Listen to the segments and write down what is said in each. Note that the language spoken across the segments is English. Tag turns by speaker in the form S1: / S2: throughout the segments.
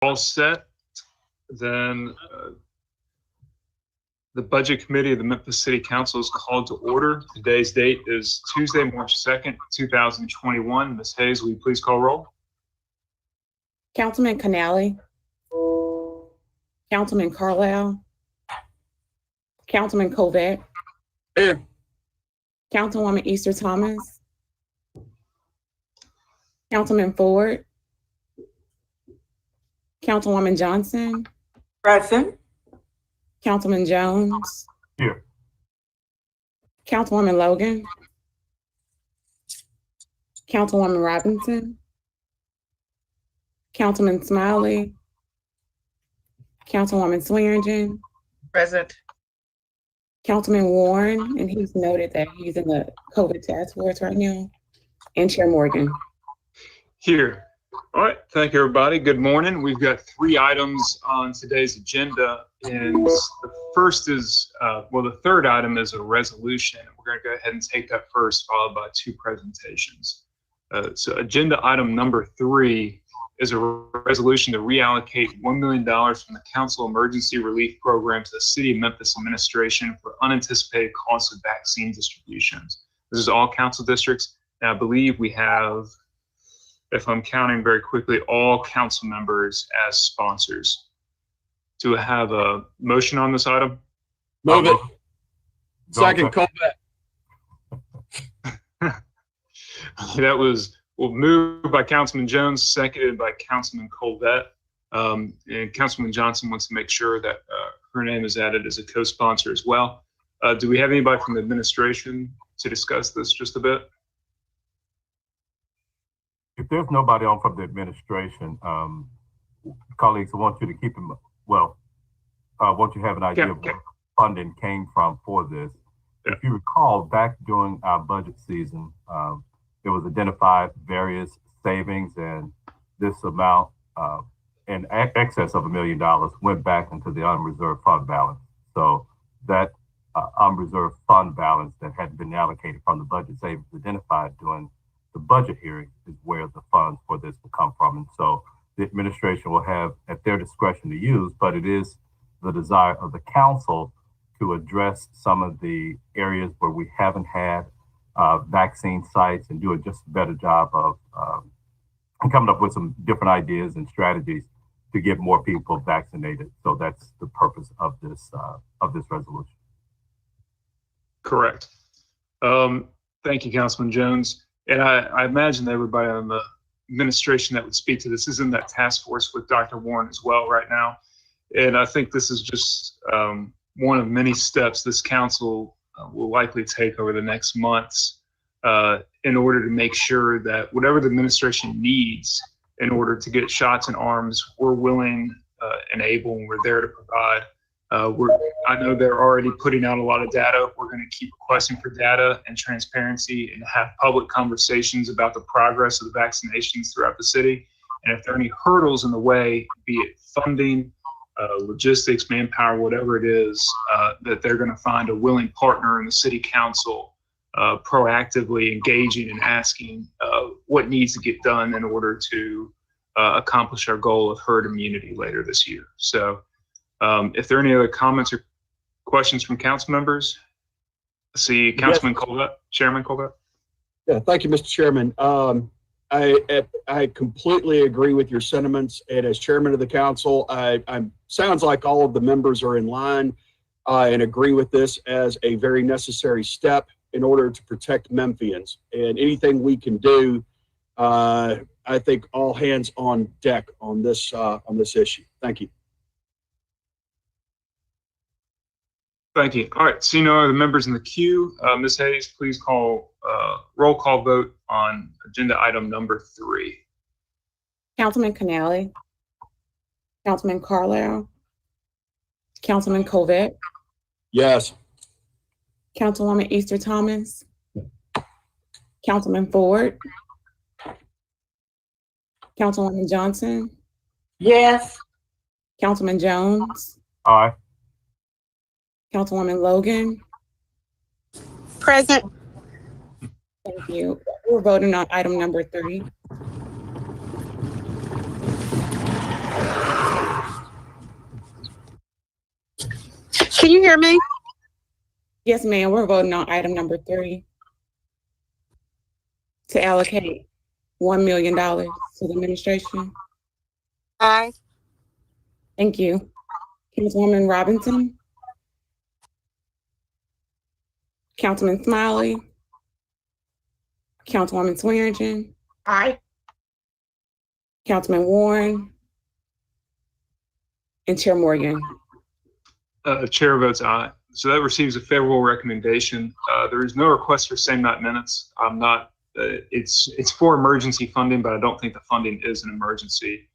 S1: all set, then the Budget Committee of the Memphis City Council is called to order. Today's date is Tuesday, March 2nd, 2021. Ms. Hayes, will you please call roll?
S2: Councilman Canale, Councilman Carlisle, Councilman Covett,
S3: Here.
S2: Councilwoman Easter Thomas, Councilman Ford, Councilwoman Johnson,
S3: Present.
S2: Councilman Jones,
S4: Here.
S2: Councilwoman Logan, Councilwoman Robinson, Councilman Smiley, Councilwoman Swearingen,
S3: Present.
S2: Councilman Warren, and he's noted that he's in the COVID task force right now, and Chair Morgan.
S1: Here. All right, thank you, everybody. Good morning. We've got 3 items on today's agenda, and the first is, the third item is a resolution. We're going to go ahead and take that first, followed by 2 presentations. So agenda item number 3 is a resolution to reallocate $1 million from the Council Emergency Relief Program to the City of Memphis administration for unanticipated costs of vaccine distributions. This is all council districts, and I believe we have, if I'm counting very quickly, all council members as sponsors. Do I have a motion on this item?
S3: Move it. Second, Covett.
S1: That was moved by Councilman Jones, seconded by Councilman Colvett. And Councilman Johnson wants to make sure that her name is added as a co-sponsor as well. Do we have anybody from the administration to discuss this just a bit?
S4: If there's nobody on from the administration, colleagues, I want you to keep them, I want you to have an idea of where funding came from for this. Yeah. If you recall, back during our budget season, there was identified various savings, and this amount in excess of $1 million went back into the unreserved fund balance. So that unreserved fund balance that had been allocated from the budget savings identified during the budget hearing is where the funds for this will come from. And so the administration will have at their discretion to use, but it is the desire of the council to address some of the areas where we haven't had vaccine sites and do a just better job of coming up with some different ideas and strategies to get more people vaccinated. So that's the purpose of this resolution.
S1: Correct. Thank you, Councilman Jones. And I imagine everybody on the administration that would speak to this is in that task force with Dr. Warren as well right now. And I think this is just one of many steps this council will likely take over the next months in order to make sure that whatever the administration needs in order to get shots in arms, we're willing and able, and we're there to provide. I know they're already putting out a lot of data. We're going to keep requesting for data and transparency and have public conversations about the progress of the vaccinations throughout the city. And if there are any hurdles in the way, be it funding, logistics, manpower, whatever it is, that they're going to find a willing partner in the city council, proactively engaging and asking what needs to get done in order to accomplish our goal of herd immunity later this year. So if there are any other comments or questions from council members, I see Councilman Colvett, Chairman Colvett.
S5: Yeah, thank you, Mr. Chairman. I completely agree with your sentiments, and as chairman of the council, I sounds like all of the members are in line and agree with this as a very necessary step in order to protect Memphians. And anything we can do, I think all hands on deck on this issue. Thank you.
S1: Thank you. All right, seeing no other members in the queue, Ms. Hayes, please call roll call vote on agenda item number 3.
S2: Councilman Canale, Councilman Carlisle, Councilman Covett,
S5: Yes.
S2: Councilwoman Easter Thomas, Councilman Ford, Councilwoman Johnson,
S3: Yes.
S2: Councilman Jones,
S4: Aye.
S2: Councilwoman Logan.
S3: Present.
S2: Thank you. We're voting on item number 3.
S3: Can you hear me?
S2: Yes, ma'am. We're voting on item number 3 to allocate $1 million to the administration.
S3: Aye.
S2: Thank you. Councilwoman Robinson? Councilman Smiley? Councilwoman Swearingen?
S3: Aye.
S2: Councilman Warren? And Chair Morgan?
S1: Chair votes aye. So that receives a favorable recommendation. There is no request for same night minutes. I'm not, it's for emergency funding, but I don't think the funding is an emergency.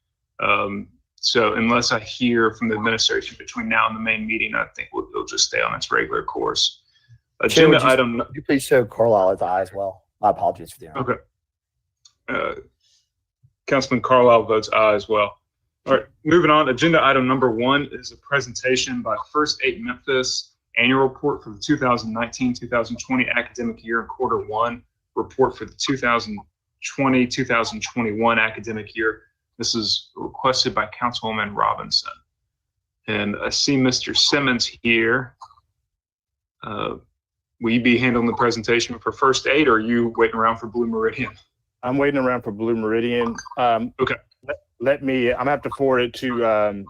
S1: So unless I hear from the administration between now and the main meeting, I think it'll just stay on its regular course. Agenda item.
S6: Would you please show Carlisle as aye as well? My apologies for the error.
S1: Okay. Councilman Carlisle votes aye as well. All right, moving on. Agenda item number 1 is a presentation by First Eight Memphis annual report for the 2019-2020 academic year and Q1 report for the 2020-2021 academic year. This is requested by Councilwoman Robinson. And I see Mr. Simmons here. Will you be handling the presentation for First Eight, or are you waiting around for Blue Meridian?
S7: I'm waiting around for Blue Meridian.
S1: Okay.
S7: I'm gonna have to forward it to the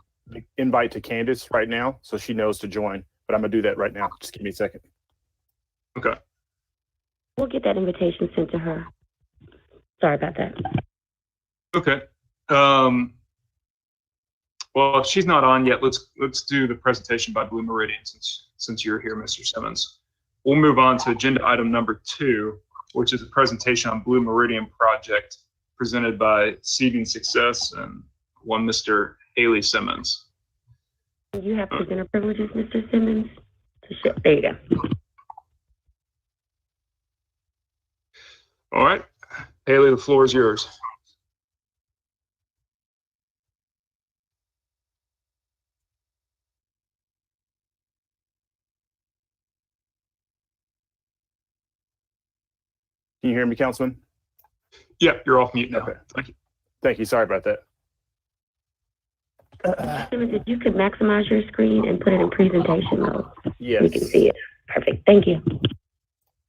S7: invite to Candace right now, so she knows to join, but I'm gonna do that right now. Just give me a second.
S1: Okay.
S8: We'll get that invitation sent to her. Sorry about that.
S1: Okay. Well, if she's not on yet, let's do the presentation by Blue Meridian since you're here, Mr. Simmons. We'll move on to agenda item number 2, which is a presentation on Blue Meridian project presented by Seeding Success and one Mr. Haley Simmons.
S8: You have presenter privileges, Mr. Simmons. There you go.
S1: All right. Haley, the floor is yours.
S7: Can you hear me, Councilman?
S1: Yeah, you're off mute now.
S7: Okay.
S1: Thank you.
S7: Thank you. Sorry about that.
S8: Simmons, if you could maximize your screen and put it in presentation mode,
S7: Yes.
S8: we can see it. Perfect. Thank you.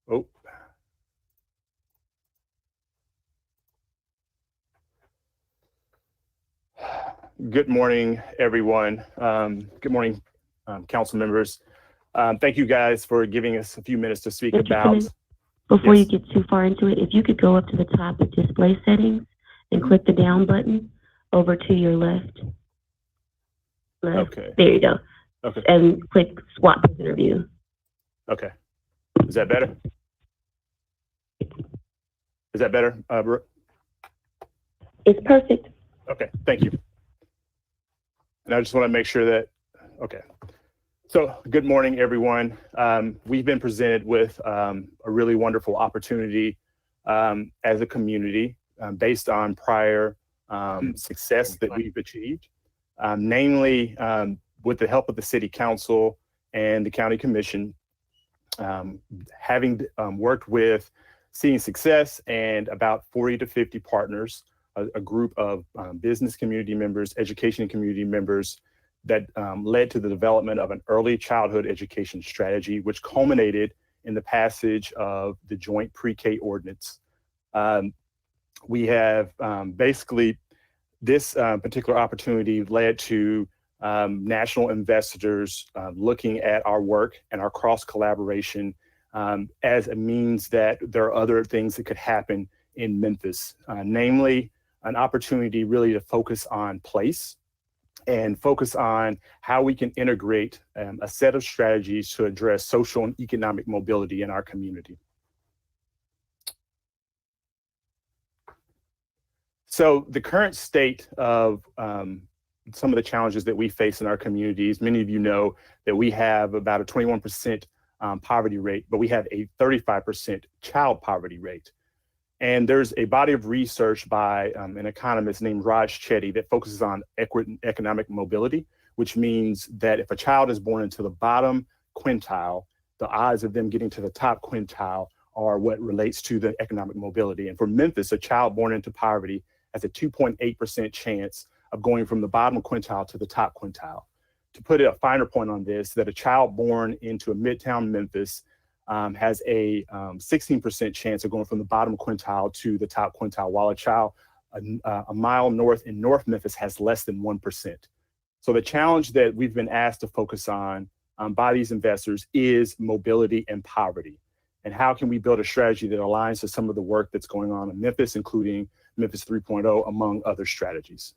S7: Oh. Good morning, everyone. Good morning, council members. Thank you guys for giving us a few minutes to speak
S8: Mr.
S7: about.
S8: Simmons, before
S7: Yes.
S8: you get too far into it, if you could go up to the top of display settings and click the down button over to your left.
S7: Okay.
S8: There you go.
S7: Okay.
S8: And click swap presenter view.
S7: Okay. Is that better? Is that better?
S8: It's perfect.
S7: Okay, thank you. And I just want to make sure that, okay. So good morning, everyone. We've been presented with a really wonderful opportunity as a community based on prior success that we've achieved, namely with the help of the City Council and the County Commission, having worked with Seeing Success and about 40 to 50 partners, a group of business community members, education community members, that led to the development of an early childhood education strategy, which culminated in the passage of the joint pre-K ordinance. We have basically, this particular opportunity led to national investors looking at our work and our cross collaboration as a means that there are other things that could happen in Memphis, namely an opportunity really to focus on place and focus on how we can integrate a set of strategies to address social and economic mobility in our community. So the current state of some of the challenges that we face in our communities, many of you know that we have about a 21% poverty rate, but we have a 35% child poverty rate. And there's a body of research by an economist named Raj Chetty that focuses on economic mobility, which means that if a child is born into the bottom quintile, the odds of them getting to the top quintile are what relates to the economic mobility. And for Memphis, a child born into poverty has a 2.8% chance of going from the bottom quintile to the top quintile. to put a finer point on this, that a child born into a Midtown Memphis has a 16% chance of going from the bottom quintile to the top quintile, while a child a mile north in North Memphis has less than 1%. So the challenge that we've been asked to focus on by these investors is mobility and poverty. And how can we build a strategy that aligns to some of the work that's going on in Memphis, including Memphis 3.0, among other strategies.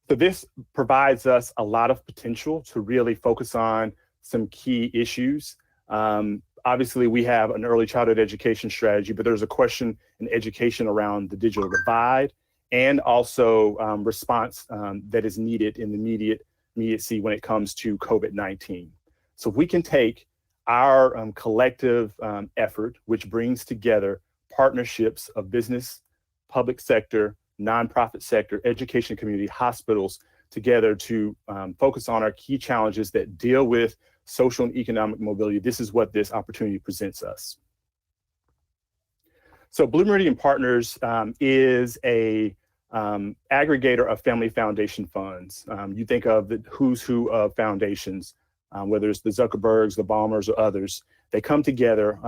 S7: So this provides us a lot of potential to really focus on some key issues. Obviously, we have an early childhood education strategy, but there's a question in education around the digital divide and also response that is needed in the immediacy when it comes to COVID-19. So if we can take our collective effort, which brings together partnerships of business, public sector, nonprofit sector, education community, hospitals together to focus on our key challenges that deal with social and economic mobility, this is what this opportunity presents us. So Blue Meridian Partners is a aggregator of family foundation funds. You think of the who's who of foundations, whether it's the Zuckerbergs, the Baumers, or others. They come together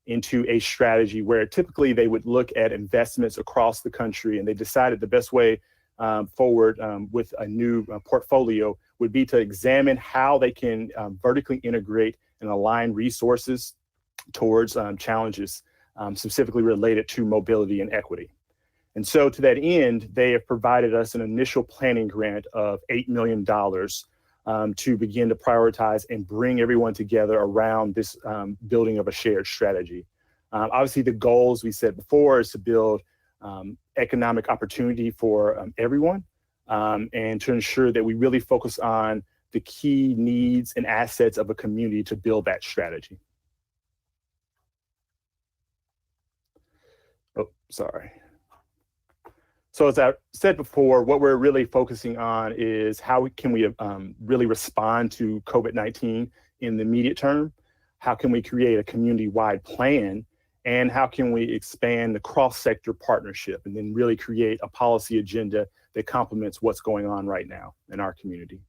S7: into a strategy where typically they would look at investments across the country, and they decided the best way forward with a new portfolio would be to examine how they can vertically integrate and align resources towards challenges specifically related to mobility and equity. And so to that end, they have provided us an initial planning grant of $8 million to begin to prioritize and bring everyone together around this building of a shared strategy. Obviously, the goals we said before is to build economic opportunity for everyone and to ensure that we really focus on the key needs and assets of a community to build that strategy. Oh, sorry. So as I said before, what we're really focusing on is how can we really respond to COVID-19 in the immediate term? How can we create a community-wide plan? And how can we expand the cross-sector partnership and then really create a policy agenda that complements what's going on right now in our community?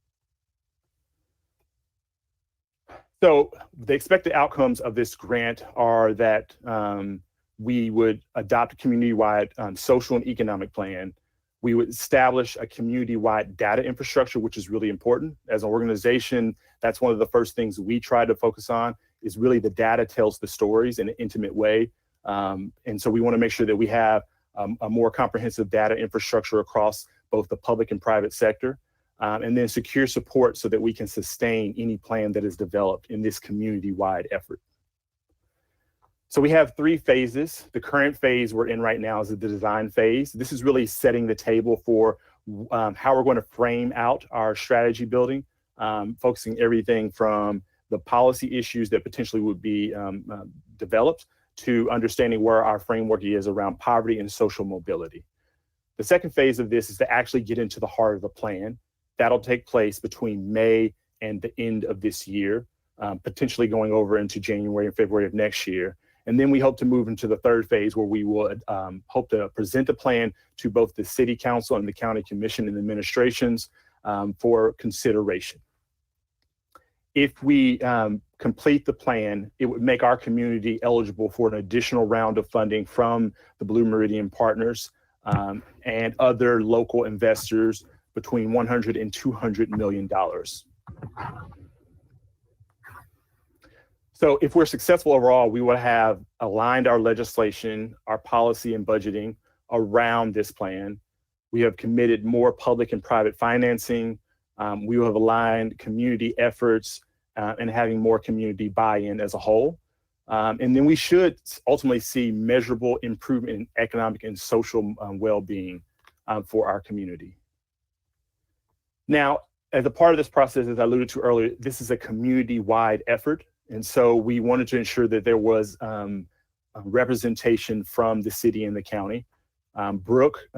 S7: So the expected outcomes of this grant are that we would adopt a community-wide social and economic plan. We would establish a community-wide data infrastructure, which is really important. As an organization, that's one of the first things we try to focus on, is really the data tells the stories in an intimate way. And so we want to make sure that we have a more comprehensive data infrastructure across both the public and private sector, and then secure support so that we can sustain any plan that is developed in this community-wide effort. So we have 3 phases. The current phase we're in right now is the design phase. This is really setting the table for how we're going to frame out our strategy building, focusing everything from the policy issues that potentially would be developed to understanding where our framework is around poverty and social mobility. The second phase of this is to actually get into the heart of the plan. That'll take place between May and the end of this year, potentially going over into January and February of next year. And then we hope to move into the third phase where we will hope to present a plan to both the City Council and the County Commission and administrations for consideration. If we complete the plan, it would make our community eligible for an additional round of funding from the Blue Meridian Partners and other local investors between $100 and $200 million. So if we're successful overall, we will have aligned our legislation, our policy and budgeting around this plan. We have committed more public and private financing. We will have aligned community efforts and having more community buy-in as a whole. And then we should ultimately see measurable improvement in economic and social well-being for our community. Now, as a part of this process, as I alluded to earlier, this is a community-wide effort. And so we wanted to ensure that there was representation from the city and the county. Brooke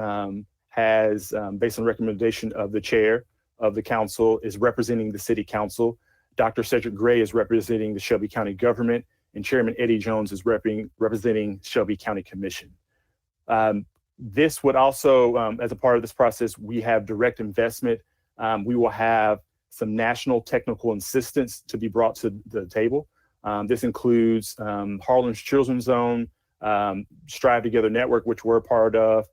S7: has, based on recommendation of the chair of the council, is representing the city council. Dr. Cedric Gray is representing the Shelby County government, and Chairman Eddie Jones is representing Shelby County Commission. This would also, as a part of this process, we have direct investment We will have some national technical assistance to be brought to the table. This includes Harlem's Children's Zone, Strive Together Network, which we're a part of,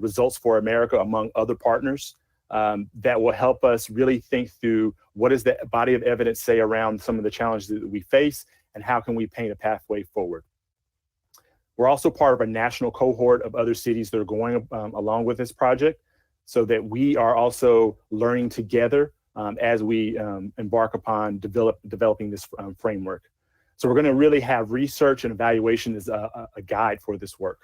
S7: Results for America, among other partners, that will help us really think through what does the body of evidence say around some of the challenges that we face, and how can we paint a pathway forward. We're also part of a national cohort of other cities that are going along with this project, so that we are also learning together as we embark upon developing this framework. So we're going to really have research and evaluation as a guide for this work.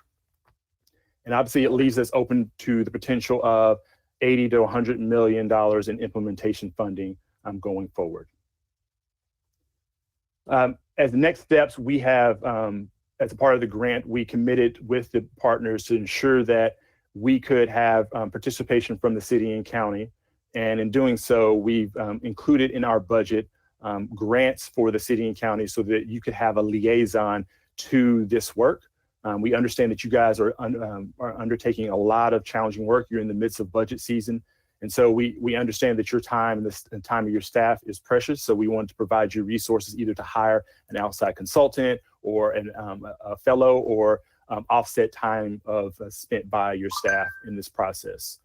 S7: And obviously it leaves us open to the potential of $80 to $100 million in implementation funding going forward. As the next steps, we have, as a part of the grant, we committed with the partners to ensure that we could have participation from the city and county. And in doing so, we've included in our budget grants for the city and county so that you could have a liaison to this work. We understand that you guys are undertaking a lot of challenging work. You're in the midst of budget season. And so we understand that your time and the time of your staff is precious. So we want to provide you resources either to hire an outside consultant or a fellow, or offset time spent by your staff in this process.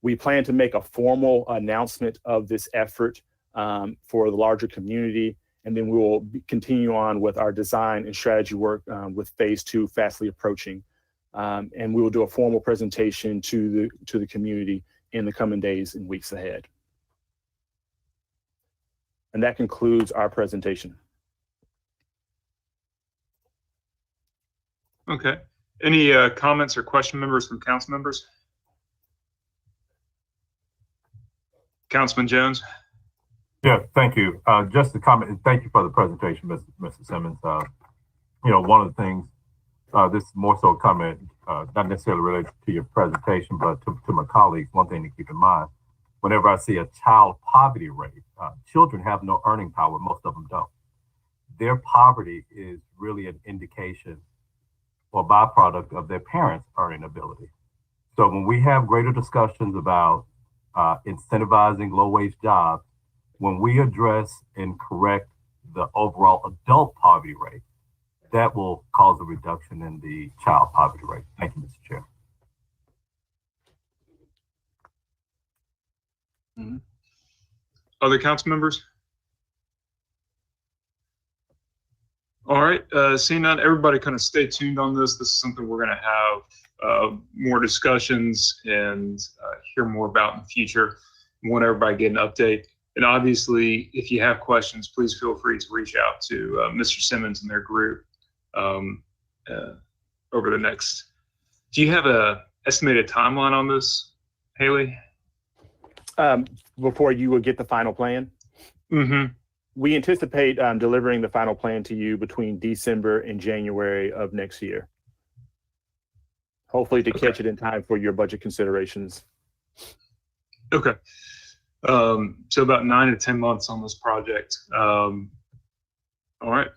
S7: We plan to make a formal announcement of this effort for the larger community, and then we will continue on with our design and strategy work with phase 2 fastly approaching. And we will do a formal presentation to the community in the coming days and weeks ahead. And that concludes our presentation.
S1: Okay. Any comments or question members from council members? Councilman Jones?
S4: Yeah, thank you. Just a comment, and thank you for the presentation, Mr. Simmons. One of the things, this is more so a comment, not necessarily related to your presentation, but to my colleagues, one thing to keep in mind, whenever I see a child poverty rate, children have no earning power, most of them don't. Their poverty is really an indication or byproduct of their parents' earning ability. So when we have greater discussions about incentivizing low-wage jobs, when we address and correct the overall adult poverty rate, that will cause a reduction in the child poverty rate. Thank you, Mr. Chair.
S1: Mm-hmm. Other council members? All right, seeing none, everybody kind of stay tuned on this. This is something we're going to have more discussions and hear more about in the future. We want everybody to get an update. And obviously, if you have questions, please feel free to reach out to Mr. Simmons and their group over the next. Do you have a estimated timeline on this, Haley?
S7: Before you would get the final plan?
S1: Mm-hmm.
S7: We anticipate delivering the final plan to you between December and January of next year. Hopefully to catch it in time for your budget considerations.
S1: Okay. So about 9 to 10 months on this project. All right.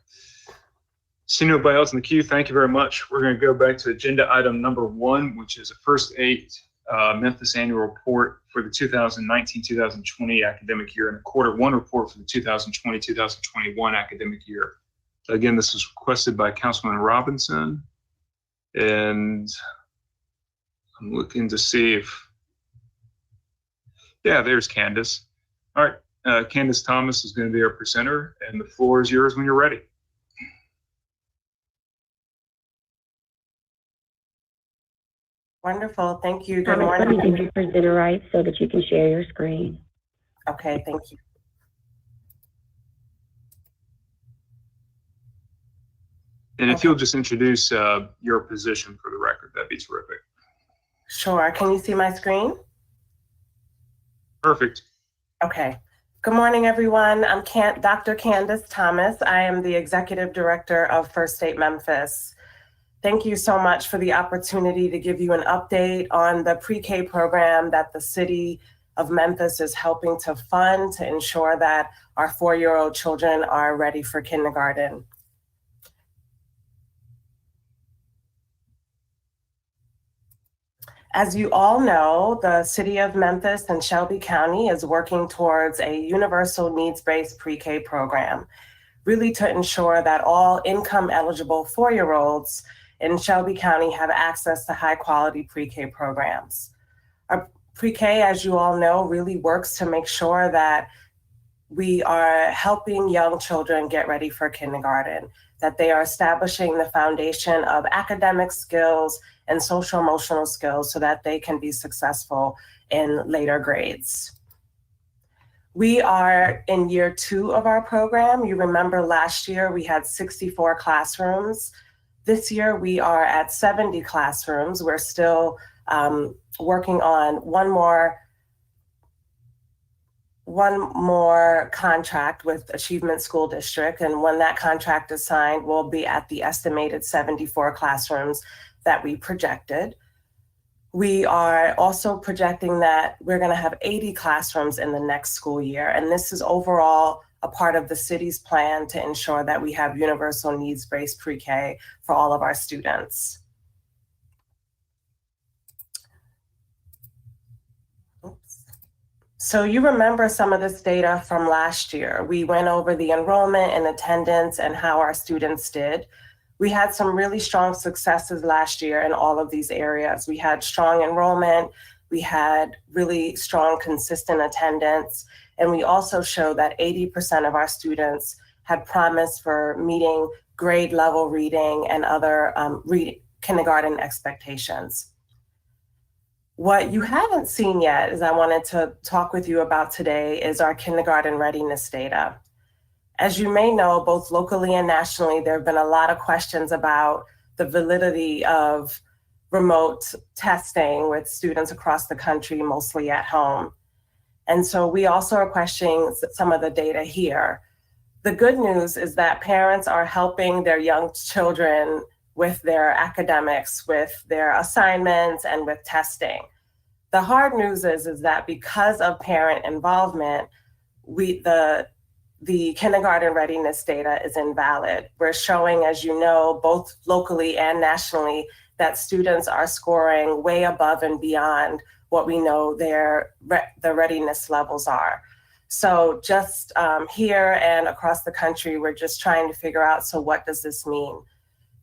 S1: See nobody else in the queue. Thank you very much. We're going to go back to agenda item number 1, which is a first Eight Memphis annual report for the 2019-2020 academic year and a quarter 1 report for the 2020-2021 academic year. Again, this was requested by Councilman Robinson, and I'm looking to see if, yeah, there's Candace. All right, Candace Thomas is going to be our presenter, and the floor is yours when you're ready.
S9: Wonderful, thank you. Good
S8: Thomas, let me
S9: morning.
S8: give you presenter rights so that you can share your screen.
S9: Okay, thank you.
S1: And if you'll just introduce your position for the record, that'd be terrific.
S9: Sure, can you see my screen?
S1: Perfect.
S9: Okay. Good morning, everyone. I'm Dr. Candace Thomas. I am the Executive Director of First Eight Memphis. Thank you so much for the opportunity to give you an update on the pre-K program that the city of Memphis is helping to fund to ensure that our 4-year-old children are ready for kindergarten. As you all know, the City of Memphis and Shelby County is working towards a universal needs-based pre-K program, really to ensure that all income-eligible 4-year-olds in Shelby County have access to high-quality pre-K programs. Our pre-K, as you all know, really works to make sure that we are helping young children get ready for kindergarten, that they are establishing the foundation of academic skills and social emotional skills so that they can be successful in later grades. We are in year 2 of our program. You remember last year we had 64 classrooms. This year we are at 70 classrooms. We're still working on one more contract with Achievement School District. And when that contract is signed, we'll be at the estimated 74 classrooms that we projected. We are also projecting that we're going to have 80 classrooms in the next school year. And this is overall a part of the city's plan to ensure that we have universal needs-based pre-K for all of our students. So you remember some of this data from last year. We went over the enrollment and attendance and how our students did. We had some really strong successes last year in all of these areas. We had strong enrollment, we had really strong, consistent attendance, and we also showed that 80% of our students had promised for meeting grade level reading and other kindergarten expectations. What you haven't seen yet is I wanted to talk with you about today is our kindergarten readiness data. As you may know, both locally and nationally, there have been a lot of questions about the validity of remote testing with students across the country, mostly at home. And so we also are questioning some of the data here. The good news is that parents are helping their young children with their academics, with their assignments, and with testing. The hard news is that because of parent involvement, the kindergarten readiness data is invalid. We're showing, as you know, both locally and nationally, that students are scoring way above and beyond what we know the readiness levels are. So just here and across the country, we're just trying to figure out, so what does this mean?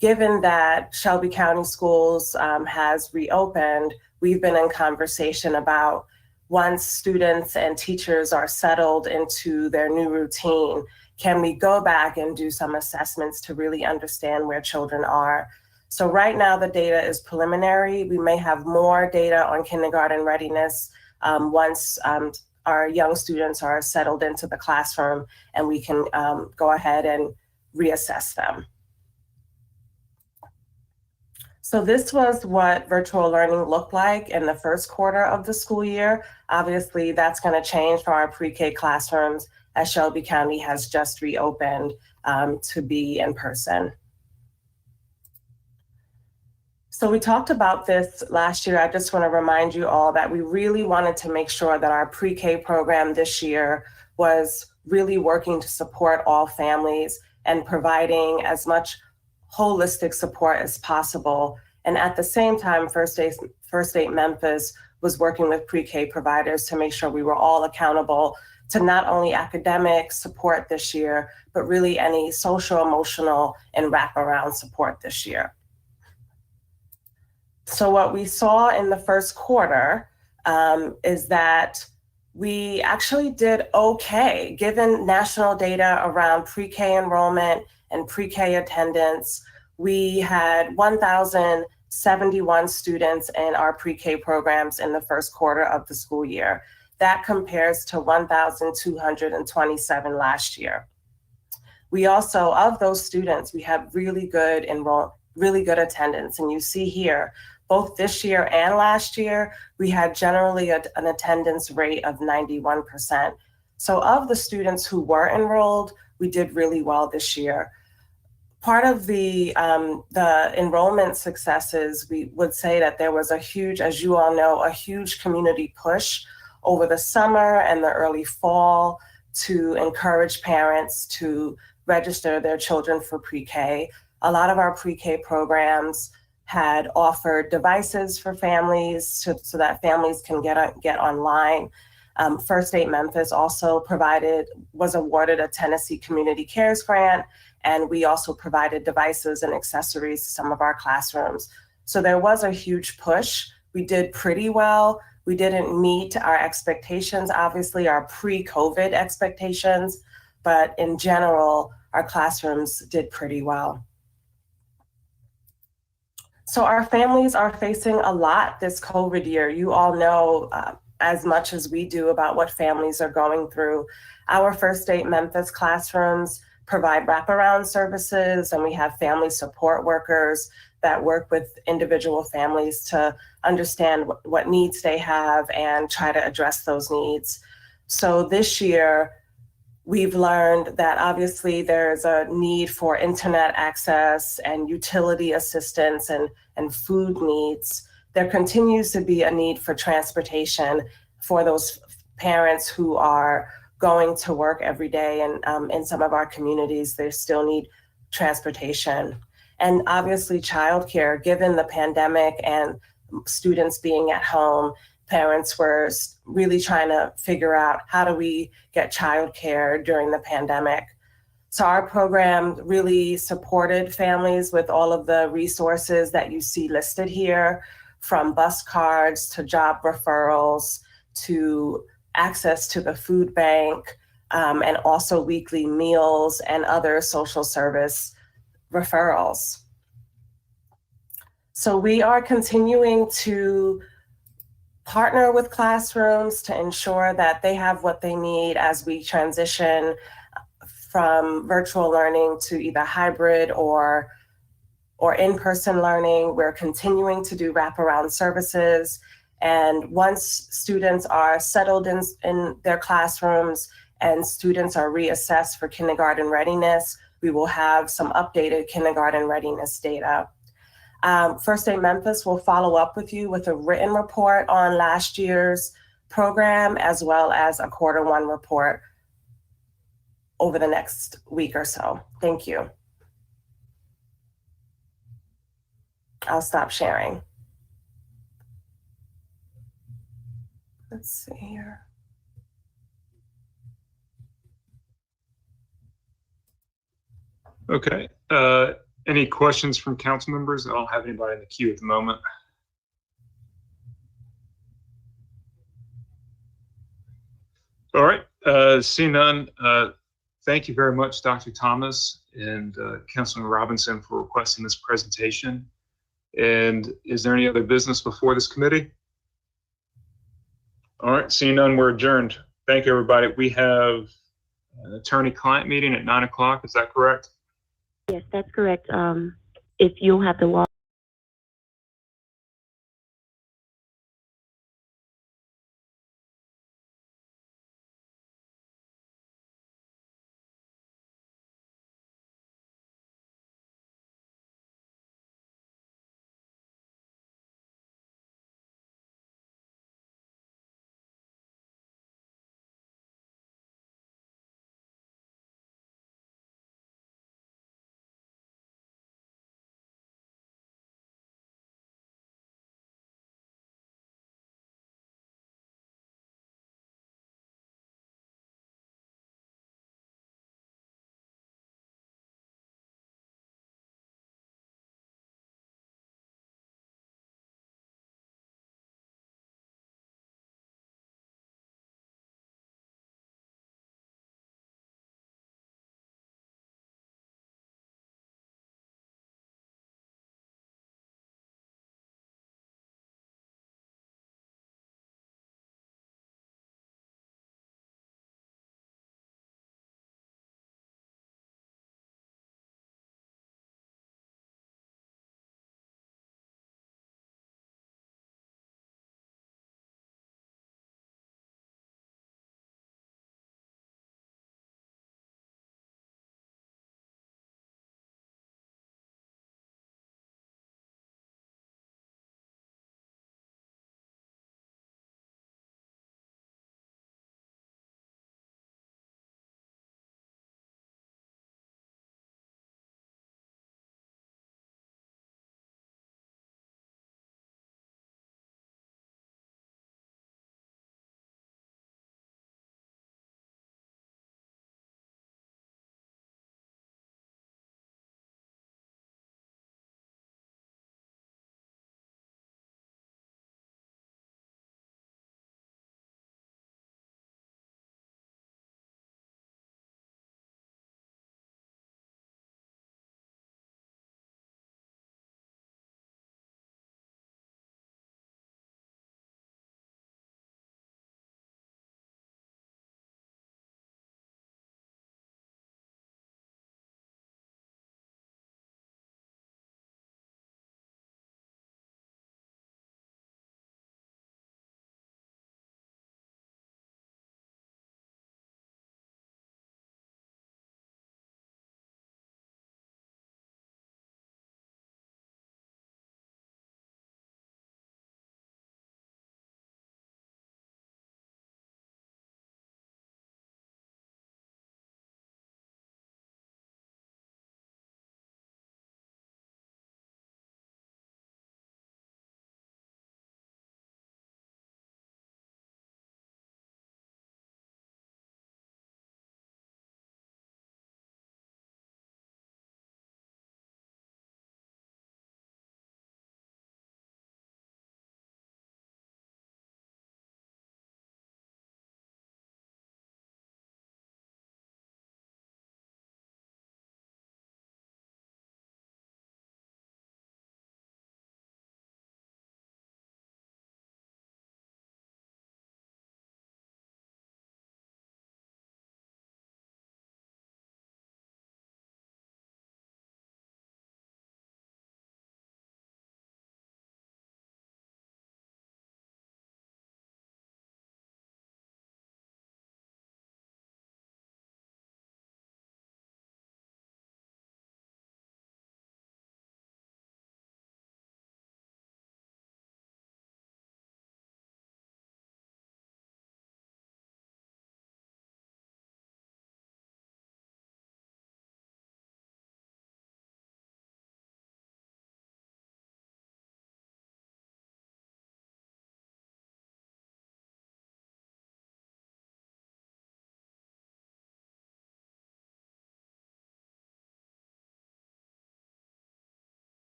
S9: Given that Shelby County Schools has reopened, we've been in conversation about once students and teachers are settled into their new routine, can we go back and do some assessments to really understand where children are? So right now the data is preliminary. We may have more data on kindergarten readiness once our young students are settled into the classroom and we can go ahead and reassess them. So this was what virtual learning looked like in the first quarter of the school year. Obviously, that's going to change for our pre-K classrooms as Shelby County has just reopened to be in person. So we talked about this last year. I just want to remind you all that we really wanted to make sure that our pre-K program this year was really working to support all families and providing as much holistic support as possible. And at the same time, First Eight Memphis was working with pre-K providers to make sure we were all accountable to not only academic support this year, but really any social, emotional, and wraparound support this year. So what we saw in the first quarter is that we actually did okay, given national data around pre-K enrollment and pre-K attendance. We had 1,071 students in our pre-K programs in the first quarter of the school year. That compares to 1,227 last year. We also, of those students, we have really good attendance. And you see here, both this year and last year, we had generally an attendance rate of 91%. So of the students who were enrolled, we did really well this year. Part of the enrollment successes, we would say that there was a huge, as you all know, a huge community push over the summer and the early fall to encourage parents to register their children for pre-K. A lot of our pre-K programs had offered devices for families so that families can get online. First Eight Memphis also was awarded a Tennessee Community Cares grant, and we also provided devices and accessories to some of our classrooms. So there was a huge push. We did pretty well. We didn't meet our expectations, obviously our pre-COVID expectations, but in general, our classrooms did pretty well. So our families are facing a lot this COVID year. You all know as much as we do about what families are going through. Our First Eight Memphis classrooms provide wraparound services, and we have family support workers that work with individual families to understand what needs they have and try to address those needs. So this year, we've learned that obviously there's a need for internet access and utility assistance and food needs. There continues to be a need for transportation for those parents who are going to work every day. And in some of our communities, they still need transportation. And obviously childcare, given the pandemic and students being at home, parents were really trying to figure out how do we get childcare during the pandemic. So our program really supported families with all of the resources that you see listed here, from bus cards to job referrals to access to the food bank, and also weekly meals and other social service referrals. So we are continuing to partner with classrooms to ensure that they have what they need as we transition from virtual learning to either hybrid or in-person learning. We're continuing to do wraparound services. And once students are settled in their classrooms and students are reassessed for kindergarten readiness, we will have some updated kindergarten readiness data. First Eight Memphis will follow up with you with a written report on last year's program, as well as a Q1 report over the next week or so. Thank you. I'll stop sharing. Let's see here.
S1: Okay. Any questions from council members? I don't have anybody in the queue at the moment. All right. Seeing none, thank you very much, Dr. Thomas and Councilman Robinson, for requesting this presentation. And is there any other business before this committee? All right. Seeing none, we're adjourned. Thank you, everybody. We have an attorney-client meeting at 9 o'clock. Is that correct?
S8: Yes, that's correct. If you'll have to log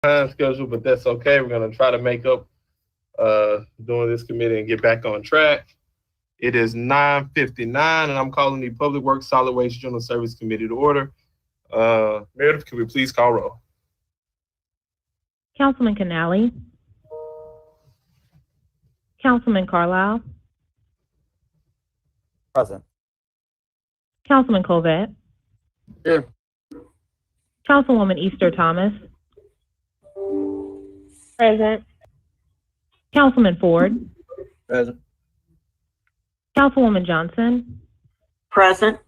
S10: time schedule, but that's okay. We're going to try to make up during this committee and get back on track. It is 9:59, and I'm calling the Public Works Solid Waste General Service Committee to order. Meredith, can we please call roll?
S8: Councilman Canali. Councilman Carlisle.
S6: Present.
S8: Councilman Colvett.
S5: Here.
S8: Councilwoman Easter Thomas.
S3: Present.
S8: Councilman Ford.
S5: Present.
S8: Councilwoman Johnson.
S3: Present.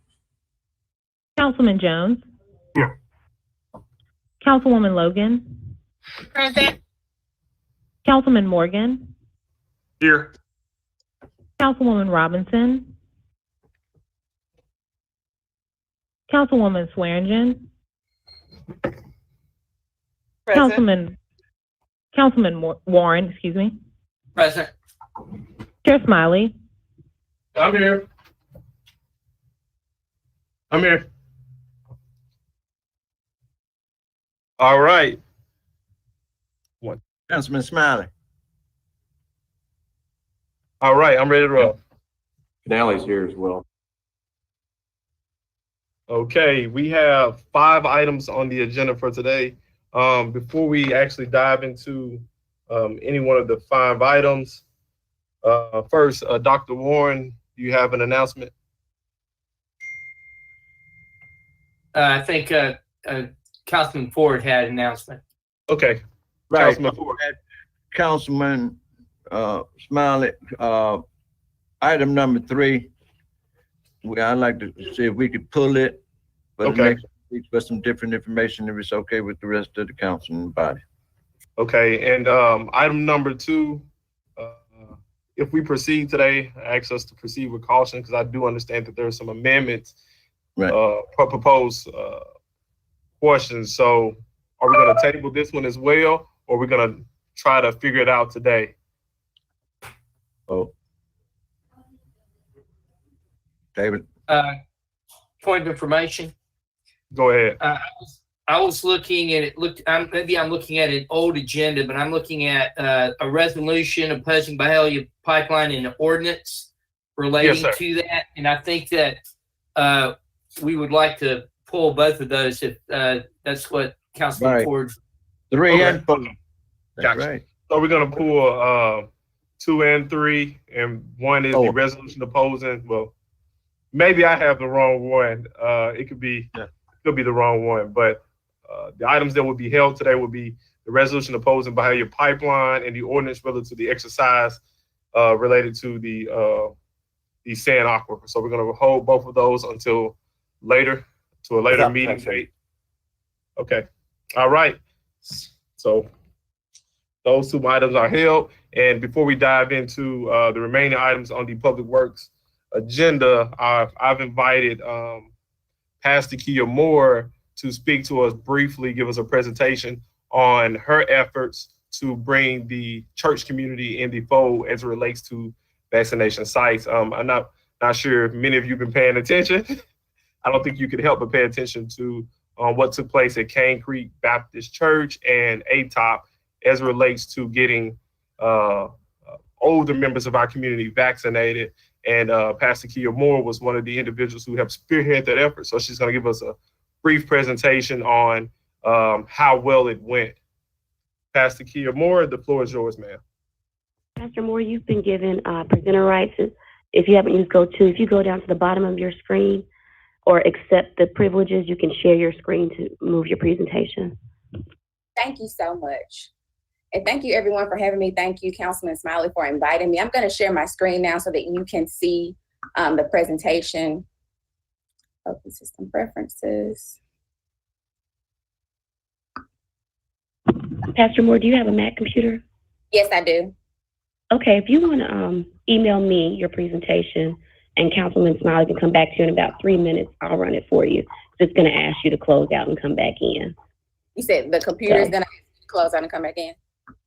S8: Councilman Jones.
S4: Here.
S8: Councilwoman Logan.
S3: Present.
S8: Councilman Morgan.
S1: Here.
S8: Councilwoman Robinson. Councilwoman Swearingen.
S3: Present.
S8: Councilman Warren, excuse me.
S3: Present.
S8: Chair Smiley.
S10: I'm here. I'm here. All right.
S11: Councilman Smiley.
S10: All right, I'm ready to roll.
S5: Canali's here as well.
S10: Okay, we have 5 items on the agenda for today. Before we actually dive into any one of the 5 items, first, Dr. Warren, do you have an announcement?
S12: I think Councilman Ford had an announcement.
S10: Okay,
S11: Right.
S10: Councilman Ford.
S11: Councilman Smiley, item number 3, I'd like to see if we could pull it for the next week for some different information, if it's okay with the rest of the council and body.
S10: Okay, and item number 2, if we proceed today, I ask us to proceed with caution because I do understand that there are some amendments, proposed questions. So are we going to table this one as well, or are we going to try to figure it out today?
S11: Oh. David.
S12: Point of information.
S10: Go ahead.
S12: I was looking at it. Maybe I'm looking at an old agenda, but I'm looking at a resolution opposing Byhalia Pipeline and an ordinance relating to that. And I think that we would like to pull both of those if that's what Councilman Ford.
S11: 3 and 4.
S10: Gotcha. Right. So we're going to pull 2 and 3, and 1 is the resolution opposing. Well, maybe I have the wrong one. It could be the wrong one, but the items that would be held today would be the resolution opposing Byhalia Pipeline and the ordinance relative to the exercise related to the sand aquifer. So we're going to hold both of those until later, to a later meeting date. Okay. All right. So those 2 items are held. And before we dive into the remaining items on the Public Works agenda, I've invited Pastor Kia Moore to speak to us briefly, give us a presentation on her efforts to bring the church community in the fold as it relates to vaccination sites. I'm not sure if many of you have been paying attention. I don't think you could help but pay attention to what took place at Cane Creek Baptist Church and ATOP as it relates to getting older members of our community vaccinated. And Pastor Kia Moore was one of the individuals who helped spearhead that effort. So she's going to give us a brief presentation on how well it went. Pastor Kia Moore, the floor is yours, ma'am.
S8: Pastor Moore, you've been given presenter rights. If you haven't used if you go down to the bottom of your screen or accept the privileges, you can share your screen to move your presentation.
S13: Thank you so much. And thank you everyone for having me. Thank you, Councilman Smiley, for inviting me. I'm going to share my screen now so that you can see the presentation. Open system preferences.
S8: Pastor Moore, do you have a Mac computer?
S13: Yes, I do.
S8: Okay, if you want to email me your presentation and Councilman Smiley can come back to you in about 3 minutes, I'll run it for you. It's going to ask you to close out and come back in.
S13: You said the computer is going to close out and come back in?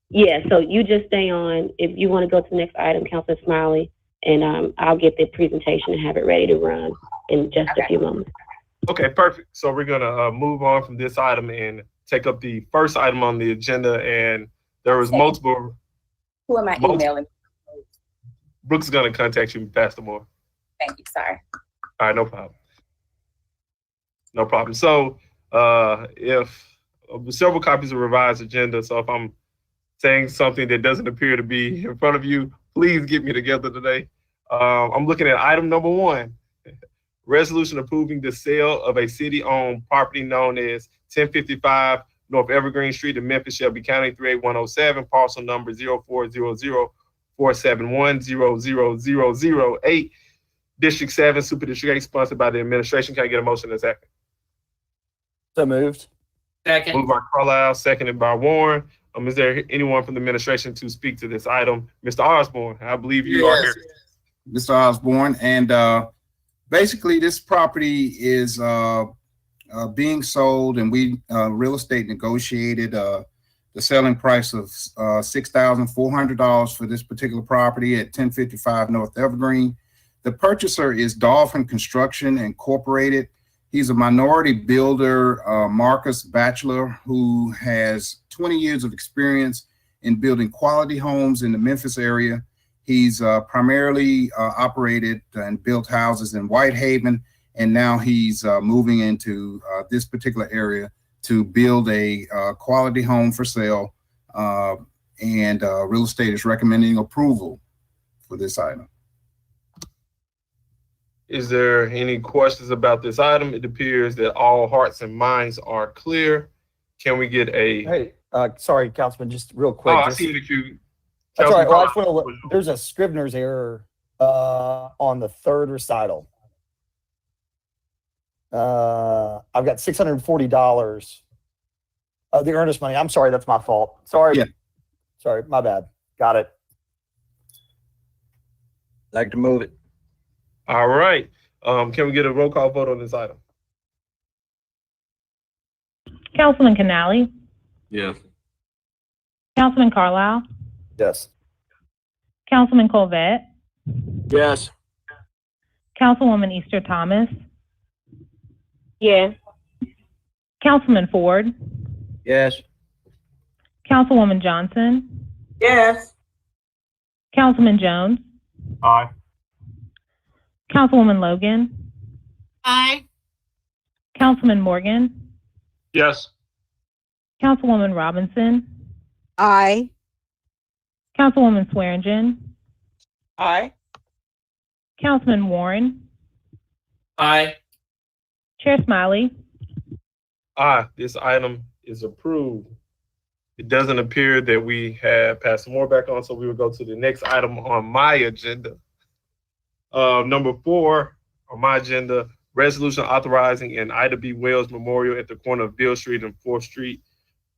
S8: Yeah, so you just stay on. If you want to go to the next item, Councilman Smiley, and I'll get the presentation and have it ready to run in just a few moments.
S10: Okay, perfect. So we're going to move on from this item and take up the first item on the agenda, and there was multiple.
S13: Who am I emailing?
S10: Brooks is going to contact you, Pastor Moore.
S13: Thank you. Sorry.
S10: All right, no problem. No problem. So if several copies of revised agenda, so if I'm saying something that doesn't appear to be in front of you, please get me together today. I'm looking at item number 1, resolution approving the sale of a city-owned property known as 1055 North Evergreen Street in Memphis, Shelby County, 38107, parcel number 040047100008, District 7, Super District 8, sponsored by the administration. Can I get a motion in a second?
S6: So moved.
S12: Second.
S10: Moved by Carlisle, seconded by Warren. Is there anyone from the administration to speak to this item? Mr. Osborne, I believe you are here.
S14: Mr. Osborne, and basically this property is being sold, and we real estate negotiated the selling price of $6,400 for this particular property at 1055 North Evergreen. The purchaser is Dolphin Construction Incorporated. He's a minority builder, Marcus Batchelor, who has 20 years of experience in building quality homes in the Memphis area. He's primarily operated and built houses in Whitehaven, and now he's moving into this particular area to build a quality home for sale, and real estate is recommending approval for this item.
S10: Is there any questions about this item? It appears that all hearts and minds are clear. Can we get a?
S6: Hey, sorry, Councilman, just real quick.
S10: I see that you.
S6: That's all right. Well, I just want to, there's a Scrivener's error on the third recital. I've got $640. The earnest money. I'm sorry, that's my fault. Sorry.
S14: Yeah.
S6: Sorry, my bad. Got it.
S11: Like to move it.
S10: All right. Can we get a roll call vote on this item?
S3: Councilman Canali,
S11: Yes.
S3: Councilman Carlisle,
S6: Yes.
S3: Councilman Colvette,
S5: Yes.
S3: Councilwoman Easter Thomas,
S8: Yes.
S3: Councilman Ford,
S11: Yes.
S3: Councilwoman Johnson, Yes. Councilman Jones,
S4: Aye.
S3: Councilwoman Logan, Aye. Councilman Morgan,
S1: Yes.
S3: Councilwoman Robinson,
S15: Aye.
S3: Councilwoman Swearingen, Aye. Councilman Warren,
S12: Aye.
S3: Chair Smiley.
S10: Aye, this item is approved. It doesn't appear that we have Pastor Moore back on, so we will go to the next item on my agenda. Number 4 on my agenda, resolution authorizing an Ida B. Wells Memorial at the corner of Bill Street and 4th Street,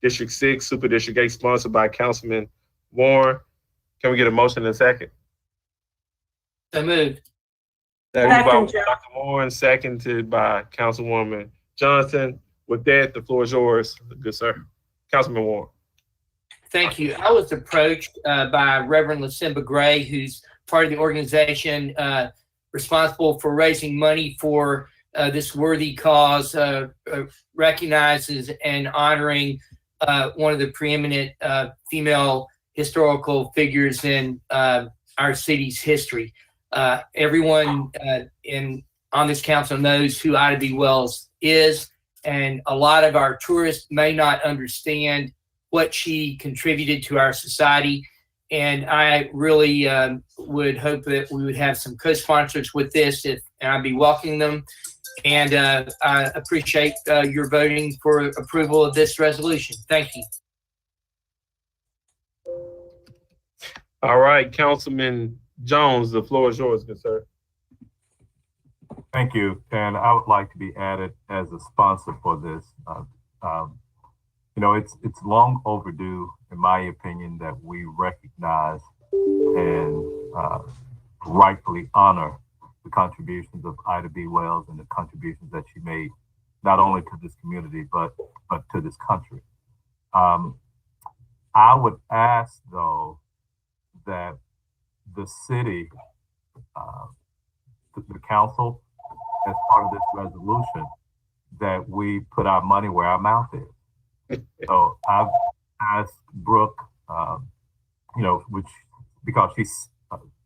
S10: District 6, Super District 8, sponsored by Councilman Warren. Can we get a motion in a second?
S12: So moved.
S10: Moved by Dr. Warren, seconded by Councilwoman Johnson. With that, the floor is yours, good sir. Councilman Warren.
S12: Thank you. I was approached by Reverend Lucinda Gray, who's part of the organization responsible for raising money for this worthy cause, recognizes and honoring one of the preeminent female historical figures in our city's history. Everyone on this council knows who Ida B. Wells is, and a lot of our tourists may not understand what she contributed to our society. And I really would hope that we would have some co-sponsors with this, and I'd be welcoming them. And I appreciate your voting for approval of this resolution. Thank you.
S10: All right, Councilman Jones, the floor is yours, good sir.
S4: Thank you. And I would like to be added as a sponsor for this. You know, it's long overdue, in my opinion, that we recognize and rightfully honor the contributions of Ida B. Wells and the contributions that she made, not only to this community, but to this country. I would ask, though, that the city, the council, as part of this resolution, that we put our money where our mouth is. So I've asked Brooke, because she's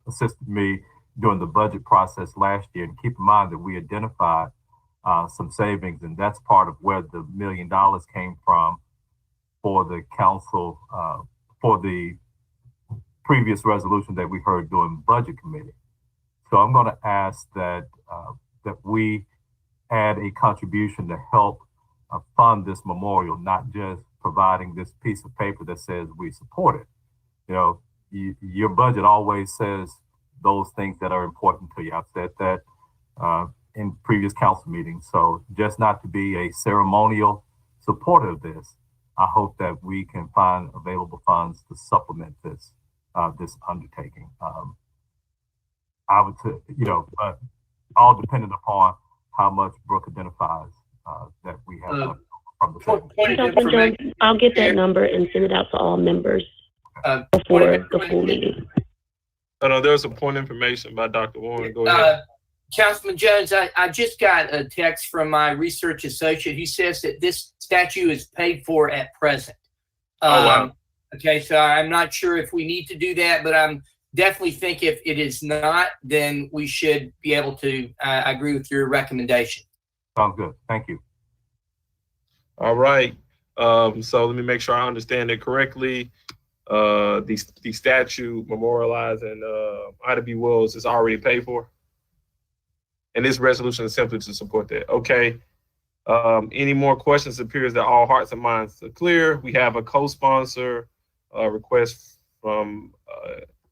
S4: assisted me during the budget process last year, and keep in mind that we identified some savings, and that's part of where the $1 million came from for the council, for the previous resolution that we heard during budget committee. So I'm going to ask that we add a contribution to help fund this memorial, not just providing this piece of paper that says we support it. Your budget always says those things that are important to you. I've said that in previous council meetings. So just not to be a ceremonial supporter of this, I hope that we can find available funds to supplement this undertaking. I would say, but all dependent upon how much Brooke identifies that we have from the family.
S8: I'll get that number and send it out to all members before the full meeting.
S10: Oh, no, there's a point of information by Dr. Warren. Go ahead.
S12: Councilman Jones, I just got a text from my research associate. He says that this statue is paid for at present.
S10: Oh, wow.
S12: Okay, so I'm not sure if we need to do that, but I'm definitely think if it is not, then we should be able to. I agree with your recommendation.
S4: Sounds good. Thank you.
S10: All right. So let me make sure I understand it correctly. The statue memorializing Ida B. Wells is already paid for, and this resolution is simply to support that. Okay. Any more questions? It appears that all hearts and minds are clear. We have a co-sponsor request from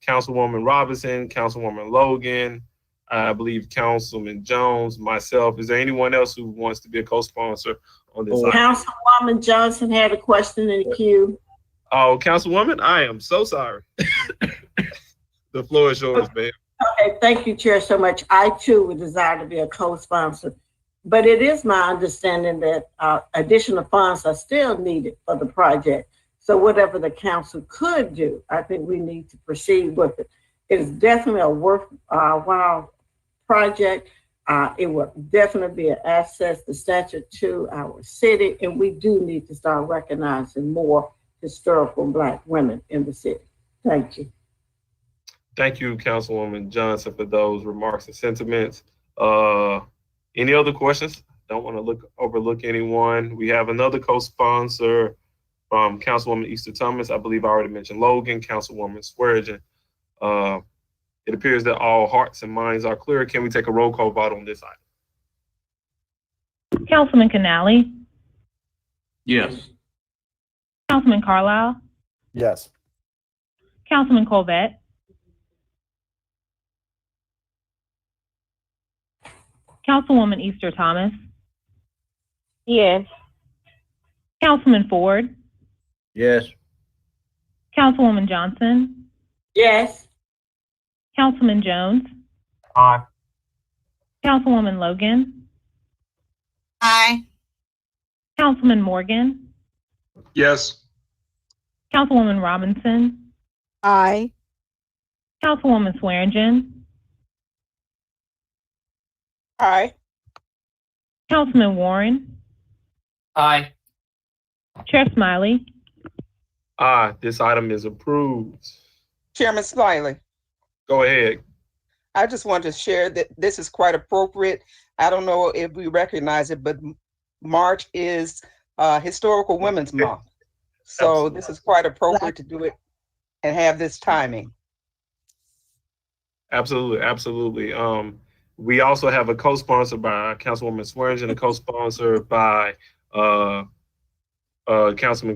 S10: Councilwoman Robinson, Councilwoman Logan, I believe Councilman Jones, myself. Is there anyone else who wants to be a co-sponsor on this?
S15: Councilwoman Johnson had a question in the queue.
S10: Oh, Councilwoman, I am so sorry. The floor is yours, ma'am.
S15: Okay, thank you, Chair, so much. I too would desire to be a co-sponsor, but it is my understanding that additional funds are still needed for the project. So whatever the council could do, I think we need to proceed with it. It is definitely a worthwhile project. It will definitely be an access to statue to our city, and we do need to start recognizing more historical Black women in the city. Thank you.
S10: Thank you, Councilwoman Johnson, for those remarks and sentiments. Any other questions? Don't want to overlook anyone. We have another co-sponsor from Councilwoman Easter Thomas. I believe I already mentioned Logan, Councilwoman Swearigan. It appears that all hearts and minds are clear. Can we take a roll call vote on this item?
S3: Councilman Canali?
S11: Yes.
S3: Councilman Carlisle?
S6: Yes.
S3: Councilman Colvette? Councilwoman Easter Thomas?
S15: Yes.
S3: Councilman Ford?
S11: Yes.
S3: Councilwoman Johnson?
S15: Yes.
S3: Councilman Jones?
S4: Aye.
S3: Councilwoman Logan?
S15: Aye.
S3: Councilman Morgan?
S1: Yes.
S3: Councilwoman Robinson?
S15: Aye.
S3: Councilwoman Swearingen?
S15: Aye.
S3: Councilman Warren?
S12: Aye.
S3: Chair Smiley?
S10: Aye, this item is approved.
S16: Chairman Smiley,
S10: Go ahead.
S16: I just want to share that this is quite appropriate. I don't know if we recognize it, but March is Historical Women's Month. So
S10: Absolutely.
S16: this is quite appropriate to do it and have this timing.
S10: Absolutely, absolutely. We also have a co-sponsor by Councilwoman Swearingen, a co-sponsor by Councilman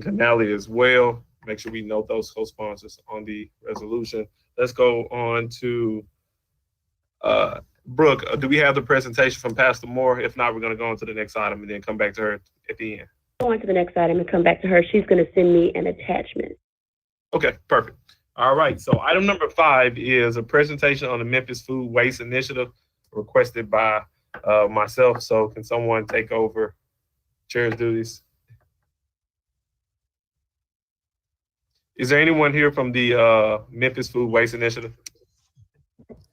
S10: Canali as well. Make sure we note those co-sponsors on the resolution. Let's go on to Brooke. Do we have the presentation from Pastor Moore? If not, we're going to go on to the next item and then come back to her at the end.
S8: Go on to the next item and come back to her. She's going to send me an attachment.
S10: Okay, perfect. All right, so item number 5 is a presentation on the Memphis Food Waste Initiative requested by myself. So can someone take over chair's duties? Is there anyone here from the Memphis Food Waste Initiative?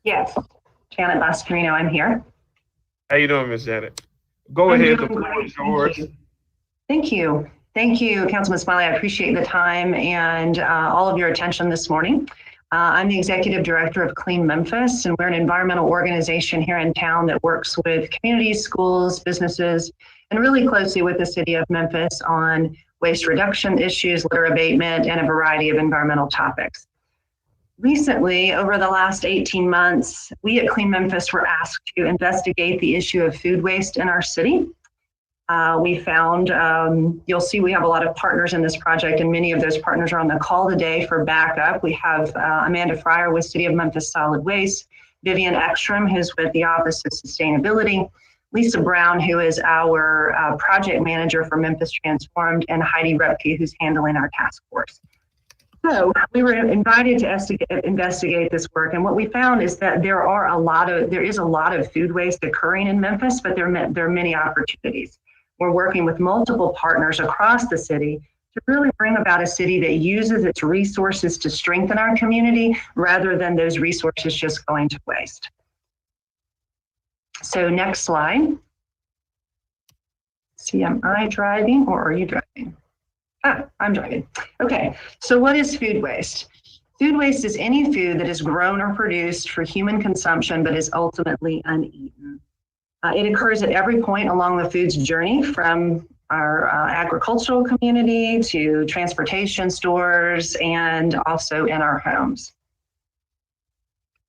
S17: Yes, Janet Mascarino, I'm here.
S10: How you doing, Ms. Janet? Go ahead, the floor is yours.
S17: Thank you. Thank you, Councilman Smiley. I appreciate the time and all of your attention this morning. I'm the Executive Director of Clean Memphis, and we're an environmental organization here in town that works with communities, schools, businesses, and really closely with the city of Memphis on waste reduction issues, litter abatement, and a variety of environmental topics. Recently, over the last 18 months, we at Clean Memphis were asked to investigate the issue of food waste in our city. We found, you'll see we have a lot of partners in this project, and many of those partners are on the call today for backup. We have Amanda Fryer with City of Memphis Solid Waste, Vivian Ekstrom, who's with the Office of Sustainability, Lisa Brown, who is our project manager for Memphis Transformed, and Heidi Repke, who's handling our task force. So we were invited to investigate this work, and what we found is that there is a lot of food waste occurring in Memphis, but there are many opportunities. We're working with multiple partners across the city to really bring about a city that uses its resources to strengthen our community rather than those resources just going to waste. So next slide. See, am I driving or are you driving? I'm driving. Okay, so what is food waste? Food waste is any food that is grown or produced for human consumption but is ultimately uneaten. It occurs at every point along the food's journey, from our agricultural community to transportation stores and also in our homes.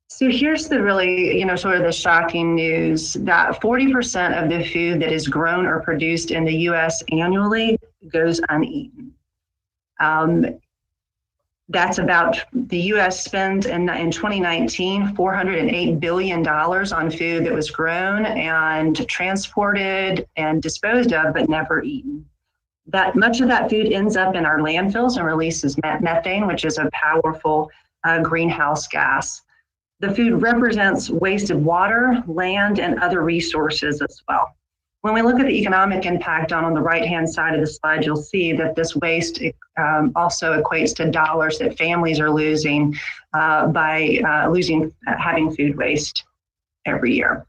S17: So here's the really, sort of the shocking news that 40% of the food that is grown or produced in the US annually goes uneaten. That's about, the US spent in 2019, $408 billion on food that was grown and transported and disposed of, but never eaten. That much of that food ends up in our landfills and releases methane, which is a powerful greenhouse gas. The food represents wasted water, land, and other resources as well. When we look at the economic impact on the right-hand side of the slide, you'll see that this waste also equates to dollars that families are losing by having food waste every year.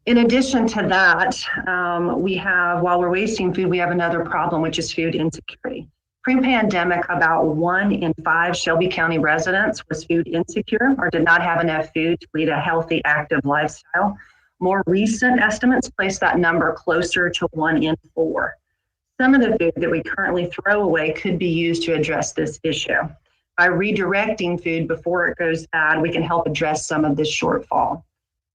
S17: In addition to that, while we're wasting food, we have another problem, which is food insecurity. Pre-pandemic, about 1 in 5 Shelby County residents was food insecure or did not have enough food to lead a healthy, active lifestyle. More recent estimates place that number closer to 1 in 4. Some of the food that we currently throw away could be used to address this issue. By redirecting food before it goes bad, we can help address some of this shortfall.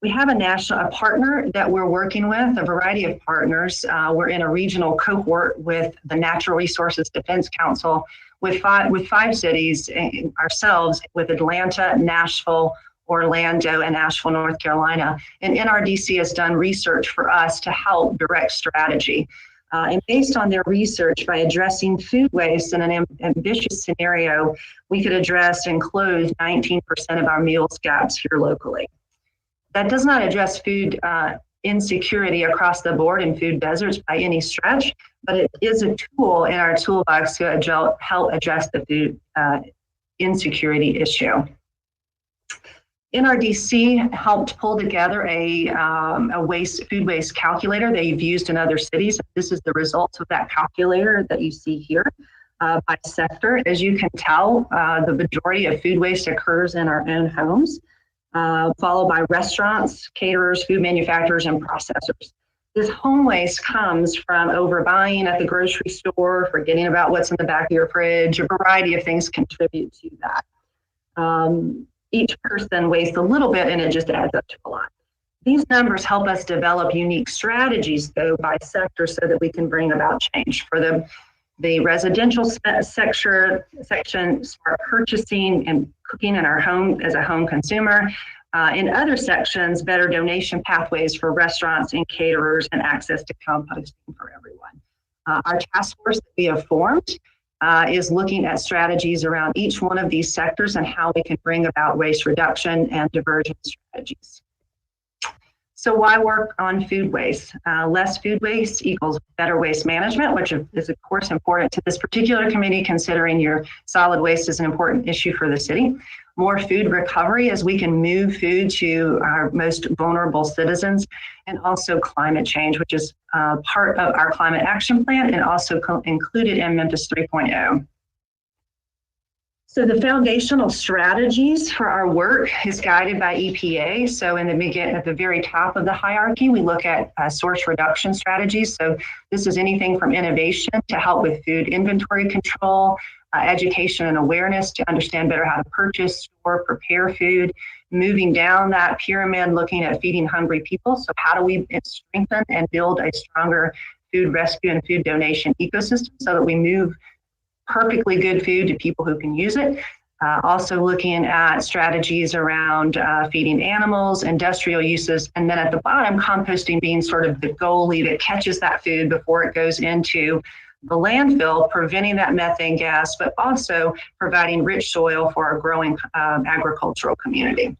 S17: We have a partner that we're working with, a variety of partners. We're in a regional cohort with the Natural Resources Defense Council with five cities, ourselves with Atlanta, Nashville, Orlando, and Asheville, North Carolina. And NRDC has done research for us to help direct strategy. And based on their research, by addressing food waste in an ambitious scenario, we could address and close 19% of our meals gaps here locally. That does not address food insecurity across the board in food deserts by any stretch, but it is a tool in our toolbox to help address the food insecurity issue. NRDC helped pull together a food waste calculator they've used in other cities. This is the results of that calculator that you see here by sector. As you can tell, the majority of food waste occurs in our own homes, followed by restaurants, caterers, food manufacturers, and processors. This home waste comes from overbuying at the grocery store, forgetting about what's in the back of your fridge. A variety of things contribute to that. Each person wastes a little bit and it just adds up to a lot. These numbers help us develop unique strategies, though, by sector so that we can bring about change. For the residential section, smart purchasing and cooking in our home as a home consumer. In other sections, better donation pathways for restaurants and caterers and access to composting for everyone. Our task force that we have formed is looking at strategies around each one of these sectors and how we can bring about waste reduction and diversion strategies. So why work on food waste? Less food waste equals better waste management, which is of course important to this particular committee, considering your solid waste is an important issue for the city. More food recovery, as we can move food to our most vulnerable citizens, and also climate change, which is part of our climate action plan and also included in Memphis 3.0. So the foundational strategies for our work is guided by EPA. So at the very top of the hierarchy, we look at source reduction strategies. So this is anything from innovation to help with food inventory control, education and awareness to understand better how to purchase, store, prepare food. Moving down that pyramid, looking at feeding hungry people. So how do we strengthen and build a stronger food rescue and food donation ecosystem so that we move perfectly good food to people who can use it. Also looking at strategies around feeding animals, industrial uses, and then at the bottom, composting being sort of the goalie that catches that food before it goes into the landfill, preventing that methane gas, but also providing rich soil for our growing agricultural community.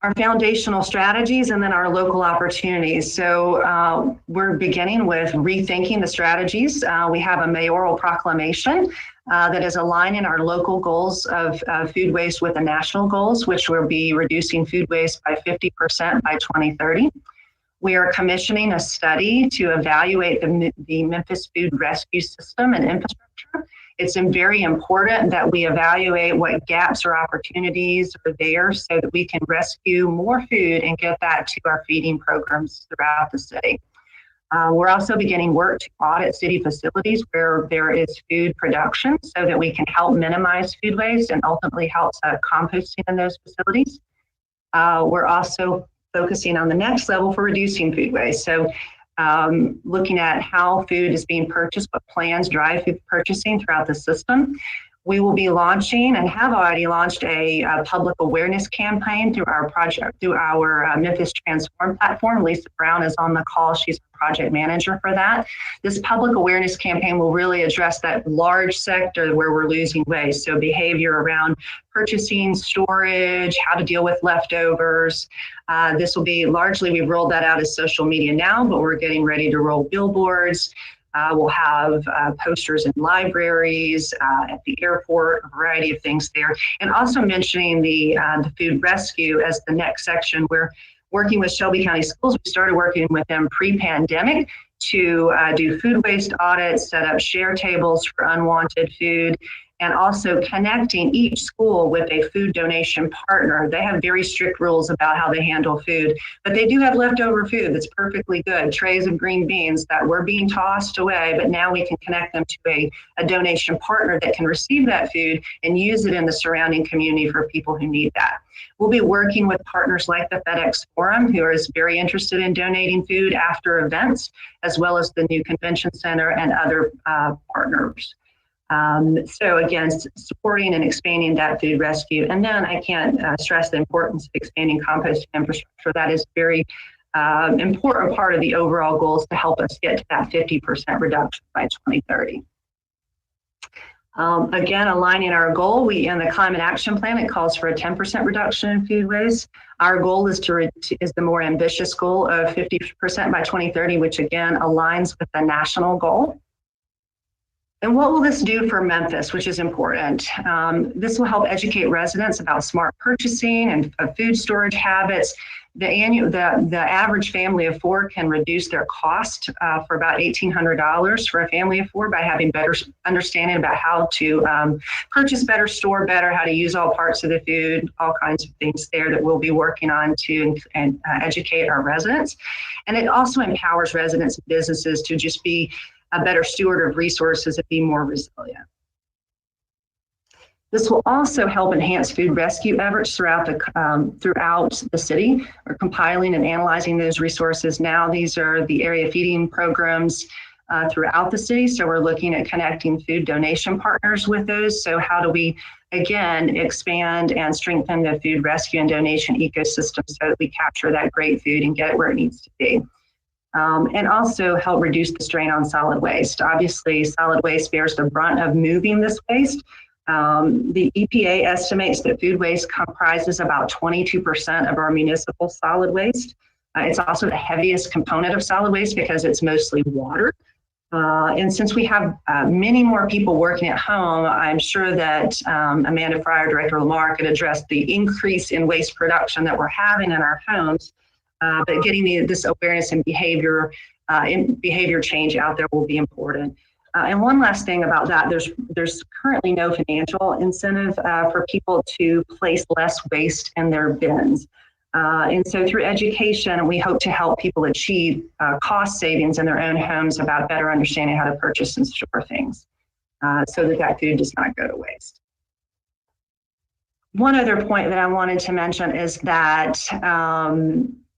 S17: Our foundational strategies and then our local opportunities. So we're beginning with rethinking the strategies. We have a mayoral proclamation that is aligning our local goals of food waste with the national goals, which will be reducing food waste by 50% by 2030. We are commissioning a study to evaluate the Memphis food rescue system and infrastructure. It's very important that we evaluate what gaps or opportunities are there so that we can rescue more food and get that to our feeding programs throughout the city. We're also beginning work to audit city facilities where there is food production so that we can help minimize food waste and ultimately help composting in those facilities. We're also focusing on the next level for reducing food waste. So looking at how food is being purchased, what plans drive food purchasing throughout the system. We will be launching and have already launched a public awareness campaign through our Memphis Transform platform. Lisa Brown is on the call. She's the project manager for that. This public awareness campaign will really address that large sector where we're losing waste. So behavior around purchasing, storage, how to deal with leftovers. This will be largely, we've rolled that out as social media now, but we're getting ready to roll billboards. We'll have posters in libraries, at the airport, a variety of things there. And also mentioning the food rescue as the next section. We're working with Shelby County Schools. We started working with them pre-pandemic to do food waste audits, set up share tables for unwanted food, and also connecting each school with a food donation partner. They have very strict rules about how they handle food, but they do have leftover food that's perfectly good, trays of green beans that were being tossed away, but now we can connect them to a donation partner that can receive that food and use it in the surrounding community for people who need that. We'll be working with partners like the FedEx Forum, who is very interested in donating food after events, as well as the new convention center and other partners. So again, supporting and expanding that food rescue. And then I can't stress the importance of expanding composting infrastructure. That is very important part of the overall goals to help us get to that 50% reduction by 2030. Again, aligning our goal, in the climate action plan, it calls for a 10% reduction in food waste. Our goal is the more ambitious goal of 50% by 2030, which again aligns with the national goal. And what will this do for Memphis, which is important? This will help educate residents about smart purchasing and food storage habits. The average family of four can reduce their cost for about $1,800 for a family of four by having better understanding about how to purchase better, store better, how to use all parts of the food, all kinds of things there that we'll be working on to educate our residents. And it also empowers residents and businesses to just be a better steward of resources and be more resilient. This will also help enhance food rescue efforts throughout the city. We're compiling and analyzing those resources now. These are the area feeding programs throughout the city. So we're looking at connecting food donation partners with those. So how do we, again, expand and strengthen the food rescue and donation ecosystem so that we capture that great food and get it where it needs to be. And also help reduce the strain on solid waste. Obviously, solid waste bears the brunt of moving this waste. The EPA estimates that food waste comprises about 22% of our municipal solid waste. It's also the heaviest component of solid waste because it's mostly water. And since we have many more people working at home, I'm sure that Amanda Fryer, Director Lamar, could address the increase in waste production that we're having in our homes. But getting this awareness and behavior change out there will be important. And one last thing about that, there's currently no financial incentive for people to place less waste in their bins. And so through education, we hope to help people achieve cost savings in their own homes about better understanding how to purchase and store things so that food does not go to waste. One other point that I wanted to mention is that,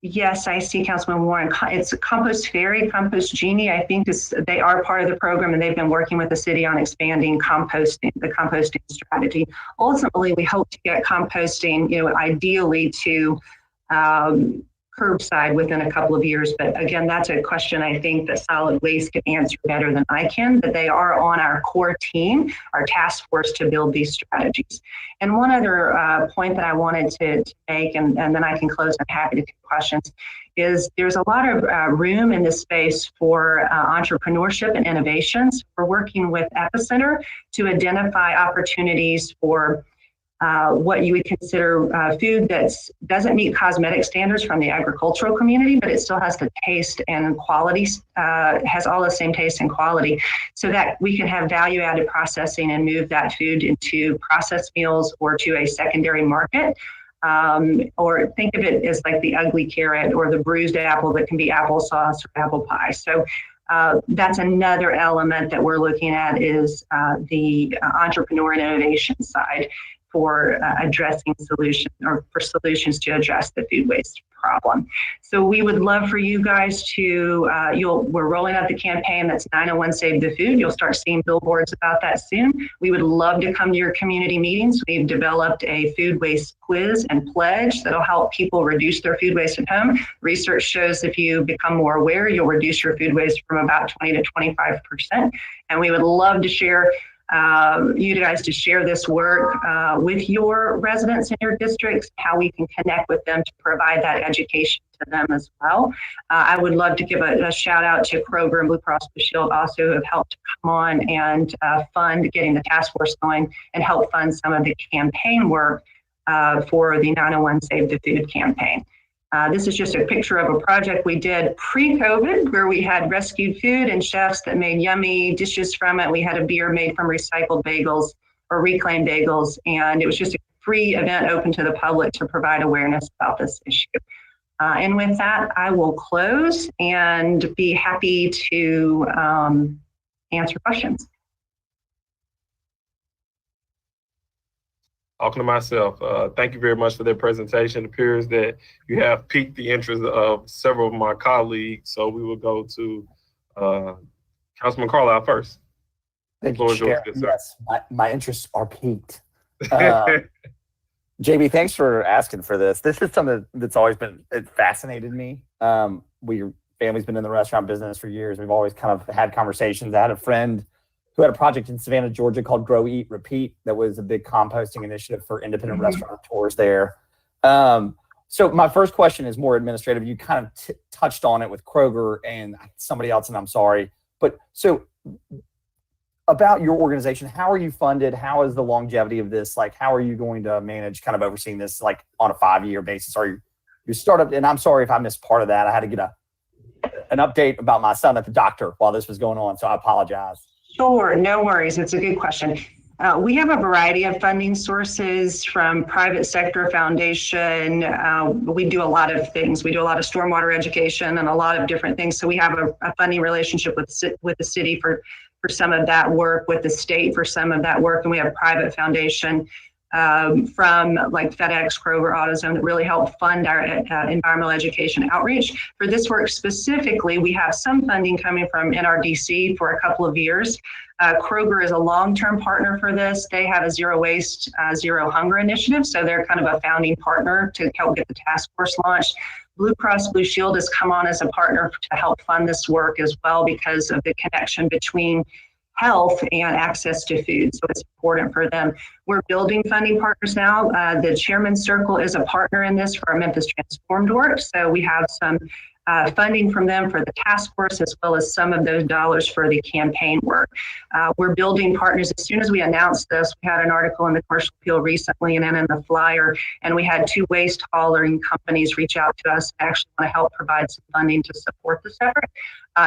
S17: yes, I see Councilman Warren, it's Compost Fairy, Compost Genie, I think they are part of the program and they've been working with the city on expanding the composting strategy. Ultimately, we hope to get composting, ideally to curbside within a couple of years. But again, that's a question I think that solid waste can answer better than I can, but they are on our core team, our task force to build these strategies. And one other point that I wanted to make, and then I can close, I'm happy to take questions, is there's a lot of room in this space for entrepreneurship and innovations. We're working with Epicenter to identify opportunities for what you would consider food that doesn't meet cosmetic standards from the agricultural community, but it still has the taste and quality, has all the same taste and quality, so that we can have value-added processing and move that food into processed meals or to a secondary market. Or think of it as like the ugly carrot or the bruised apple that can be applesauce or apple pie. So that's another element that we're looking at is the entrepreneur and innovation side for addressing solutions or for solutions to address the food waste problem. So we would love for you guys to, we're rolling out the campaign that's 901 Save the Food. You'll start seeing billboards about that soon. We would love to come to your community meetings. We've developed a food waste quiz and pledge that'll help people reduce their food waste at home. Research shows if you become more aware, you'll reduce your food waste from about 20 to 25%. And we would love to share you guys to share this work with your residents in your districts, how we can connect with them to provide that education to them as well. I would love to give a shout out to Kroger and Blue Cross Blue Shield also who have helped come on and fund getting the task force going and help fund some of the campaign work for the 901 Save the Food campaign. This is just a picture of a project we did pre-COVID where we had rescued food and chefs that made yummy dishes from it. We had a beer made from recycled bagels or reclaimed bagels, and it was just a free event open to the public to provide awareness about this issue. And with that, I will close and be happy to answer questions.
S10: Talking to myself, thank you very much for their presentation. It appears that you have piqued the interest of several of my colleagues. So we will go to Councilman Carlisle first.
S18: Thank you, Chair. Yes, my interests are piqued. JB, thanks for asking for this. This is something that's always it fascinated me. Your family's been in the restaurant business for years. We've always kind of had conversations. I had a friend who had a project in Savannah, Georgia called Grow, Eat, Repeat. That was a big composting initiative for independent restaurateurs there. So my first question is more administrative. You kind of touched on it with Kroger and somebody else, and I'm sorry. But so about your organization, how are you funded? How is the longevity of this? Like, how are you going to manage kind of overseeing this like on a 5-year basis? Are you startup? And I'm sorry if I missed part of that. I had to get an update about my son at the doctor while this was going on. So I apologize.
S17: Sure, no worries. It's a good question. We have a variety of funding sources from private sector foundation. We do a lot of things. We do a lot of stormwater education and a lot of different things. So we have a funding relationship with the city for some of that work, with the state for some of that work, and we have private foundation from like FedEx, Kroger, AutoZone that really help fund our environmental education outreach. For this work specifically, we have some funding coming from NRDC for a couple of years. Kroger is a long-term partner for this. They have a zero waste, zero hunger initiative, so they're kind of a founding partner to help get the task force launched. Blue Cross Blue Shield has come on as a partner to help fund this work as well because of the connection between health and access to food. So it's important for them. We're building funding partners now. The Chairman's Circle is a partner in this for our Memphis Transformed work. So we have some funding from them for the task force, as well as some of those dollars for the campaign work. We're building partners. As soon as we announced this, we had an article in the Commercial Appeal recently and then in the flyer, and we had 2 waste haulering companies reach out to us and actually want to help provide some funding to support this effort.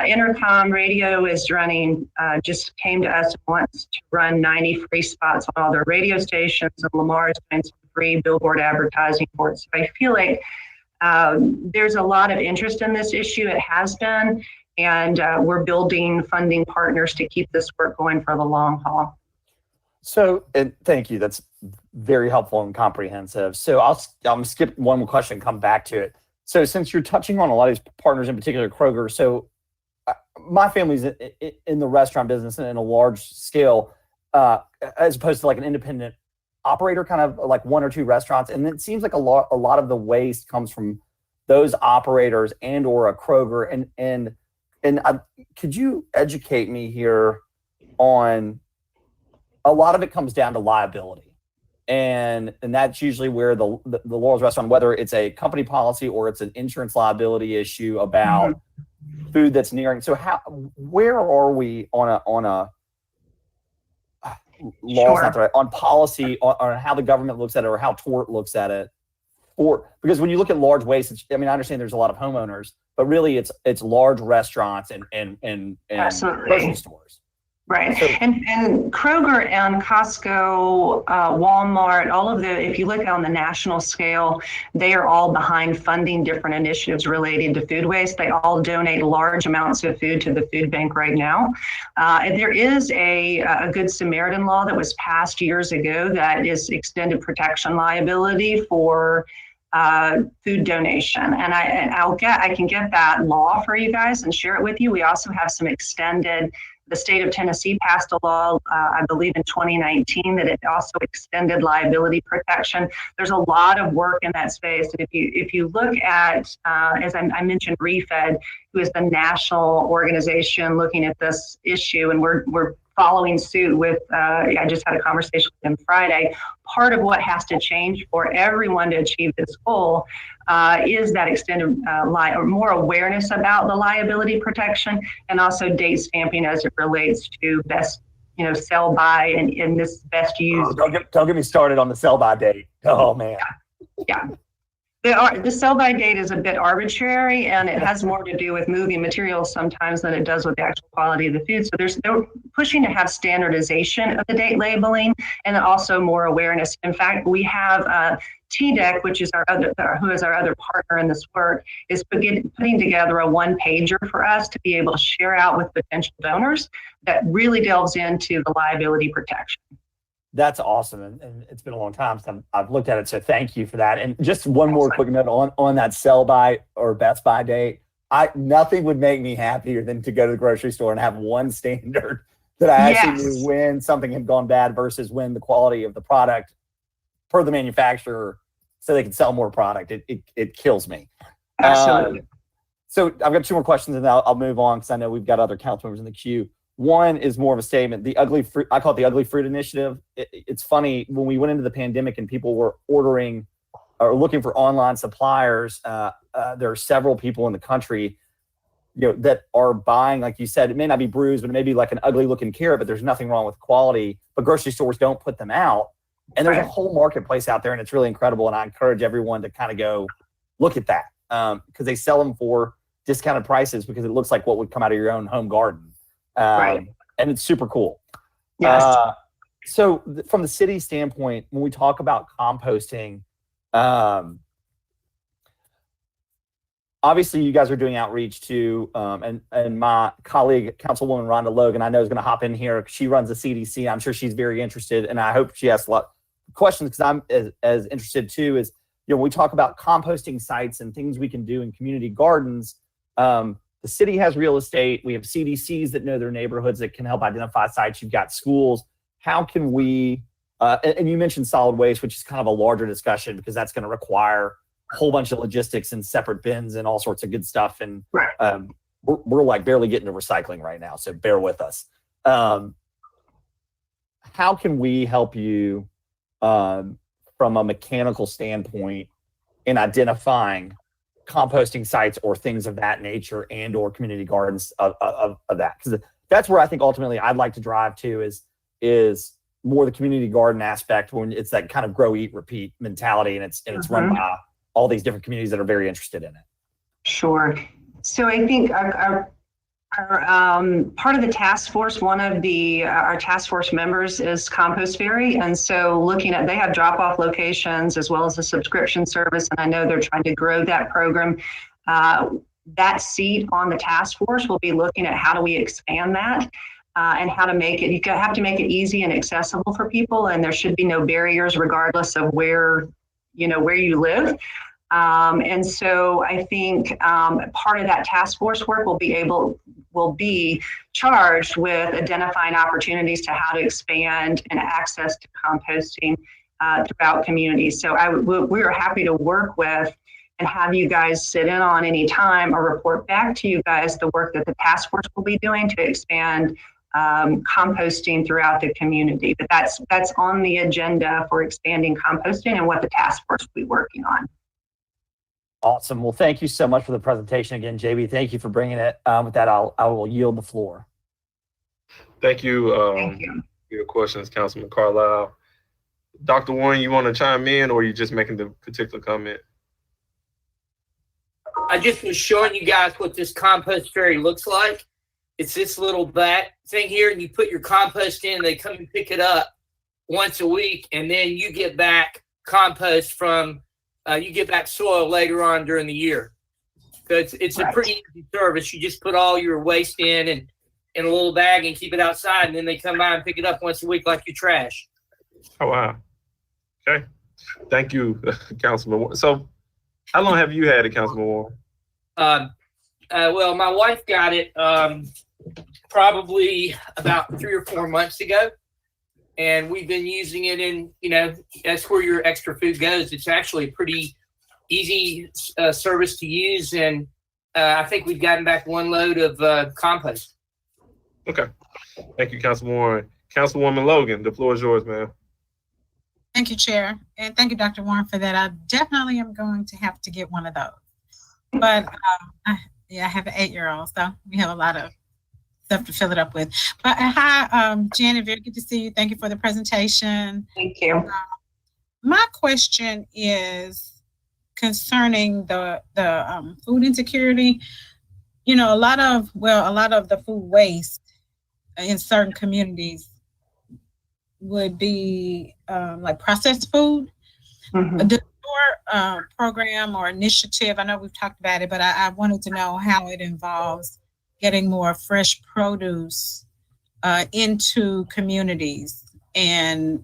S17: Intercom Radio is running, just came to us and wants to run 90 free spots on all their radio stations, and Lamar is doing some free billboard advertising for it. So I feel like there's a lot of interest in this issue. It has been, and we're building funding partners to keep this work going for the long haul.
S18: So, and thank you. That's very helpful and comprehensive. So I'll skip one more question and come back to it. So since you're touching on a lot of these partners, in particular Kroger, so my family's in the restaurant business and in a large scale, as opposed to like an independent operator, kind of like 1 or 2 restaurants. And it seems like a lot of the waste comes from those operators and or a Kroger. And could you educate me here on, a lot of it comes down to liability. And that's usually where the Laurel's restaurant, whether it's a company policy or it's an insurance liability issue about food that's nearing. So where are we on a laws, not right, on policy, on how the government looks at it or how tort looks at it? Or because when you look at large waste, I mean, I understand there's a lot of homeowners, but really it's large restaurants and grocery stores.
S17: Right. And Kroger and Costco, Walmart, all of if you look on the national scale, they are all behind funding different initiatives relating to food waste. They all donate large amounts of food to the food bank right now. And there is a Good Samaritan law that was passed years ago that is extended protection liability for food donation. And I can get that law for you guys and share it with you. We also have some extended. The state of Tennessee passed a law, I believe in 2019, that it also extended liability protection. There's a lot of work in that space. And if you look at, as I mentioned, ReFed, who is the national organization looking at this issue, and we're following suit with, I just had a conversation with them Friday. Part of what has to change for everyone to achieve this goal is that extended or more awareness about the liability protection, and also date stamping as it relates to best, sell by and this best use.
S18: Don't get me started on the sell by date. Oh man.
S17: Yeah. The sell-by date is a bit arbitrary, and it has more to do with moving materials sometimes than it does with the actual quality of the food. So they're pushing to have standardization of the date labeling and also more awareness. In fact, we have TDEC, which is who is our other partner in this work, is putting together a one-pager for us to be able to share out with potential donors that really delves into the liability protection.
S18: That's awesome. And it's been a long time since I've looked at it. So thank you for that. And just one more quick note on that sell by or best by date. Nothing would make me happier than to go to the grocery store and have one standard that I actually knew when something had gone bad versus when the quality of the product per the manufacturer so they can sell more product. It kills me.
S17: Absolutely.
S18: So I've got 2 more questions and I'll move on because I know we've got other council members in the queue. One is more of a statement. The ugly fruit, I call it the ugly fruit initiative. It's funny, when we went into the pandemic and people were ordering or looking for online suppliers, there are several people in the country, that are buying, like you said, it may not be bruised, but it may be like an ugly looking carrot, but there's nothing wrong with quality, but grocery stores don't put them out. And there's a whole marketplace out there and it's really incredible. And I encourage everyone to kind of go look at that because they sell them for discounted prices because it looks like what would come out of your own home garden. And it's super cool.
S17: Yes.
S18: So from the city standpoint, when we talk about composting, obviously you guys are doing outreach too. And my colleague, Councilwoman Rhonda Logan, I know is going to hop in here. She runs the CDC. I'm sure she's very interested. And I hope she asks a lot of questions because I'm as interested too is, when we talk about composting sites and things we can do in community gardens, the city has real estate. We have CDCs that know their neighborhoods that can help identify sites. You've got schools. How can we, and you mentioned solid waste, which is kind of a larger discussion because that's going to require a whole bunch of logistics and separate bins and all sorts of good stuff. And we're like barely getting to recycling right now. So bear with us. how can we help you from a mechanical standpoint in identifying composting sites or things of that nature and or community gardens of that? Because that's where I think ultimately I'd like to drive to is more the community garden aspect, when it's that kind of grow, eat, repeat mentality, and it's run by all these different communities that are very interested in it.
S17: Sure. So I think our part of the task force, one of our task force members is Compost Ferry. And so they have drop-off locations as well as a subscription service. And I know they're trying to grow that program. That seat on the task force will be looking at how do we expand that and how to make it, you have to make it easy and accessible for people. And there should be no barriers regardless of where you live. And so I think part of that task force work will be charged with identifying opportunities to how to expand and access to composting throughout communities. So we are happy to work with and have you guys sit in on any time or report back to you guys the work that the task force will be doing to expand composting throughout the community. But that's on the agenda for expanding composting and what the task force will be working on.
S18: Awesome. Well, thank you so much for the presentation again, JB. Thank you for bringing it. With that, I will yield the floor.
S10: Thank you. For your questions, Councilman Carlisle. Dr. Warren, you want to chime in, or are you just making the particular comment?
S12: I just was showing you guys what this compost ferry looks like. It's this little back thing here, and you put your compost in, they come and pick it up once a week, and then you get back compost from you get back soil later on during the year. So it's a pretty easy service. You just put all your waste in a little bag and keep it outside, and then they come by and pick it up once a week like your trash.
S10: Oh, wow. Okay. Thank you, Councilman Warren. So how long have you had it, Councilman Warren?
S12: Well, my wife got it probably about 3 or 4 months ago. And we've been using it in, that's where your extra food goes. It's actually a pretty easy service to use. And I think we've gotten back 1 load of compost.
S10: Okay. Thank you, Councilman Warren. Councilwoman Logan, the floor is yours, ma'am.
S19: Thank you, Chair. And thank you, Dr. Warren, for that. I definitely am going to have to get one of those. But I have an 8-year-old, so we have a lot of stuff to fill it up with. But hi, Janet, very good to see you. Thank you for the presentation.
S17: Thank you.
S19: My question is concerning the food insecurity. A lot of the food waste in certain communities would be like processed food. The your program or initiative, I know we've talked about it, but I wanted to know how it involves getting more fresh produce into communities and,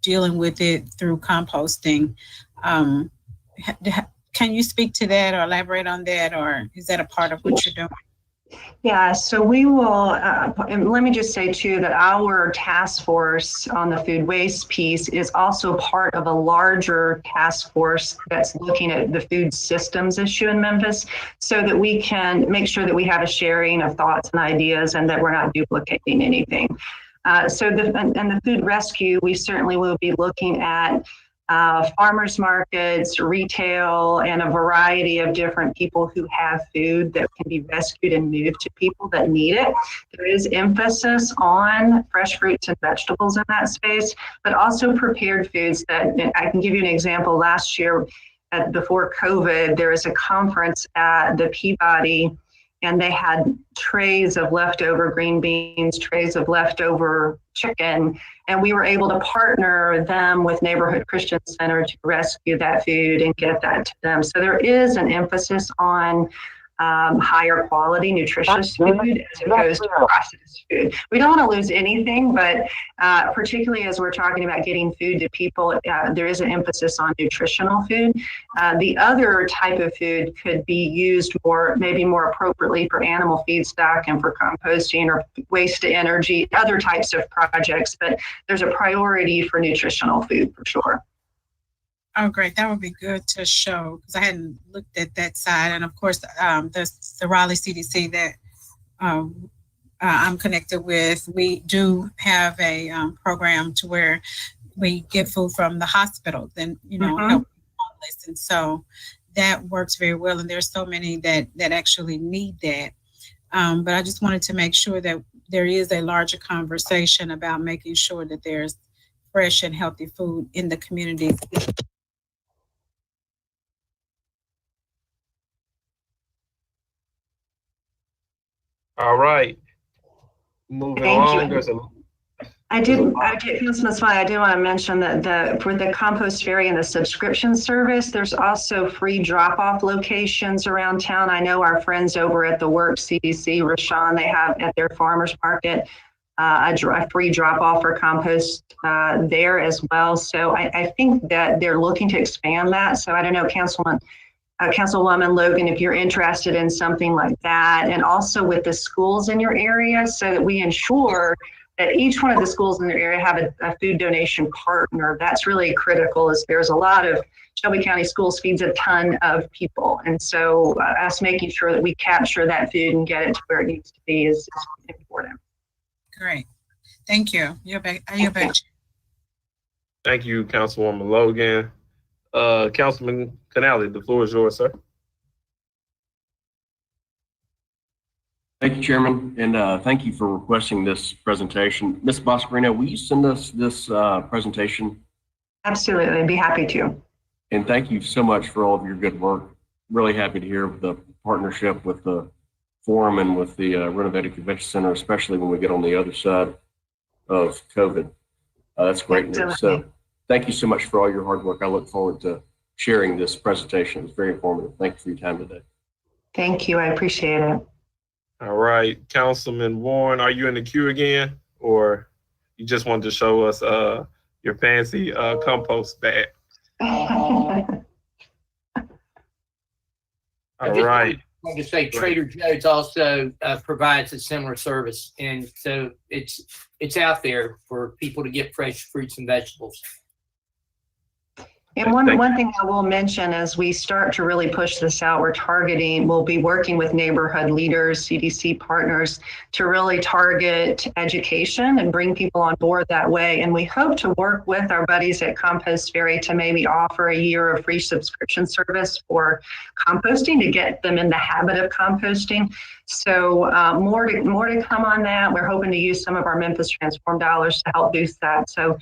S19: dealing with it through composting. Can you speak to that or elaborate on that, or is that a part of what you're doing?
S17: Yeah, so we will, and let me just say too, that our task force on the food waste piece is also part of a larger task force that's looking at the food systems issue in Memphis, so that we can make sure that we have a sharing of thoughts and ideas and that we're not duplicating anything. So the food rescue, we certainly will be looking at farmers markets, retail, and a variety of different people who have food that can be rescued and moved to people that need it. There is emphasis on fresh fruits and vegetables in that space, but also prepared foods that, I can give you an example. Last year, before COVID, there was a conference at the Peabody, and they had trays of leftover green beans, trays of leftover chicken, and we were able to partner them with Neighborhood Christian Center to rescue that food and get that to them. So there is an emphasis on higher quality, nutritious food as opposed to processed food. We don't want to lose anything, but particularly as we're talking about getting food to people, there is an emphasis on nutritional food. The other type of food could be used maybe more appropriately for animal feedstock and for composting or waste to energy, other types of projects, but there's a priority for nutritional food for sure.
S19: Oh, great. That would be good to show, because I hadn't looked at that side. And of course, the Raleigh CDC that I'm connected with, we do have a program to where we get food from the hospitals and, you know, help homeless. And so that works very well. And there's so many that actually need that. But I just wanted to make sure that there is a larger conversation about making sure that there's fresh and healthy food in the communities.
S10: All right. Moving along.
S17: I did, Councilman Smiley, I did want to mention that for the compost ferry and the subscription service, there's also free drop-off locations around town. I know our friends over at the Work CDC, Rashawn, they have at their farmers market a free drop-off for compost there as well. So I think that they're looking to expand that. So I don't know, Councilwoman Logan, if you're interested in something like that, and also with the schools in your area, so that we ensure that each one of the schools in their area have a food donation partner. That's really critical, as there's a lot of Shelby County Schools feeds a ton of people. And so us making sure that we capture that food and get it to where it needs to be is important.
S19: Great. Thank you. You're back.
S10: Thank you, Councilwoman Logan. Councilman Canale, the floor is yours, sir.
S20: Thank you, Chairman, and thank you for requesting this presentation. Ms. Boscarino, will you send us this presentation?
S17: Absolutely, I'd be happy to.
S20: And thank you so much for all of your good work. Really happy to hear of the partnership with the forum and with the renovated convention center, especially when we get on the other side of COVID. That's great news. So thank you so much for all your hard work. I look forward to sharing this presentation. It's very informative. Thank you for your time today.
S17: Thank you, I appreciate it.
S10: All right, Councilman Warren, are you in the queue again, or you just wanted to show us your fancy compost bag? All right.
S12: I want to say Trader Joe's also provides a similar service, and so it's out there for people to get fresh fruits and vegetables.
S17: And one thing I will mention as we start to really push this out, we'll be working with neighborhood leaders, CDC partners to really target education and bring people on board that way. And we hope to work with our buddies at Compost Ferry to maybe offer a year of free subscription service for composting to get them in the habit of composting. So more to come on that. We're hoping to use some of our Memphis Transform dollars to help boost that. So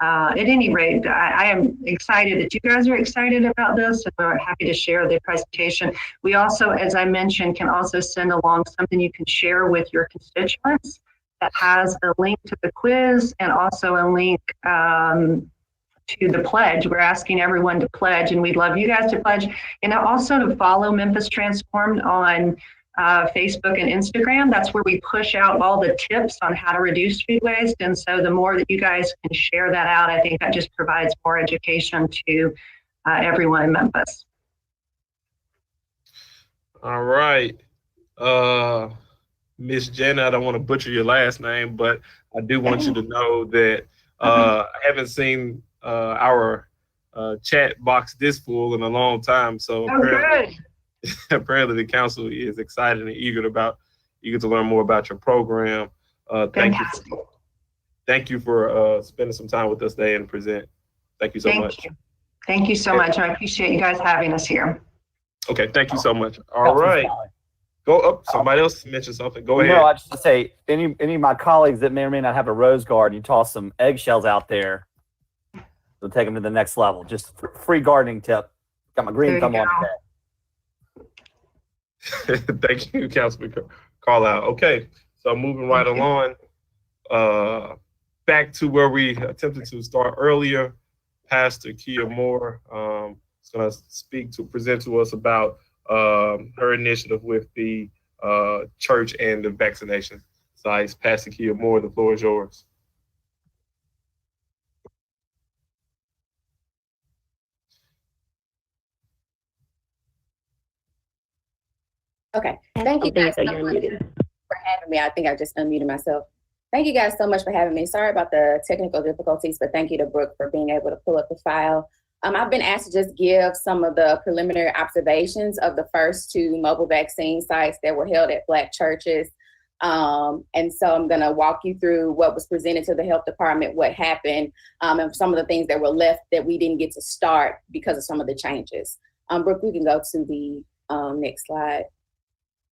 S17: at any rate, I am excited that you guys are excited about this, and we're happy to share the presentation. We also, as I mentioned, can also send along something you can share with your constituents that has a link to the quiz and also a link to the pledge. We're asking everyone to pledge, and we'd love you guys to pledge, and also to follow Memphis Transformed on Facebook and Instagram. That's where we push out all the tips on how to reduce food waste. And so the more that you guys can share that out, I think that just provides more education to everyone in Memphis.
S10: All right. Miss Jenna, I don't want to butcher your last name, but I do want you to know that I haven't seen our chat box this full in a long time. So apparently the council is excited and eager to learn more about your program. Thank you for spending some time with us today and present. Thank you so much.
S17: Thank you so much. I appreciate you guys having us here.
S10: Okay, thank you so much. All right. Go up. Somebody else mentioned something. Go ahead.
S18: No, I just want to say, any of my colleagues that may or may not have a rose garden, you toss some eggshells out there, it'll take them to the next level. Just free gardening tip. Got my green thumb on today.
S10: Thank you, Councilman Carlisle. Okay, so moving right along, back to where we attempted to start earlier. Pastor Kia Moore is going to present to us about her initiative with the church and the vaccination sites. Pastor Kia Moore, the floor is yours.
S13: Okay, thank you guys so much for having me. I think I just unmuted myself. Thank you guys so much for having me. Sorry about the technical difficulties, but thank you to Brooke for being able to pull up the file. I've been asked to just give some of the preliminary observations of the first two mobile vaccine sites that were held at Black churches. And so I'm going to walk you through what was presented to the health department, what happened, and some of the things that were left that we didn't get to start because of some of the changes. Brooke, we can go to the next slide.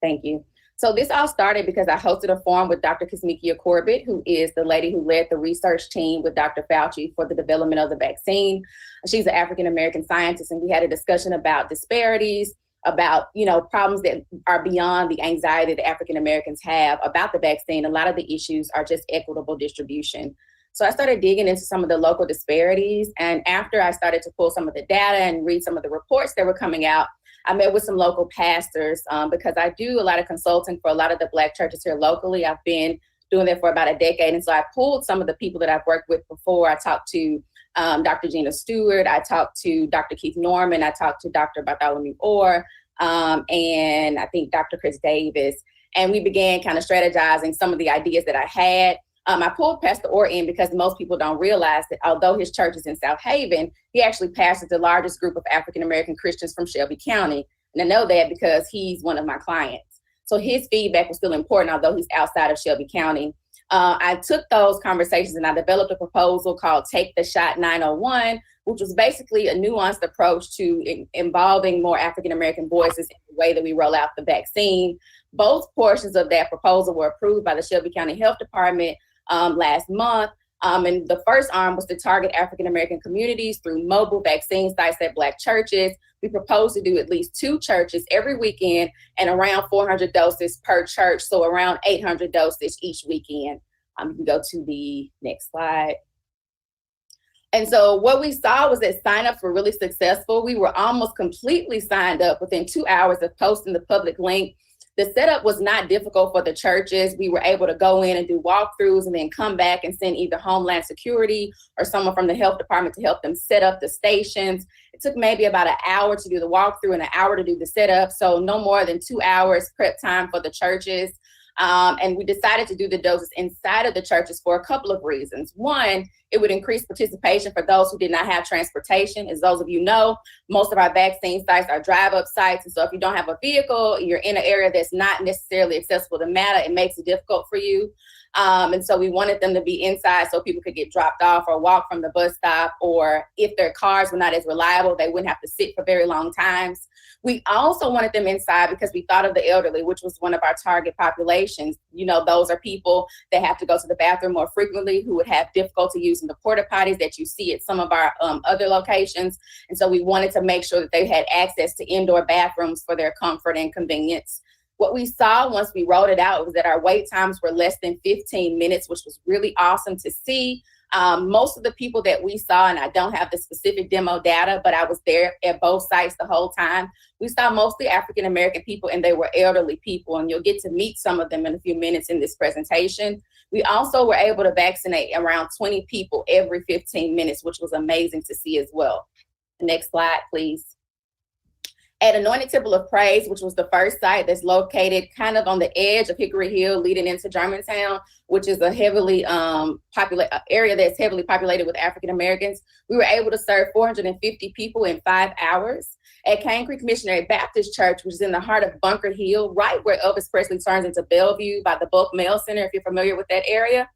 S13: Thank you. So this all started because I hosted a forum with Dr. Kismikia Corbett, who is the lady who led the research team with Dr. Fauci for the development of the vaccine. She's an African-American scientist, and we had a discussion about disparities, about, you know, problems that are beyond the anxiety that African-Americans have about the vaccine. A lot of the issues are just equitable distribution. So I started digging into some of the local disparities. And after I started to pull some of the data and read some of the reports that were coming out, I met with some local pastors because I do a lot of consulting for a lot of the Black churches here locally. I've been doing that for about a decade. And so I pulled some of the people that I've worked with before. I talked to Dr. Gina Stewart. I talked to Dr. Keith Norman. I talked to Dr. Bartholomew Orr, and I think Dr. Chris Davis. And we began kind of strategizing some of the ideas that I had. I pulled Pastor Orr in because most people don't realize that although his church is in South Haven, he actually pastors the largest group of African-American Christians from Shelby County. And I know that because he's one of my clients. So his feedback was still important, although he's outside of Shelby County. I took those conversations and I developed a proposal called Take the Shot 901, which was basically a nuanced approach to involving more African-American voices in the way that we roll out the vaccine. Both portions of that proposal were approved by the Shelby County Health Department last month. And the first arm was to target African-American communities through mobile vaccine sites at Black churches. We propose to do at least 2 churches every weekend and around 400 doses per church, so around 800 doses each weekend. You can go to the next slide. And so what we saw was that signups were really successful. We were almost completely signed up within 2 hours of posting the public link. The setup was not difficult for the churches. We were able to go in and do walkthroughs and then come back and send either Homeland Security or someone from the health department to help them set up the stations. It took maybe about an hour to do the walkthrough and an hour to do the setup. So no more than 2 hours prep time for the churches. And we decided to do the doses inside of the churches for a couple of reasons. One, it would increase participation for those who did not have transportation. As those of you know, most of our vaccine sites are drive-up sites. And so if you don't have a vehicle, you're in an area that's not necessarily accessible to MATA, it makes it difficult for you. And so we wanted them to be inside so people could get dropped off or walk from the bus stop, or if their cars were not as reliable, they wouldn't have to sit for very long times. We also wanted them inside because we thought of the elderly, which was one of our target populations. You know, those are people that have to go to the bathroom more frequently, who would have difficulty using the porta potties that you see at some of our other locations. And so we wanted to make sure that they had access to indoor bathrooms for their comfort and convenience. What we saw once we rolled it out was that our wait times were less than 15 minutes, which was really awesome to see. Most of the people that we saw, and I don't have the specific demo data, but I was there at both sites the whole time. We saw mostly African-American people, and they were elderly people, and you'll get to meet some of them in a few minutes in this presentation. We also were able to vaccinate around 20 people every 15 minutes, which was amazing to see as well. Next slide, please. At Anointed Temple of Praise, which was the first site that's located kind of on the edge of Hickory Hill leading into Germantown, which is a heavily area that's heavily populated with African Americans, we were able to serve 450 people in 5 hours. At Cane Creek Missionary Baptist Church, which is in the heart of Bunker Hill, right where Elvis Presley turns into Bellevue by the Bulk Mail Center, if you're familiar with that area,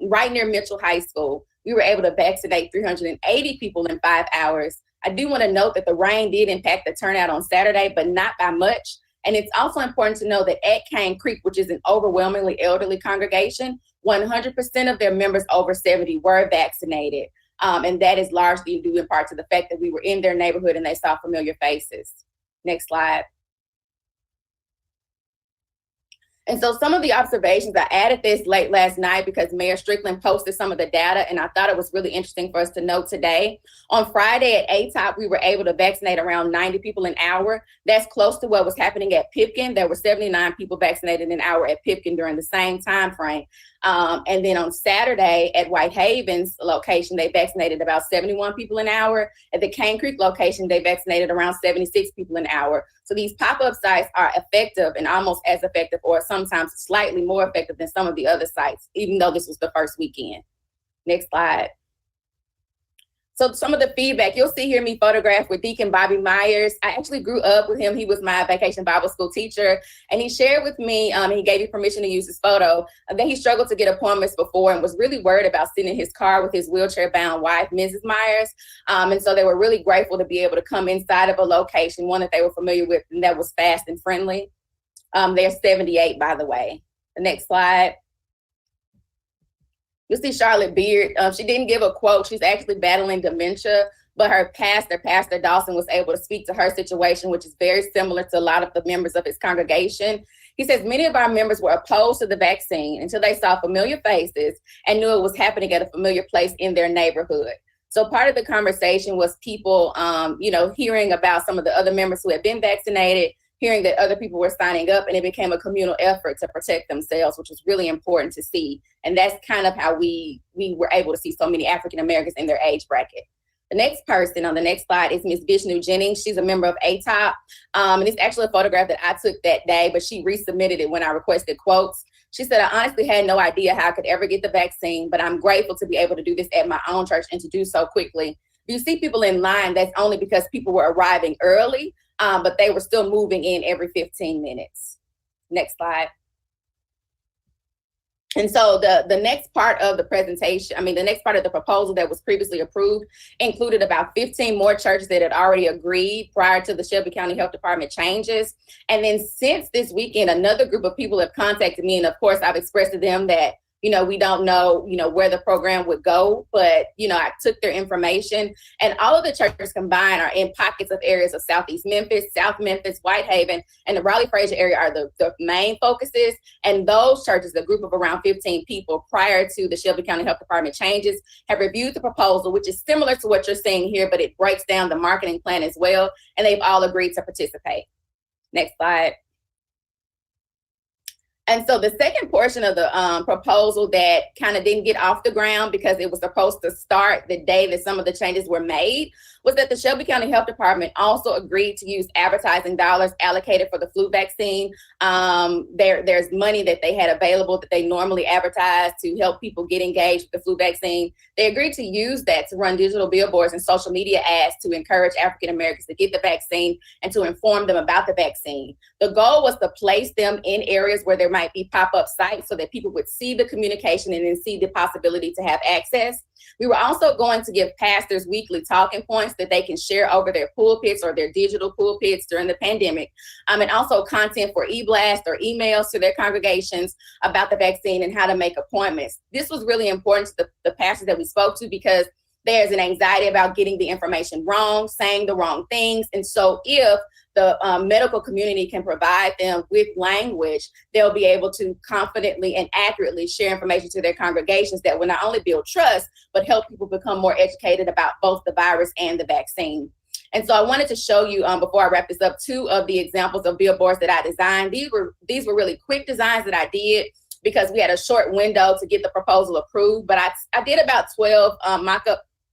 S13: right near Mitchell High School, we were able to vaccinate 380 people in 5 hours. I do want to note that the rain did impact the turnout on Saturday, but not by much. And it's also important to know that at Cane Creek, which is an overwhelmingly elderly congregation, 100% of their members over 70 were vaccinated. And that is largely due in part to the fact that we were in their neighborhood and they saw familiar faces. Next slide. And so some of the observations, I added this late last night because Mayor Strickland posted some of the data, and I thought it was really interesting for us to note today. On Friday at ATOP, we were able to vaccinate around 90 people an hour. That's close to what was happening at Pipkin. There were 79 people vaccinated an hour at Pipkin during the same time frame. And then on Saturday at Whitehaven's location, they vaccinated about 71 people an hour. At the Cane Creek location, they vaccinated around 76 people an hour. So these pop-up sites are effective and almost as effective, or sometimes slightly more effective than some of the other sites, even though this was the first weekend. Next slide. So some of the feedback, you'll see here me photographed with Deacon Bobby Myers. I actually grew up with him. He was my vacation Bible school teacher. And he shared with me, he gave me permission to use his photo, that he struggled to get appointments before and was really worried about sitting in his car with his wheelchair-bound wife, Mrs. Myers. And so they were really grateful to be able to come inside of a location, one that they were familiar with, and that was fast and friendly. They're 78, by the way. The next slide. You'll see Charlotte Beard. She didn't give a quote. She's actually battling dementia, but her pastor, Pastor Dawson, was able to speak to her situation, which is very similar to a lot of the members of his congregation. He says many of our members were opposed to the vaccine until they saw familiar faces and knew it was happening at a familiar place in their neighborhood. So part of the conversation was people, hearing about some of the other members who had been vaccinated, hearing that other people were signing up, and it became a communal effort to protect themselves, which was really important to see. And that's kind of how we were able to see so many African Americans in their age bracket. The next person on the next slide is Ms. Vishnu Jennings. She's a member of ATOP. And it's actually a photograph that I took that day, but she resubmitted it when I requested quotes. She said, I honestly had no idea how I could ever get the vaccine, but I'm grateful to be able to do this at my own church and to do so quickly. If you see people in line, that's only because people were arriving early, but they were still moving in every 15 minutes. Next slide. And so the next part of the presentation, the next part of the proposal that was previously approved included about 15 more churches that had already agreed prior to the Shelby County Health Department changes. And then since this weekend, another group of people have contacted me. And of course, I've expressed to them that, we don't know, where the program would go, but, I took their information, and all of the churches combined are in pockets of areas of Southeast Memphis, South Memphis, Whitehaven, and the Raleigh-Fraser area are the main focuses. And those churches, the group of around 15 people prior to the Shelby County Health Department changes, have reviewed the proposal, which is similar to what you're seeing here, but it breaks down the marketing plan as well. And they've all agreed to participate. Next slide. And so the second portion of the proposal that kind of didn't get off the ground because it was supposed to start the day that some of the changes were made was that the Shelby County Health Department also agreed to use advertising dollars allocated for the flu vaccine. There's money that they had available that they normally advertise to help people get engaged with the flu vaccine. They agreed to use that to run digital billboards and social media ads to encourage African Americans to get the vaccine and to inform them about the vaccine. The goal was to place them in areas where there might be pop-up sites so that people would see the communication and then see the possibility to have access. We were also going to give pastors weekly talking points that they can share over their pulpits or their digital pulpits during the pandemic, and also content for e-blast or emails to their congregations about the vaccine and how to make appointments. This was really important to the pastors that we spoke to because there's an anxiety about getting the information wrong, saying the wrong things. And so if the medical community can provide them with language, they'll be able to confidently and accurately share information to their congregations that will not only build trust, but help people become more educated about both the virus and the vaccine. And so I wanted to show you, before I wrap this up, 2 of the examples of billboards that I designed. These were really quick designs that I did because we had a short window to get the proposal approved, but I did about 12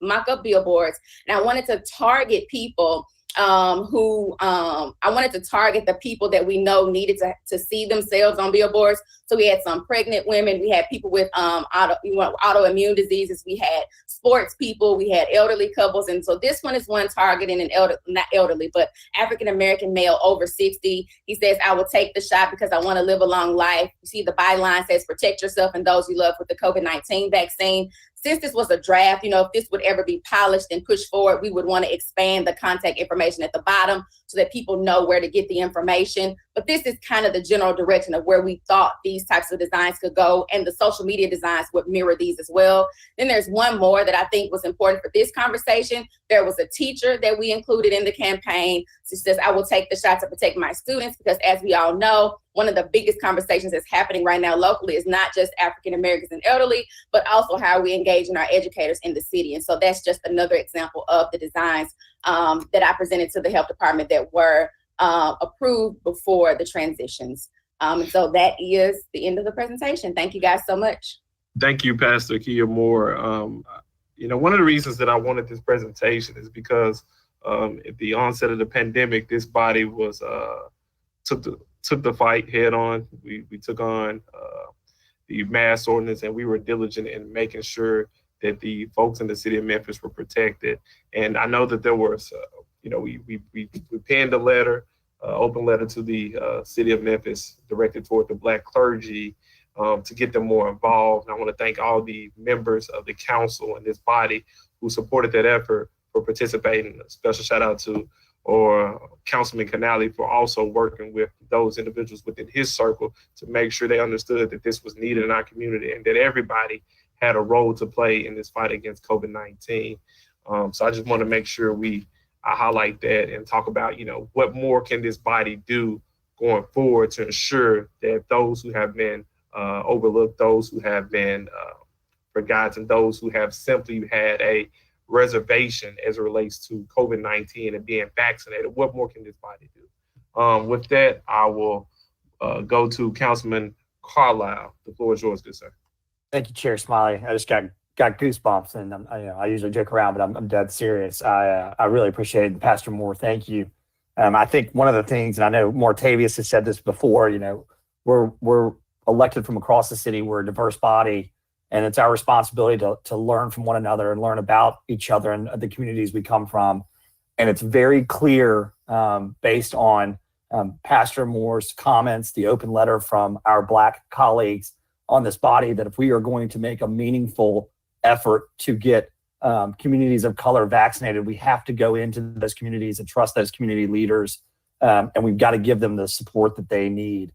S13: mock-up billboards, and I wanted to target people I wanted to target the people that we know needed to see themselves on billboards. So we had some pregnant women, we had people with autoimmune diseases, we had sports people, we had elderly couples. And so this one is one targeting not elderly, but African-American male over 60. He says, I will take the shot because I want to live a long life. You see the byline says, protect yourself and those you love with the COVID-19 vaccine. Since this was a draft, if this would ever be polished and pushed forward, we would want to expand the contact information at the bottom so that people know where to get the information. But this is kind of the general direction of where we thought these types of designs could go, and the social media designs would mirror these as well. Then there's one more that I think was important for this conversation. There was a teacher that we included in the campaign. She says, I will take the shot to protect my students, because as we all know, one of the biggest conversations that's happening right now locally is not just African Americans and elderly, but also how we engage in our educators in the city. And so that's just another example of the designs that I presented to the health department that were approved before the transitions. And so that is the end of the presentation. Thank you guys so much.
S10: Thank you, Pastor Kia Moore. One of the reasons that I wanted this presentation is because at the onset of the pandemic, this body was took the fight head on. We took on the mask ordinance, and we were diligent in making sure that the folks in the city of Memphis were protected. And I know that there was, we penned a letter, open letter to the city of Memphis directed toward the Black clergy to get them more involved. And I want to thank all the members of the council and this body who supported that effort for participating. A special shout out to Councilman Canali for also working with those individuals within his circle to make sure they understood that this was needed in our community and that everybody had a role to play in this fight against COVID-19. So I just want to make sure I highlight that and talk about, what more can this body do going forward to ensure that those who have been overlooked, those who have been forgotten, those who have simply had a reservation as it relates to COVID-19 and being vaccinated, what more can this body do? With that, I will go to Councilman Carlisle. The floor is yours, good sir.
S18: Thank you, Chair Smiley. I just got goosebumps, and I usually joke around, but I'm dead serious. I really appreciate it. Pastor Moore, thank you. I think one of the things, and I know Mortavius has said this before, we're elected from across the city. We're a diverse body, and it's our responsibility to learn from one another and learn about each other and the communities we come from. And it's very clear, based on Pastor Moore's comments, the open letter from our Black colleagues on this body, that if we are going to make a meaningful effort to get communities of color vaccinated, we have to go into those communities and trust those community leaders, and we've got to give them the support that they need.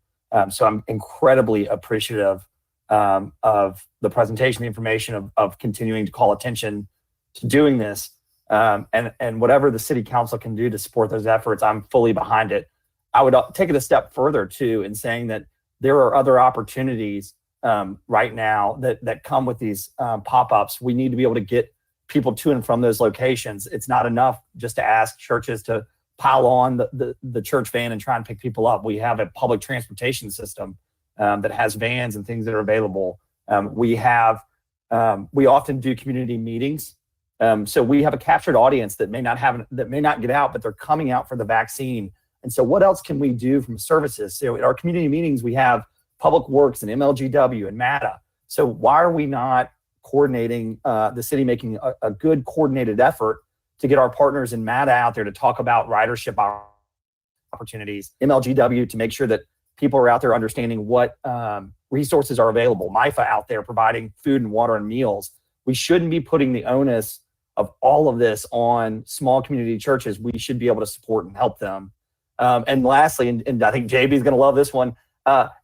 S18: So I'm incredibly appreciative of the presentation, the information, of continuing to call attention to doing this, and whatever the city council can do to support those efforts, I'm fully behind it. I would take it a step further too in saying that there are other opportunities right now that come with these pop-ups. We need to be able to get people to and from those locations. It's not enough just to ask churches to pile on the church van and try and pick people up. We have a public transportation system that has vans and things that are available. We often do community meetings. So we have a captured audience that may not get out, but they're coming out for the vaccine. And so what else can we do from services? So at our community meetings, we have Public Works and MLGW and MATA. So why are we not coordinating, the city making a good coordinated effort to get our partners in MATA out there to talk about ridership opportunities, MLGW to make sure that people are out there understanding what resources are available, MIFA out there providing food and water and meals. We shouldn't be putting the onus of all of this on small community churches. We should be able to support and help them. And lastly, and I think JB is going to love this one,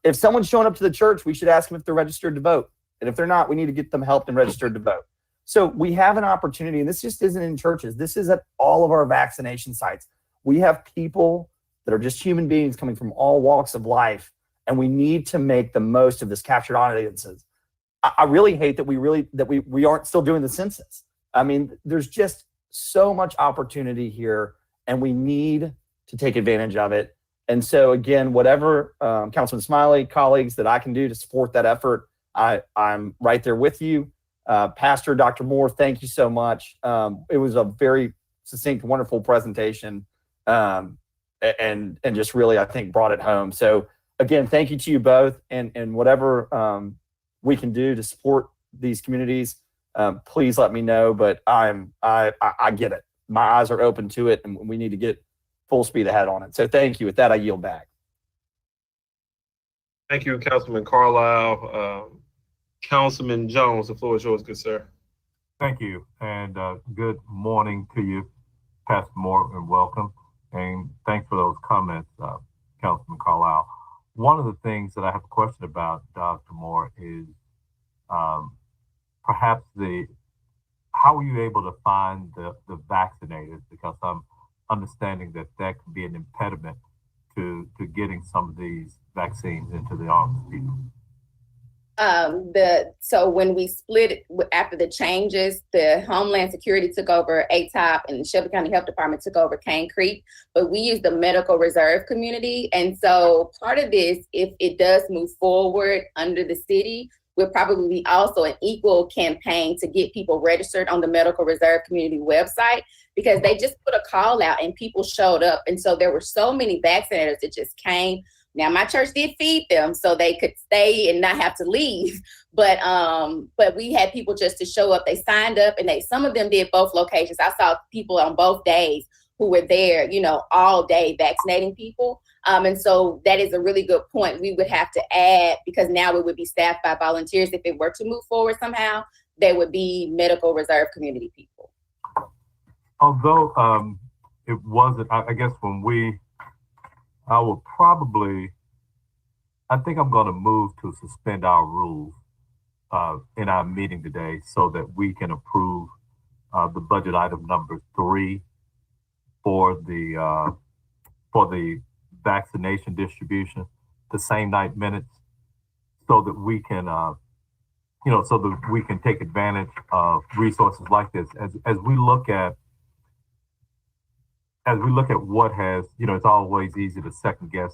S18: if someone's showing up to the church, we should ask them if they're registered to vote. And if they're not, we need to get them helped and registered to vote. So we have an opportunity, and this just isn't in churches. This is at all of our vaccination sites. We have people that are just human beings coming from all walks of life, and we need to make the most of this captured audiences. I really hate that we aren't still doing the census. I mean, there's just so much opportunity here, and we need to take advantage of it. And so again, whatever Councilman Smiley, colleagues, that I can do to support that effort, I'm right there with you. Pastor Dr. Moore, thank you so much. It was a very succinct, wonderful presentation, and just really, I think, brought it home. So again, thank you to you both, and whatever we can do to support these communities, please let me know. But I get it. My eyes are open to it, and we need to get full speed ahead on it. So thank you. With that, I yield back.
S10: Thank you, Councilman Carlisle. Councilman Jones, the floor is yours, good sir.
S4: Thank you, and good morning to you, Pastor Moore, and welcome. And thanks for those comments, Councilman Carlisle. One of the things that I have a question about, Dr. Moore, is perhaps how were you able to find the vaccinated? Because I'm understanding that can be an impediment to getting some of these vaccines into the arms of people.
S13: So when we split it after the changes, the Homeland Security took over ATOP and the Shelby County Health Department took over Cane Creek, but we use the medical reserve community. And so part of this, if it does move forward under the city, will probably be also an equal campaign to get people registered on the medical reserve community website, because they just put a call out and people showed up. And so there were so many vaccinators that just came Now my church did feed them so they could stay and not have to leave. But we had people just to show up. They signed up, and some of them did both locations. I saw people on both days who were there, all day vaccinating people. And so that is a really good point. We would have to add, because now it would be staffed by volunteers. If it were to move forward somehow, there would be medical reserve community people.
S4: Although it wasn't, I guess I think I'm going to move to suspend our rules in our meeting today so that we can approve the budget item number 3 for the vaccination distribution, the same night minutes, so that we can, so that we can take advantage of resources like this as we look at what has, it's always easy to second guess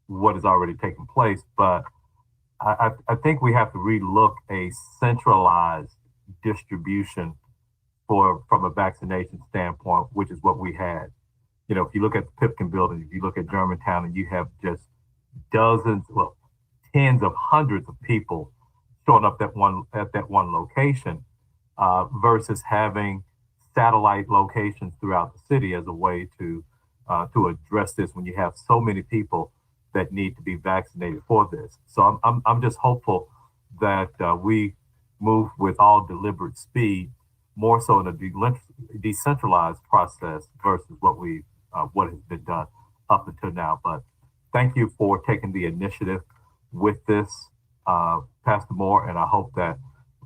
S4: what has already taken place, but I think we have to relook a centralized distribution from a vaccination standpoint, which is what we had. If you look at the Pipkin building, if you look at Germantown, and you have just tens of hundreds of people showing up at that one location, versus having satellite locations throughout the city as a way to address this when you have so many people that need to be vaccinated for this. So I'm just hopeful that we move with all deliberate speed, more so in a decentralized process versus what has been done up until now. But thank you for taking the initiative with this, Pastor Moore, and I hope that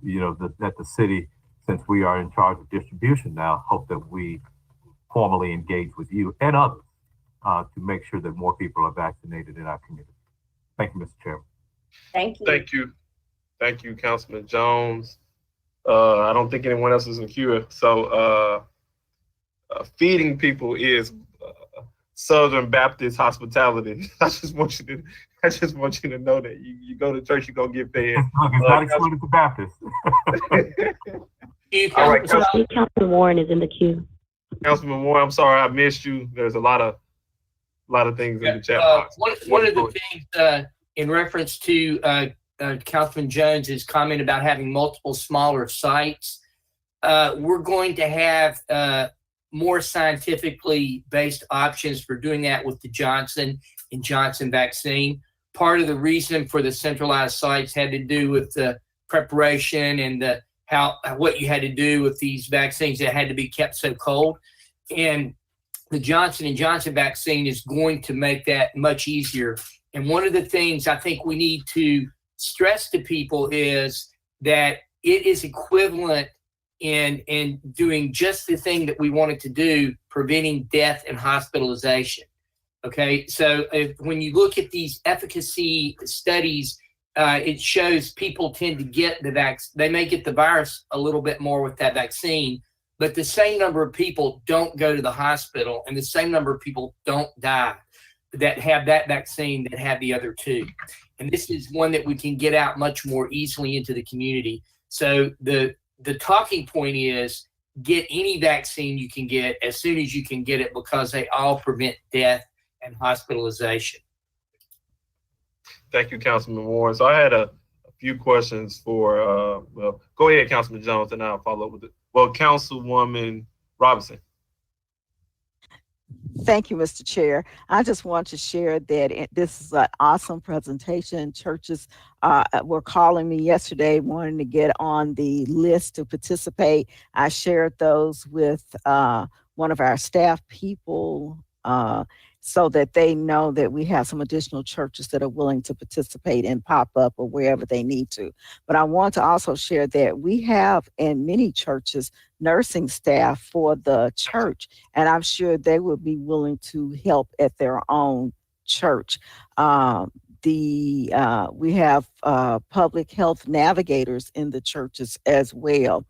S4: that the city, since we are in charge of distribution now, hope that we formally engage with you and others to make sure that more people are vaccinated in our community. Thank you, Mr. Chairman.
S13: Thank you.
S10: Thank you. Thank you, Councilman Jones. I don't think anyone else is in queue. So feeding people is Southern Baptist hospitality. I just want you to know that you go to church, you're gonna get fed.
S4: Look, it's not excluded to Baptist.
S10: All right,
S8: Councilman Warren is in the queue.
S10: Councilman Warren, I'm sorry I missed you. There's a lot of things in the chat box.
S12: One of the things in reference to Councilman Jones's comment about having multiple smaller sites, we're going to have more scientifically based options for doing that with the Johnson & Johnson vaccine. Part of the reason for the centralized sites had to do with the preparation and what you had to do with these vaccines that had to be kept so cold. And the Johnson & Johnson vaccine is going to make that much easier. And one of the things I think we need to stress to people is that it is equivalent in doing just the thing that we wanted to do, preventing death and hospitalization. Okay, so when you look at these efficacy studies, it shows people tend to get the vaccine. They may get the virus a little bit more with that vaccine, but the same number of people don't go to the hospital, and the same number of people don't die that have that vaccine that have the other two. And this is one that we can get out much more easily into the community. So the talking point is get any vaccine you can get as soon as you can get it, because they all prevent death and hospitalization.
S10: Thank you, Councilman Warren. So I had a few questions for, go ahead, Councilman Jones, and I'll follow up with it. Well, Councilwoman Robinson.
S21: Thank you, Mr. Chair. I just want to share that this is an awesome presentation. Churches were calling me yesterday wanting to get on the list to participate. I shared those with one of our staff people so that they know that we have some additional churches that are willing to participate and pop up or wherever they need to. But I want to also share that we have in many churches nursing staff for the church, and I'm sure they would be willing to help at their own church. We have public health navigators in the churches as well.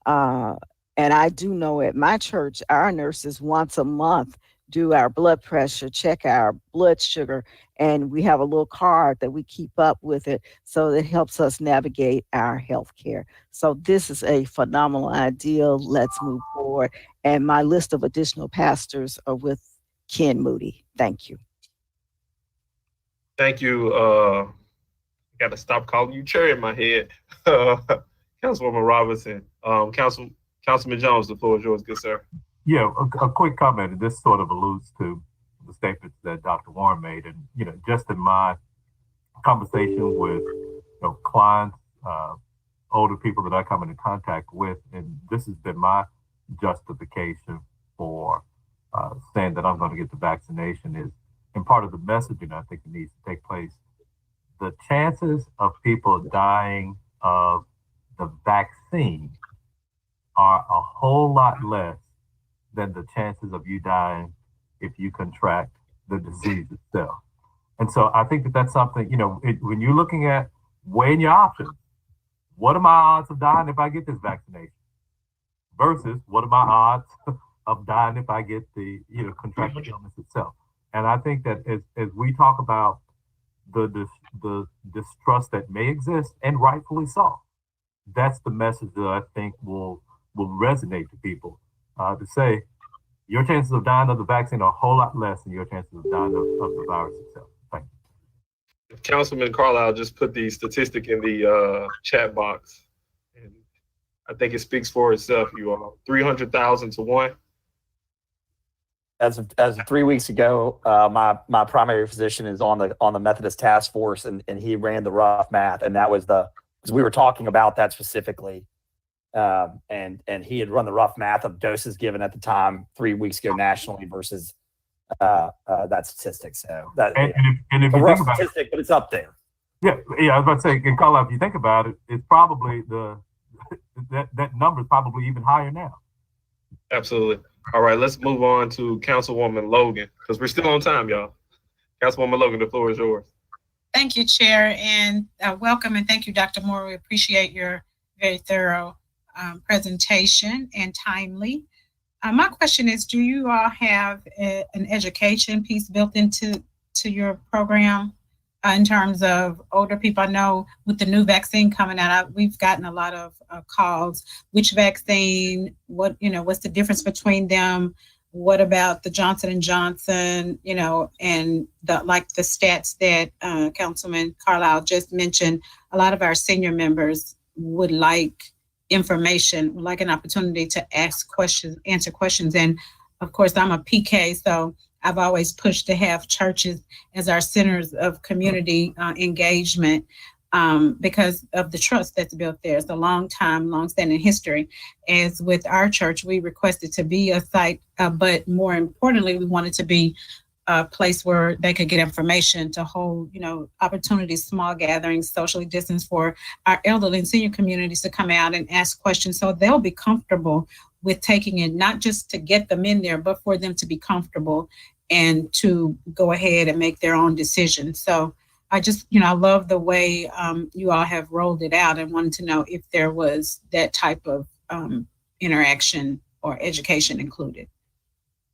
S21: And I do know at my church, our nurses once a month do our blood pressure, check our blood sugar, and we have a little card that we keep up with it, so it helps us navigate our health care. So this is a phenomenal idea. Let's move forward. And my list of additional pastors are with Ken Moody. Thank you.
S10: Thank you. Got to stop calling you Cherry in my head. Councilwoman Robinson. Councilman Jones, the floor is yours, good sir.
S4: Yeah, a quick comment, and this sort of alludes to the statements that Dr. Warren made. And, just in my conversation with clients, older people that I come into contact with, and this has been my justification for saying that I'm going to get the vaccination is, and part of the messaging I think that needs to take place, the chances of people dying of the vaccine are a whole lot less than the chances of you dying if you contract the disease itself. And so I think that that's something, when you're looking at weighing your options, what are my odds of dying if I get this vaccination versus what are my odds of dying if I get the, contract the illness itself. And I think that as we talk about the distrust that may exist, and rightfully so, that's the message that I think will resonate to people, to say your chances of dying of the vaccine are a whole lot less than your chances of dying of the virus itself. Thank you.
S10: Councilman Carlisle just put the statistic in the chat box, and I think it speaks for itself. You all 300,000 to 1.
S18: As of 3 weeks ago, my primary physician is on the Methodist task force, and he ran the rough math, and that was because we were talking about that specifically, and he had run the rough math of doses given at the time 3 weeks ago nationally versus that statistic. So that
S4: and if
S18: a
S4: you
S18: rough
S4: think about
S18: statistic, but it's up there.
S4: Yeah, I was about to say, and Carlisle, if you think about it, it's probably that number is probably even higher now.
S10: Absolutely. All right, let's move on to Councilwoman Logan, because we're still on time, y'all. Councilwoman Logan, the floor is yours.
S19: Thank you, Chair, and welcome, and thank you, Dr. Moore. We appreciate your very thorough presentation and timely. My question is, do you all have an education piece built into your program in terms of older people? I know with the new vaccine coming out, we've gotten a lot of calls. Which vaccine? What's the difference between them? What about the Johnson & Johnson? And the stats that Councilman Carlisle just mentioned. A lot of our senior members would like information, would like an opportunity to ask questions, answer questions. And of course, I'm a PK, so I've always pushed to have churches as our centers of community engagement because of the trust that's built there. It's a long-standing history. As with our church, we requested to be a site, but more importantly, we wanted to be a place where they could get information to hold, opportunities, small gatherings, socially distanced for our elderly and senior communities to come out and ask questions so they'll be comfortable with taking it, not just to get them in there, but for them to be comfortable and to go ahead and make their own decisions. So I just, I love the way you all have rolled it out, and wanted to know if there was that type of interaction or education included.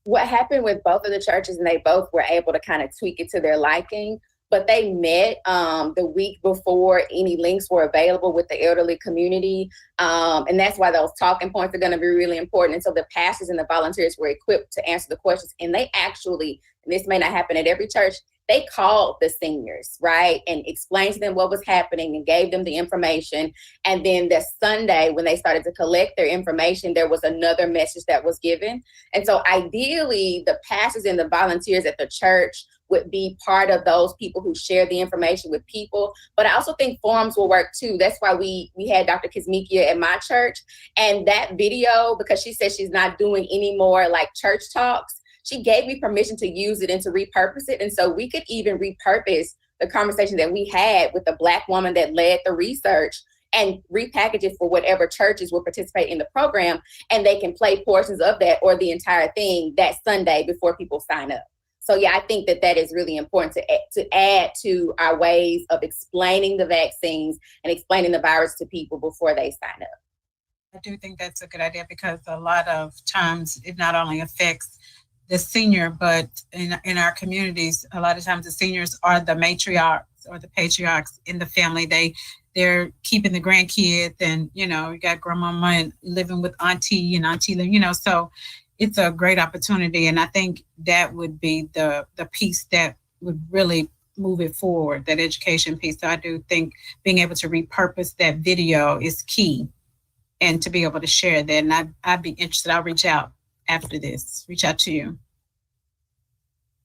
S13: What happened with both of the churches, and they both were able to kind of tweak it to their liking, but they met the week before any links were available with the elderly community. And that's why those talking points are going to be really important. And so the pastors and the volunteers were equipped to answer the questions. And they actually, and this may not happen at every church, they called the seniors, right, and explained to them what was happening and gave them the information. And then the Sunday, when they started to collect their information, there was another message that was given. And so ideally, the pastors and the volunteers at the church would be part of those people who share the information with people. But I also think forums will work too. That's why we had Dr. Kizmikia at my church. And that video, because she said she's not doing any more like church talks, she gave me permission to use it and to repurpose it. And so we could even repurpose the conversation that we had with the Black woman that led the research and repackage it for whatever churches will participate in the program. And they can play portions of that or the entire thing that Sunday before people sign up. So yeah, I think that is really important to add to our ways of explaining the vaccines and explaining the virus to people before they sign up.
S19: I do think that's a good idea, because a lot of times it not only affects the senior, but in our communities, a lot of times the seniors are the matriarchs or the patriarchs in the family. They're keeping the grandkids, and you got grandmama and living with auntie, so it's a great opportunity. And I think that would be the piece that would really move it forward, that education piece. So I do think being able to repurpose that video is key, and to be able to share that. And I'd be interested. I'll reach out after this, reach out to you.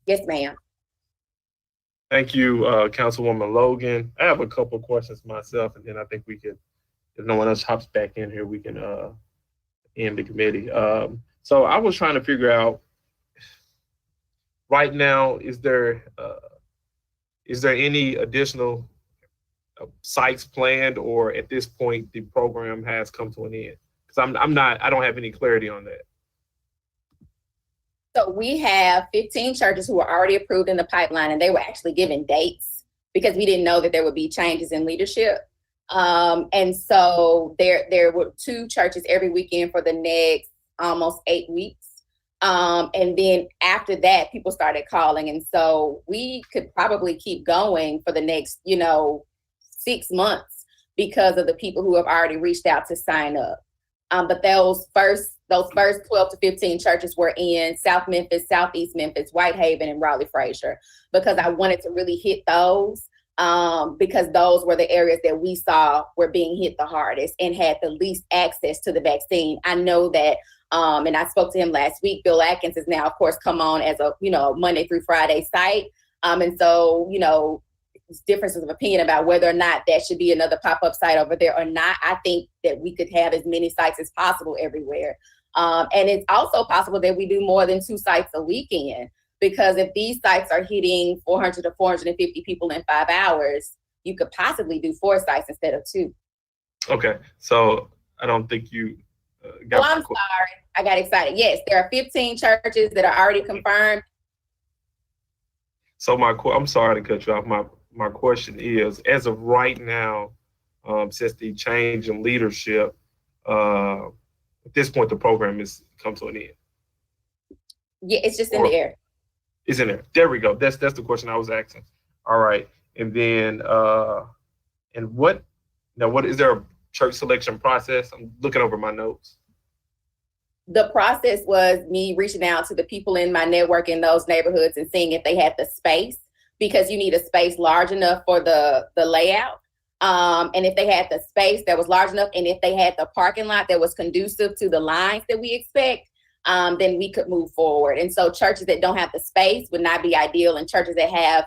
S13: Yes, ma'am.
S10: Thank you, Councilwoman Logan. I have a couple of questions myself, and then I think we could, if no one else hops back in here, we can end the committee. So I was trying to figure out, right now, is there any additional sites planned, or at this point the program has come to an end? Because I don't have any clarity on that.
S13: So we have 15 churches who are already approved in the pipeline, and they were actually given dates because we didn't know that there would be changes in leadership. And so there were 2 churches every weekend for the next almost 8 weeks. And then after that, people started calling. And so we could probably keep going for the next, 6 months because of the people who have already reached out to sign up. But those first 12 to 15 churches were in South Memphis, Southeast Memphis, Whitehaven, and Raleigh-Fraser, because I wanted to really hit those because those were the areas that we saw were being hit the hardest and had the least access to the vaccine. I know that, and I spoke to him last week, Bill Atkins has now, of course, come on as a, Monday through Friday site. And so, differences of opinion about whether or not that should be another pop-up site over there or not. I think that we could have as many sites as possible everywhere. And it's also possible that we do more than 2 sites a weekend, because if these sites are hitting 400 to 450 people in 5 hours, you could possibly do 4 sites instead of 2.
S10: Okay, so I don't think you got.
S13: I'm sorry, I got excited. Yes, there are 15 churches that are already confirmed.
S10: So I'm sorry to cut you off. My question is, as of right now, since the change in leadership, at this point, the program has come to an end.
S13: Yeah, it's just in the air.
S10: It's in there. There we go. That's the question I was asking. All right. And then, and what is there a church selection process? I'm looking over my notes.
S13: The process was me reaching out to the people in my network in those neighborhoods and seeing if they had the space, because you need a space large enough for the layout. And if they had the space that was large enough, and if they had the parking lot that was conducive to the lines that we expect, then we could move forward. And so churches that don't have the space would not be ideal, and churches that have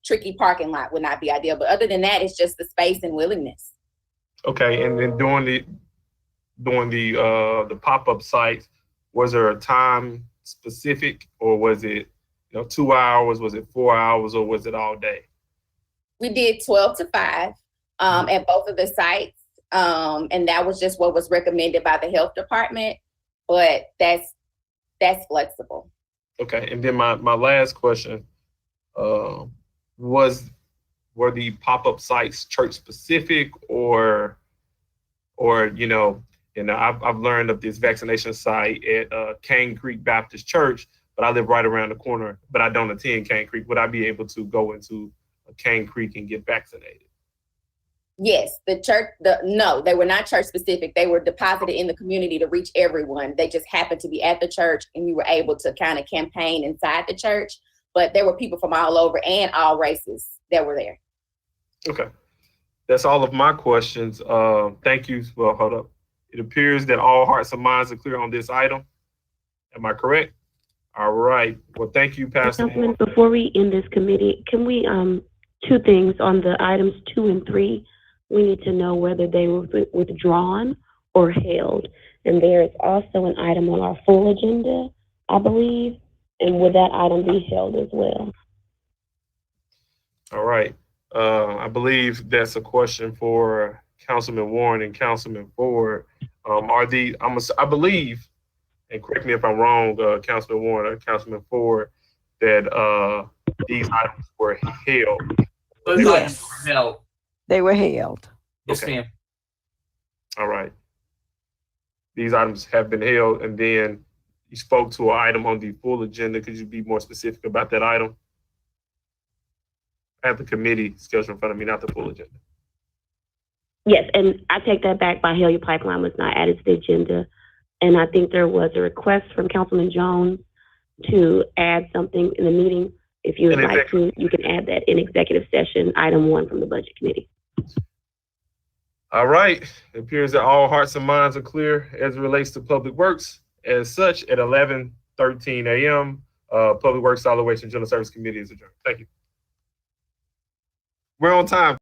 S13: tricky parking lot would not be ideal. But other than that, it's just the space and willingness.
S10: Okay, and then during the pop-up sites, was there a time specific, or was it 2 hours, was it 4 hours, or was it all day?
S13: We did 12 to 5 at both of the sites. And that was just what was recommended by the health department, but that's flexible. Okay, and then my last question,
S10: were the pop-up sites church specific, or I've learned of this vaccination site at Cane Creek Baptist Church, but I live right around the corner, but I don't attend Cane Creek. Would I be able to go into Cane Creek and get vaccinated?
S13: Yes, no, they were not church specific. They were deposited in the community to reach everyone. They just happened to be at the church, and we were able to kind of campaign inside the church, but there were people from all over and all races that were there.
S10: Okay, that's all of my questions. Thank you. Well, hold up. It appears that all hearts and minds are clear on this item. Am I correct? All right. Well, thank you, Pastor.
S8: Councilman, before we end this committee, can we, 2 things on the items 2 and 3, we need to know whether they were withdrawn or held. And there is also an item on our full agenda, I believe, and would that item be held as well?
S10: All right. I believe that's a question for Councilman Warren and Councilman Ford. I believe, and correct me if I'm wrong, Councilman Warren or Councilman Ford, that these items were held.
S12: Those items were held.
S21: They were held.
S12: Yes,
S10: Okay.
S12: ma'am.
S10: All right. These items have been held, and then you spoke to an item on the full agenda. Could you be more specific about that item? I have the committee schedule in front of me, not the full agenda.
S8: Yes, and I take that back. By Hill Pipeline was not added to the agenda. And I think there was a request from Councilman Jones to add something in the meeting If you would like to, you can add that in executive session, item 1 from the Budget Committee.
S10: All right. It appears that all hearts and minds are clear as it relates to Public Works. As such, at 11:13 a.m., Public Works, Solid Waste, and General Service Committee is adjourned. Thank you. We're on time.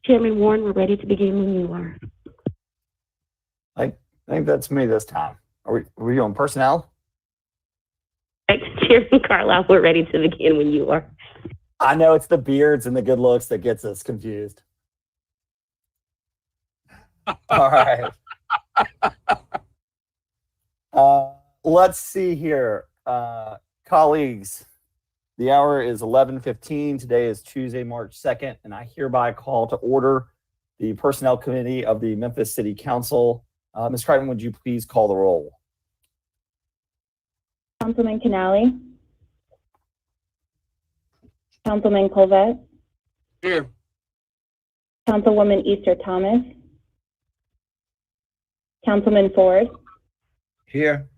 S8: Chairman Warren, we're ready to begin when you are.
S18: I think that's me this time. Are we doing personnel?
S8: Chairman Carlisle, we're ready to begin when you are.
S18: I know it's the beards and the good looks that gets us confused. All right. Let's see here. Colleagues, the hour is 11:15. Today is Tuesday, March 2nd, and I hereby call to order the Personnel Committee of the Memphis City Council. Ms. Crichton, would you please call the roll?
S3: Councilman Canali. Councilman Colvett.
S10: Here.
S3: Councilwoman Easter Thomas. Councilman Ford.
S11: Here.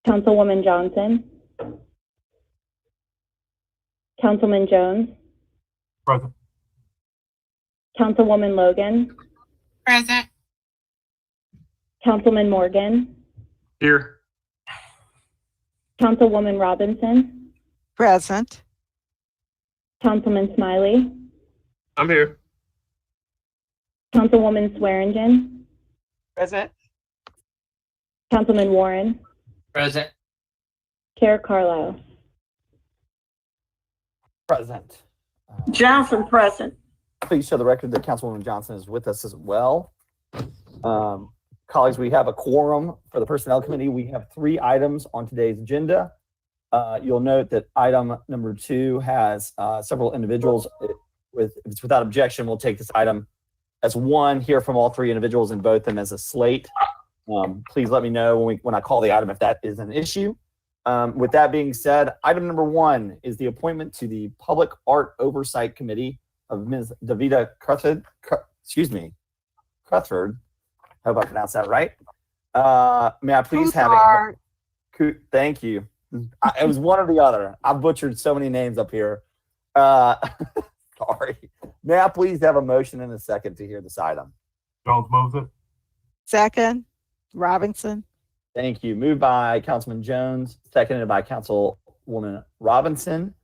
S3: Councilwoman Johnson. Councilman Jones.
S4: Present.
S3: Councilwoman Logan.
S19: Present.
S3: Councilman Morgan.
S1: Here.
S3: Councilwoman Robinson.
S21: Present.
S3: Councilman Smiley.
S10: I'm here.
S3: Councilwoman Swearingen.
S16: Present.
S3: Councilman Warren.
S12: Present.
S3: Chair Carlisle.
S18: Present.
S15: Johnson present.
S18: Please show the record that Councilwoman Johnson is with us as well. Colleagues, we have a quorum for the Personnel Committee. We have 3 items on today's agenda. You'll note that item number 2 has several individuals. If it's without objection, we'll take this item as one, hear from all 3 individuals and vote them as a slate. Please let me know when I call the item if that is an issue. With that being said, item number 1 is the appointment to the Public Art Oversight Committee of Ms. Davida Cruthford. Cruthford. I hope I pronounced that right. May I please have it? Thank you. It was one or the other. I butchered so many names up here. Sorry. May I please have a motion and a second to hear this item?
S4: Jones moves it.
S21: Second, Robinson.
S18: Thank you. Moved by Councilman Jones, seconded by Councilwoman Robinson.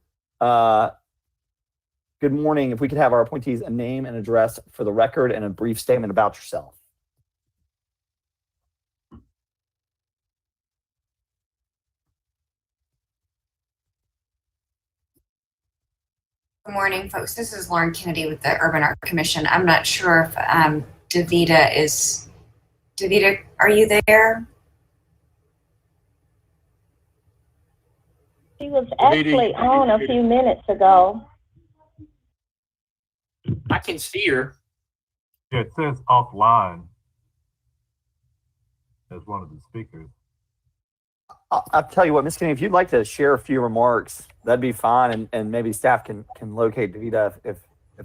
S18: Good morning. If we could have our appointees a name and address for the record and a brief statement about yourself.
S2: Good morning, folks. This is Lauren Kennedy with the Urban Art Commission. I'm not sure if Davida is. Davida, are you there?
S3: She was actually on a few minutes ago.
S12: I can see her.
S4: Yeah, it says offline as one of the speakers.
S18: I'll tell you what, Ms. Kennedy, if you'd like to share a few remarks, that'd be fine, and maybe staff can locate Davida if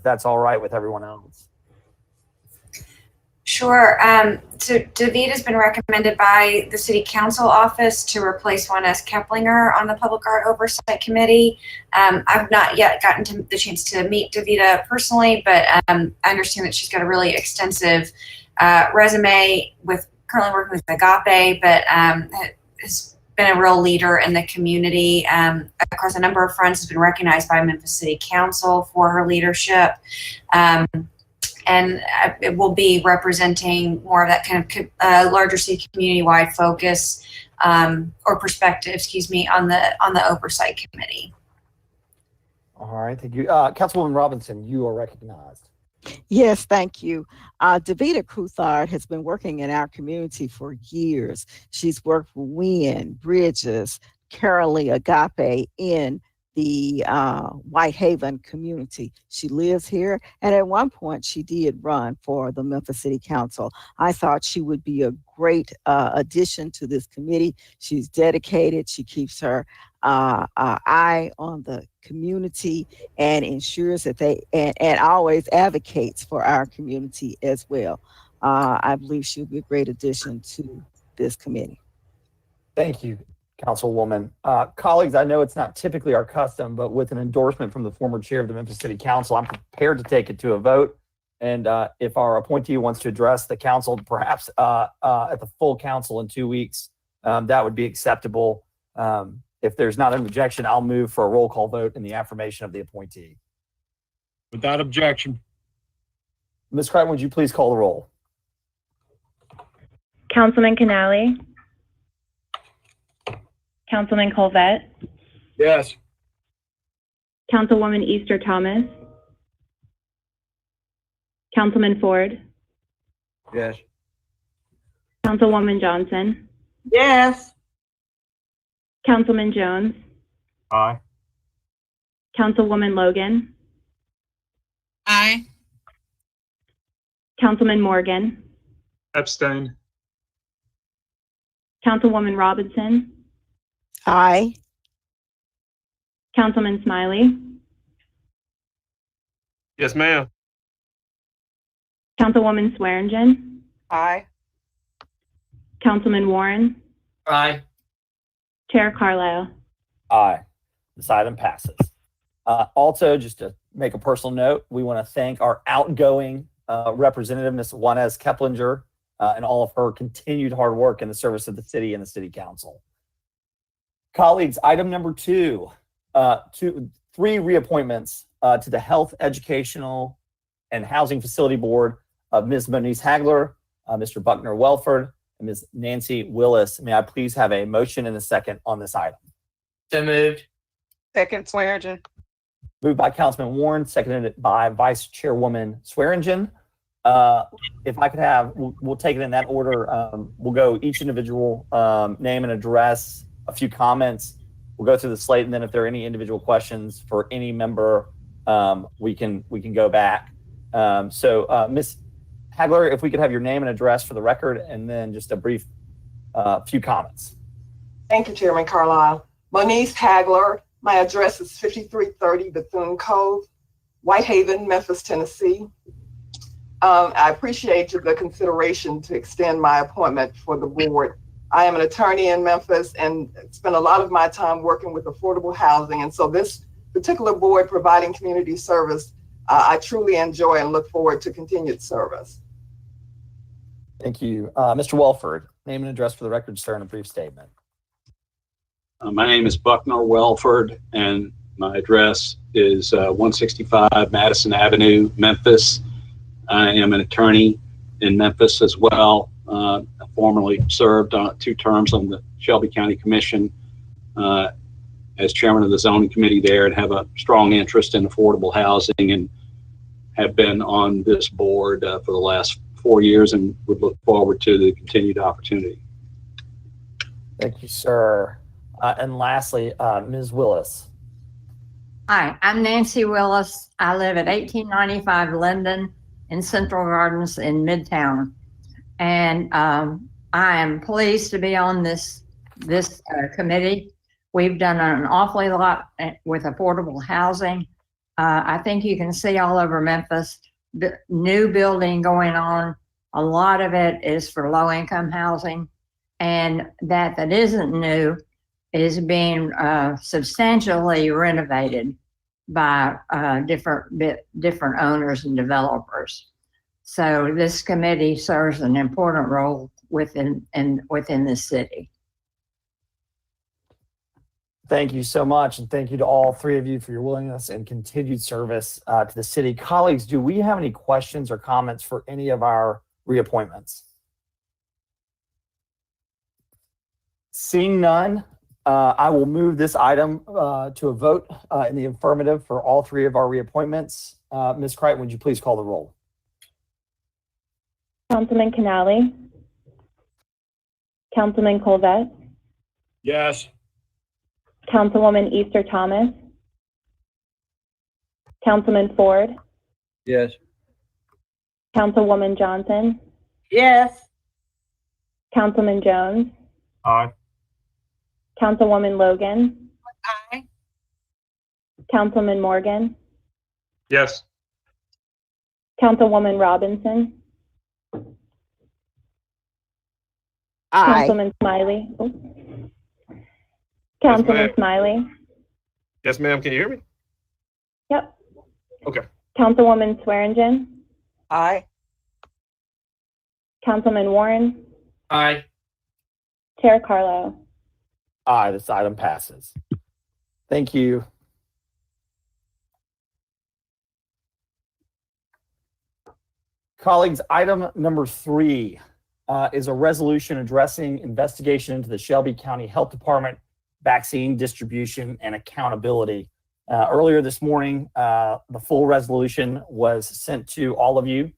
S18: that's all right with everyone else.
S2: Sure. So Davita's been recommended by the City Council office to replace Juan S. Keplinger on the Public Art Oversight Committee. I've not yet gotten the chance to meet Davita personally, but I understand that she's got a really extensive resume with currently working with Agape, but has been a real leader in the community across a number of fronts, has been recognized by Memphis City Council for her leadership. And it will be representing more of that kind of larger city community-wide focus or perspective, excuse me, on the oversight committee.
S18: All right, thank you. Councilwoman Robinson, you are recognized.
S21: Yes, thank you. Davita Crouthard has been working in our community for years. She's worked for Wynn, Bridges, Carolee, Agape in the Whitehaven community. She lives here, and at one point she did run for the Memphis City Council. I thought she would be a great addition to this committee. She's dedicated. She keeps her eye on the community and ensures that and always advocates for our community as well. I believe she'll be a great addition to this committee.
S18: Thank you, Councilwoman. Colleagues, I know it's not typically our custom, but with an endorsement from the former chair of the Memphis City Council, I'm prepared to take it to a vote. And if our appointee wants to address the council, perhaps at the full council in 2 weeks, that would be acceptable. If there's not an objection, I'll move for a roll call vote in the affirmation of the appointee.
S5: Without objection.
S18: Ms. Crichton, would you please call the roll?
S3: Councilman Canale, Councilman Colvette,
S5: Yes.
S3: Councilwoman Easter Thomas, Councilman Ford,
S11: Yes.
S3: Councilwoman Johnson,
S15: Yes.
S3: Councilman Jones,
S4: Aye.
S3: Councilwoman Logan,
S19: Aye.
S3: Councilman Morgan,
S1: Abstain.
S3: Councilwoman Robinson,
S21: Aye.
S3: Councilman Smiley,
S10: Yes, ma'am.
S3: Councilwoman Swearingen,
S16: Aye.
S3: Councilman Warren,
S12: Aye.
S3: Chair Carlisle.
S18: Aye. This item passes. Also, just to make a personal note, we want to thank our outgoing representative, Ms. Juan S. Keplinger, and all of her continued hard work in the service of the city and the city council. Colleagues, item number 2, 3 reappointments to the Health, Educational, and Housing Facility Board of Ms. Moniz Hagler, Mr. Buckner Welford, and Ms. Nancy Willis. May I please have a motion and a second on this item?
S12: So moved.
S16: Second, Swearingen.
S18: Moved by Councilman Warren, seconded by Vice Chairwoman Swearingen. If I could have, we'll take it in that order. We'll go each individual name and address, a few comments. We'll go through the slate, and then if there are any individual questions for any member, we can go back. So Ms. Hagler, if we could have your name and address for the record, and then just a brief few comments.
S7: Thank you, Chairman Carlisle. Moniz Hagler. My address is 5330 Bethune Cove, Whitehaven, Memphis, Tennessee. I appreciate the consideration to extend my appointment for the board. I am an attorney in Memphis and spend a lot of my time working with affordable housing. And so this particular board providing community service, I truly enjoy and look forward to continued service.
S18: Thank you. Mr. Welford, name and address for the record, sir, and a brief statement.
S22: My name is Buckner Welford, and my address is 165 Madison Avenue, Memphis. I am an attorney in Memphis as well. I formerly served 2 terms on the Shelby County Commission as chairman of the zoning committee there, and have a strong interest in affordable housing, and have been on this board for the last 4 years, and would look forward to the continued opportunity.
S18: Thank you, sir. And lastly, Ms. Willis.
S23: Hi, I'm Nancy Willis. I live at 1895 Linden in Central Gardens in Midtown. And I am pleased to be on this committee. We've done an awfully lot with affordable housing. I think you can see all over Memphis, the new building going on A lot of it is for low-income housing, and that isn't new is being substantially renovated by different owners and developers. So this committee serves an important role within the city.
S18: Thank you so much, and thank you to all three of you for your willingness and continued service to the city. Colleagues, do we have any questions or comments for any of our reappointments? Seeing none, I will move this item to a vote in the affirmative for all three of our reappointments. Ms. Crichton, would you please call the roll?
S3: Councilman Canali, Councilman Colvett,
S5: Yes.
S3: Councilwoman Easter Thomas, Councilman Ford,
S11: Yes.
S3: Councilwoman Johnson,
S15: Yes.
S3: Councilman Jones,
S4: Aye.
S3: Councilwoman Logan,
S2: Aye.
S3: Councilman Morgan,
S1: Yes.
S3: Councilwoman Robinson,
S21: Aye.
S3: Councilman Smiley. Councilman
S10: ma'am.
S3: Smiley.
S10: Yes, ma'am. Can you hear me?
S3: Yep.
S10: Okay.
S3: Councilwoman Swearingen,
S16: Aye.
S3: Councilman Warren,
S12: Aye.
S3: Chair Carlo.
S18: Aye, this item passes. Thank you. Colleagues, item number 3 is a resolution addressing investigation into the Shelby County Health Department vaccine distribution and accountability. Earlier this morning, the full resolution was sent to all of you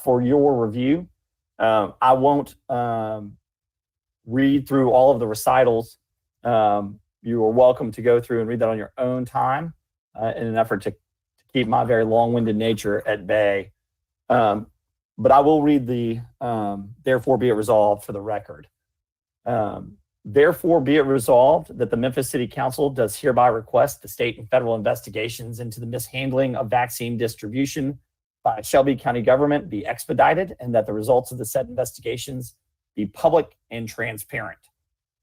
S18: for your review. I won't read through all of the recitals. You are welcome to go through and read that on your own time in an effort to keep my very long-winded nature at bay. But I will read the therefore be it resolved for the record. Therefore be it resolved that the Memphis City Council does hereby request the state and federal investigations into the mishandling of vaccine distribution by Shelby County government be expedited, and that the results of the said investigations be public and transparent.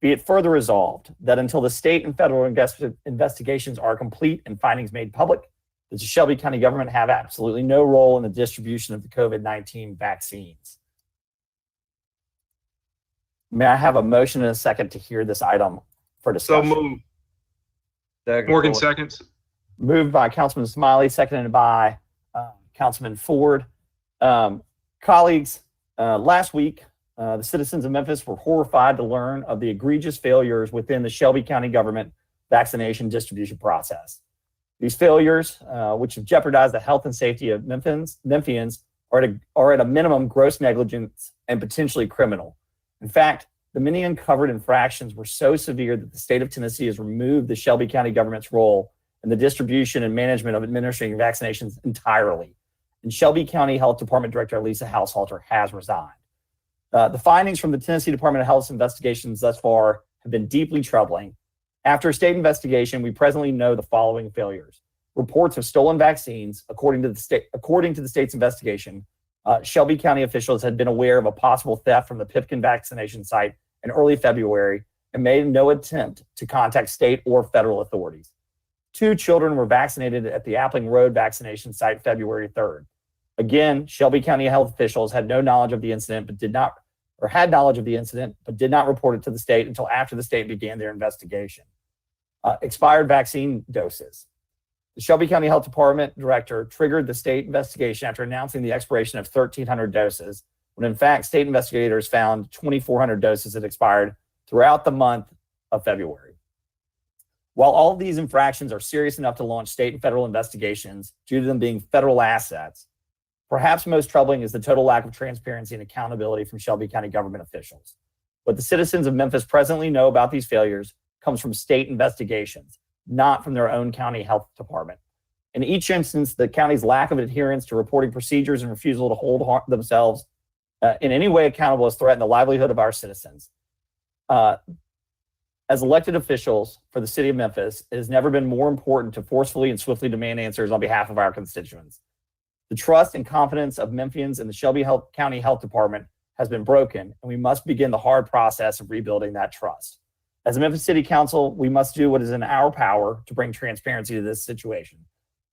S18: Be it further resolved that until the state and federal investigations are complete and findings made public, that the Shelby County government have absolutely no role in the distribution of the COVID-19 vaccines. May I have a motion and a second to hear this item for discussion?
S10: So moved.
S1: Morgan seconds.
S18: Moved by Councilman Smiley, seconded by Councilman Ford. Colleagues, last week, the citizens of Memphis were horrified to learn of the egregious failures within the Shelby County government vaccination distribution process. These failures, which have jeopardized the health and safety of Memphians, are at a minimum gross negligence and potentially criminal. In fact, the many uncovered infractions were so severe that the state of Tennessee has removed the Shelby County government's role in the distribution and management of administering vaccinations entirely. And Shelby County Health Department Director Lisa Haushalter has resigned. The findings from the Tennessee Department of Health's investigations thus far have been deeply troubling. After a state investigation, we presently know the following failures. Reports of stolen vaccines, according to the state's investigation, Shelby County officials had been aware of a possible theft from the Pipkin vaccination site in early February and made no attempt to contact state or federal authorities. 2 children were vaccinated at the Appling Road vaccination site February 3rd. Again, Shelby County health officials had no knowledge of the incident, had knowledge of the incident, but did not report it to the state until after the state began their investigation. Expired vaccine doses. The Shelby County Health Department director triggered the state investigation after announcing the expiration of 1,300 doses, when in fact, state investigators found 2,400 doses had expired throughout the month of February. While all of these infractions are serious enough to launch state and federal investigations due to them being federal assets, perhaps most troubling is the total lack of transparency and accountability from Shelby County government officials. What the citizens of Memphis presently know about these failures comes from state investigations, not from their own county health department. In each instance, the county's lack of adherence to reporting procedures and refusal to hold themselves in any way accountable has threatened the livelihood of our citizens. As elected officials for the city of Memphis, it has never been more important to forcefully and swiftly demand answers on behalf of our constituents. The trust and confidence of Memphians in the Shelby County Health Department has been broken, and we must begin the hard process of rebuilding that trust. As a Memphis City Council, we must do what is in our power to bring transparency to this situation.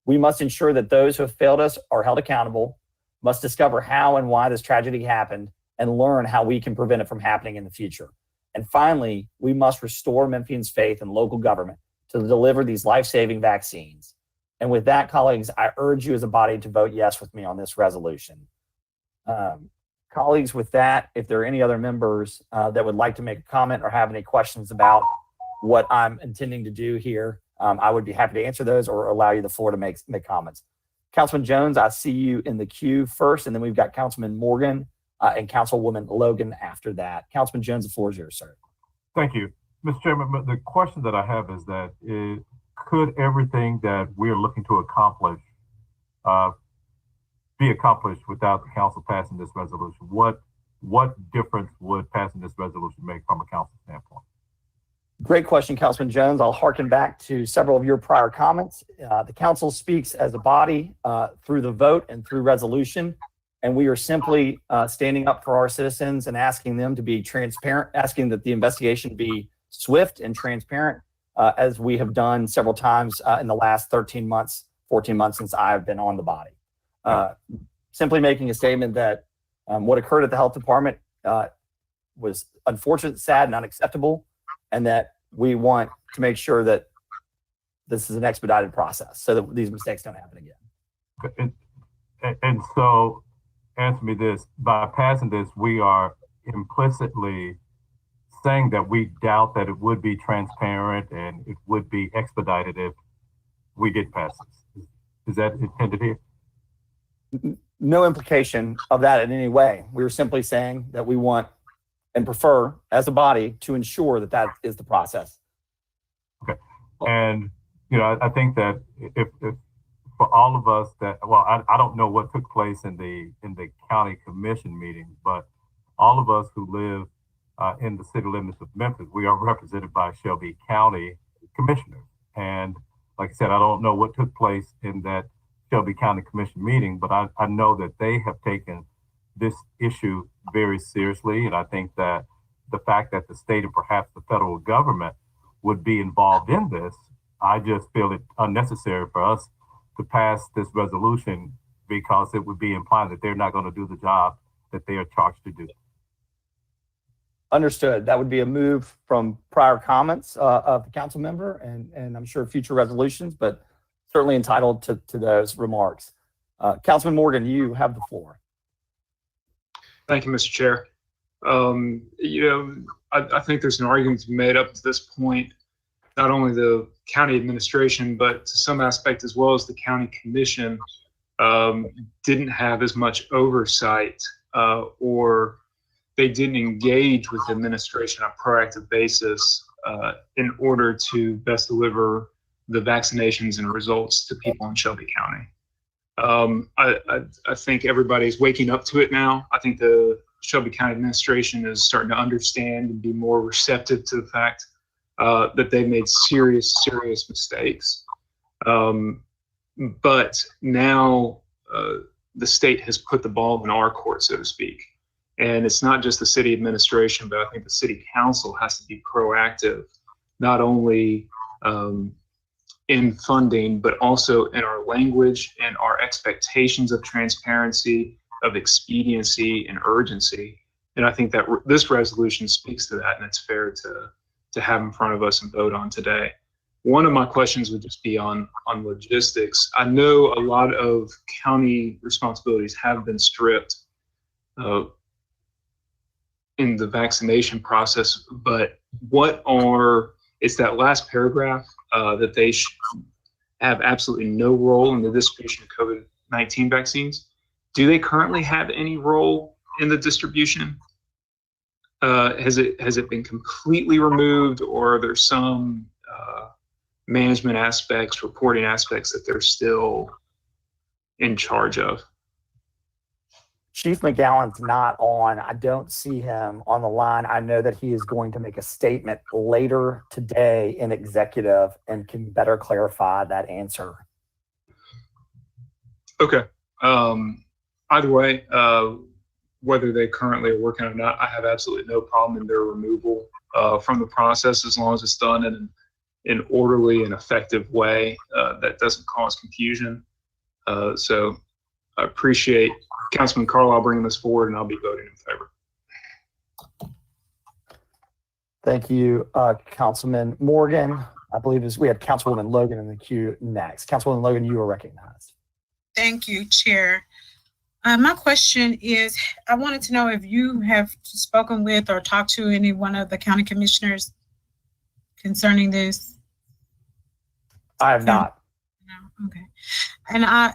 S18: We must ensure that those who have failed us are held accountable, must discover how and why this tragedy happened, and learn how we can prevent it from happening in the future. And finally, we must restore Memphians' faith in local government to deliver these life-saving vaccines. And with that, colleagues, I urge you as a body to vote yes with me on this resolution. Colleagues, with that, if there are any other members that would like to make a comment or have any questions about what I'm intending to do here, I would be happy to answer those or allow you the floor to make comments. Councilman Jones, I see you in the queue first, and then we've got Councilman Morgan and Councilwoman Logan after that. Councilman Jones, the floor is yours, sir.
S4: Thank you. Mr. Chairman, the question that I have is that could everything that we're looking to accomplish be accomplished without the council passing this resolution? What difference would passing this resolution make from a council standpoint?
S18: Great question, Councilman Jones. I'll harken back to several of your prior comments. The council speaks as a body through the vote and through resolution, and we are simply standing up for our citizens and asking them to be transparent, asking that the investigation be swift and transparent, as we have done several times in the last 13 months, 14 months since I've been on the body. Simply making a statement that what occurred at the health department was unfortunate, sad, and unacceptable, and that we want to make sure that this is an expedited process so that these mistakes don't happen again.
S4: And so, answer me this: by passing this, we are implicitly saying that we doubt that it would be transparent and it would be expedited if we did pass this. Is that intended here?
S18: No implication of that in any way. We were simply saying that we want and prefer as a body to ensure that that is the process.
S4: Okay. And, I think that if for all of us that, well, I don't know what took place in the county commission meeting, but all of us who live in the city limits of Memphis, we are represented by Shelby County commissioners. And like I said, I don't know what took place in that Shelby County Commission meeting, but I know that they have taken this issue very seriously. And I think that the fact that the state and perhaps the federal government would be involved in this, I just feel it unnecessary for us to pass this resolution because it would be implying that they're not going to do the job that they are charged to do.
S18: Understood. That would be a move from prior comments of the council member and I'm sure future resolutions, but certainly entitled to those remarks. Councilman Morgan, you have the floor.
S1: Thank you, Mr. Chair. I think there's an argument to be made up to this point, not only the county administration, but to some aspect as well as the county commission didn't have as much oversight or they didn't engage with the administration on a proactive basis in order to best deliver the vaccinations and results to people in Shelby County. I think everybody's waking up to it now. I think the Shelby County administration is starting to understand and be more receptive to the fact that they made serious mistakes. But now the state has put the ball in our court, so to speak. And it's not just the city administration, but I think the city council has to be proactive, not only in funding, but also in our language and our expectations of transparency, of expediency and urgency. And I think that this resolution speaks to that, and it's fair to have in front of us and vote on today. One of my questions would just be on logistics. I know a lot of county responsibilities have been stripped in the vaccination process, but it's that last paragraph that they have absolutely no role in the distribution of COVID-19 vaccines. Do they currently have any role in the distribution? Has it been completely removed, or are there some management aspects, reporting aspects that they're still in charge of?
S18: Chief McGowan's not on. I don't see him on the line. I know that he is going to make a statement later today in executive and can better clarify that answer.
S1: Okay. Either way, whether they currently are working or not, I have absolutely no problem in their removal from the process as long as it's done in an orderly and effective way that doesn't cause confusion. So I appreciate Councilman Carlisle bringing this forward, and I'll be voting in favor.
S18: Thank you, Councilman Morgan. I believe we have Councilwoman Logan in the queue next. Councilwoman Logan, you are recognized.
S19: Thank you, Chair. My question is, I wanted to know if you have spoken with or talked to any one of the county commissioners concerning this.
S18: I have not.
S19: No, okay. And I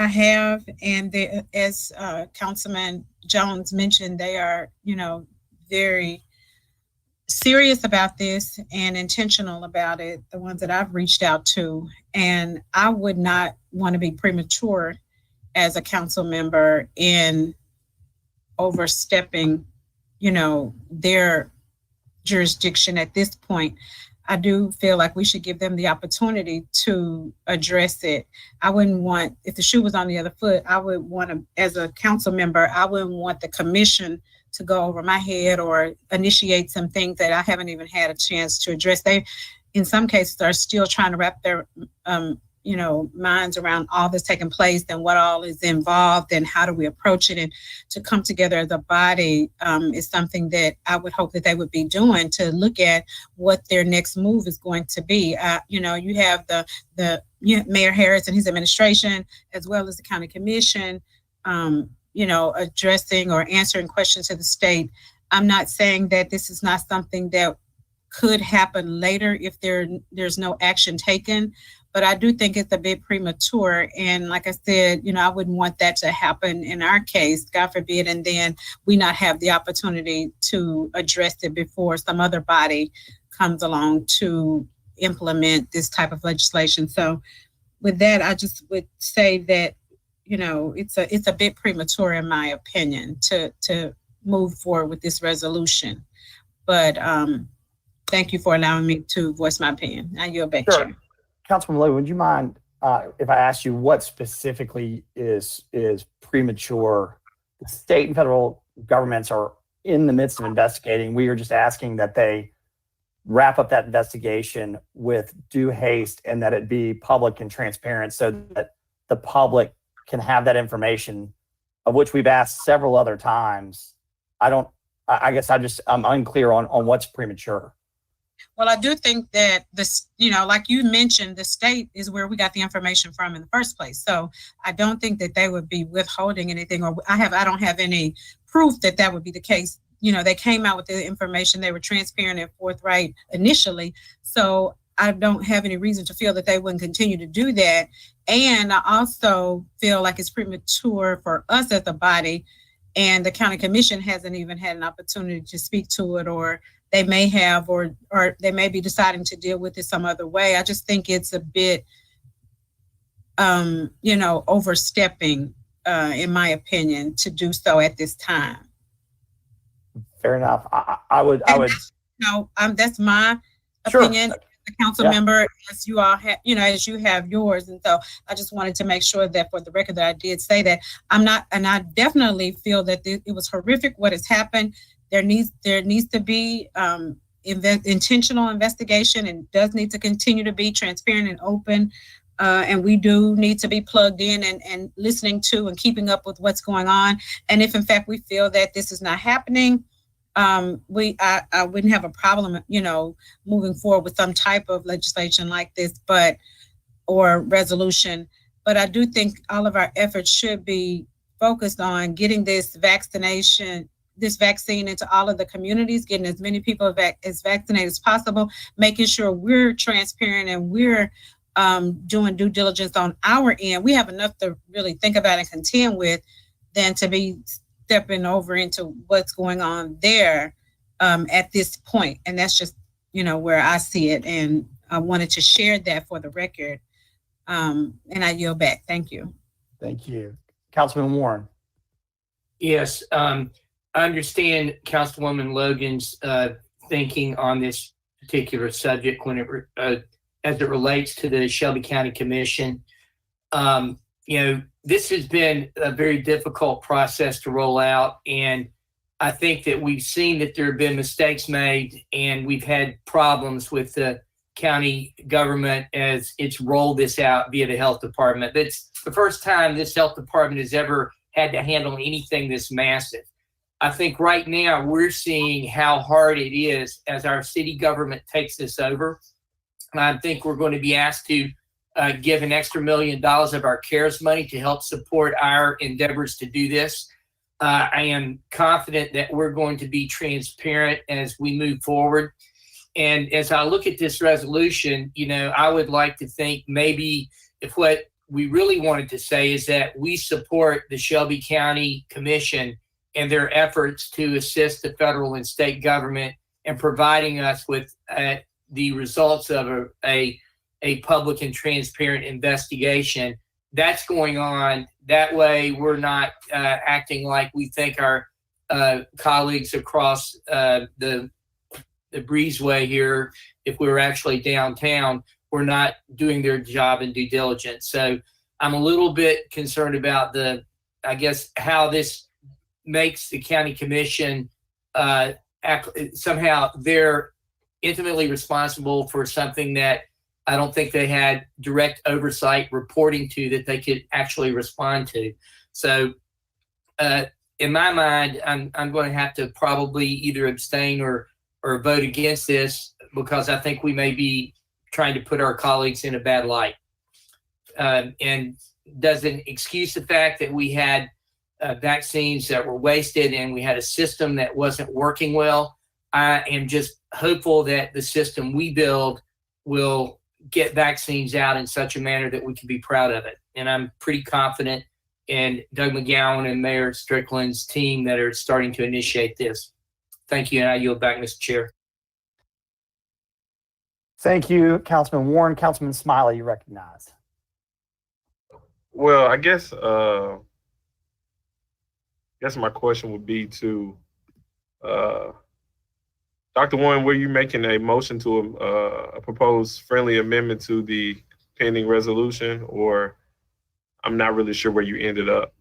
S19: have, and as Councilman Jones mentioned, they are, very serious about this and intentional about it, the ones that I've reached out to. And I would not want to be premature as a council member in overstepping, their jurisdiction at this point. I do feel like we should give them the opportunity to address it. I wouldn't want, if the shoe was on the other foot, I would want to, as a council member, I wouldn't want the commission to go over my head or initiate some things that I haven't even had a chance to address. They, in some cases, are still trying to wrap their, minds around all that's taking place and what all is involved and how do we approach it, and to come together as a body is something that I would hope that they would be doing, to look at what their next move is going to be. You have the Mayor Harris and his administration, as well as the county commission, addressing or answering questions to the state. I'm not saying that this is not something that could happen later if there's no action taken, but I do think it's a bit premature. And like I said, I wouldn't want that to happen in our case, God forbid, and then we not have the opportunity to address it before some other body comes along to implement this type of legislation. So with that, I just would say that, it's a bit premature, in my opinion, to move forward with this resolution. But thank you for allowing me to voice my opinion. Now you're back.
S18: Sure. Councilman Lowe, would you mind if I asked you what specifically is premature? The state and federal governments are in the midst of investigating. We are just asking that they wrap up that investigation with due haste and that it be public and transparent so that the public can have that information, of which we've asked several other times. I'm unclear on what's premature.
S19: Well, I do think that this, like you mentioned, the state is where we got the information from in the first place. So I don't think that they would be withholding anything, or I don't have any proof that that would be the case. They came out with the information. They were transparent and forthright initially. So I don't have any reason to feel that they wouldn't continue to do that. And I also feel like it's premature for us as a body, and the county commission hasn't even had an opportunity to speak to it, or they may have, or they may be deciding to deal with it some other way. I just think it's a bit, overstepping, in my opinion, to do so at this time.
S18: Fair enough. I would.
S19: That's my opinion. Sure. A council member, as you all have, as you have yours. And so I just wanted to make sure that for the record that I did say that I'm not, and I definitely feel that it was horrific what has happened. There needs to be intentional investigation, and does need to continue to be transparent and open. And we do need to be plugged in and listening to and keeping up with what's going on. And if in fact we feel that this is not happening, I wouldn't have a problem, moving forward with some type of legislation like this, or resolution. But I do think all of our efforts should be focused on getting this vaccine into all of the communities, getting as many people as vaccinated as possible, making sure we're transparent and we're doing due diligence on our end. We have enough to really think about and contend with than to be stepping over into what's going on there at this point. And that's just, where I see it. And I wanted to share that for the record. And I yield back. Thank you.
S18: Thank you. Councilman Warren.
S12: Yes. I understand Councilwoman Logan's thinking on this particular subject as it relates to the Shelby County Commission. this has been a very difficult process to roll out, and I think that we've seen that there have been mistakes made, and we've had problems with the county government as it's rolled this out via the health department. That's the first time this health department has ever had to handle anything this massive. I think right now we're seeing how hard it is as our city government takes this over. And I think we're going to be asked to give an extra $1 million of our CARES money to help support our endeavors to do this. I am confident that we're going to be transparent as we move forward. And as I look at this resolution, I would like to think maybe if what we really wanted to say is that we support the Shelby County Commission and their efforts to assist the federal and state government in providing us with the results of a public and transparent investigation. That's going on. That way we're not acting like we think our colleagues across the breezeway here, if we were actually downtown, we're not doing their job in due diligence. So I'm a little bit concerned about how this makes the county commission somehow they're intimately responsible for something that I don't think they had direct oversight reporting to that they could actually respond to. So in my mind, I'm going to have to probably either abstain or vote against this because I think we may be trying to put our colleagues in a bad light. And doesn't excuse the fact that we had vaccines that were wasted and we had a system that wasn't working well. I am just hopeful that the system we build will get vaccines out in such a manner that we can be proud of it. And I'm pretty confident in Doug McGowan and Mayor Strickland's team that are starting to initiate this. Thank you, and I yield back, Mr. Chair.
S18: Thank you, Councilman Warren. Councilman Smiley, you recognized.
S10: Well, I guess my question would be to Dr. Warren, were you making a motion to a proposed friendly amendment to the pending resolution, or I'm not really sure where you ended up?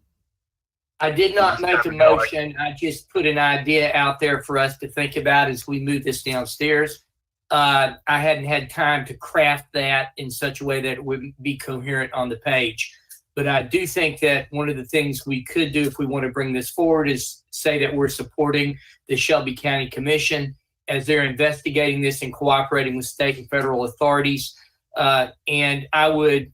S12: I did not make a motion. I just put an idea out there for us to think about as we move this downstairs. I hadn't had time to craft that in such a way that it would be coherent on the page. But I do think that one of the things we could do if we want to bring this forward is say that we're supporting the Shelby County Commission as they're investigating this and cooperating with state and federal authorities. And I would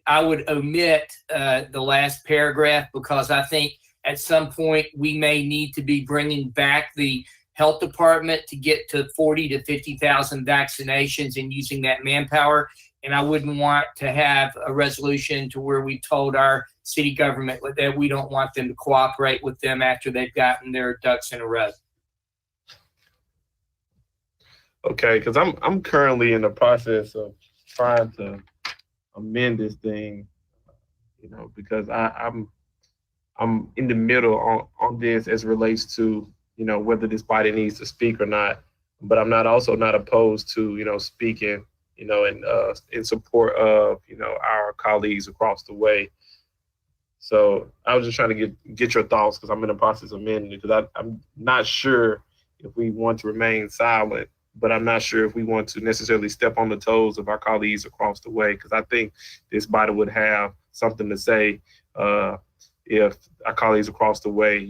S12: omit the last paragraph because I think at some point we may need to be bringing back the health department to get to 40 to 50,000 vaccinations and using that manpower. And I wouldn't want to have a resolution to where we told our city government that we don't want them to cooperate with them after they've gotten their ducks in a row.
S10: Okay, because I'm currently in the process of trying to amend this thing, because I'm in the middle on this as it relates to, whether this body needs to speak or not. But I'm not opposed to, speaking, in support of, our colleagues across the way. So I was just trying to get your thoughts because I'm in the process of amending it because I'm not sure if we want to remain silent, but I'm not sure if we want to necessarily step on the toes of our colleagues across the way because I think this body would have something to say if our colleagues across the way,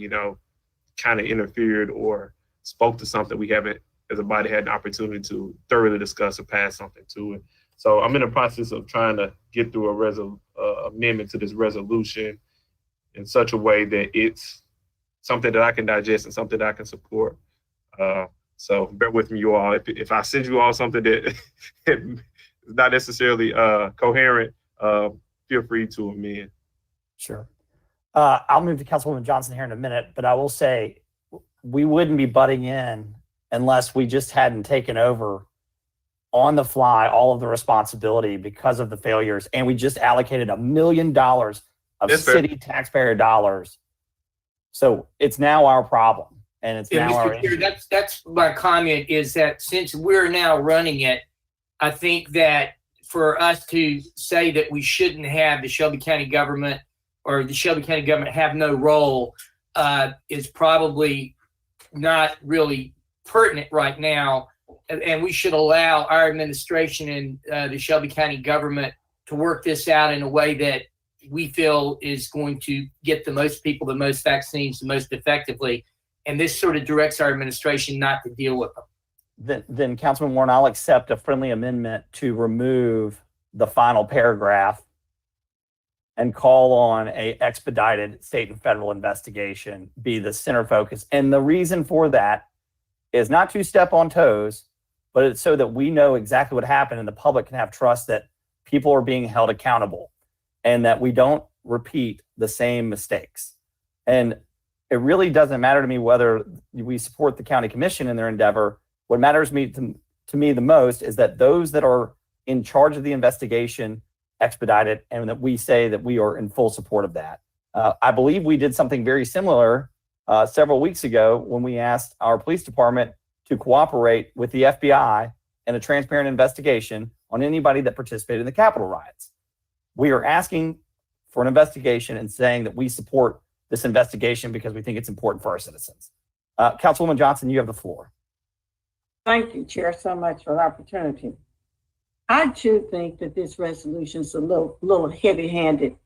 S10: kind of interfered or spoke to something we haven't, as a body, had an opportunity to thoroughly discuss or pass something to it. So I'm in the process of trying to get through a amendment to this resolution in such a way that it's something that I can digest and something that I can support. So bear with me, you all. If I send you all something that is not necessarily coherent, feel free to amend.
S18: Sure. I'll move to Councilwoman Johnson here in a minute, but I will say we wouldn't be butting in unless we just hadn't taken over on the fly all of the responsibility because of the failures, and we just allocated $1 million of city taxpayer dollars. So it's now our problem. And it's now our issue.
S12: That's my comment is that since we're now running it, I think that for us to say that we shouldn't have the Shelby County government or the Shelby County government have no role is probably not really pertinent right now. And we should allow our administration and the Shelby County government to work this out in a way that we feel is going to get the most people, the most vaccines, the most effectively. And this sort of directs our administration not to deal with them.
S18: Then Councilman Warren, I'll accept a friendly amendment to remove the final paragraph and call on a expedited state and federal investigation be the center focus. And the reason for that is not to step on toes, but it's so that we know exactly what happened and the public can have trust that people are being held accountable and that we don't repeat the same mistakes. And it really doesn't matter to me whether we support the county commission in their endeavor. What matters to me the most is that those that are in charge of the investigation expedite it, and that we say that we are in full support of that. I believe we did something very similar several weeks ago when we asked our police department to cooperate with the FBI in a transparent investigation on anybody that participated in the Capitol riots. We are asking for an investigation and saying that we support this investigation because we think it's important for our citizens. Councilwoman Johnson, you have the floor.
S15: Thank you, Chair, so much for the opportunity. I too think that this resolution is a little heavy-handed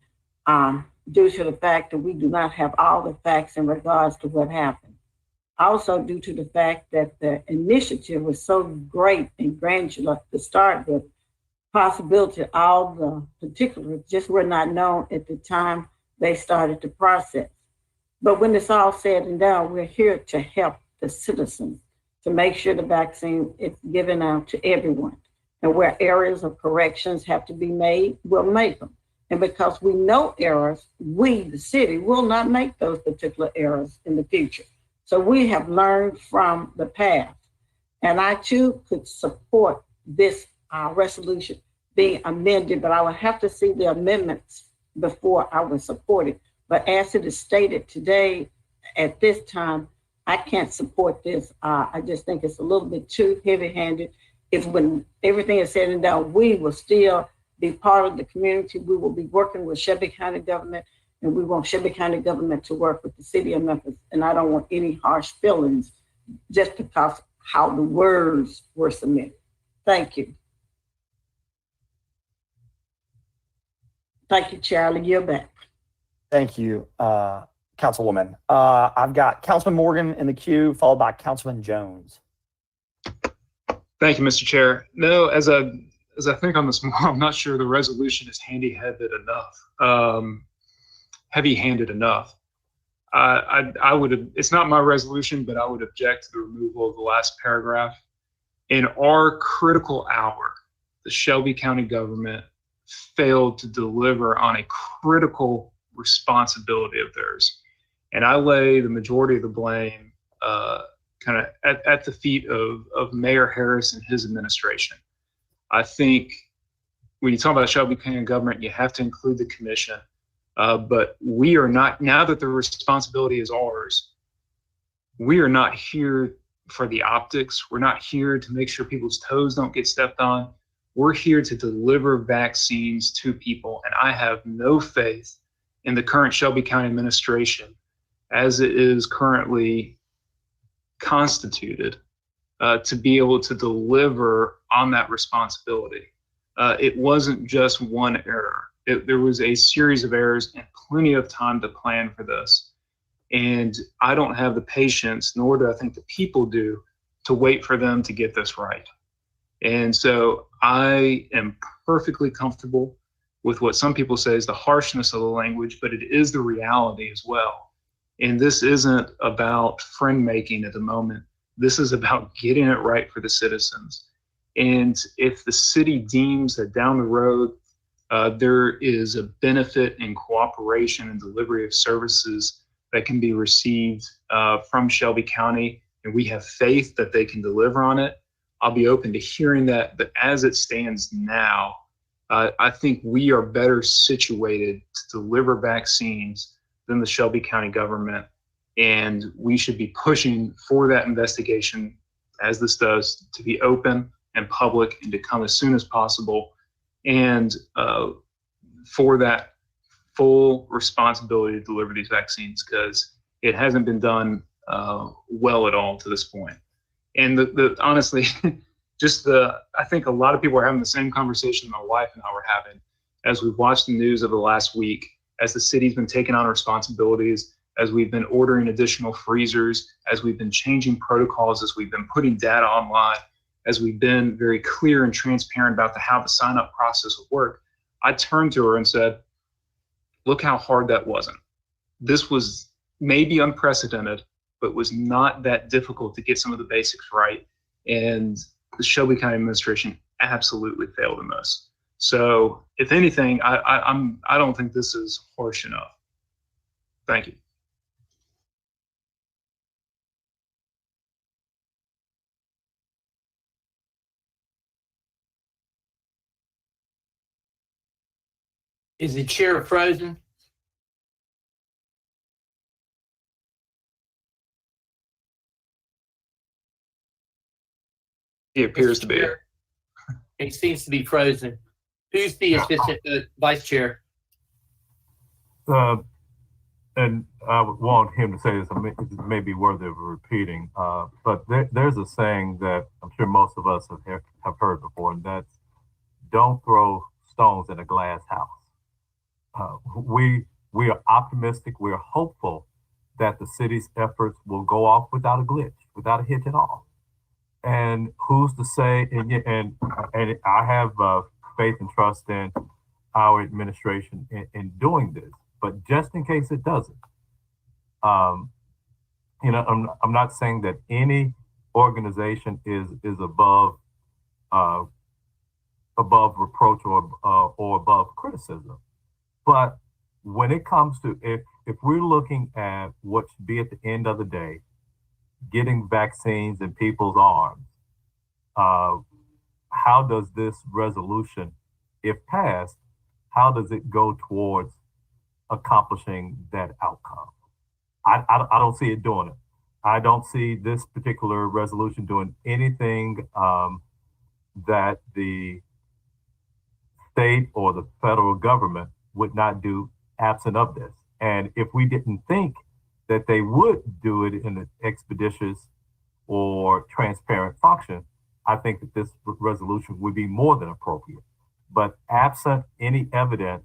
S15: due to the fact that we do not have all the facts in regards to what happened. Also due to the fact that the initiative was so great and granular to start with, possibility all the particulars just were not known at the time they started the process. But when it's all said and done, we're here to help the citizens to make sure the vaccine is given out to everyone. And where areas of corrections have to be made, we'll make them. And because we know errors, we, the city, will not make those particular errors in the future. So we have learned from the past. And I too could support this resolution being amended, but I would have to see the amendments before I would support it. But as it is stated today, at this time, I can't support this. I just think it's a little bit too heavy-handed. If when everything is said and done, we will still be part of the community. We will be working with Shelby County government, and we want Shelby County government to work with the city of Memphis. And I don't want any harsh feelings just because how the words were submitted. Thank you. Thank you, Charlie. You're back.
S18: Thank you, Councilwoman. I've got Councilman Morgan in the queue, followed by Councilman Jones.
S1: Thank you, Mr. Chair. No, as I think on this more, I'm not sure the resolution is heavy-handed enough. I would, it's not my resolution, but I would object to the removal of the last paragraph. In our critical hour, the Shelby County government failed to deliver on a critical responsibility of theirs. And I lay the majority of the blame kind of at the feet of Mayor Harris and his administration. I think when you talk about Shelby County government, you have to include the commission. But we are not, now that the responsibility is ours, we are not here for the optics. We're not here to make sure people's toes don't get stepped on. We're here to deliver vaccines to people. And I have no faith in the current Shelby County administration as it is currently constituted to be able to deliver on that responsibility. It wasn't just one error. There was a series of errors and plenty of time to plan for this. And I don't have the patience, nor do I think the people do, to wait for them to get this right. And so I am perfectly comfortable with what some people say is the harshness of the language, but it is the reality as well. And this isn't about friend making at the moment. This is about getting it right for the citizens. And if the city deems that down the road, there is a benefit in cooperation and delivery of services that can be received from Shelby County, and we have faith that they can deliver on it, I'll be open to hearing that. But as it stands now, I think we are better situated to deliver vaccines than the Shelby County government. And we should be pushing for that investigation, as this does, to be open and public and to come as soon as possible. And for that full responsibility to deliver these vaccines because it hasn't been done well at all to this point. And honestly, I think a lot of people are having the same conversation my wife and I were having as we've watched the news of the last week, as the city's been taking on responsibilities, as we've been ordering additional freezers, as we've been changing protocols, as we've been putting data online, as we've been very clear and transparent about how the sign-up process would work. I turned to her and said, look how hard that wasn't. This was maybe unprecedented, but was not that difficult to get some of the basics right. And the Shelby County administration absolutely failed in this. So if anything, I don't think this is harsh enough. Thank you.
S12: Is the chair frozen?
S1: He appears to be.
S12: He seems to be frozen. Who's the assistant vice chair?
S4: And I would want him to say this, it may be worthy of repeating, but there's a saying that I'm sure most of us have heard before, and that's don't throw stones in a glass house. We are optimistic, we are hopeful that the city's efforts will go off without a glitch, without a hitch at all. And who's to say, and I have faith and trust in our administration in doing this, but just in case it doesn't, I'm not saying that any organization is above reproach or above criticism, but when it comes to if we're looking at what should be at the end of the day, getting vaccines in people's arms, how does this resolution, if passed, how does it go towards accomplishing that outcome? I don't see it doing it. I don't see this particular resolution doing anything that the state or the federal government would not do absent of this. And if we didn't think that they would do it in an expeditious or transparent function, I think that this resolution would be more than appropriate. But absent any evidence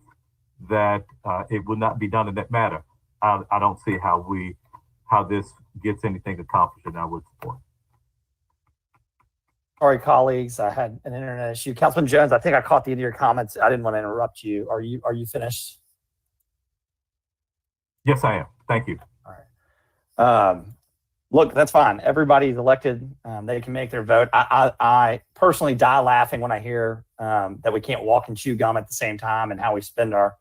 S4: that it would not be done in that matter, I don't see how this gets anything accomplished, and I would support.
S18: All right, colleagues, I had an internet issue. Councilman Jones, I think I caught the end of your comments. I didn't want to interrupt you. Are you finished?
S4: Yes, I am. Thank you.
S18: Look, that's fine. Everybody's elected. They can make their vote. I personally die laughing when I hear that we can't walk and chew gum at the same time, and how we spend our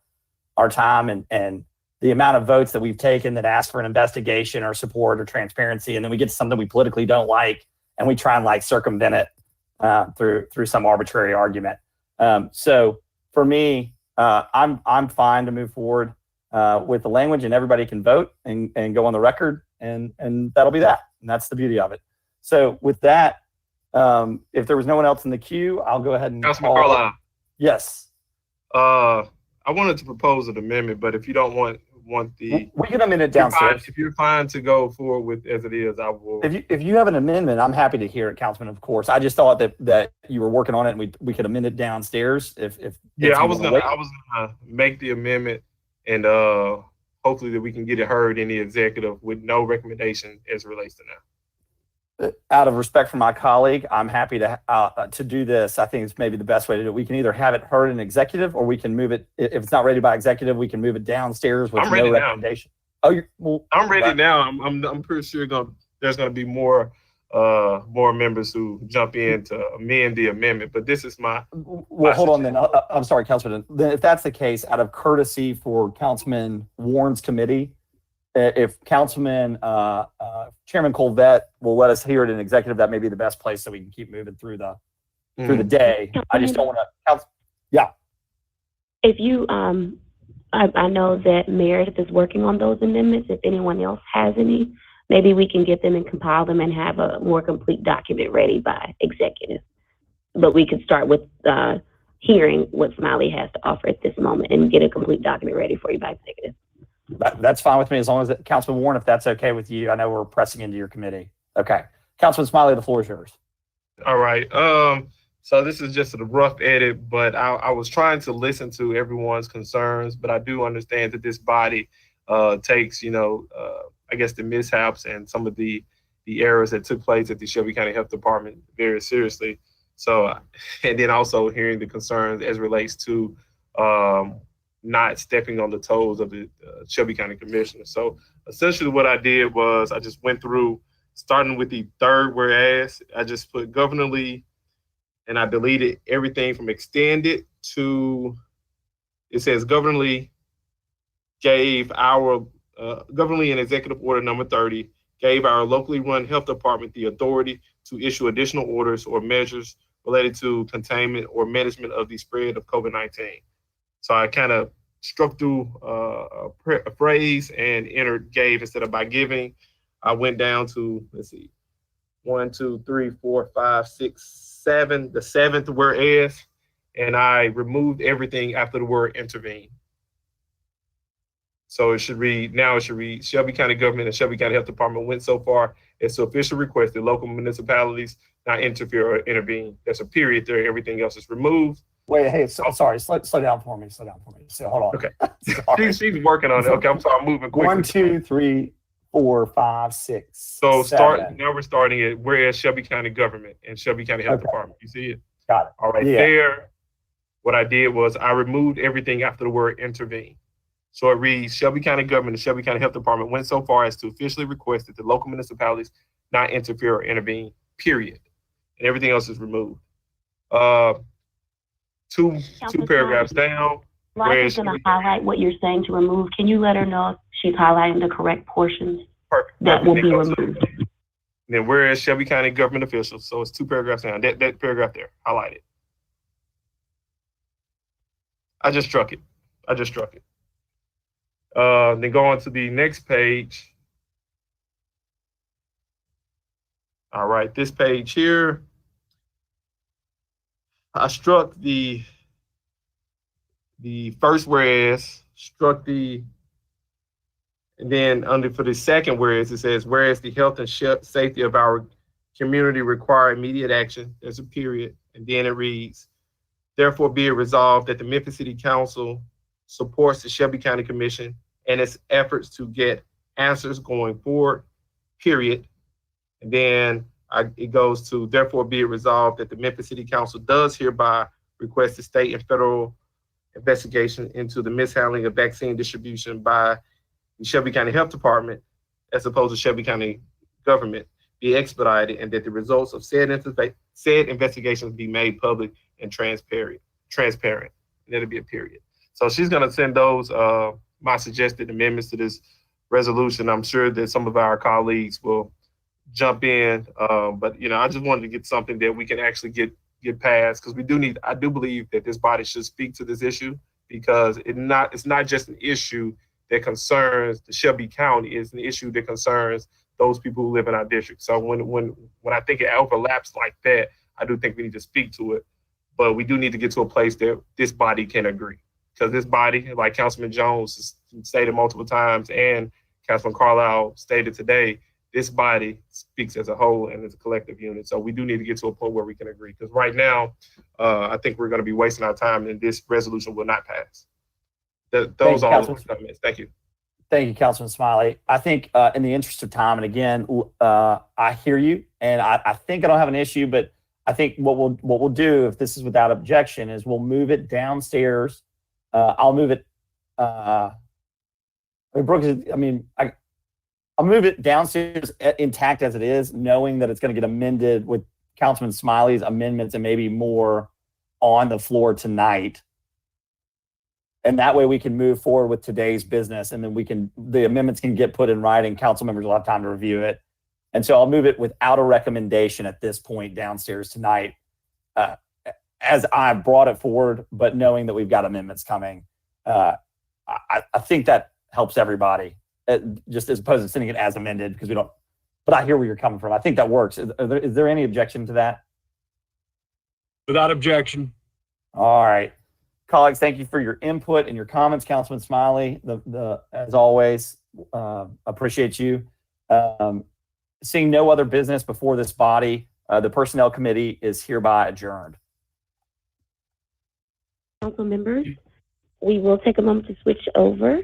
S18: time and the amount of votes that we've taken that ask for an investigation or support or transparency, and then we get to something we politically don't like, and we try and circumvent it through some arbitrary argument. So for me, I'm fine to move forward with the language, and everybody can vote and go on the record, and that'll be that. And that's the beauty of it. So with that, if there was no one else in the queue, I'll go ahead and
S10: Councilman Carlisle.
S18: Yes.
S10: I wanted to propose an amendment, but if you don't want the,
S18: we can amend it downstairs.
S10: If you're fine to go forward with as it is, I will.
S18: If you have an amendment, I'm happy to hear it, Councilman. Of course, I just thought that you were working on it, and we could amend it downstairs.
S10: I was gonna make the amendment, and hopefully that we can get it heard in the executive with no recommendation as it relates to now.
S18: Out of respect for my colleague, I'm happy to do this. I think it's maybe the best way to do it. We can either have it heard in executive, or we can move it. If it's not ready by executive, we can move it downstairs with no recommendation.
S10: I'm ready now. I'm pretty sure there's gonna be more members who jump in to amend the amendment. But this is my.
S18: Well, hold on then. I'm sorry, Councilman. Then if that's the case, out of courtesy for Councilman Warren's committee, if Councilman Chairman Colvette will let us hear it in executive, that may be the best place, so we can keep moving through the day. I just don't want to. Yeah.
S8: If you, I know that Meredith is working on those amendments. If anyone else has any, maybe we can get them and compile them and have a more complete document ready by executive. But we could start with hearing what Smiley has to offer at this moment and get a complete document ready for you by executive.
S18: That's fine with me, as long as Councilman Warren, if that's okay with you. I know we're pressing into your committee. Okay. Councilman Smiley, the floor is yours.
S10: All right. So this is just a rough edit, but I was trying to listen to everyone's concerns, but I do understand that this body takes, I guess the mishaps and some of the errors that took place at the Shelby County Health Department very seriously. So, and then also hearing the concerns as relates to not stepping on the toes of the Shelby County Commissioner. So essentially what I did was I just went through, starting with the third whereas, I just put governally, and I deleted everything from extended to, it says governally gave our, governally in executive order number 30, gave our locally run health department the authority to issue additional orders or measures related to containment or management of the spread of COVID-19. So I kind of struck through a phrase and entered gave instead of by giving. I went down to, let's see, 1, 2, 3, 4, 5, 6, 7, the seventh whereas, and I removed everything after the word intervene. So it should read, now it should read, Shelby County Government and Shelby County Health Department went so far as to officially request that local municipalities not interfere or intervene. There's a period there, everything else is removed.
S18: Wait, hey, sorry, slow down for me, So hold on.
S10: Okay. She's working on it. Okay, I'm sorry, I'm moving quickly.
S18: 1, 2, 3, 4, 5, 6.
S10: So
S18: 7.
S10: now we're starting it, whereas Shelby County Government and Shelby County Health Department. You see it?
S18: Got it.
S10: All right,
S18: Yeah.
S10: there, what I did was I removed everything after the word intervene. So it reads, Shelby County Government and Shelby County Health Department went so far as to officially request that the local municipalities not interfere or intervene, period. And everything else is removed. Two paragraphs down.
S8: Liza's going to highlight what you're saying to remove. Can you let her know if she's highlighting the correct portions that will be removed?
S10: And then whereas Shelby County government officials, so it's 2 paragraphs down, that paragraph there, highlight it. I just struck it. Then go on to the next page. All right, this page here, I struck the first whereas, and then for the second whereas, it says, whereas the health and safety of our community require immediate action, there's a period, and then it reads, therefore be it resolved that the Memphis City Council supports the Shelby County Commission and its efforts to get answers going forward, period. And then it goes to, therefore be it resolved that the Memphis City Council does hereby request the state and federal investigation into the mishandling of vaccine distribution by the Shelby County Health Department, as opposed to Shelby County government, be expedited, and that the results of said investigations be made public and transparent. And that'll be a period. So she's gonna send those, my suggested amendments to this resolution. I'm sure that some of our colleagues will jump in, but I just wanted to get something that we can actually get passed, because I do believe that this body should speak to this issue, because it's not just an issue that concerns the Shelby County, it's an issue that concerns those people who live in our district. So when I think it overlaps like that, I do think we need to speak to it, but we do need to get to a place that this body can agree. Because this body, like Councilman Jones has stated multiple times and Councilman Carlisle stated today, this body speaks as a whole and as a collective unit. So we do need to get to a point where we can agree. Because right now, I think we're going to be wasting our time, and this resolution will not pass. Those are all the comments. Thank you.
S18: Thank you, Councilman Smiley. I think in the interest of time, and again, I hear you, and I think I don't have an issue, but I think what we'll do, if this is without objection, is we'll move it downstairs. I'll move it. I'll move it downstairs intact as it is, knowing that it's going to get amended with Councilman Smiley's amendments and maybe more on the floor tonight. And that way we can move forward with today's business, and then the amendments can get put in writing. Council members will have time to review it. And so I'll move it without a recommendation at this point downstairs tonight, as I brought it forward, but knowing that we've got amendments coming. I think that helps everybody, just as opposed to sending it as amended, because we don't, but I hear where you're coming from. I think that works. Is there any objection to that?
S5: Without objection.
S18: All right. Colleagues, thank you for your input and your comments. Councilman Smiley, as always, appreciate you. Seeing no other business before this body, the Personnel Committee is hereby adjourned.
S8: Council members, we will take a moment to switch over.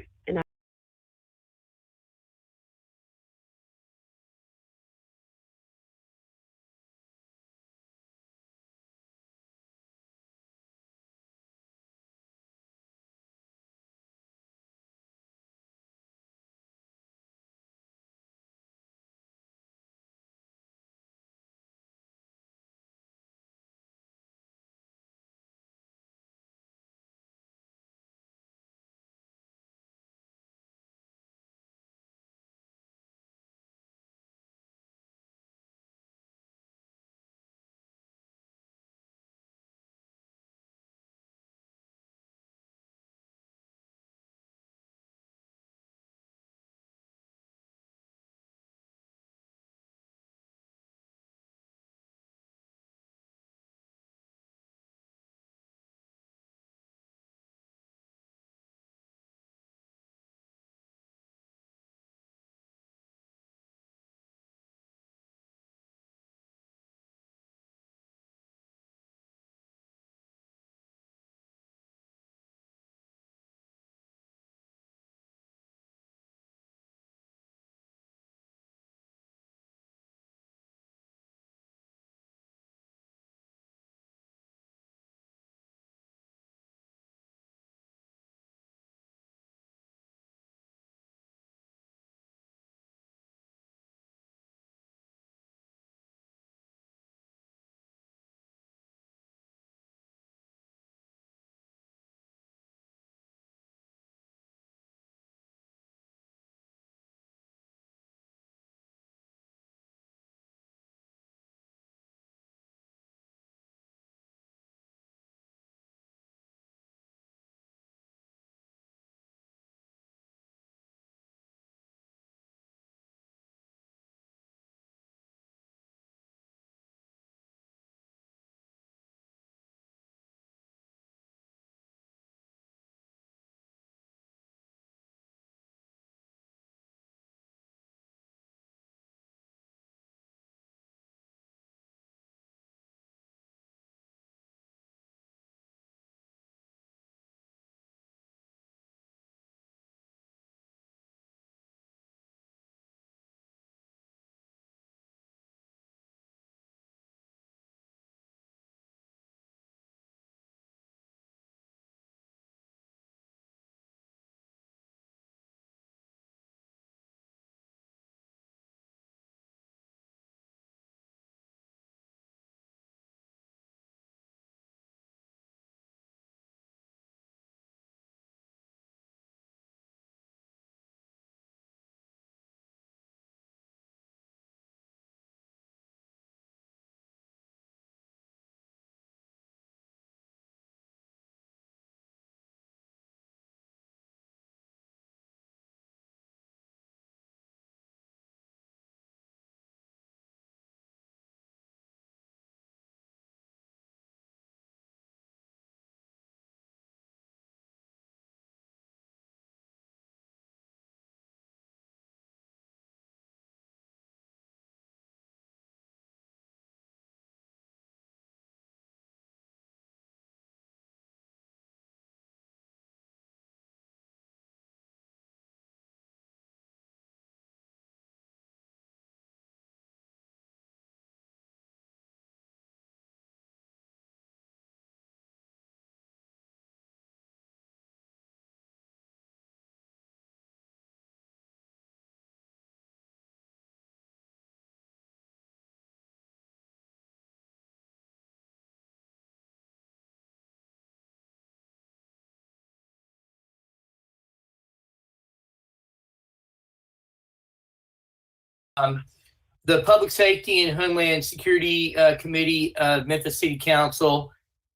S12: The Public Safety and Homeland Security Committee of Memphis City Council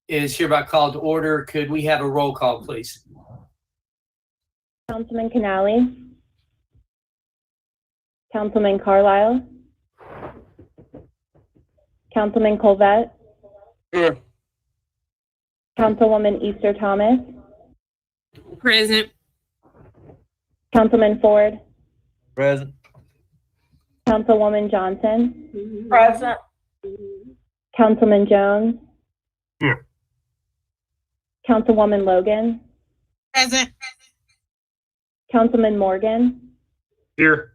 S12: is hereby called to order. Could we have a roll call, please?
S3: Councilman Canali. Councilman Carlisle. Councilman Colvett.
S5: Here.
S3: Councilwoman Easter Thomas,
S12: Present.
S3: Councilman Ford,
S11: Present.
S3: Councilwoman Johnson,
S15: Present.
S3: Councilman Jones,
S4: Here.
S3: Councilwoman Logan,
S19: Present.
S3: Councilman Morgan,
S1: Here.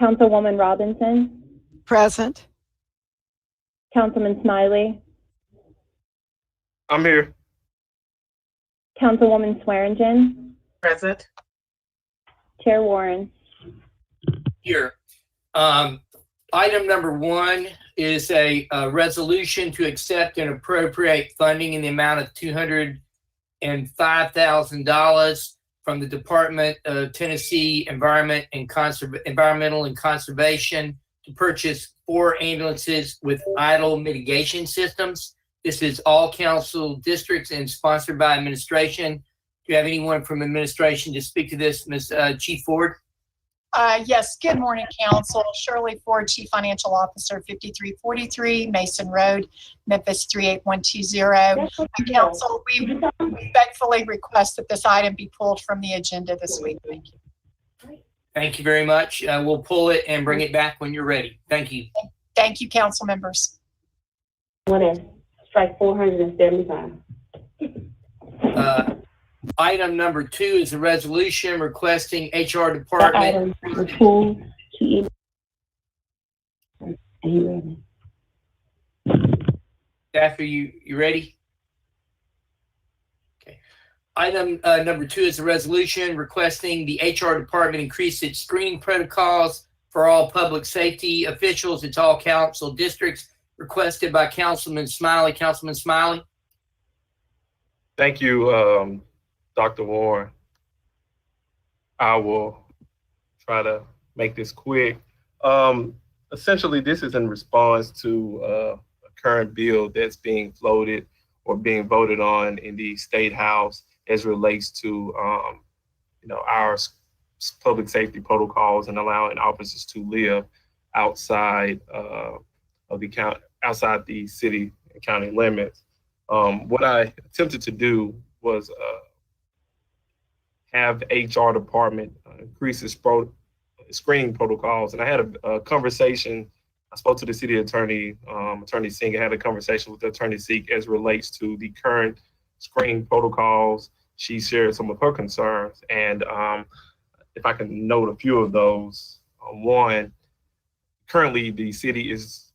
S3: Councilwoman Robinson,
S21: Present.
S3: Councilman Smiley,
S10: I'm here.
S3: Councilwoman Swearingen,
S7: Present.
S3: Chair Warren.
S12: Here. Item number 1 is a resolution to accept and appropriate funding in the amount of $205,000 from the Department of Tennessee Environmental and Conservation to purchase 4 ambulances with idle mitigation systems. This is all council districts and sponsored by administration. Do you have anyone from administration to speak to this, Ms. Chief Ford?
S6: Yes, good morning, Council. Shirley Ford, Chief Financial Officer, 5343 Mason Road, Memphis 38120. Council, we respectfully request that this item be pulled from the agenda this week. Thank you.
S12: Thank you very much. We'll pull it and bring it back when you're ready. Thank you.
S6: Thank you, council members.
S8: What is strike 475?
S12: Item number 2 is a resolution requesting HR department. Staff, are you ready? Okay. Item number 2 is a resolution requesting the HR department increase its screening protocols for all public safety officials. It's all council districts, requested by Councilman Smiley. Councilman Smiley.
S10: Thank you, Dr. Warren. I will try to make this quick. Essentially, this is in response to a current bill that's being floated or being voted on in the State House as relates to our public safety protocols and allowing officers to live outside of the county, outside the city and county limits. What I attempted to do was have HR department increase its screening protocols. And I had a conversation. I spoke to the city attorney, Attorney Singh. I had a conversation with Attorney Singh as relates to the current screening protocols. She shared some of her concerns. And if I can note a few of those. One, currently the city is,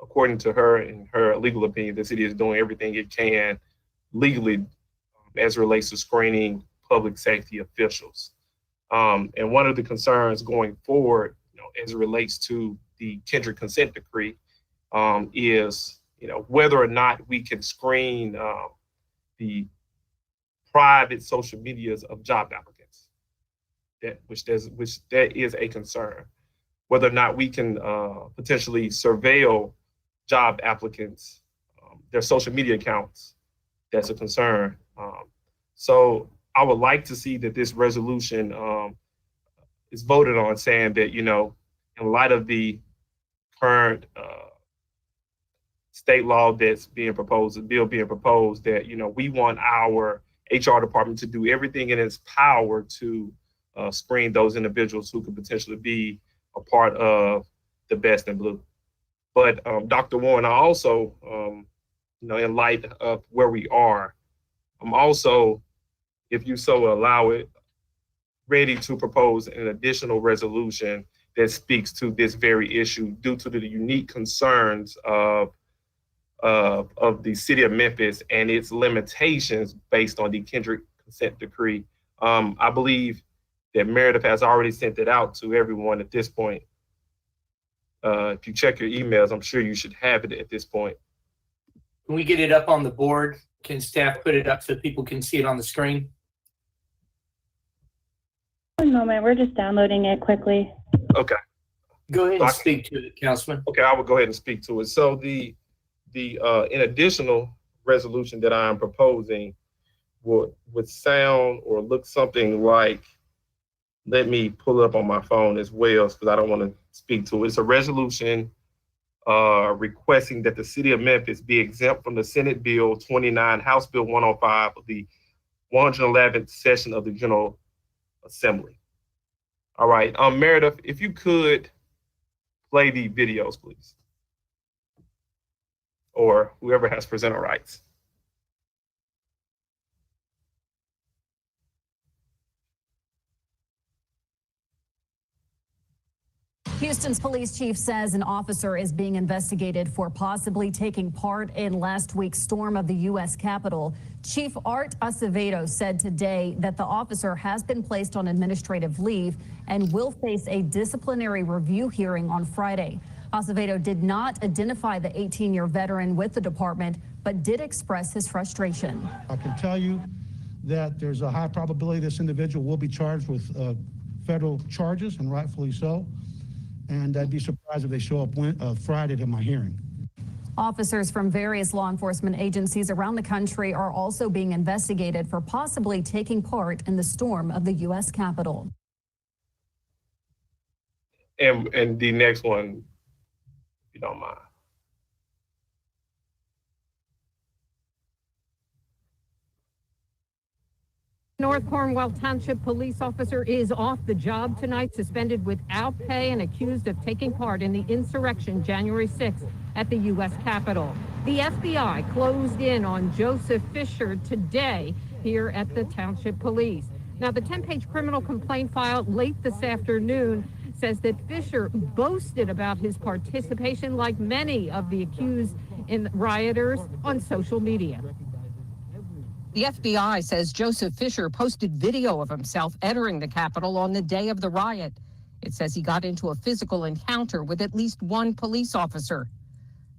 S10: according to her, in her legal opinion, the city is doing everything it can legally as it relates to screening public safety officials. And one of the concerns going forward, as it relates to the Kendrick consent decree, is, whether or not we can screen the private social medias of job applicants. That is a concern. Whether or not we can potentially surveil job applicants, their social media accounts, that's a concern. So I would like to see that this resolution is voted on, saying that, in light of the current state law that's being proposed, the bill being proposed, that, we want our HR department to do everything in its power to screen those individuals who could potentially be a part of the Best in Blue. But Dr. Warren, I also, in light of where we are, I'm also, if you so allow it, ready to propose an additional resolution that speaks to this very issue due to the unique concerns of the city of Memphis and its limitations based on the Kendrick consent decree. I believe that Meridian has already sent it out to everyone at this point. If you check your emails, I'm sure you should have it at this point.
S12: Can we get it up on the board? Can staff put it up so people can see it on the screen?
S3: One moment, we're just downloading it quickly.
S10: Okay.
S12: Go ahead and speak to it, Councilman.
S10: Okay, I will go ahead and speak to it. So the an additional resolution that I'm proposing would sound or look something like, let me pull it up on my phone as well, because I don't want to speak to it. It's a resolution requesting that the city of Memphis be exempt from the Senate Bill 29, House Bill 105 of the 111th session of the General Assembly. All right, Meredith, if you could play the videos, please. Or whoever has presenter rights.
S9: Houston's police chief says an officer is being investigated for possibly taking part in last week's storm of the U.S. Capitol. Chief Art Acevedo said today that the officer has been placed on administrative leave and will face a disciplinary review hearing on Friday. Acevedo did not identify the 18-year veteran with the department, but did express his frustration.
S14: I can tell you that there's a high probability this individual will be charged with federal charges, and rightfully so. And I'd be surprised if they show up Friday to my hearing.
S9: Officers from various law enforcement agencies around the country are also being investigated for possibly taking part in the storm of the U.S. Capitol.
S10: And the next one, if you don't mind.
S20: North Cornwall Township police officer is off the job tonight, suspended without pay and accused of taking part in the insurrection January 6th at the U.S. Capitol. The FBI closed in on Joseph Fisher today here at the Township Police. Now, the 10-page criminal complaint filed late this afternoon says that Fisher boasted about his participation, like many of the accused rioters, on social media.
S24: The FBI says Joseph Fisher posted video of himself entering the Capitol on the day of the riot. It says he got into a physical encounter with at least one police officer.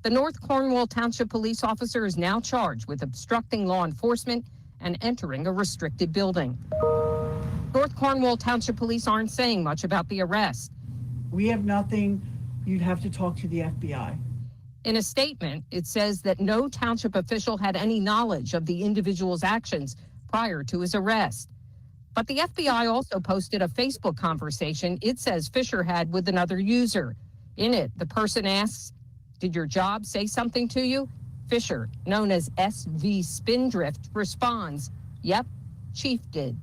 S24: The North Cornwall Township police officer is now charged with obstructing law enforcement and entering a restricted building. North Cornwall Township police aren't saying much about the arrest.
S25: We have nothing. You'd have to talk to the FBI.
S24: In a statement, it says that no township official had any knowledge of the individual's actions prior to his arrest. But the FBI also posted a Facebook conversation it says Fisher had with another user. In it, the person asks, "Did your job say something to you?" Fisher, known as SV Spindrift, responds, "Yep, Chief did."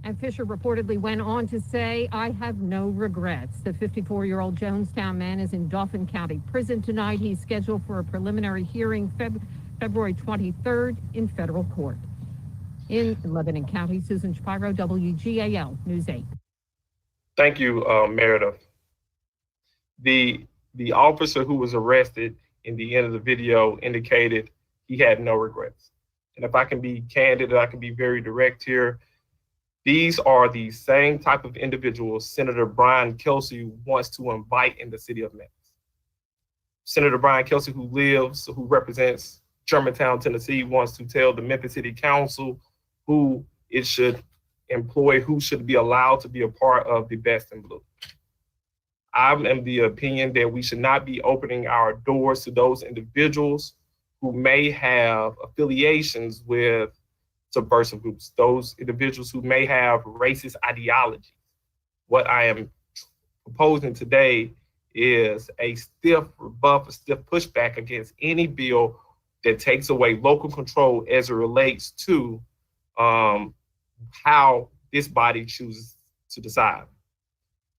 S20: And Fisher reportedly went on to say, "I have no regrets." The 54-year-old Jonestown man is in Dauphin County Prison tonight. He's scheduled for a preliminary hearing February 23rd in federal court. In Lebanon County, Susan Shapiro, WGAL News 8.
S10: Thank you, Meredith. The officer who was arrested in the end of the video indicated he had no regrets. And if I can be candid, I can be very direct here. These are the same type of individuals Senator Brian Kelsey wants to invite in the city of Memphis. Senator Brian Kelsey, who represents Germantown, Tennessee, wants to tell the Memphis City Council who it should employ, who should be allowed to be a part of the Best in Blue. I'm of the opinion that we should not be opening our doors to those individuals who may have affiliations with subversive groups, those individuals who may have racist ideology. What I am proposing today is a stiff rebuff, a stiff pushback against any bill that takes away local control as it relates to how this body chooses to decide.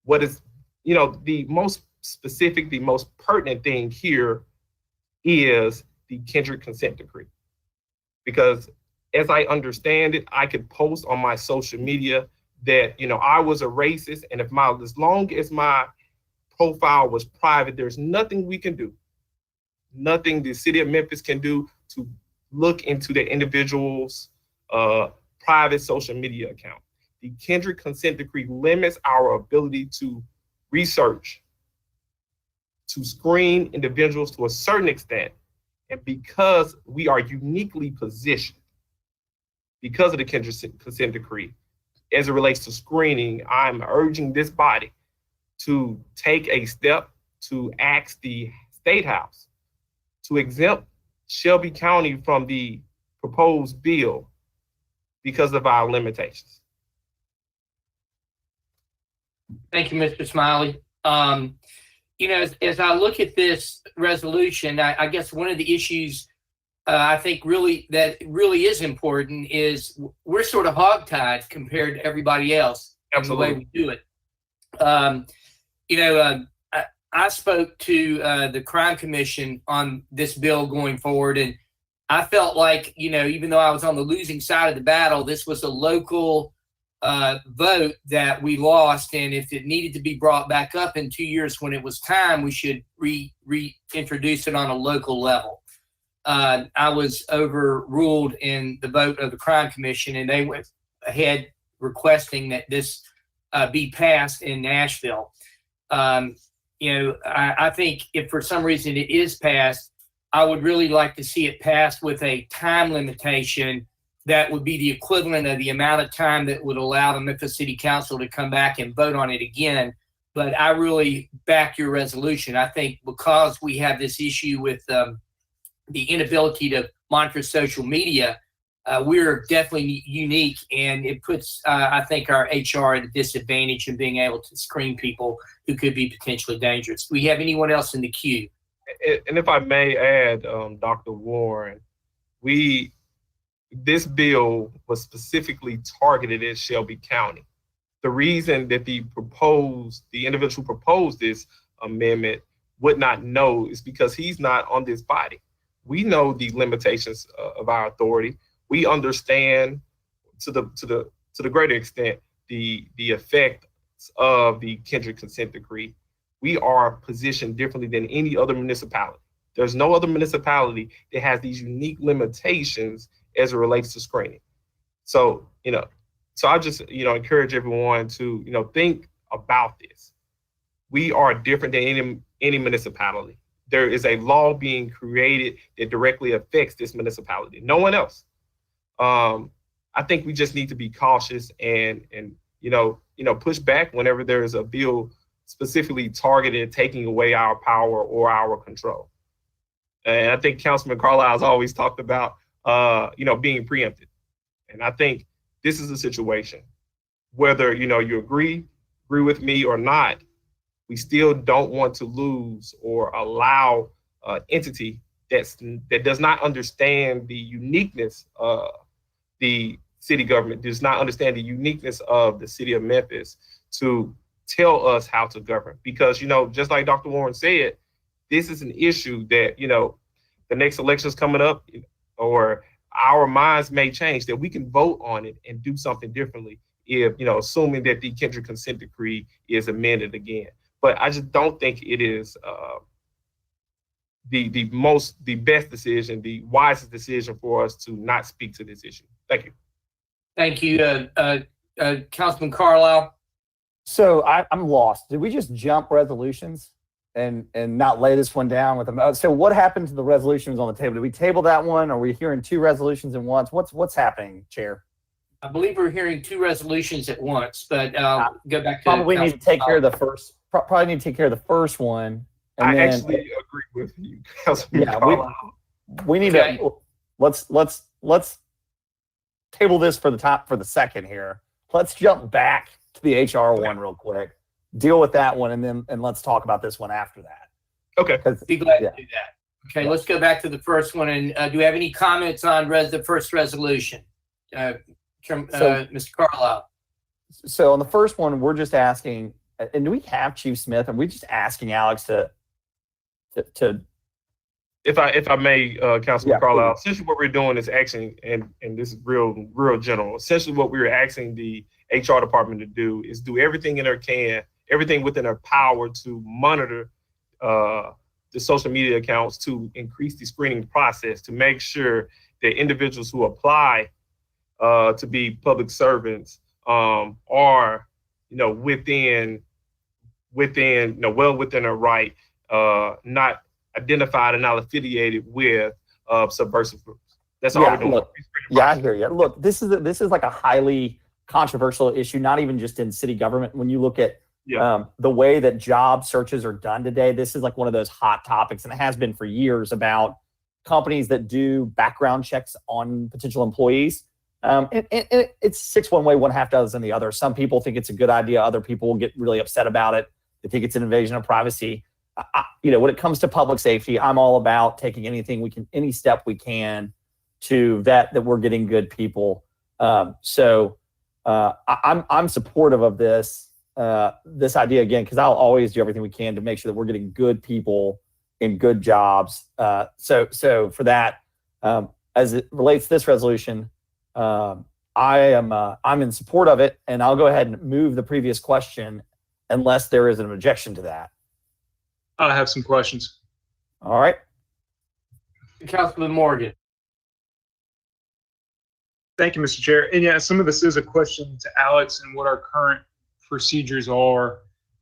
S10: What is, the most specific, the most pertinent thing here is the Kendrick consent decree. Because as I understand it, I could post on my social media that, I was a racist, and as long as my profile was private, there's nothing we can do. Nothing the city of Memphis can do to look into the individual's private social media account. The Kendrick consent decree limits our ability to research, to screen individuals to a certain extent. And because we are uniquely positioned, because of the Kendrick consent decree, as it relates to screening, I'm urging this body to take a step to ask the State House to exempt Shelby County from the proposed bill because of our limitations.
S12: Thank you, Mr. Smiley. As I look at this resolution, I guess one of the issues I think really is important is we're sort of hogtied compared to everybody else.
S10: Absolutely.
S12: In the way we do it. I spoke to the Crime Commission on this bill going forward, and I felt like, even though I was on the losing side of the battle, this was a local vote that we lost, and if it needed to be brought back up in 2 years when it was time, we should reintroduce it on a local level. I was overruled in the vote of the Crime Commission, and they went ahead requesting that this be passed in Nashville. I think if for some reason it is passed, I would really like to see it passed with a time limitation that would be the equivalent of the amount of time that would allow the Memphis City Council to come back and vote on it again. But I really back your resolution. I think because we have this issue with the inability to monitor social media, we're definitely unique, and it puts, I think, our HR at a disadvantage in being able to screen people who could be potentially dangerous. Do we have anyone else in the queue?
S10: And if I may add, Dr. Warren, this bill was specifically targeted at Shelby County. The reason that the individual who proposed this amendment would not know is because he's not on this body. We know the limitations of our authority. We understand to the greater extent the effect of the Kendrick consent decree. We are positioned differently than any other municipality. There's no other municipality that has these unique limitations as it relates to screening. So I just encourage everyone to think about this. We are different than any municipality. There is a law being created that directly affects this municipality. No one else. I think we just need to be cautious and push back whenever there is a bill specifically targeted taking away our power or our control. And I think Councilman Carlisle has always talked about being preempted. And I think this is a situation, whether you agree with me or not, we still don't want to lose or allow an entity that does not understand the uniqueness of the city government, does not understand the uniqueness of the city of Memphis to tell us how to govern. Because, just like Dr. Warren said, this is an issue that, the next election is coming up, or our minds may change, that we can vote on it and do something differently if, assuming that the Kendrick consent decree is amended again. But I just don't think it is the best decision, the wisest decision for us to not speak to this issue. Thank you.
S12: Thank you, Councilman Carlisle.
S18: So I'm lost. Did we just jump resolutions and not lay this one down with them? So what happened to the resolutions on the table? Did we table that one? Are we hearing two resolutions at once? What's happening, Chair?
S12: I believe we're hearing two resolutions at once, but go back to
S18: probably need to take care of the first. Probably need to take care of the first one. And then,
S10: actually agree with you, Councilman.
S18: Yeah, we need to let's table this for the second here. Let's jump back to the HR one real quick. Deal with that one, and let's talk about this one after that.
S10: Okay.
S12: Be glad to do that. Okay, let's go back to the first one. And do we have any comments on the first resolution, Mr. Carlisle?
S18: So on the first one, we're just asking, and do we have Chief Smith? Are we just asking Alex to
S10: if I may, Councilman Carlisle,
S18: please.
S10: essentially what we're doing is asking, and this is real general. Essentially what we're asking the HR department to do is do everything everything within their power to monitor the social media accounts, to increase the screening process, to make sure that individuals who apply to be public servants are well within their right, not identified and not affiliated with subversive groups. That's all we're doing.
S18: Look, I hear you. Look, this is like a highly controversial issue, not even just in city government. When you look at the way that job searches are done today, this is like one of those hot topics, and it has been for years, about companies that do background checks on potential employees. It's 6 one way, 1/2 dozen the other. Some people think it's a good idea. Other people will get really upset about it. They think it's an invasion of privacy. When it comes to public safety, I'm all about taking any step we can to vet that we're getting good people. I'm supportive of this idea again, because I'll always do everything we can to make sure that we're getting good people in good jobs. So for that, as it relates to this resolution, I'm in support of it, and I'll go ahead and move the previous question unless there is an objection to that.
S1: I have some questions.
S18: All right.
S12: Councilman Morgan.
S1: Thank you, Mr. Chair. And yeah, some of this is a question to Alex and what our current procedures are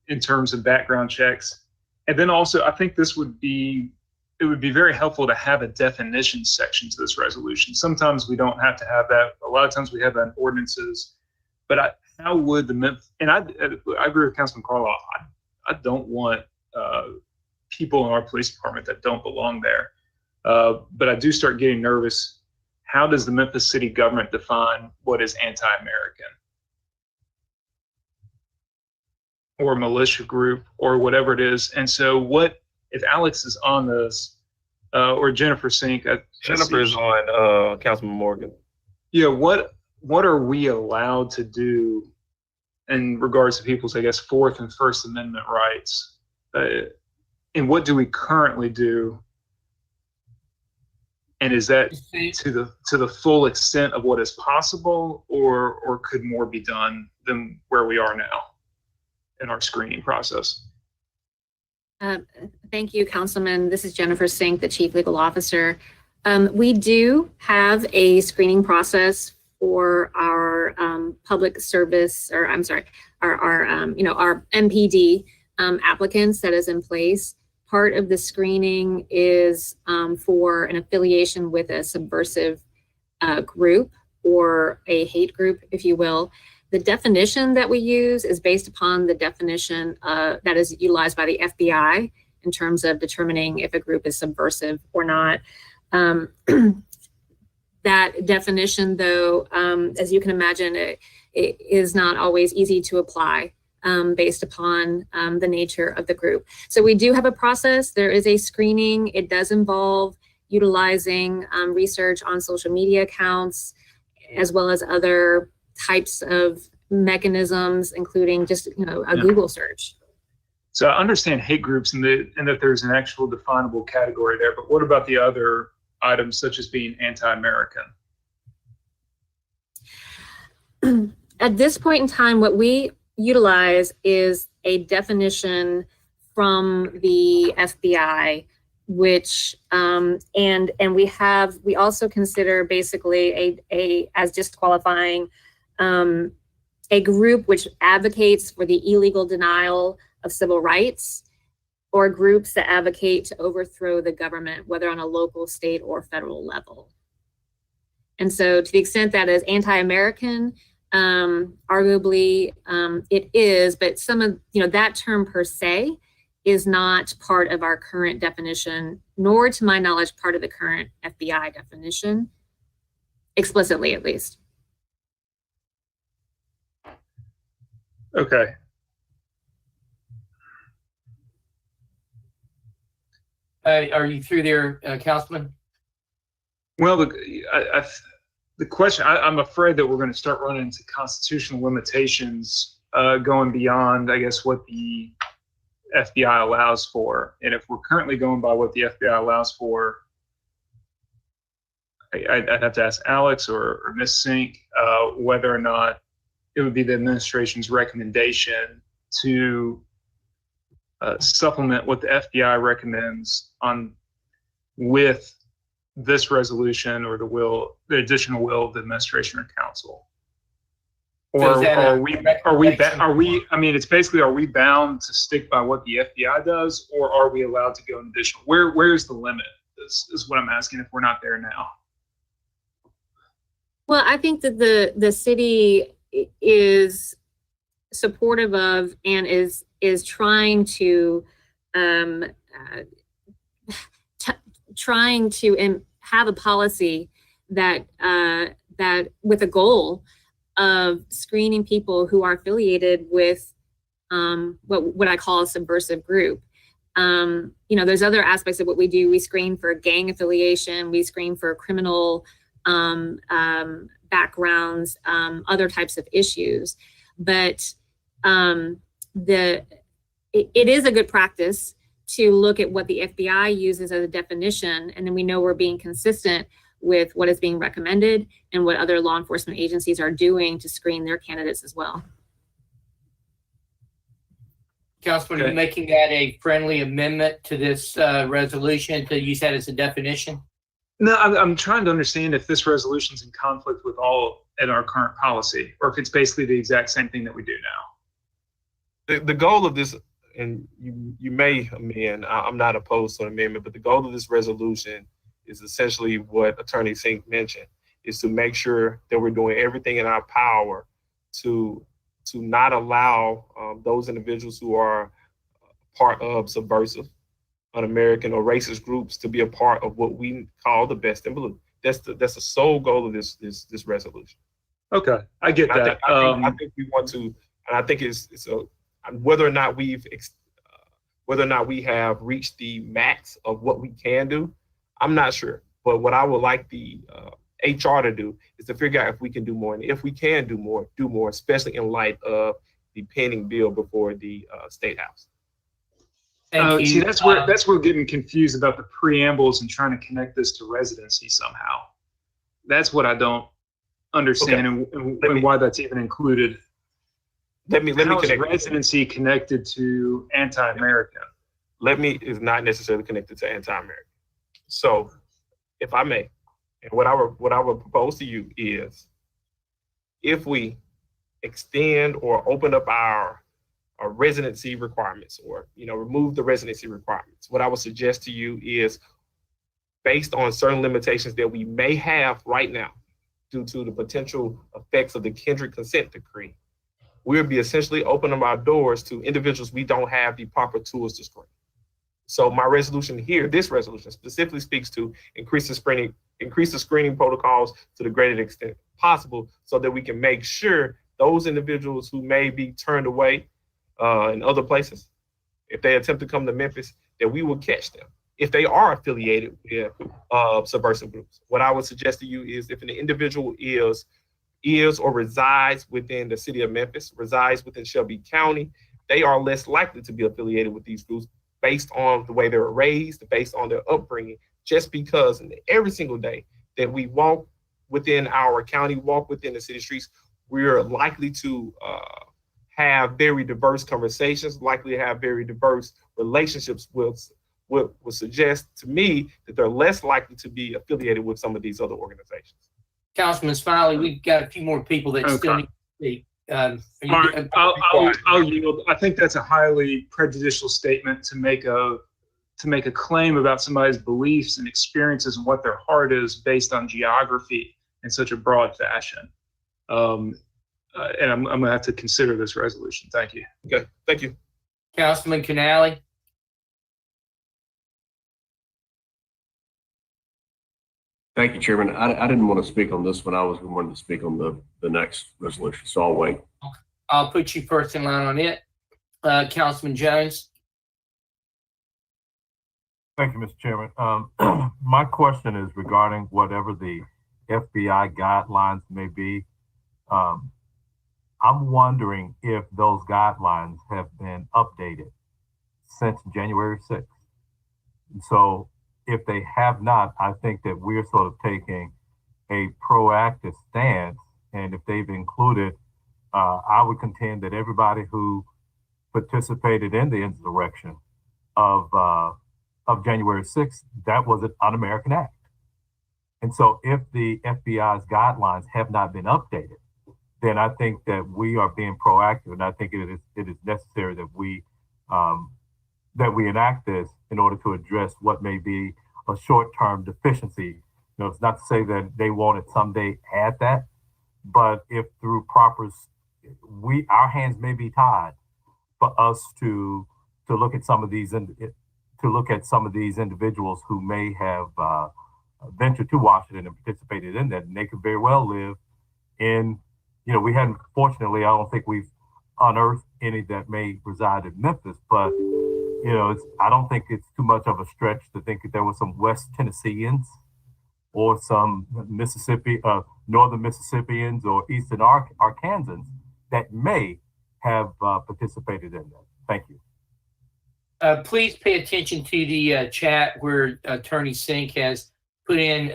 S1: in terms of background checks. And then also, I think it would be very helpful to have a definition section to this resolution. Sometimes we don't have to have that. A lot of times we have that in ordinances. But how would and I agree with Councilman Carlisle. I don't want people in our police department that don't belong there. But I do start getting nervous. How does the Memphis city government define what is anti-American? Or militia group or whatever it is. And so what, if Alex is on this, or Jennifer Sink.
S10: Jennifer is on, Councilman Morgan.
S1: Yeah, what are we allowed to do in regards to people's, I guess, Fourth and First Amendment rights? And what do we currently do? And is that to the full extent of what is possible, or could more be done than where we are now in our screening process?
S2: Thank you, Councilman. This is Jennifer Sink, the Chief Legal Officer. We do have a screening process for our public service, or I'm sorry, our MPD applicants that is in place. Part of the screening is for an affiliation with a subversive group or a hate group, if you will. The definition that we use is based upon the definition that is utilized by the FBI in terms of determining if a group is subversive or not. That definition, though, as you can imagine, it is not always easy to apply based upon the nature of the group. So we do have a process. There is a screening. It does involve utilizing research on social media accounts, as well as other types of mechanisms, including just a Google search.
S1: So I understand hate groups and that there's an actual definable category there, but what about the other items such as being anti-American?
S2: At this point in time, what we utilize is a definition from the FBI, which and we also consider basically a as disqualifying a group which advocates for the illegal denial of civil rights, or groups that advocate to overthrow the government, whether on a local, state, or federal level. And so to the extent that is anti-American, arguably it is, but some of, that term per se is not part of our current definition, nor to my knowledge, part of the current FBI definition, explicitly at least.
S1: Okay.
S12: Are you through there, Councilman?
S1: Well, the question, I'm afraid that we're going to start running into constitutional limitations going beyond, I guess, what the FBI allows for. And if we're currently going by what the FBI allows for, I'd have to ask Alex or Ms. Sink whether or not it would be the administration's recommendation to supplement what the FBI recommends with this resolution or the additional will of the administration or council. Or are we, I mean, it's basically, are we bound to stick by what the FBI does, or are we allowed to go an additional? Where's the limit is what I'm asking if we're not there now.
S2: Well, I think that the city is supportive of and is trying to have a policy that with a goal of screening people who are affiliated with what I call a subversive group. There's other aspects of what we do. We screen for gang affiliation, we screen for criminal backgrounds, other types of issues. But it is a good practice to look at what the FBI uses as a definition, and then we know we're being consistent with what is being recommended and what other law enforcement agencies are doing to screen their candidates as well.
S12: Councilman, are you making that a friendly amendment to this resolution to use that as a definition?
S1: No, I'm trying to understand if this resolution is in conflict with all in our current policy, or if it's basically the exact same thing that we do now.
S10: The goal of this, and you may amend, I'm not opposed to an amendment, but the goal of this resolution is essentially what Attorney Sink mentioned, is to make sure that we're doing everything in our power to not allow those individuals who are part of subversive, un-American, or racist groups to be a part of what we call the best in blue. That's the sole goal of this resolution.
S1: Okay, I get that.
S10: I think we want to, and I think it's whether or not we have reached the max of what we can do, I'm not sure. But what I would like the HR to do is to figure out if we can do more, and if we can do more, especially in light of the pending bill before the State House.
S1: See, that's where we're getting confused about the preambles and trying to connect this to residency somehow. That's what I don't understand, and why that's even included.
S10: Let me
S1: How is
S10: connect
S1: residency connected to anti-American?
S10: Is not necessarily connected to anti-American. So, if I may, and what I would propose to you is, if we extend or open up our residency requirements, or remove the residency requirements, what I would suggest to you is, based on certain limitations that we may have right now due to the potential effects of the Kendrick consent decree, we'll be essentially opening our doors to individuals we don't have the proper tools to screen. So my resolution here, this resolution specifically speaks to increase the screening protocols to the greatest extent possible, so that we can make sure those individuals who may be turned away in other places, if they attempt to come to Memphis, that we will catch them if they are affiliated with subversive groups. What I would suggest to you is, if an individual is or resides within the city of Memphis, resides within Shelby County, they are less likely to be affiliated with these groups based on the way they were raised, based on their upbringing, just because every single day that we walk within our county, walk within the city streets, we're likely to have very diverse conversations, likely to have very diverse relationships with what would suggest to me that they're less likely to be affiliated with some of these other organizations.
S12: Councilman Smiley, we've got a few more people that still need to speak.
S1: I'll yield. I think that's a highly prejudicial statement to make a claim about somebody's beliefs and experiences and what their heart is based on geography in such a broad fashion. And I'm going to have to consider this resolution. Thank you.
S10: Okay, thank you.
S12: Councilman Canale.
S13: Thank you, Chairman. I didn't want to speak on this one. I was wanting to speak on the next resolution, so I'll wait.
S12: I'll put you first in line on it. Councilman Jones.
S4: Thank you, Mr. Chairman. My question is regarding whatever the FBI guidelines may be. I'm wondering if those guidelines have been updated since January 6th. And so if they have not, I think that we're sort of taking a proactive stance. And if they've included, I would contend that everybody who participated in the insurrection of January 6th, that was an un-American act. And so if the FBI's guidelines have not been updated, then I think that we are being proactive, and I think it is necessary that we enact this in order to address what may be a short-term deficiency. It's not to say that they won't at someday add that, but if through our hands may be tied for us to look at some of these individuals who may have ventured to Washington and participated in that, and they could very well live in. We hadn't, fortunately, I don't think we've unearth any that may reside in Memphis, but I don't think it's too much of a stretch to think that there were some West Tennesseans or some Northern Mississippians or Eastern Arkansans that may have participated in that. Thank you.
S12: Please pay attention to the chat where Attorney Sink has put in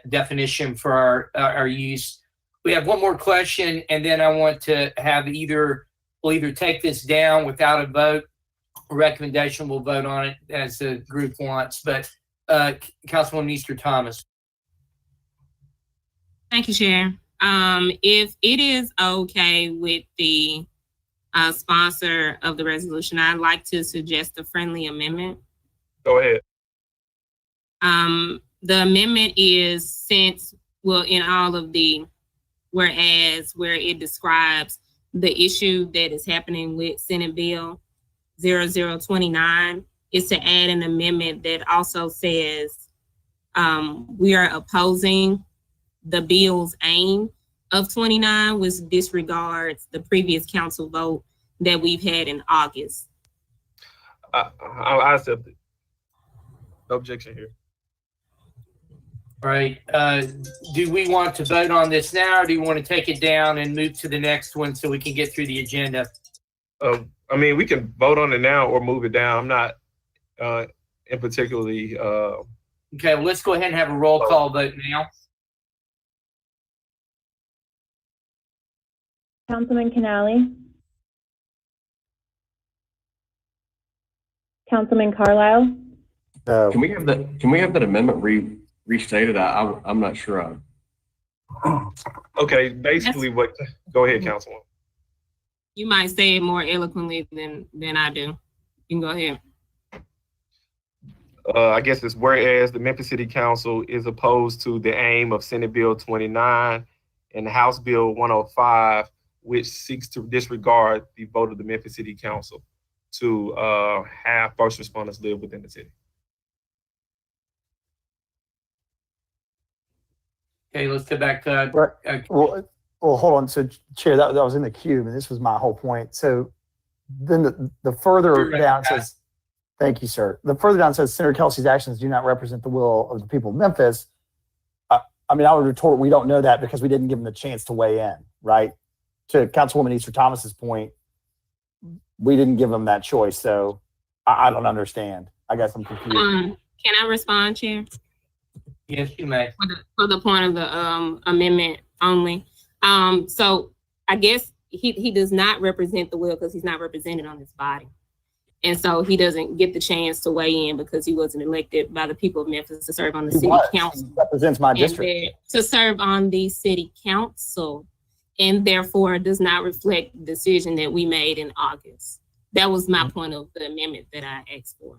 S12: definition for our use. We have one more question, and then I want to have we'll either take this down without a vote, or recommendation, we'll vote on it as the group wants. But Councilwoman Easter Thomas.
S5: Thank you, Chair. If it is okay with the sponsor of the resolution, I'd like to suggest a friendly amendment.
S10: Go ahead.
S5: The amendment is in all of the whereas where it describes the issue that is happening with Senate Bill 0029, is to add an amendment that also says we are opposing the bill's aim of 29, which disregards the previous council vote that we've had in August.
S10: I accept it. No objection here.
S12: All right. Do we want to vote on this now, or do you want to take it down and move to the next one so we can get through the agenda?
S10: I mean, we can vote on it now or move it down. I'm not in particularly.
S12: Okay, well, let's go ahead and have a roll call vote now.
S3: Councilman Canali. Councilman Carlisle.
S13: Can we have that amendment restated? I'm not sure.
S10: Okay, basically go ahead, Councilwoman.
S5: You might say it more eloquently than I do. You can go ahead.
S10: I guess it's whereas the Memphis City Council is opposed to the aim of Senate Bill 29 and House Bill 105, which seeks to disregard the vote of the Memphis City Council to have first responders live within the city.
S12: Okay, let's go back to.
S18: Well, hold on. So, Chair, that was in the queue, and this was my whole point. So, then the further down says, thank you, sir. The further down says, Senator Kelsey's actions do not represent the will of the people of Memphis. I mean, I would retort, we don't know that because we didn't give them the chance to weigh in, right? To Councilwoman Easter Thomas's point, we didn't give them that choice. So, I don't understand. I guess I'm confused.
S5: Can I respond, Chair?
S12: Yes, you may.
S5: For the point of the amendment only. So I guess he does not represent the will because he's not represented on this body. And so he doesn't get the chance to weigh in because he wasn't elected by the people of Memphis to serve on the city council.
S18: He represents my district.
S5: To serve on the city council, and therefore does not reflect the decision that we made in August. That was my point of the amendment that I asked for.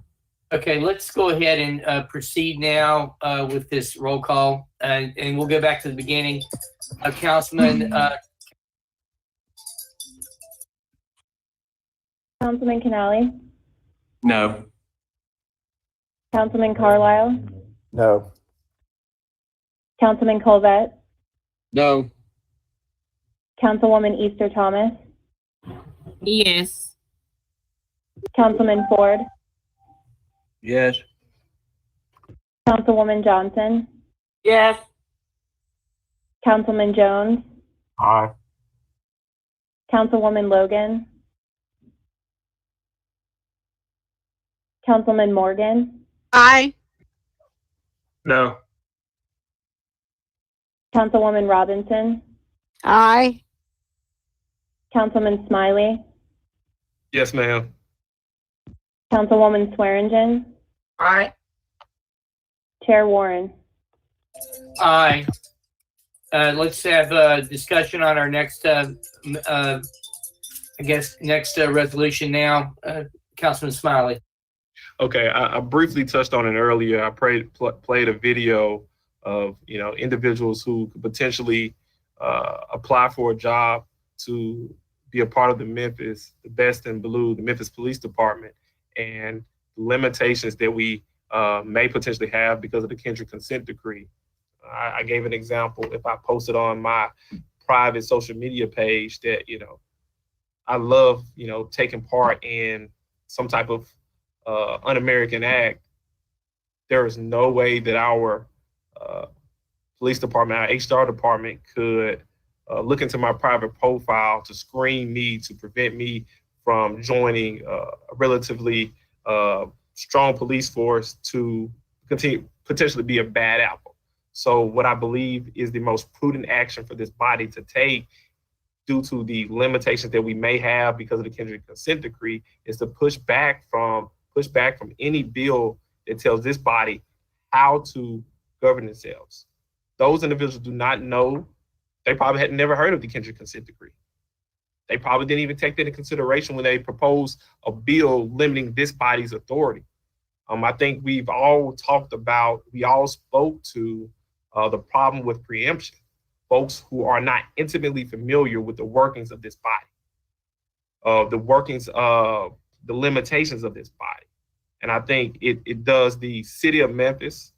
S12: Okay, let's go ahead and proceed now with this roll call, and we'll go back to the beginning. Councilman.
S3: Councilman Canali.
S13: No.
S3: Councilman Carlisle.
S18: No.
S3: Councilman Colvett.
S11: No.
S3: Councilwoman Easter Thomas.
S5: Yes.
S3: Councilman Ford.
S11: Yes.
S3: Councilwoman Johnson.
S15: Yes.
S3: Councilman Jones.
S4: Aye.
S3: Councilwoman Logan. Councilman Morgan.
S16: Aye.
S1: No.
S3: Councilwoman Robinson.
S16: Aye.
S3: Councilman Smiley.
S10: Yes, ma'am.
S3: Councilwoman Swearingen.
S15: Aye.
S3: Chair Warren.
S12: Aye. Let's have a discussion on our next, next resolution now. Councilman Smiley.
S10: Okay, I briefly touched on it earlier. I played a video of individuals who could potentially apply for a job to be a part of the Best in Blue, the Memphis Police Department, and limitations that we may potentially have because of the Kendrick consent decree. I gave an example. If I posted on my private social media page that I love, taking part in some type of un-American act. There is no way that our police department, our HR department could look into my private profile to screen me, to prevent me from joining a relatively strong police force to continue potentially be a bad apple. So what I believe is the most prudent action for this body to take, due to the limitations that we may have because of the Kendrick consent decree, is to push back from any bill that tells this body how to govern themselves. Those individuals do not know. They probably had never heard of the Kendrick consent decree. They probably didn't even take that into consideration when they proposed a bill limiting this body's authority. I think we all spoke to the problem with preemption. Folks who are not intimately familiar with the workings of this body, the workings of the limitations of this body. And I think it does the city of Memphis,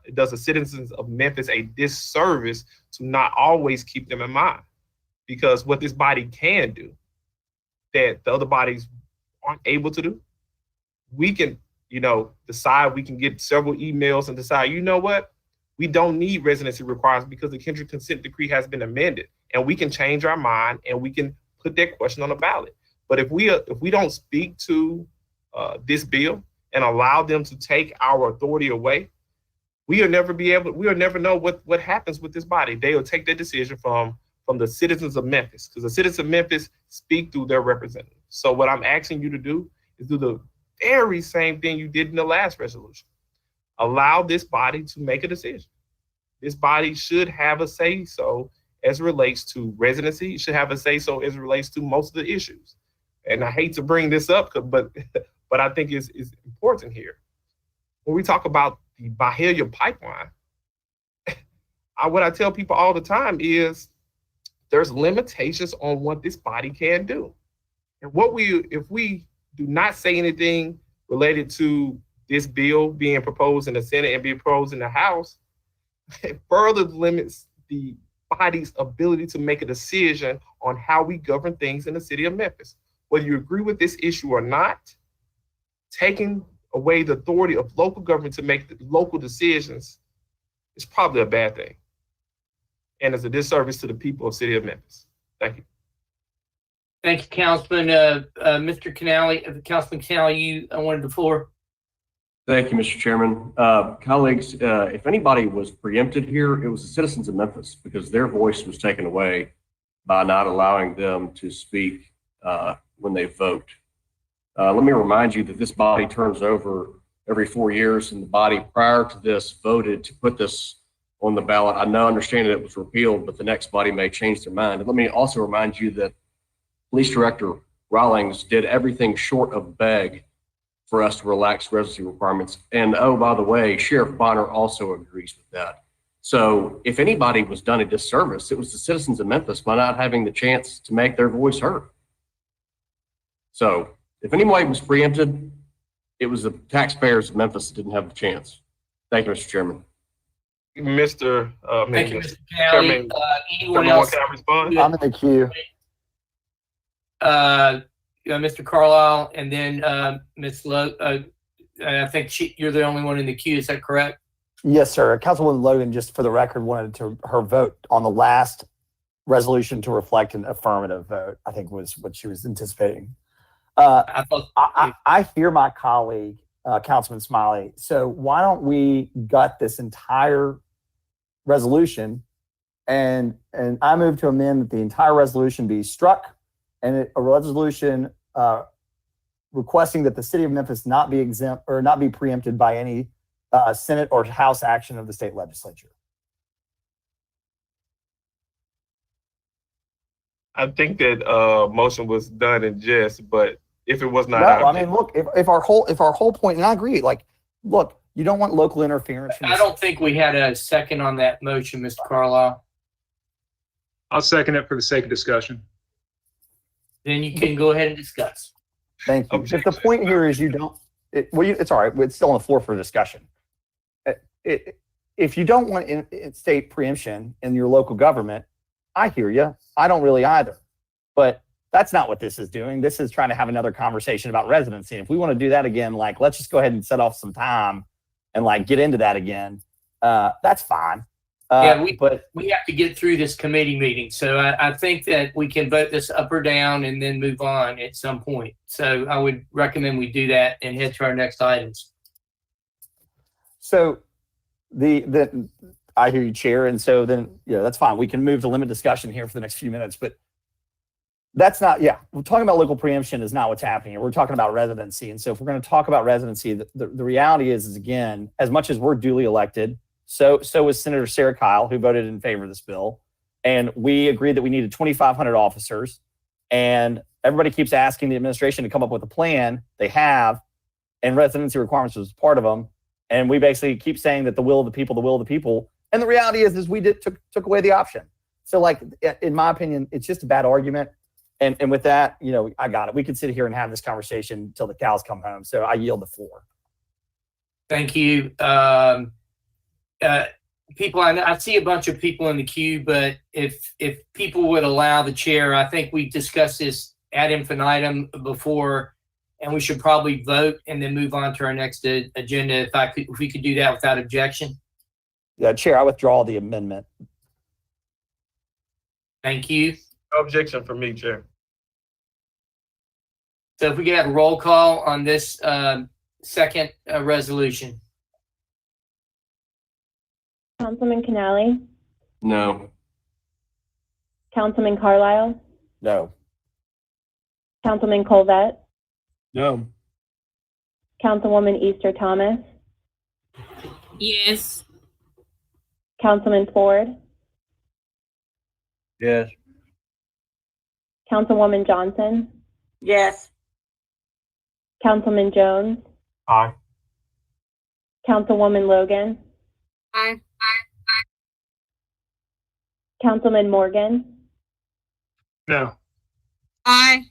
S10: it does the citizens of Memphis a disservice to not always keep them in mind. Because what this body can do that the other bodies aren't able to do, we can, decide, we can get several emails and decide, you know what? We don't need residency requirements because the Kendrick consent decree has been amended, and we can change our mind and we can put that question on the ballot. But if we don't speak to this bill and allow them to take our authority away, we'll never know what happens with this body. They will take that decision from the citizens of Memphis, because the citizens of Memphis speak through their representatives. So what I'm asking you to do is do the very same thing you did in the last resolution. Allow this body to make a decision. This body should have a say-so as it relates to residency. It should have a say-so as it relates to most of the issues. And I hate to bring this up, but I think it's important here. When we talk about the Byhalia pipeline, what I tell people all the time is there's limitations on what this body can do. And if we do not say anything related to this bill being proposed in the Senate and being proposed in the House, it further limits the body's ability to make a decision on how we govern things in the city of Memphis. Whether you agree with this issue or not, taking away the authority of local government to make local decisions is probably a bad thing. And it's a disservice to the people of the city of Memphis. Thank you.
S12: Thank you, Councilman. Mr. Canale, Councilman Canale, you wanted the floor.
S13: Thank you, Mr. Chairman. Colleagues, if anybody was preempted here, it was the citizens of Memphis, because their voice was taken away by not allowing them to speak when they vote. Let me remind you that this body turns over every 4 years, and the body prior to this voted to put this on the ballot. I now understand that it was repealed, but the next body may change their mind. And let me also remind you that Police Director Rawlings did everything short of beg for us to relax residency requirements. And oh, by the way, Sheriff Bonner also agrees with that. So if anybody was done a disservice, it was the citizens of Memphis by not having the chance to make their voice heard. So if anybody was preempted, it was the taxpayers of Memphis that didn't have the chance. Thank you, Mr. Chairman.
S10: Mr.
S12: Thank you, Mr. Canale. Anyone else?
S10: Can I respond?
S18: I'm in the queue.
S12: Mr. Carlisle, and then Ms. Lowe. I think you're the only one in the queue. Is that correct?
S18: Yes, sir. Councilwoman Logan, just for the record, wanted her vote on the last resolution to reflect an affirmative vote, I think was what she was anticipating. I hear my colleague, Councilman Smiley. So why don't we gut this entire resolution, and I move to amend that the entire resolution be struck, and a resolution requesting that the city of Memphis not be exempt or not be preempted by any Senate or House action of the state legislature.
S10: I think that motion was done in jest, but if it was not,
S18: no, I mean, look, if our whole point, and I agree, like, look, you don't want local interference.
S12: I don't think we had a second on that motion, Mr. Carlisle.
S1: I'll second it for the sake of discussion.
S12: Then you can go ahead and discuss.
S18: Thank you. If the point here is you don't, it's all right. It's still on the floor for discussion. If you don't want state preemption in your local government, I hear you. I don't really either. But That's not what this is doing. This is trying to have another conversation about residency. And if we want to do that again, like, let's just go ahead and set off some time and like get into that again. That's fine.
S12: Yeah, we have to get through this committee meeting. So I think that we can vote this up or down and then move on at some point. So I would recommend we do that and head to our next items.
S18: So I hear you, Chair. And so then, that's fine. We can move to limit discussion here for the next few minutes, but that's not, we're talking about local preemption is not what's happening here. We're talking about residency. And so if we're going to talk about residency, the reality is again, as much as we're duly elected, so was Senator Sarah Kyle, who voted in favor of this bill. And we agreed that we needed 2,500 officers. And everybody keeps asking the administration to come up with a plan. They have, and residency requirements was part of them. And we basically keep saying that the will of the people. And the reality is we took away the option. So like, in my opinion, it's just a bad argument. And with that, I got it. We could sit here and have this conversation until the cows come home. So I yield the floor.
S12: Thank you. People, I see a bunch of people in the queue, but if people would allow the chair, I think we discussed this ad infinitum before, and we should probably vote and then move on to our next agenda. If we could do that without objection.
S18: Yeah, Chair, I withdraw the amendment.
S12: Thank you.
S10: No objection from me, Chair.
S12: So if we could have a roll call on this second resolution.
S3: Councilman Canali,
S13: No.
S3: Councilman Carlisle,
S18: No.
S3: Councilman Colvett,
S13: No.
S3: Councilwoman Easter Thomas,
S5: Yes.
S3: Councilman Ford,
S11: Yes.
S3: Councilwoman Johnson,
S15: Yes.
S3: Councilman Jones,
S4: Aye.
S3: Councilwoman Logan,
S5: Aye.
S3: Councilman Morgan,
S1: No.
S5: Aye.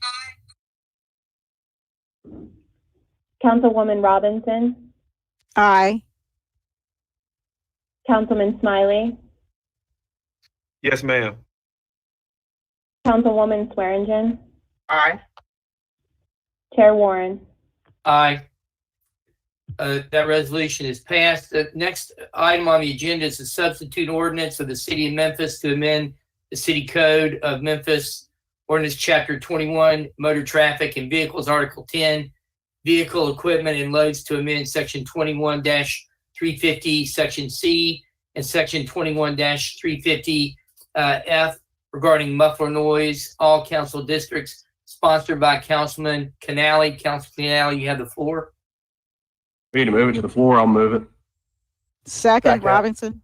S3: Councilwoman Robinson,
S21: Aye.
S3: Councilman Smiley,
S10: Yes, ma'am.
S3: Councilwoman Swearingen,
S7: Aye.
S3: Chair Warren.
S12: Aye. That resolution is passed. The next item on the agenda is the substitute ordinance of the City of Memphis to amend the City Code of Memphis, Ordinance Chapter 21, Motor Traffic and Vehicles, Article 10, Vehicle Equipment and Loads to amend Section 21-350, Section C, and Section 21-350 F regarding muffler noise, all council districts, sponsored by Councilman Canali. Councilman Canali, you have the floor.
S13: We need to move it to the floor. I'll move it.
S21: Second, Robinson.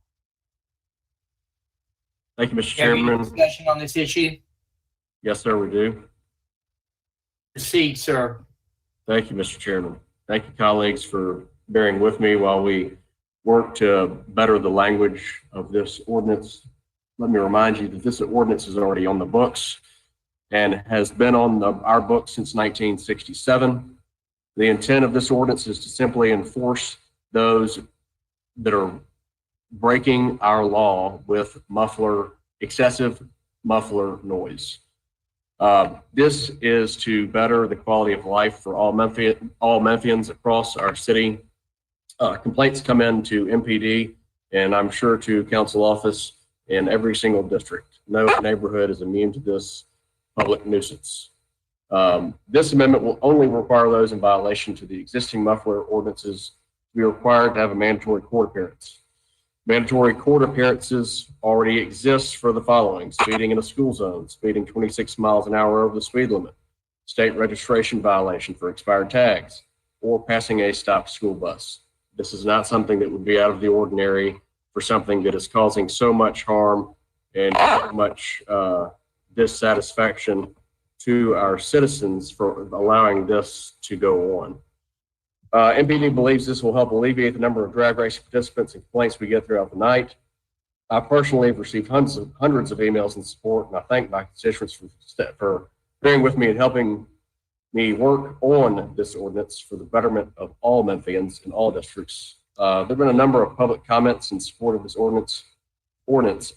S13: Thank you, Mr.
S12: Have any
S13: Chairman.
S12: discussion on this issue?
S13: Yes, sir, we do.
S12: Proceed, sir.
S13: Thank you, Mr. Chairman. Thank you, colleagues, for bearing with me while we work to better the language of this ordinance. Let me remind you that this ordinance is already on the books and has been on our books since 1967. The intent of this ordinance is to simply enforce those that are breaking our law with excessive muffler noise. This is to better the quality of life for all Memphians across our city. Complaints come into MPD, and I'm sure to council office in every single district. No neighborhood is immune to this public nuisance. This amendment will only require those in violation to the existing muffler ordinances to be required to have a mandatory court appearance. Mandatory court appearances already exist for the following: speeding in a school zone, speeding 26 miles an hour over the speed limit, state registration violation for expired tags, or passing a stopped school bus. This is not something that would be out of the ordinary for something that is causing so much harm and so much dissatisfaction to our citizens for allowing this to go on. MPD believes this will help alleviate the number of drag race participants and complaints we get throughout the night. I personally have received hundreds of emails in support, and I thank my constituents for bearing with me and helping me work on this ordinance for the betterment of all Memphians in all districts. There have been a number of public comments in support of this ordinance,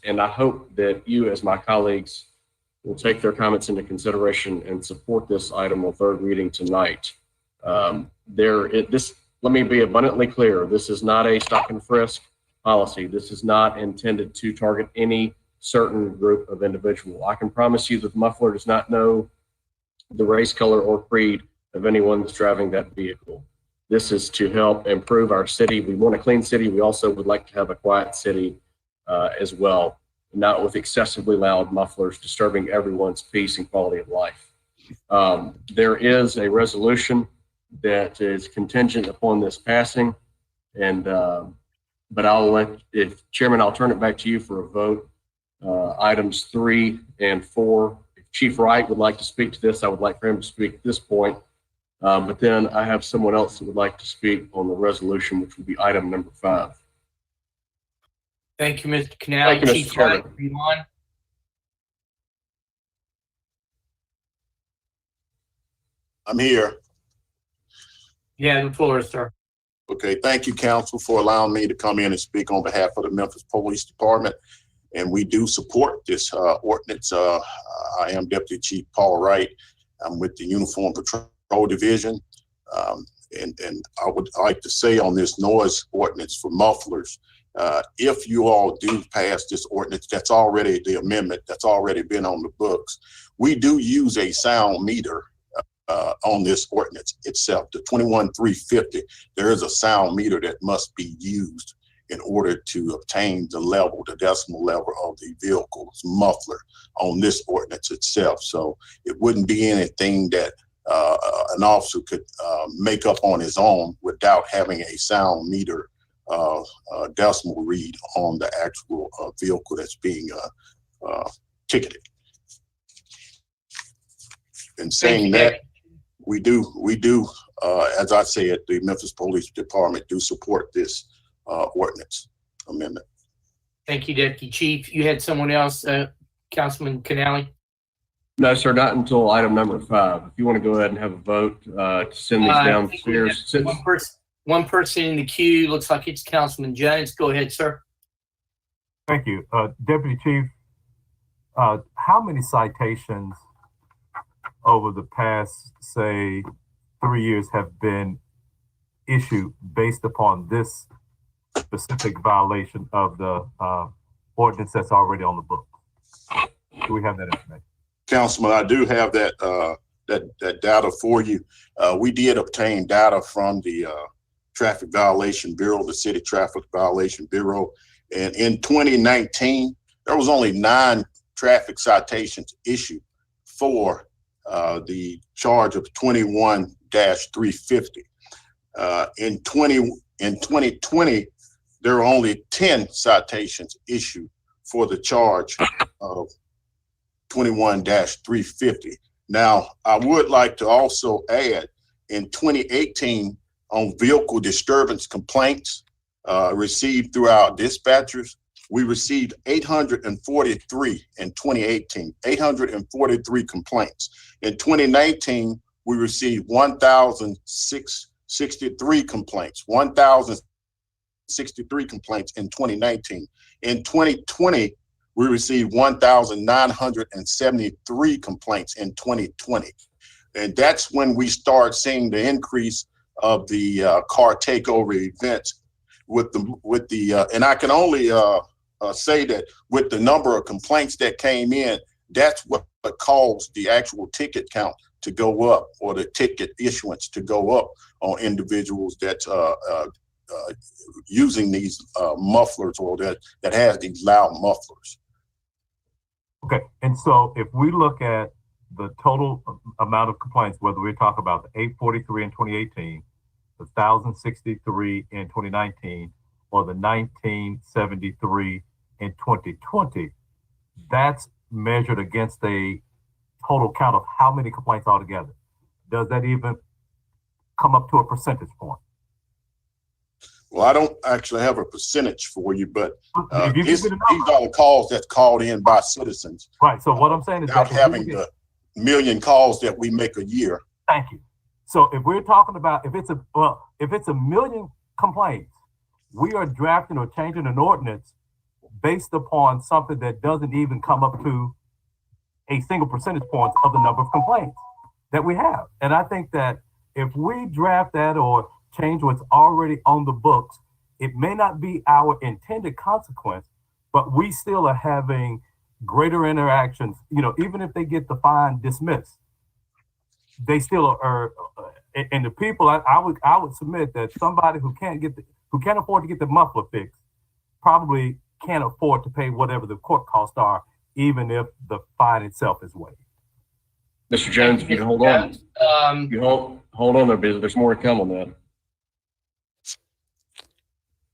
S13: and I hope that you, as my colleagues, will take their comments into consideration and support this item on third reading tonight. Let me be abundantly clear. This is not a stop and frisk policy. This is not intended to target any certain group of individual. I can promise you that the muffler does not know the race, color, or creed of anyone that's driving that vehicle. This is to help improve our city. We want a clean city. We also would like to have a quiet city as well, not with excessively loud mufflers disturbing everyone's peace and quality of life. There is a resolution that is contingent upon this passing, and but if Chairman, I'll turn it back to you for a vote. Items 3 and 4. If Chief Wright would like to speak to this, I would like for him to speak at this point. But then I have someone else that would like to speak on the resolution, which would be item number 5.
S12: Thank you, Mr. Canale.
S13: Thank you, Mr.
S12: Chief
S13: Chairman.
S12: Wright, are you on?
S16: I'm here.
S12: Yeah, the floor, sir.
S16: Okay, thank you, council, for allowing me to come in and speak on behalf of the Memphis Police Department. And we do support this ordinance. I am Deputy Chief Paul Wright. I'm with the Uniform Patrol Division. And I would like to say on this noise ordinance for mufflers, if you all do pass this ordinance, that's already the amendment that's already been on the books. We do use a sound meter on this ordinance itself, the 21350. There is a sound meter that must be used in order to obtain the level, the decimal level of the vehicle's muffler on this ordinance itself. So it wouldn't be anything that an officer could make up on his own without having a sound meter decimal read on the actual vehicle that's being ticketed. And saying that, we do, as I said, the Memphis Police Department do support this ordinance amendment.
S12: Thank you, Deputy Chief. You had someone else, Councilman Canale?
S13: No, sir, not until item number 5. If you want to go ahead and have a vote to send these downstairs.
S12: One person in the queue. Looks like it's Councilman Jones. Go ahead, sir.
S4: Thank you. Deputy Chief, how many citations over the past, say, 3 years have been issued based upon this specific violation of the ordinance that's already on the book? Do we have that information?
S16: Councilman, I do have that that data for you. We did obtain data from the Traffic Violation Bureau, the City Traffic Violation Bureau, and in 2019 there was only 9 traffic citations issued for the charge of 21-350. In 2020, there were only 10 citations issued for the charge of 21-350. Now, I would like to also add, in 2018, on vehicle disturbance complaints received through our dispatchers, we received 843 in 2018, 843 complaints. In 2019, we received 1,663 complaints, 1,063 complaints in 2019. In 2020, we received 1,973 complaints in 2020. And that's when we start seeing the increase of the car takeover events with the and I can only say that with the number of complaints that came in, that's what caused the actual ticket count to go up, or the ticket issuance to go up on individuals that using these mufflers, or that has these loud mufflers.
S4: Okay, and so if we look at the total amount of complaints, whether we're talking about the 843 in 2018, the 1,063 in 2019, or the 1,973 in 2020, that's measured against a total count of how many complaints altogether? Does that even come up to a percentage point?
S16: Well, I don't actually have a percentage for you, but these are the calls that's called in by citizens.
S4: Right. So what I'm saying is
S16: without having the million calls that we make a year.
S4: Thank you. So if we're talking about, if it's a million complaints, we are drafting or changing an ordinance based upon something that doesn't even come up to a single percentage point of the number of complaints that we have. And I think that if we draft that or change what's already on the books, it may not be our intended consequence, but we still are having greater interactions. You know, even if they get the fine dismissed, they still are. And the people, I would submit that somebody who can't afford to get the muffler fixed probably can't afford to pay whatever the court costs are, even if the fine itself is waived.
S13: Mr. Jones, if you can hold on. You hold on there, because there's more to come on that.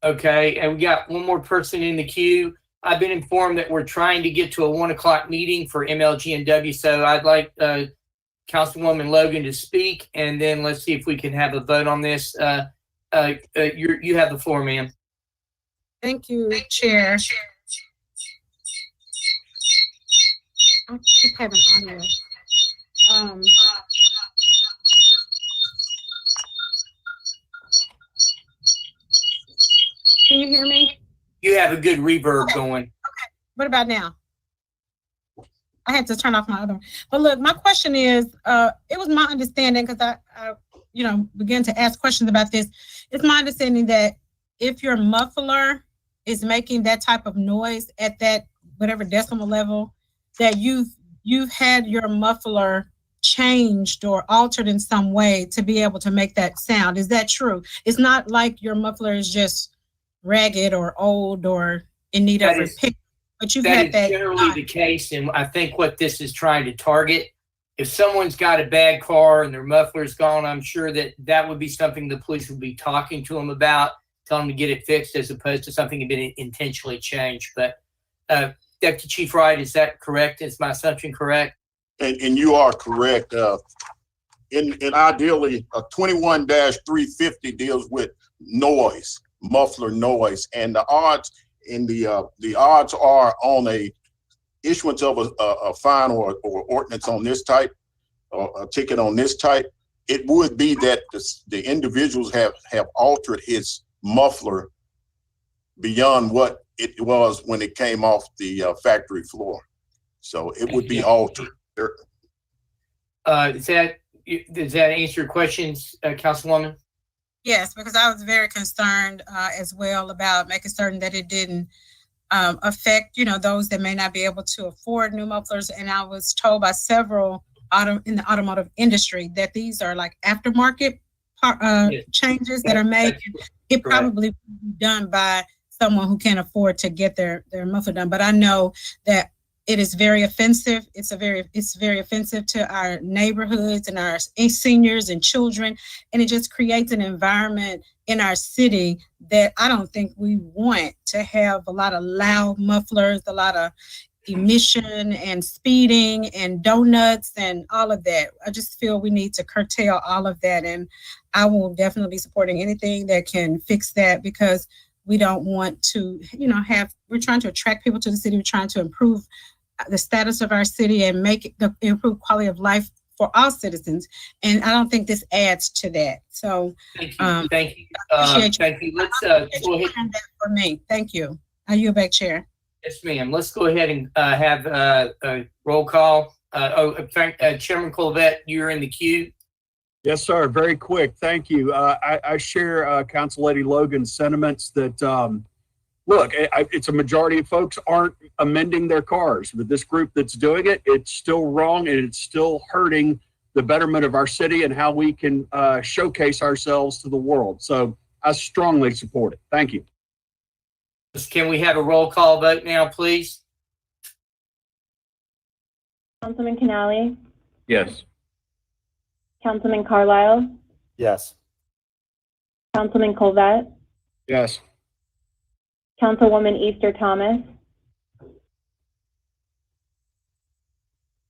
S12: Okay, and we got one more person in the queue. I've been informed that we're trying to get to a 1 o'clock meeting for MLGW, so I'd like Councilwoman Logan to speak, and then let's see if we can have a vote on this. You have the floor, ma'am.
S6: Thank you, Chair. I keep having audio. Can you hear me?
S12: You have a good reverb going.
S6: Okay. What about now? I had to turn off my other one. But look, my question is, it was my understanding, because I began to ask questions about this. It's my understanding that if your muffler is making that type of noise at that whatever decimal level, that you've had your muffler changed or altered in some way to be able to make that sound. Is that true? It's not like your muffler is just ragged or old or in need of repair, but you've had that.
S12: That is generally the case, and I think what this is trying to target, if someone's got a bad car and their muffler's gone, I'm sure that would be something the police would be talking to them about, telling them to get it fixed, as opposed to something that had been intentionally changed. But Deputy Chief Wright, is that correct? Is my assumption correct?
S16: And you are correct. In ideally, a 21-350 deals with noise, muffler noise, and the odds are on a issuance of a fine or ordinance on this type, or a ticket on this type. It would be that the individuals have altered his muffler beyond what it was when it came off the factory floor. So it would be altered.
S12: Does that answer your questions, Councilwoman?
S6: Yes, because I was very concerned as well about making certain that it didn't affect, those that may not be able to afford new mufflers. And I was told by several in the automotive industry that these are like aftermarket changes that are made. It probably would be done by someone who can't afford to get their muffler done. But I know that it is very offensive. It's very offensive to our neighborhoods and our seniors and children. And it just creates an environment in our city that I don't think we want to have. A lot of loud mufflers, a lot of emission and speeding and donuts and all of that. I just feel we need to curtail all of that. And I will definitely be supporting anything that can fix that, because we don't want to, we're trying to attract people to the city. We're trying to improve the status of our city and improve quality of life for all citizens. And I don't think this adds to that. So
S12: thank you. Thank you. Let's go ahead.
S6: For me. Thank you. I yield back, Chair.
S12: Yes, ma'am. Let's go ahead and have a roll call. Chairman Colvette, you're in the queue.
S17: Yes, sir. Very quick. Thank you. I share Council Lady Logan's sentiments that, look, it's a majority of folks aren't amending their cars, but this group that's doing it, it's still wrong, and it's still hurting the betterment of our city and how we can showcase ourselves to the world. So I strongly support it. Thank you.
S12: Can we have a roll call vote now, please?
S3: Councilman Canali?
S13: Yes.
S3: Councilman Carlisle?
S18: Yes.
S3: Councilman Colvette?
S17: Yes.
S3: Councilwoman Easter Thomas?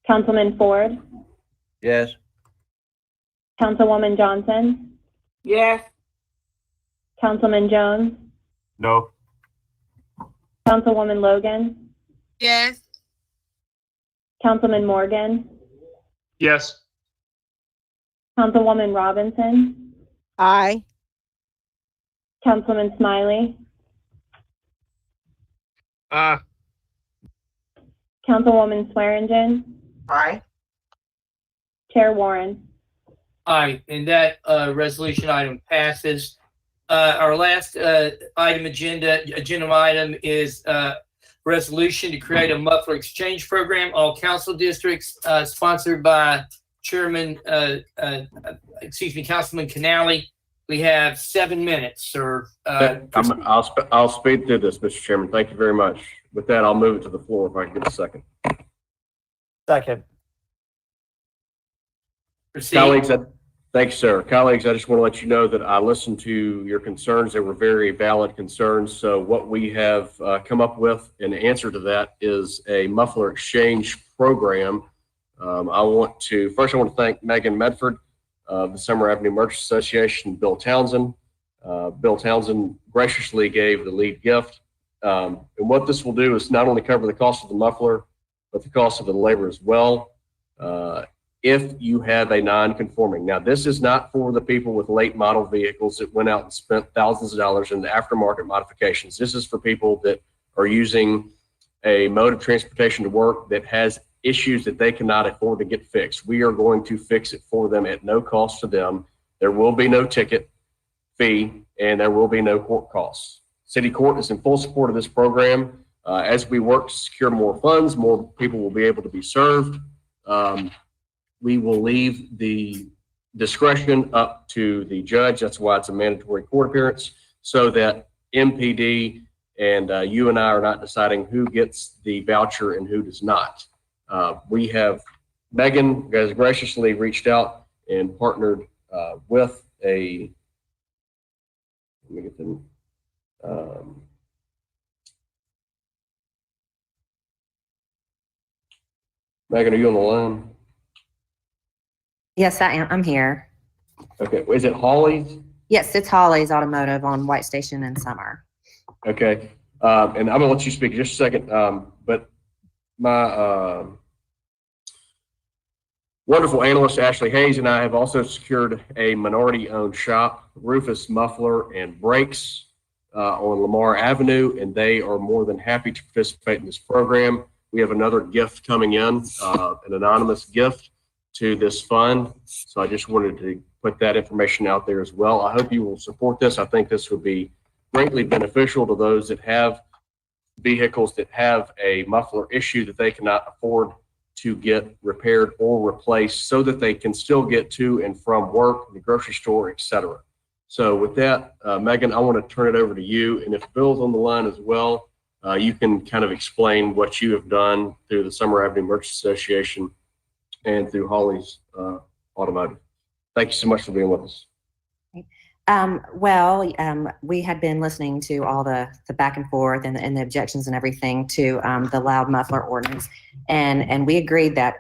S3: Councilman Ford?
S11: Yes.
S3: Councilwoman Johnson?
S15: Yes.
S3: Councilman Jones?
S4: No.
S3: Councilwoman Logan?
S6: Yes.
S3: Councilman Morgan?
S1: Yes.
S3: Councilwoman Robinson?
S21: Aye.
S3: Councilman Smiley? Councilwoman Swearingen?
S7: Aye.
S3: Chair Warren.
S12: Aye, and that resolution item passes. Our last agenda item is resolution to create a muffler exchange program, all council districts, sponsored by Councilman Canale. We have 7 minutes, sir.
S13: I'll speed through this, Mr. Chairman. Thank you very much. With that, I'll move it to the floor if I can get a second.
S18: Second.
S12: Proceed.
S13: Colleagues, thank you, sir. Colleagues, I just want to let you know that I listened to your concerns. They were very valid concerns. So what we have come up with in answer to that is a muffler exchange program. I want to thank Megan Medford of the Summer Avenue Merchants Association, Bill Townsend. Bill Townsend graciously gave the lead gift. And what this will do is not only cover the cost of the muffler, but the cost of the labor as well. If you have a non-conforming. Now, this is not for the people with late model vehicles that went out and spent thousands of dollars in the aftermarket modifications. This is for people that are using a mode of transportation to work that has issues that they cannot afford to get fixed. We are going to fix it for them at no cost to them. There will be no ticket fee and there will be no court costs. City Court is in full support of this program. As we work to secure more funds, more people will be able to be served. We will leave the discretion up to the judge. That's why it's a mandatory court appearance, so that MPD and you and I are not deciding who gets the voucher and who does not. We have, Megan has graciously reached out and partnered with a, let me get the, Megan, are you on the line?
S8: Yes, I am. I'm here.
S13: Okay. Is it Hawley's?
S8: Yes, it's Hawley's Automotive on White Station in Summer.
S13: Okay. And I'm gonna let you speak in just a second. But my wonderful analyst, Ashley Hayes, and I have also secured a minority-owned shop, Rufus Muffler and Brakes, on Lamar Avenue, and they are more than happy to participate in this program. We have another gift coming in, an anonymous gift to this fund. So I just wanted to put that information out there as well. I hope you will support this. I think this would be greatly beneficial to those that have vehicles that have a muffler issue that they cannot afford to get repaired or replaced, so that they can still get to and from work, the grocery store, etc. So with that, Megan, I want to turn it over to you. And if Bill's on the line as well, you can kind of explain what you have done through the Summer Avenue Merchants Association and through Hawley's Automotive. Thank you so much for being with us.
S8: We had been listening to all the back and forth and the objections and everything to the loud muffler ordinance. And we agreed that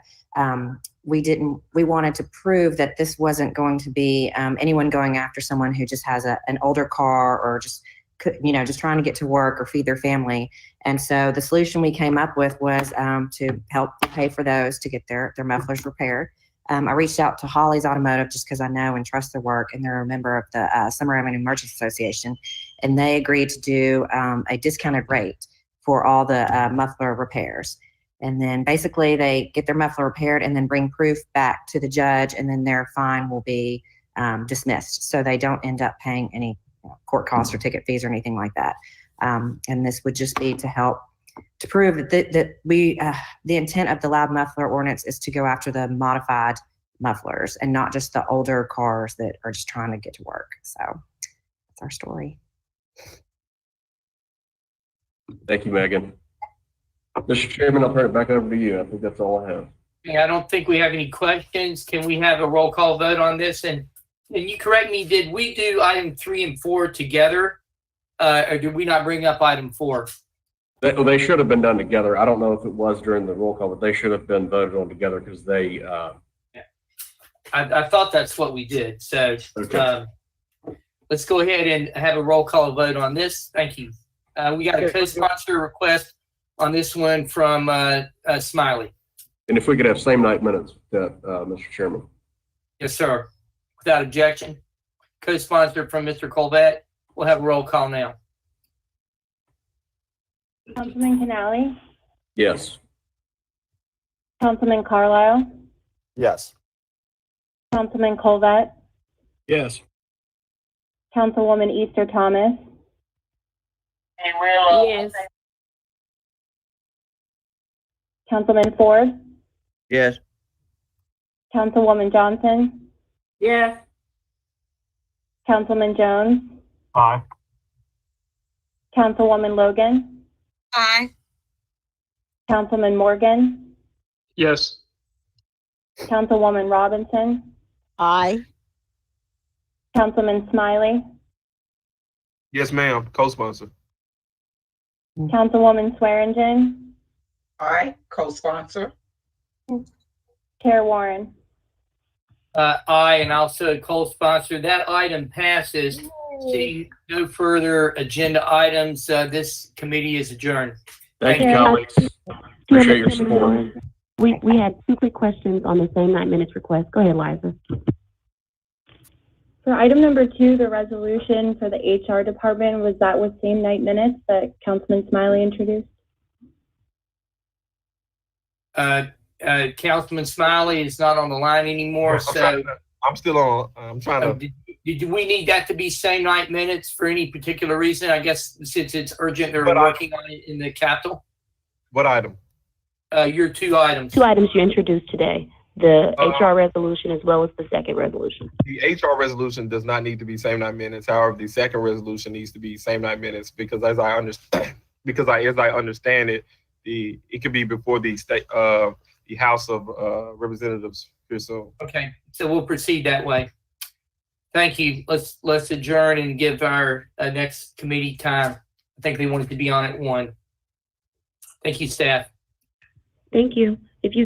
S8: we wanted to prove that this wasn't going to be anyone going after someone who just has an older car or just trying to get to work or feed their family. And so the solution we came up with was to help pay for those to get their mufflers repaired. I reached out to Hawley's Automotive just because I know and trust their work, and they're a member of the Summer Avenue Merchants Association, and they agreed to do a discounted rate for all the muffler repairs. And then basically they get their muffler repaired and then bring proof back to the judge, and then their fine will be dismissed. So they don't end up paying any court costs or ticket fees or anything like that. And this would just be to help to prove that the intent of the loud muffler ordinance is to go after the modified mufflers and not just the older cars that are just trying to get to work. So that's our story.
S13: Thank you, Megan. Mr. Chairman, I'll turn it back over to you. I think that's all I have.
S12: I don't think we have any questions. Can we have a roll call vote on this? And you correct me, did we do item 3 and 4 together? Or did we not bring up item 4?
S13: They should have been done together. I don't know if it was during the roll call, but they should have been voted on together because they.
S12: I thought that's what we did. So
S13: okay.
S12: Let's go ahead and have a roll call vote on this. Thank you. We got a co-sponsor request on this one from Smiley.
S13: And if we could have same night minutes, Mr. Chairman.
S12: Yes, sir. Without objection. Co-sponsored from Mr. Colbert. We'll have a roll call now.
S3: Councilman Canale,
S13: Yes.
S3: Councilman Carlisle,
S18: Yes.
S3: Councilman Colvett,
S17: Yes.
S3: Councilwoman Easter Thomas,
S5: Yes.
S3: Councilman Ford,
S11: Yes.
S3: Councilwoman Johnson,
S15: Yes.
S3: Councilman Jones,
S4: Aye.
S3: Councilwoman Logan,
S6: Aye.
S3: Councilman Morgan,
S1: Yes.
S3: Councilwoman Robinson,
S21: Aye.
S3: Councilman Smiley,
S10: Yes, ma'am. Co-sponsor.
S3: Councilwoman Swearingen,
S7: Aye, co-sponsor.
S3: Chair Warren.
S12: Aye, and also co-sponsor. That item passes. Seeing no further agenda items, this committee is adjourned.
S13: Thank you,
S3: Chair,
S13: colleagues. Appreciate your support.
S9: We had two quick questions on the same 9 minutes request. Go ahead, Liza.
S3: For item number 2, the resolution for the HR department, was that with same night minutes that Councilman Smiley introduced?
S12: Councilman Smiley is not on the line anymore, so
S10: I'm still on. I'm trying to.
S12: did we need that to be same night minutes for any particular reason? I guess since it's urgent, they're
S10: What
S12: working on it in the Capitol.
S10: What item?
S12: Your 2 items.
S9: 2 items you introduced today, the HR resolution as well as the second resolution.
S10: The HR resolution does not need to be same night minutes. However, the second resolution needs to be same night minutes because as I understand, it, it could be before the state, the House of Representatives here soon.
S12: Okay, so we'll proceed that way. Thank you. Let's adjourn and give our next committee time. I think they wanted to be on at 1. Thank you, staff.
S9: Thank you. If you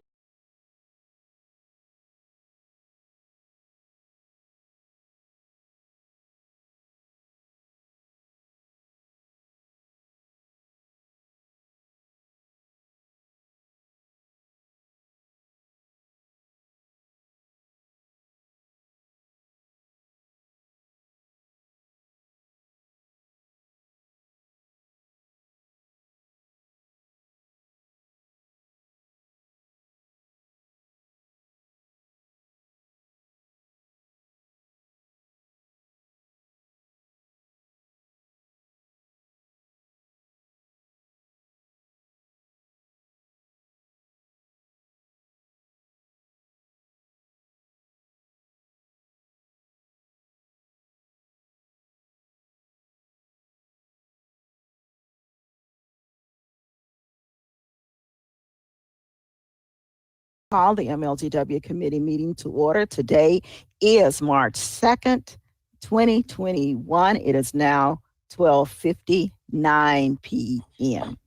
S21: call the MLGW committee meeting to order. Today is March 2nd, 2021. It is now 12:59 p.m.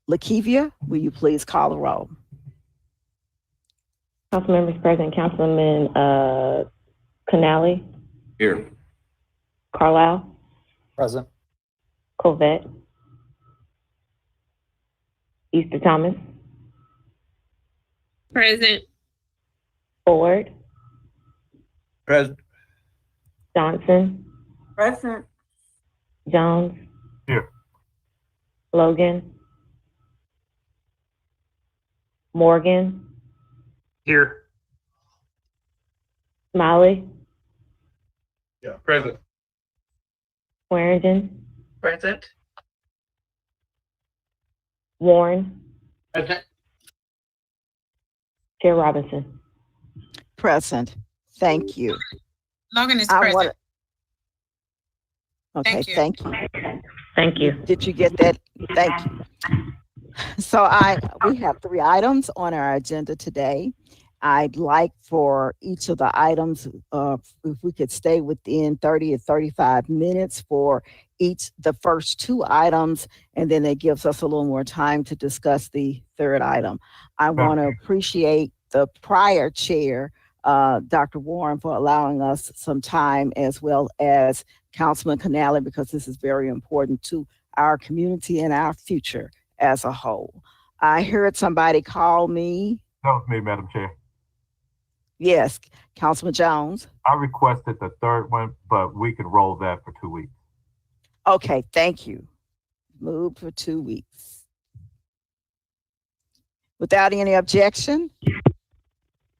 S21: Lakivia, will you please call the roll?
S9: Council members present, Councilman Canali,
S13: Here.
S9: Carlisle,
S18: Present.
S9: Colvett, Easter Thomas,
S5: Present.
S9: Ford,
S11: Present.
S9: Johnson,
S15: Present.
S9: Jones,
S4: Here.
S9: Logan, Morgan,
S1: Here.
S9: Smiley,
S10: Yeah, present.
S9: Swearingen,
S7: Present.
S9: Warren,
S12: Okay.
S21: Chair Robinson.
S6: Present. Thank you.
S21: Logan is
S6: I
S21: present.
S6: wanna- Okay,
S21: Thank you.
S6: thank you.
S9: Thank you.
S6: Did you get that? Thank you. So we have 3 items on our agenda today. I'd like for each of the items, if we could stay within 30 or 35 minutes for the first 2 items, and then it gives us a little more time to discuss the 3rd item. I want to appreciate the prior chair, Dr. Warren, for allowing us some time, as well as Councilman Canali, because this is very important to our community and our future as a whole. I heard somebody call me.
S4: That was me, Madam Chair.
S6: Yes, Councilman Jones.
S4: I requested the 3rd one, but we could roll that for 2 weeks.
S6: Okay, thank you. Moved for 2 weeks.
S21: Without any objection,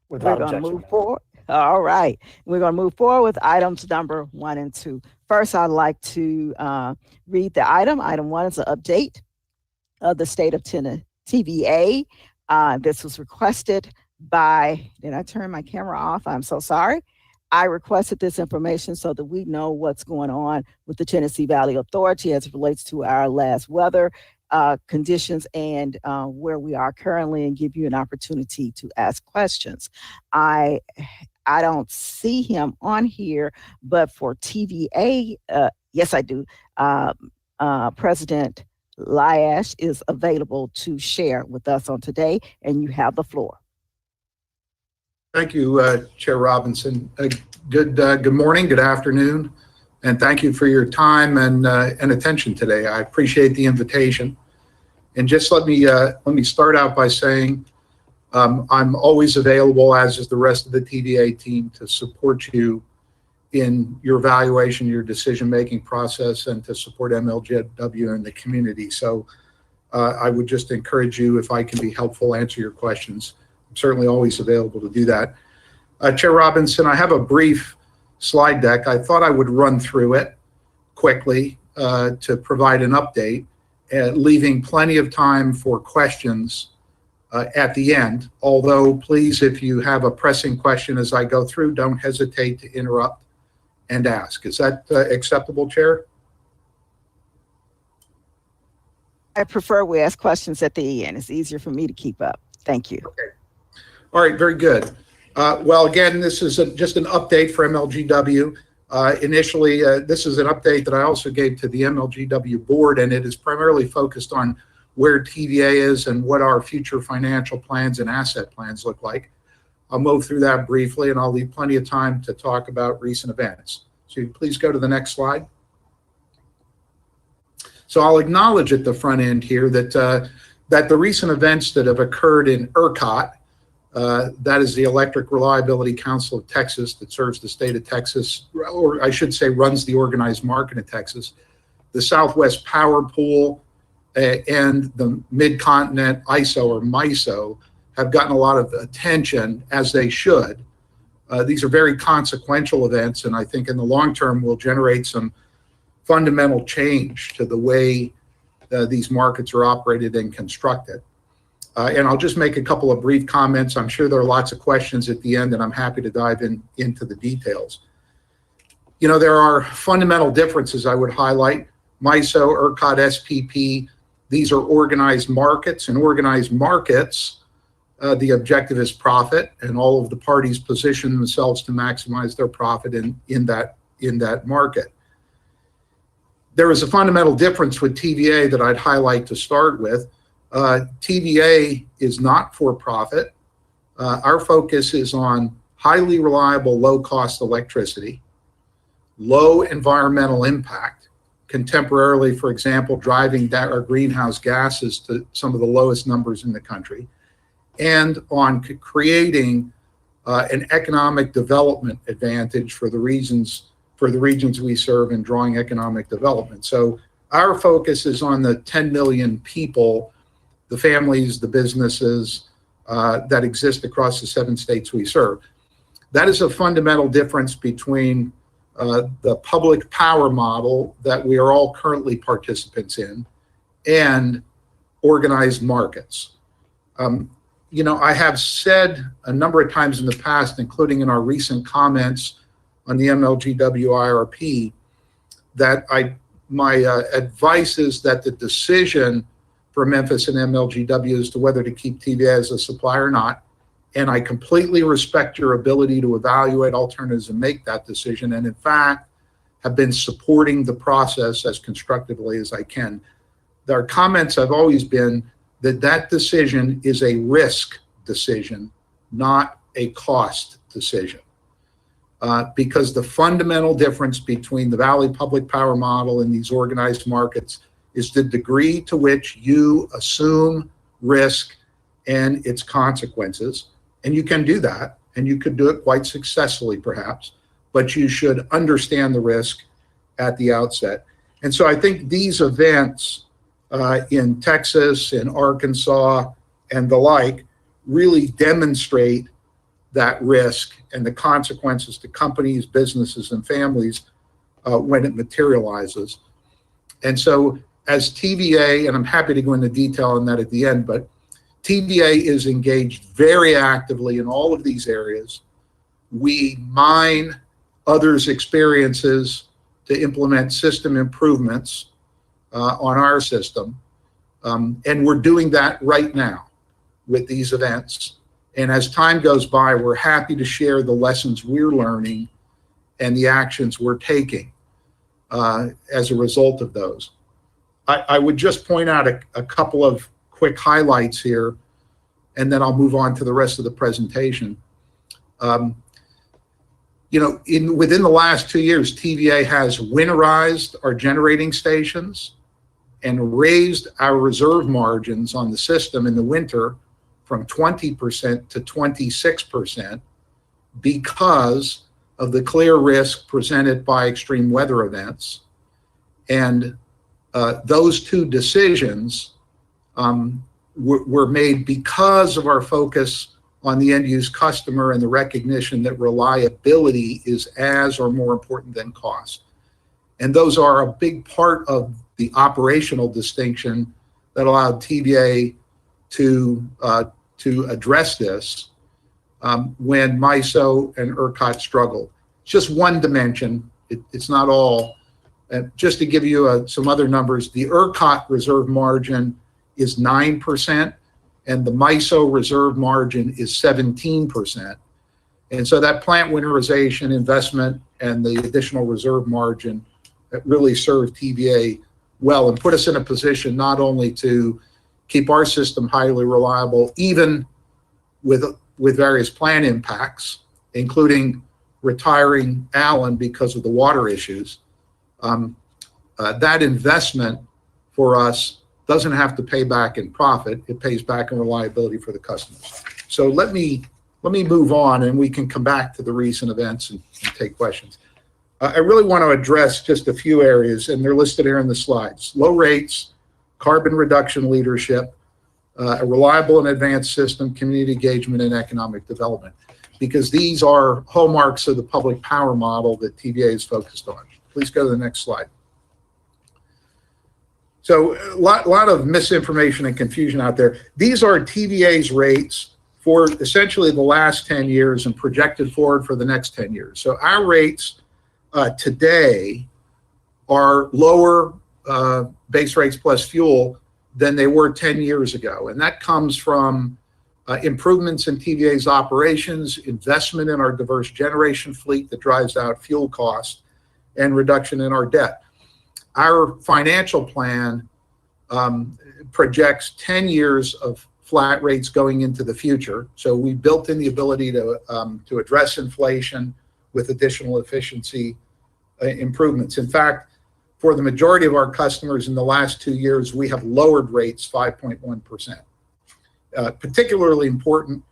S18: Without
S21: we're going to
S18: objection.
S21: move forward. All right. We're going to move forward with items number 1 and 2. First, I'd like to read the item. Item 1 is an update of the state of TVA. This was requested by, did I turn my camera off? I'm so sorry. I requested this information so that we know what's going on with the Tennessee Valley Authority as it relates to our last weather conditions and where we are currently, and give you an opportunity to ask questions. I don't see him on here, but for TVA, yes, I do. President Lyash is available to share with us on today, and you have the floor.
S14: Thank you, Chair Robinson. Good morning, good afternoon, and thank you for your time and attention today. I appreciate the invitation. And just let me start out by saying I'm always available, as is the rest of the TVA team, to support you in your evaluation, your decision-making process, and to support MLGW and the community. So I would just encourage you, if I can be helpful, answer your questions. I'm certainly always available to do that. Chair Robinson, I have a brief slide deck. I thought I would run through it quickly to provide an update, leaving plenty of time for questions at the end. Although, please, if you have a pressing question as I go through, don't hesitate to interrupt and ask. Is that acceptable, Chair?
S21: I prefer we ask questions at the end. It's easier for me to keep up. Thank you.
S14: Okay. All right, very good. Well, again, this is just an update for MLGW. Initially, this is an update that I also gave to the MLGW board, and it is primarily focused on where TVA is and what our future financial plans and asset plans look like. I'll move through that briefly, and I'll leave plenty of time to talk about recent events. So please go to the next slide. So I'll acknowledge at the front end here that that the recent events that have occurred in ERCOT, that is the Electric Reliability Council of Texas that serves the state of Texas, or I should say runs the organized market in Texas, the Southwest Power Pool, and the Mid-Continent ISO or MISO have gotten a lot of attention, as they should. These are very consequential events, and I think in the long term will generate some fundamental change to the way these markets are operated and constructed. And I'll just make a couple of brief comments. I'm sure there are lots of questions at the end, and I'm happy to dive into the details. You know, there are fundamental differences I would highlight. MISO, ERCOT, SPP, these are organized markets. In organized markets, the objective is profit, and all of the parties position themselves to maximize their profit in that market. There is a fundamental difference with TVA that I'd highlight to start with. TVA is not for profit. Our focus is on highly reliable, low-cost electricity, low environmental impact, contemporarily, for example, driving our greenhouse gases to some of the lowest numbers in the country, and on creating an economic development advantage for the regions we serve and drawing economic development. So our focus is on the 10 million people, the families, the businesses that exist across the 7 states we serve. That is a fundamental difference between the public power model that we are all currently participants in and organized markets. You know, I have said a number of times in the past, including in our recent comments on the MLGW IRP, that my advice is that the decision for Memphis and MLGW as to whether to keep TVA as a supplier or not, and I completely respect your ability to evaluate alternatives and make that decision, and in fact have been supporting the process as constructively as I can. Our comments have always been that that decision is a risk decision, not a cost decision. Because the fundamental difference between the Valley Public Power model and these organized markets is the degree to which you assume risk and its consequences. And you can do that, and you could do it quite successfully perhaps, but you should understand the risk at the outset. And so I think these events in Texas, in Arkansas, and the like really demonstrate that risk and the consequences to companies, businesses, and families when it materializes. And so as TVA, and I'm happy to go into detail on that at the end, but TVA is engaged very actively in all of these areas. We mine others' experiences to implement system improvements on our system. And we're doing that right now with these events. And as time goes by, we're happy to share the lessons we're learning and the actions we're taking as a result of those. I would just point out a couple of quick highlights here, and then I'll move on to the rest of the presentation. You know, within the last 2 years, TVA has winterized our generating stations and raised our reserve margins on the system in the winter from 20% to 26% because of the clear risk presented by extreme weather events. And those two decisions were made because of our focus on the end-use customer and the recognition that reliability is as or more important than cost. And those are a big part of the operational distinction that allowed TVA to address this when MISO and ERCOT struggled. It's just one dimension. It's not all. Just to give you some other numbers, the ERCOT reserve margin is 9%, and the MISO reserve margin is 17%. And so that plant winterization investment and the additional reserve margin that really served TVA well and put us in a position not only to keep our system highly reliable, even with various plant impacts, including retiring Allen because of the water issues. That investment for us doesn't have to pay back in profit. It pays back in reliability for the customers. So let me move on, and we can come back to the recent events and take questions. I really want to address just a few areas, and they're listed here in the slides. Low rates, carbon reduction leadership, a reliable and advanced system, community engagement, and economic development, because these are hallmarks of the public power model that TVA is focused on. Please go to the next slide. So a lot of misinformation and confusion out there. These are TVA's rates for essentially the last 10 years and projected forward for the next 10 years. So our rates today are lower base rates plus fuel than they were 10 years ago. And that comes from improvements in TVA's operations, investment in our diverse generation fleet that drives out fuel costs, and reduction in our debt. Our financial plan projects 10 years of flat rates going into the future. So we built in the ability to address inflation with additional efficiency improvements. In fact, for the majority of our customers in the last 2 years, we have lowered rates 5.1%. Particularly important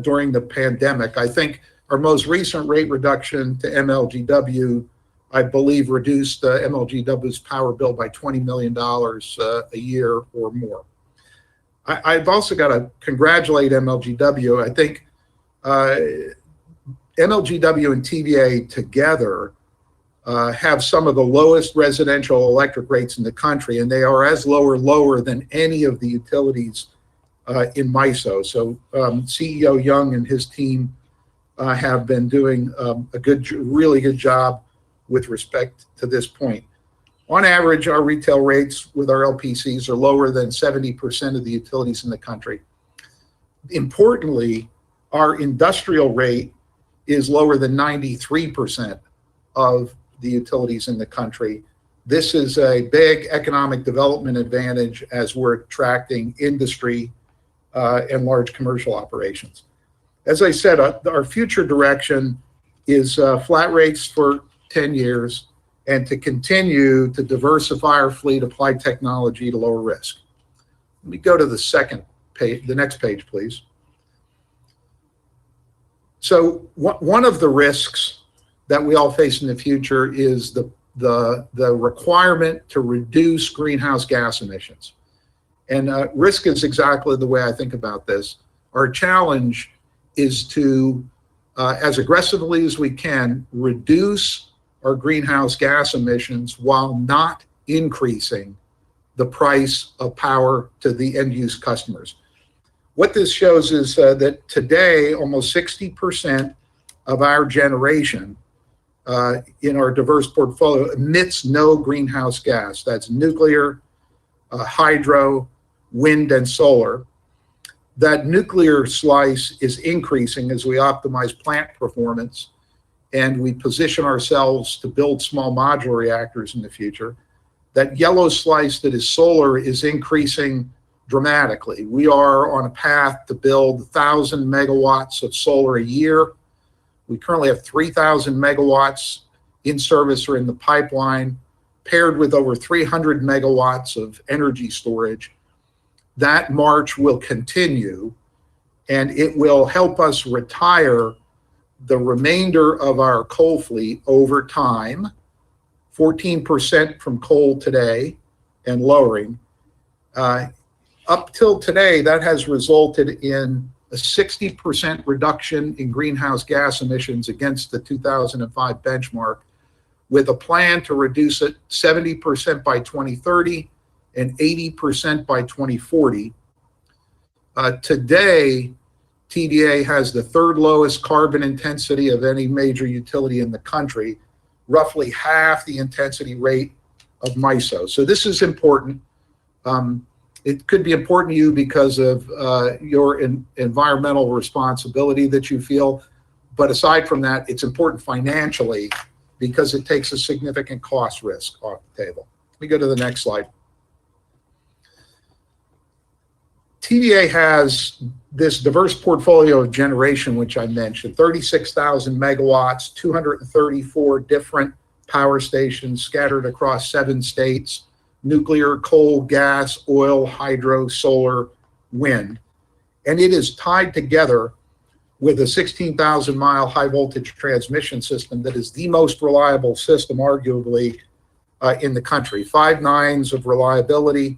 S14: during the pandemic. I think our most recent rate reduction to MLGW, I believe, reduced MLGW's power bill by $20 million a year or more. I've also got to congratulate MLGW. I think MLGW and TVA together have some of the lowest residential electric rates in the country, and they are as lower than any of the utilities in MISO. So CEO Young and his team have been doing a really good job with respect to this point. On average, our retail rates with our LPCs are lower than 70% of the utilities in the country. Importantly, our industrial rate is lower than 93% of the utilities in the country. This is a big economic development advantage as we're attracting industry and large commercial operations. As I said, our future direction is flat rates for 10 years and to continue to diversify our fleet, apply technology to lower risk. Let me go to the second page, the next page, please. So one of the risks that we all face in the future is the requirement to reduce greenhouse gas emissions. And risk is exactly the way I think about this. Our challenge is to, as aggressively as we can, reduce our greenhouse gas emissions while not increasing the price of power to the end use customers. What this shows is that today, almost 60% of our generation in our diverse portfolio emits no greenhouse gas. That's nuclear, hydro, wind, and solar. That nuclear slice is increasing as we optimize plant performance and we position ourselves to build small modular reactors in the future. That yellow slice that is solar is increasing dramatically. We are on a path to build 1,000 megawatts of solar a year. We currently have 3,000 megawatts in service or in the pipeline, paired with over 300 megawatts of energy storage. That march will continue, and it will help us retire the remainder of our coal fleet over time, 14% from coal today and lowering. Up till today, that has resulted in a 60% reduction in greenhouse gas emissions against the 2005 benchmark, with a plan to reduce it 70% by 2030 and 80% by 2040. Today, TVA has the third lowest carbon intensity of any major utility in the country, roughly half the intensity rate of MISO. So this is important. It could be important to you because of your environmental responsibility that you feel. But aside from that, it's important financially because it takes a significant cost risk off the table. Let me go to the next slide. TVA has this diverse portfolio of generation, which I mentioned, 36,000 megawatts, 234 different power stations scattered across 7 states, nuclear, coal, gas, oil, hydro, solar, wind. And it is tied together with a 16,000-mile high-voltage transmission system that is the most reliable system, arguably, in the country. 5 nines of reliability.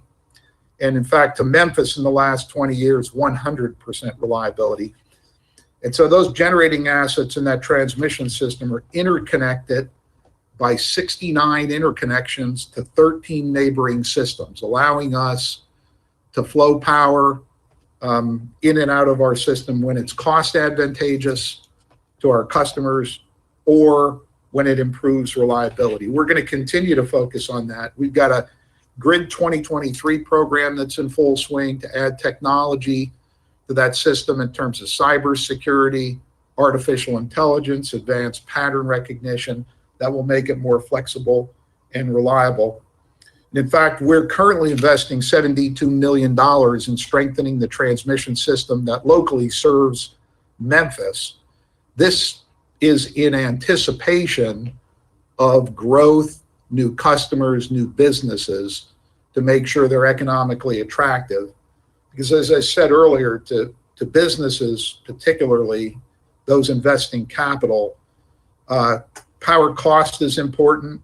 S14: And in fact, to Memphis in the last 20 years, 100% reliability. And so those generating assets in that transmission system are interconnected by 69 interconnections to 13 neighboring systems, allowing us to flow power in and out of our system when it's cost advantageous to our customers or when it improves reliability. We're going to continue to focus on that. We've got a Grid 2023 program that's in full swing to add technology to that system in terms of cybersecurity, artificial intelligence, advanced pattern recognition that will make it more flexible and reliable. And in fact, we're currently investing $72 million in strengthening the transmission system that locally serves Memphis. This is in anticipation of growth, new customers, new businesses, to make sure they're economically attractive. Because as I said earlier, to businesses, particularly those investing capital, power cost is important.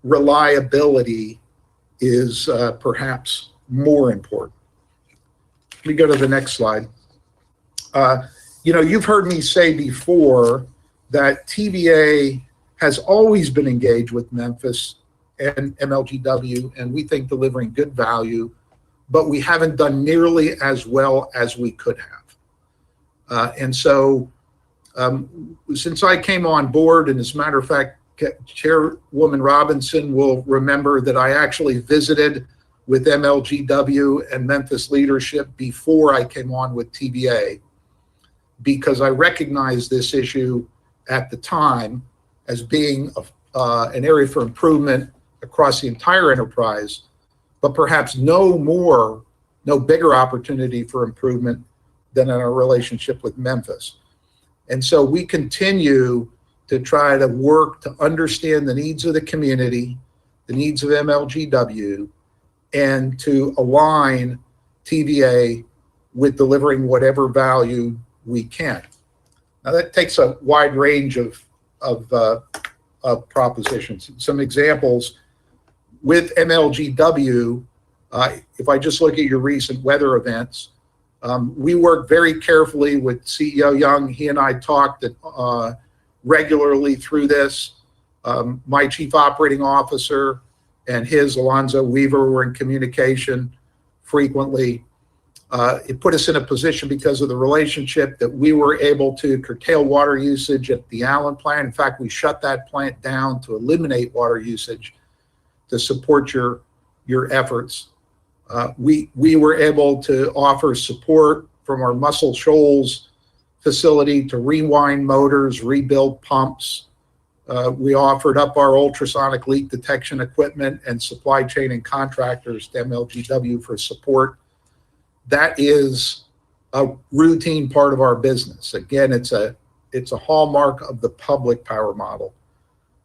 S14: Reliability is perhaps more important. Let me go to the next slide. You've heard me say before that TVA has always been engaged with Memphis and MLGW, and we think delivering good value, but we haven't done nearly as well as we could have. And so since I came on board, and as a matter of fact, Chairwoman Robinson will remember that I actually visited with MLGW and Memphis leadership before I came on with TVA, because I recognized this issue at the time as being an area for improvement across the entire enterprise, but perhaps no bigger opportunity for improvement than in our relationship with Memphis. And so we continue to try to work to understand the needs of the community, the needs of MLGW, and to align TVA with delivering whatever value we can. Now that takes a wide range of propositions. Some examples with MLGW, If I just look at your recent weather events, we work very carefully with CEO Young. He and I talked regularly through this. My chief operating officer and his, Alonzo Weaver, were in communication frequently. It put us in a position because of the relationship that we were able to curtail water usage at the Allen plant. In fact, we shut that plant down to eliminate water usage to support your efforts. We were able to offer support from our Muscle Shoals facility to rewind motors, rebuild pumps. We offered up our ultrasonic leak detection equipment and supply chain and contractors to MLGW for support. That is a routine part of our business. Again, it's a hallmark of the public power model.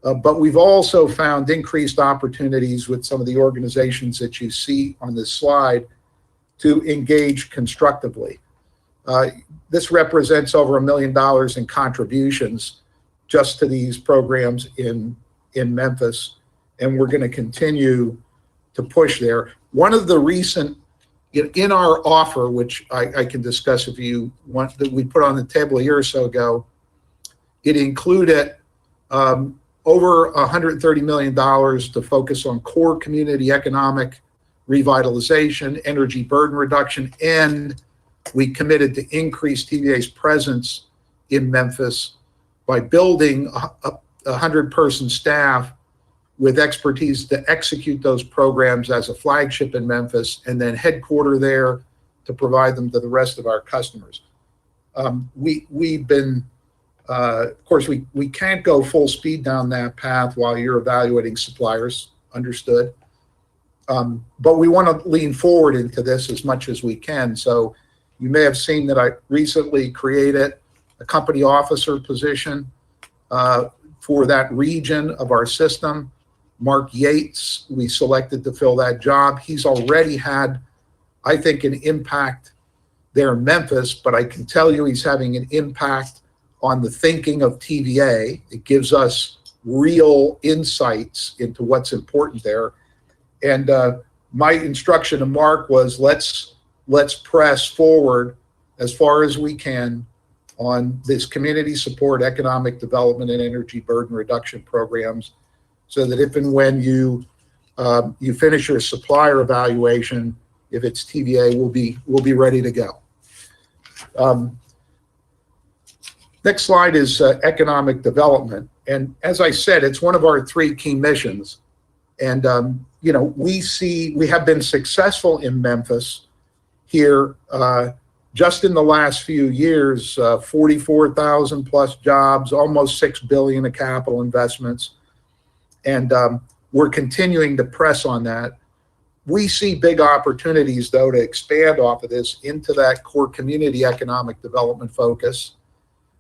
S14: But we've also found increased opportunities with some of the organizations that you see on this slide to engage constructively. This represents over $1 million in contributions just to these programs in Memphis, and we're going to continue to push there. One of the recent, in our offer, which I can discuss if you want, that we put on the table a year or so ago, it included over $130 million to focus on core community economic revitalization, energy burden reduction, and we committed to increase TVA's presence in Memphis by building a 100-person staff with expertise to execute those programs as a flagship in Memphis and then headquarter there to provide them to the rest of our customers. We've been, of course, we can't go full speed down that path while you're evaluating suppliers, understood. But we want to lean forward into this as much as we can. So you may have seen that I recently created a company officer position for that region of our system. Mark Yates, we selected to fill that job. He's already had, I think, an impact there in Memphis, but I can tell you he's having an impact on the thinking of TVA. It gives us real insights into what's important there. And my instruction to Mark was let's press forward as far as we can on this community support, economic development, and energy burden reduction programs, so that if and when you finish your supplier evaluation, if it's TVA, we'll be ready to go. Next slide is economic development, and as I said, it's one of our 3 key missions. And you know, we have been successful in Memphis here. Just in the last few years, 44,000 plus jobs, almost $6 billion of capital investments. And we're continuing to press on that. We see big opportunities, though, to expand off of this into that core community economic development focus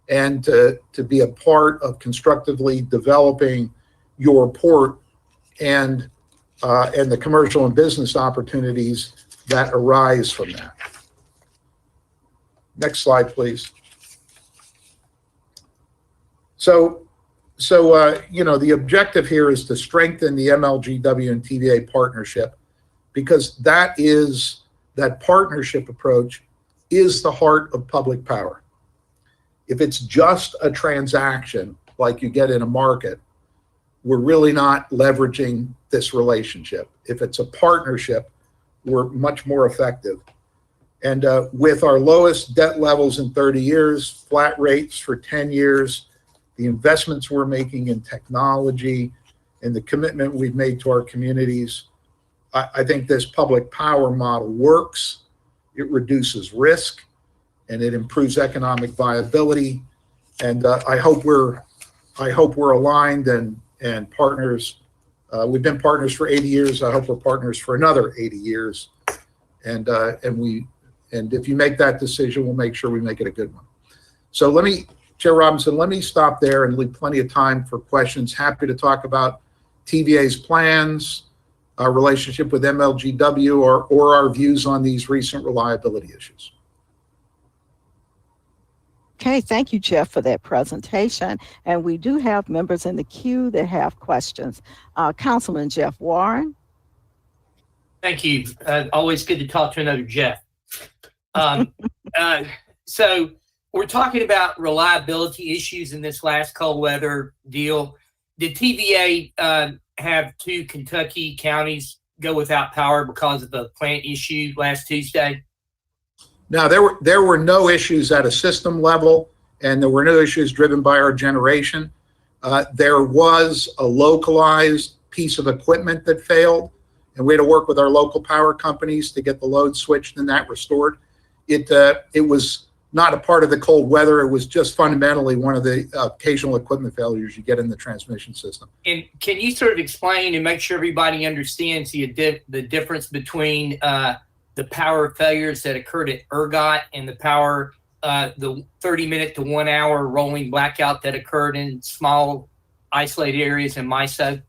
S14: and to be a part of constructively developing your port and the commercial and business opportunities that arise from that. Next slide, please. So you know, the objective here is to strengthen the MLGW and TVA partnership, because that partnership approach is the heart of public power. If it's just a transaction like you get in a market, we're really not leveraging this relationship. If it's a partnership, we're much more effective. And with our lowest debt levels in 30 years, flat rates for 10 years, the investments we're making in technology and the commitment we've made to our communities, I think this public power model works. It reduces risk and it improves economic viability. And I hope we're aligned and partners. We've been partners for 80 years. I hope we're partners for another 80 years. And if you make that decision, we'll make sure we make it a good one. So Chair Robinson, let me stop there and leave plenty of time for questions. Happy to talk about TVA's plans, our relationship with MLGW, or our views on these recent reliability issues.
S21: Okay, thank you, Jeff, for that presentation. And we do have members in the queue that have questions. Councilman Jeff Warren.
S12: Thank you. Always good to talk to another Jeff. So we're talking about reliability issues in this last cold weather deal. Did TVA have 2 Kentucky counties go without power because of the plant issue last Tuesday?
S14: Now, there were no issues at a system level, and there were no issues driven by our generation. There was a localized piece of equipment that failed, and we had to work with our local power companies to get the load switched and that restored. It was not a part of the cold weather. It was just fundamentally one of the occasional equipment failures you get in the transmission system.
S12: And can you sort of explain and make sure everybody understands the difference between the power failures that occurred at ERCOT and the 30-minute to 1 hour rolling blackout that occurred in small isolated areas in MISO?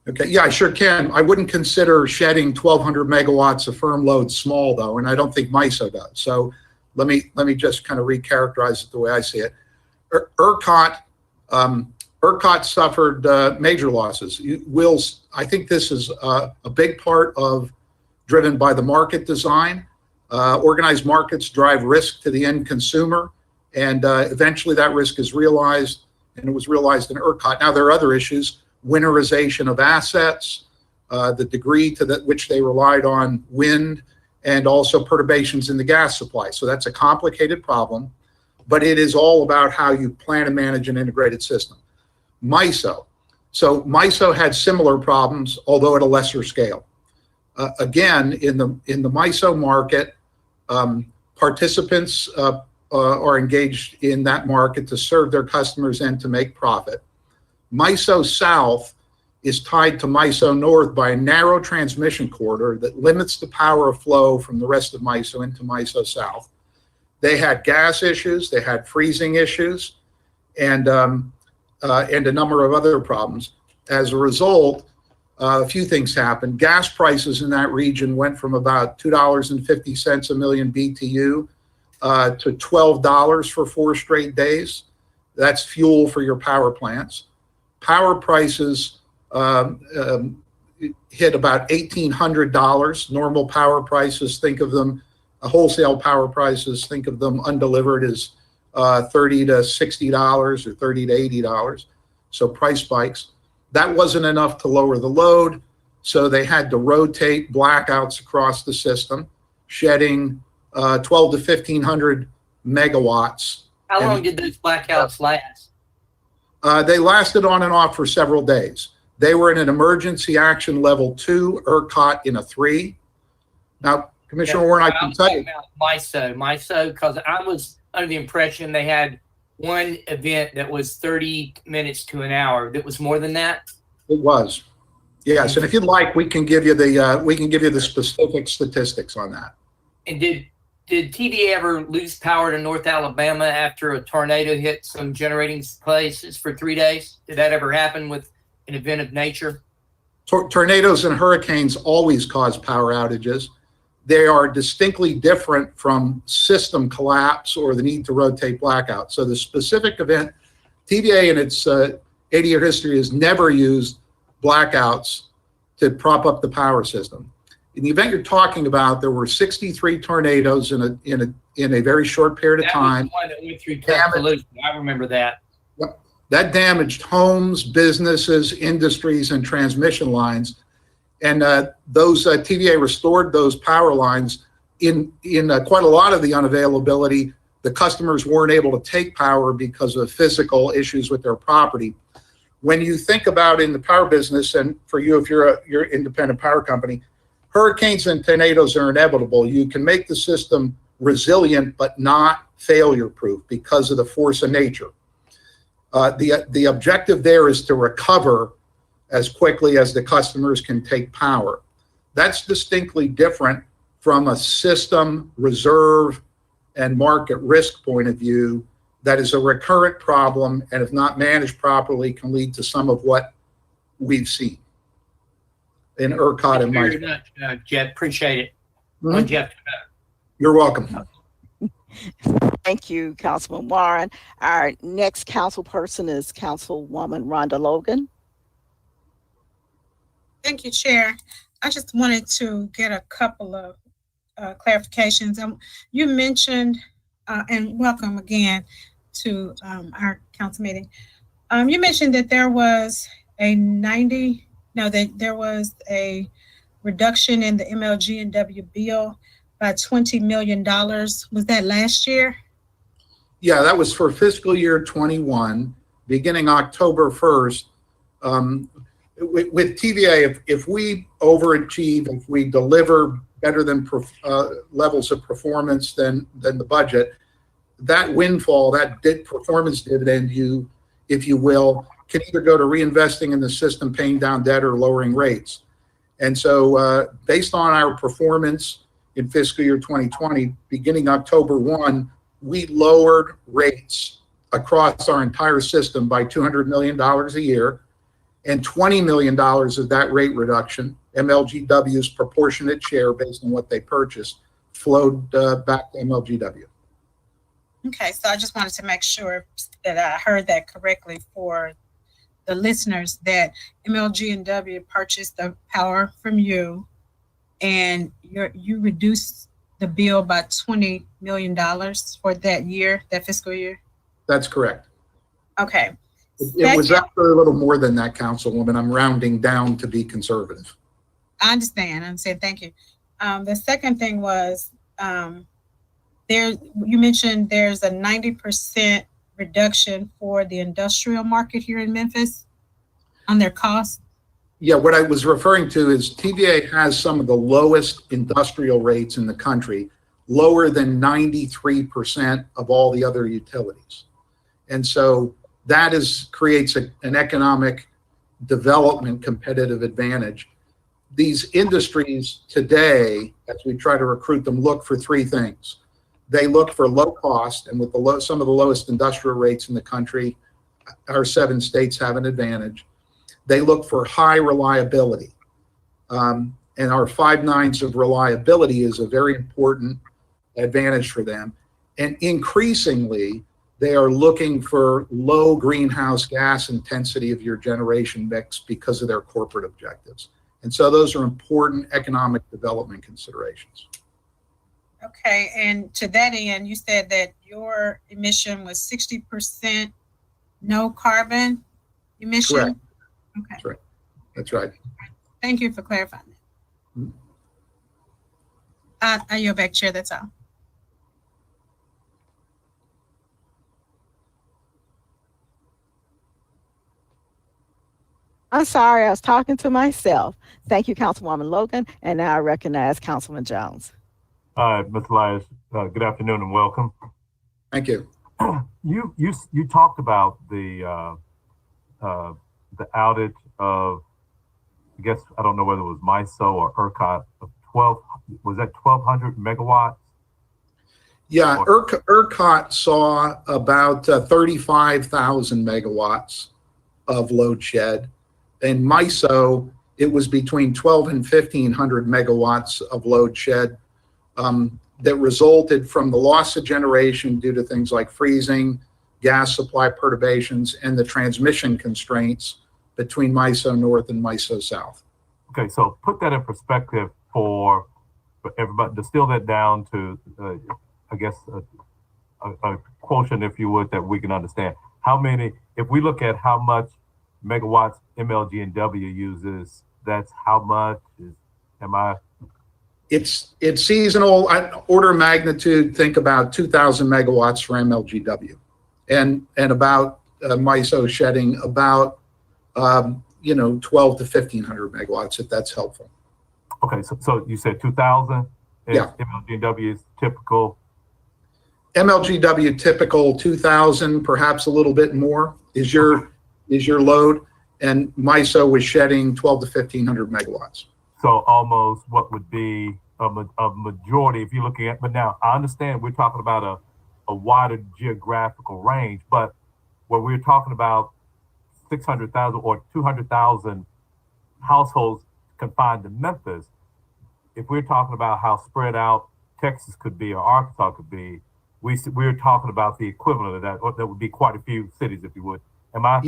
S14: Okay, yeah, I sure can. I wouldn't consider shedding 1,200 megawatts of firm load small, though, and I don't think MISO does. So let me just kind of recharacterize it the way I see it. ERCOT suffered major losses. I think this is a big part of driven by the market design. Organized markets drive risk to the end consumer, and eventually that risk is realized, and it was realized in ERCOT. Now, there are other issues: winterization of assets, the degree to which they relied on wind, and also perturbations in the gas supply. So that's a complicated problem, but it is all about how you plan and manage an integrated system. MISO. So MISO had similar problems, although at a lesser scale. Again, in the MISO market, participants are engaged in that market to serve their customers and to make profit. MISO South is tied to MISO North by a narrow transmission corridor that limits the power flow from the rest of MISO into MISO South. They had gas issues, they had freezing issues, and a number of other problems. As a result, a few things happened. Gas prices in that region went from about $2.50 a million BTU to $12 for 4 straight days. That's fuel for your power plants. Power prices hit about $1,800. Normal power prices, think of them, wholesale power prices, think of them undelivered as $30 to $60 or $30 to $80. So price spikes. That wasn't enough to lower the load, so they had to rotate blackouts across the system, shedding 12 to 1,500 megawatts.
S12: How long did those blackouts last?
S14: They lasted on and off for several days. They were in an emergency action level 2, ERCOT in a 3. Now, Commissioner Warren, I can tell you.
S12: MISO, because I was under the impression they had one event that was 30 minutes to an hour. That was more than that?
S14: It was. Yes, and if you'd like, we can give you the specific statistics on that.
S12: And did TVA ever lose power to North Alabama after a tornado hit some generating places for 3 days? Did that ever happen with an event of nature?
S14: Tornadoes and hurricanes always cause power outages. They are distinctly different from system collapse or the need to rotate blackouts. So the specific event, TVA in its 80-year history has never used blackouts to prop up the power system. In the event you're talking about, there were 63 tornadoes in a very short period of time.
S12: That was the one that went through Tuscaloosa. I remember that.
S14: Yep. That damaged homes, businesses, industries, and transmission lines. And those TVA restored those power lines. In quite a lot of the unavailability, the customers weren't able to take power because of physical issues with their property. When you think about in the power business, and for you, if you're an independent power company, hurricanes and tornadoes are inevitable. You can make the system resilient, but not failure-proof because of the force of nature. The objective there is to recover as quickly as the customers can take power. That's distinctly different from a system reserve and market risk point of view that is a recurrent problem, and if not managed properly, can lead to some of what we've seen in ERCOT and
S12: Thank you very much, Jeff. Appreciate it.
S14: Mhm.
S12: Jeff.
S14: You're welcome.
S21: Thank you, Councilman Warren. Our next council person is Councilwoman Rhonda Logan.
S6: Thank you, Chair. I just wanted to get a couple of clarifications. You mentioned, and welcome again to our council meeting. You mentioned that there was a reduction in the MLGW bill by $20 million. Was that last year?
S14: Yeah, that was for fiscal year 21, beginning October 1st. With TVA, if we overachieve, if we deliver better than levels of performance than the budget, that windfall, that performance dividend, if you will, can either go to reinvesting in the system, paying down debt, or lowering rates. And so based on our performance in fiscal year 2020, beginning October 1, we lowered rates across our entire system by $200 million a year, and $20 million of that rate reduction, MLGW's proportionate share based on what they purchased, flowed back to MLGW.
S6: Okay, so I just wanted to make sure that I heard that correctly for the listeners, that MLGW purchased the power from you, and you reduced the bill by $20 million for that year, that fiscal year?
S14: That's correct.
S6: Okay.
S14: It was actually a little more than that, Councilwoman. I'm rounding down to be conservative.
S6: I understand. Thank you. The second thing was, you mentioned there's a 90% reduction for the industrial market here in Memphis on their costs.
S14: Yeah, what I was referring to is TVA has some of the lowest industrial rates in the country, lower than 93% of all the other utilities. And so that creates an economic development competitive advantage. These industries today, as we try to recruit them, look for three things. They look for low cost, and with some of the lowest industrial rates in the country, our 7 states have an advantage. They look for high reliability. And our 5 nines of reliability is a very important advantage for them. And increasingly, they are looking for low greenhouse gas intensity of your generation mix because of their corporate objectives. And so those are important economic development considerations.
S6: Okay, and to that end, you said that your emission was 60% no carbon emission?
S14: Correct.
S6: Okay.
S14: That's right. That's right.
S6: Thank you for clarifying that. I yield back, Chair, that's all.
S21: I'm sorry, I was talking to myself. Thank you, Councilwoman Logan, and now I recognize Councilman Jones.
S4: Ms. Elias, good afternoon and welcome.
S14: Thank you.
S4: You talked about the outage of, I guess, I don't know whether it was MISO or ERCOT, of 1,200 megawatts?
S14: Yeah, ERCOT saw about 35,000 megawatts of load shed. In MISO, it was between 1,200 and 1,500 megawatts of load shed that resulted from the loss of generation due to things like freezing, gas supply perturbations, and the transmission constraints between MISO North and MISO South.
S4: Okay, so put that in perspective for everybody, distill that down to, I guess, a quotient, if you would, that we can understand. How many, if we look at how much megawatts MLGW uses, that's how much
S14: It's seasonal. Order of magnitude, think about 2,000 megawatts for MLGW, and about MISO shedding about 1,200 to 1,500 megawatts, if that's helpful.
S4: Okay, so you said 2,000.
S14: Yeah.
S4: MLGW is typical.
S14: MLGW typical 2,000, perhaps a little bit more is your load, and MISO was shedding 1,200 to 1,500 megawatts.
S4: So almost what would be a majority if you're looking at, but now I understand we're talking about a wider geographical range, but when we're talking about 600,000 or 200,000 households confined to Memphis, if we're talking about how spread out Texas could be or Arkansas could be, we're talking about the equivalent of that, or that would be quite a few cities, if you would. Am I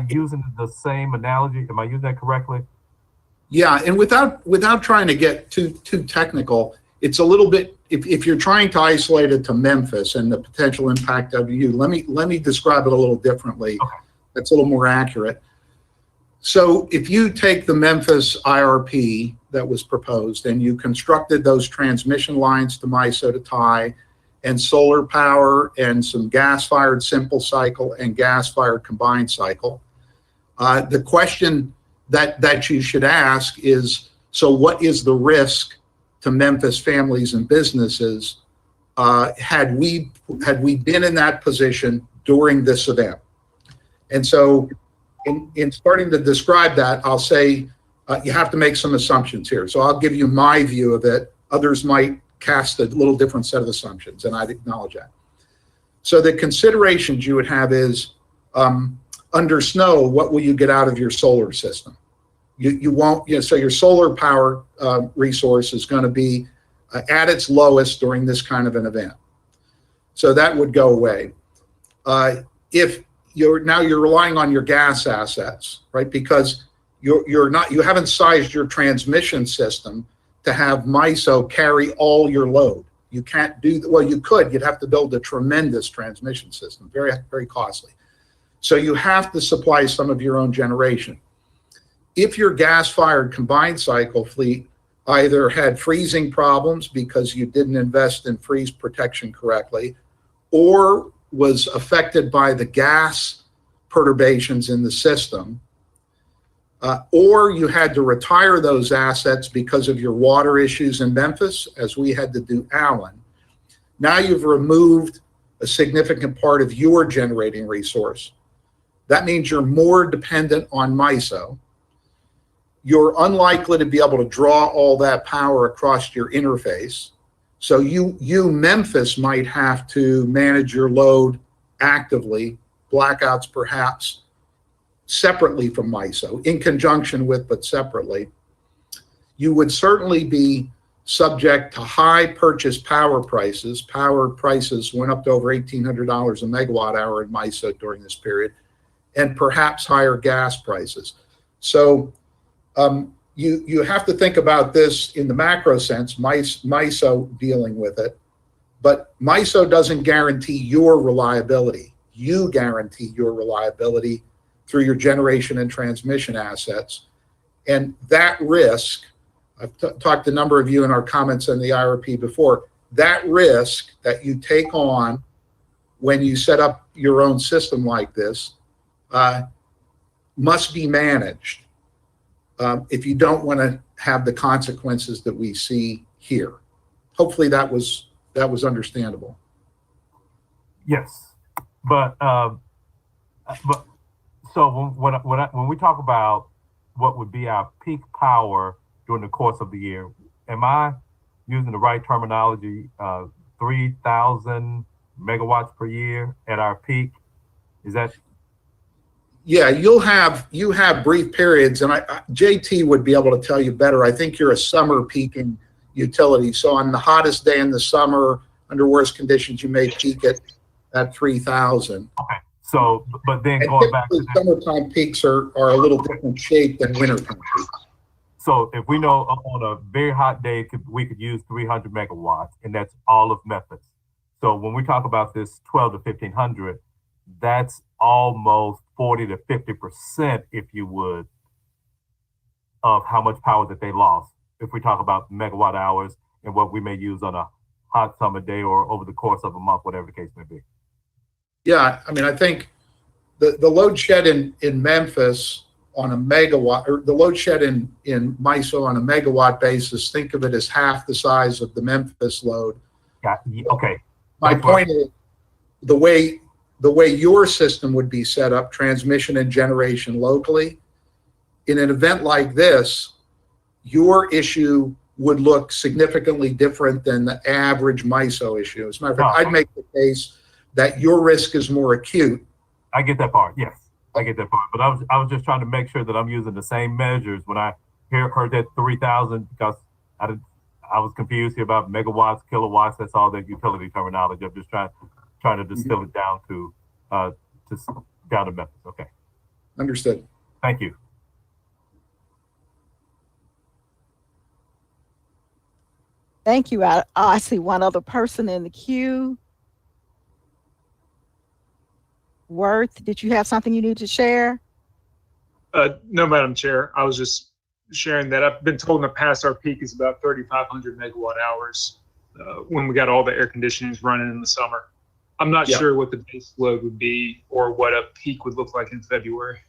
S4: using the same analogy? Am I using that correctly?
S14: Yeah, and without trying to get too technical, it's a little bit, if you're trying to isolate it to Memphis and the potential impact of you, let me describe it a little differently.
S4: Okay.
S14: That's a little more accurate. So if you take the Memphis IRP that was proposed and you constructed those transmission lines to MISO to tie, and solar power and some gas-fired simple cycle and gas-fired combined cycle, the question that you should ask is, so what is the risk to Memphis families and businesses had we been in that position during this event? And so in starting to describe that, I'll say you have to make some assumptions here. So I'll give you my view of it. Others might cast a little different set of assumptions, and I'd acknowledge that. So the considerations you would have is, under snow, what will you get out of your solar system? You won't, so your solar power resource is going to be at its lowest during this kind of an event. So that would go away. If you're relying on your gas assets, right? Because you haven't sized your transmission system to have MISO carry all your load. You can't do, well, you could, you'd have to build a tremendous transmission system, very, very costly. So you have to supply some of your own generation. If your gas-fired combined cycle fleet either had freezing problems because you didn't invest in freeze protection correctly, or was affected by the gas perturbations in the system, or you had to retire those assets because of your water issues in Memphis, as we had to do Allen. Now you've removed a significant part of your generating resource. That means you're more dependent on MISO. You're unlikely to be able to draw all that power across your interface. So you Memphis might have to manage your load actively, blackouts perhaps, separately from MISO, in conjunction with, but separately. You would certainly be subject to high purchase power prices. Power prices went up to over $1,800 a megawatt hour in MISO during this period, and perhaps higher gas prices. So you have to think about this in the macro sense, MISO dealing with it, but MISO doesn't guarantee your reliability. You guarantee your reliability through your generation and transmission assets. And that risk, I've talked to a number of you in our comments on the IRP before, that risk that you take on when you set up your own system like this must be managed if you don't want to have the consequences that we see here. Hopefully that was understandable.
S4: Yes, but so when we talk about what would be our peak power during the course of the year, am I using the right terminology? 3,000 megawatts per year at our peak? Is that?
S14: Yeah, you have brief periods, and JT would be able to tell you better. I think you're a summer peaking utility. So on the hottest day in the summer, under worst conditions, you may peak it at 3,000.
S4: Okay. So, but then going back to that,
S14: summertime peaks are a little different shape than wintertime peaks.
S4: So if we know on a very hot day, we could use 300 megawatts, and that's all of Memphis. So when we talk about this 12 to 1,500, that's almost 40 to 50%, if you would, of how much power that they lost. If we talk about megawatt hours and what we may use on a hot summer day or over the course of a month, whatever the case may be.
S14: Yeah, I mean, I think the load shed in Memphis on a megawatt, or the load shed in MISO on a megawatt basis, think of it as half the size of the Memphis load.
S4: Yeah, okay.
S14: My point is, the way your system would be set up, transmission and generation locally, in an event like this, your issue would look significantly different than the average MISO issue. As a matter of fact, I'd make the case that your risk is more acute.
S4: I get that part, yes. I get that part. But I was just trying to make sure that I'm using the same measures when I heard that 3,000, because I was confused here about megawatts, kilowatts. That's all that utility terminology. I'm just trying to distill it down to Memphis. Okay.
S14: Understood.
S4: Thank you.
S21: Thank you. I see one other person in the queue. Worth, did you have something you need to share?
S1: No, Madam Chair. I was just sharing that I've been told in the past our peak is about 3,500 megawatt hours when we got all the air conditionings running in the summer. I'm not sure what the base load would be or what a peak would look like in February.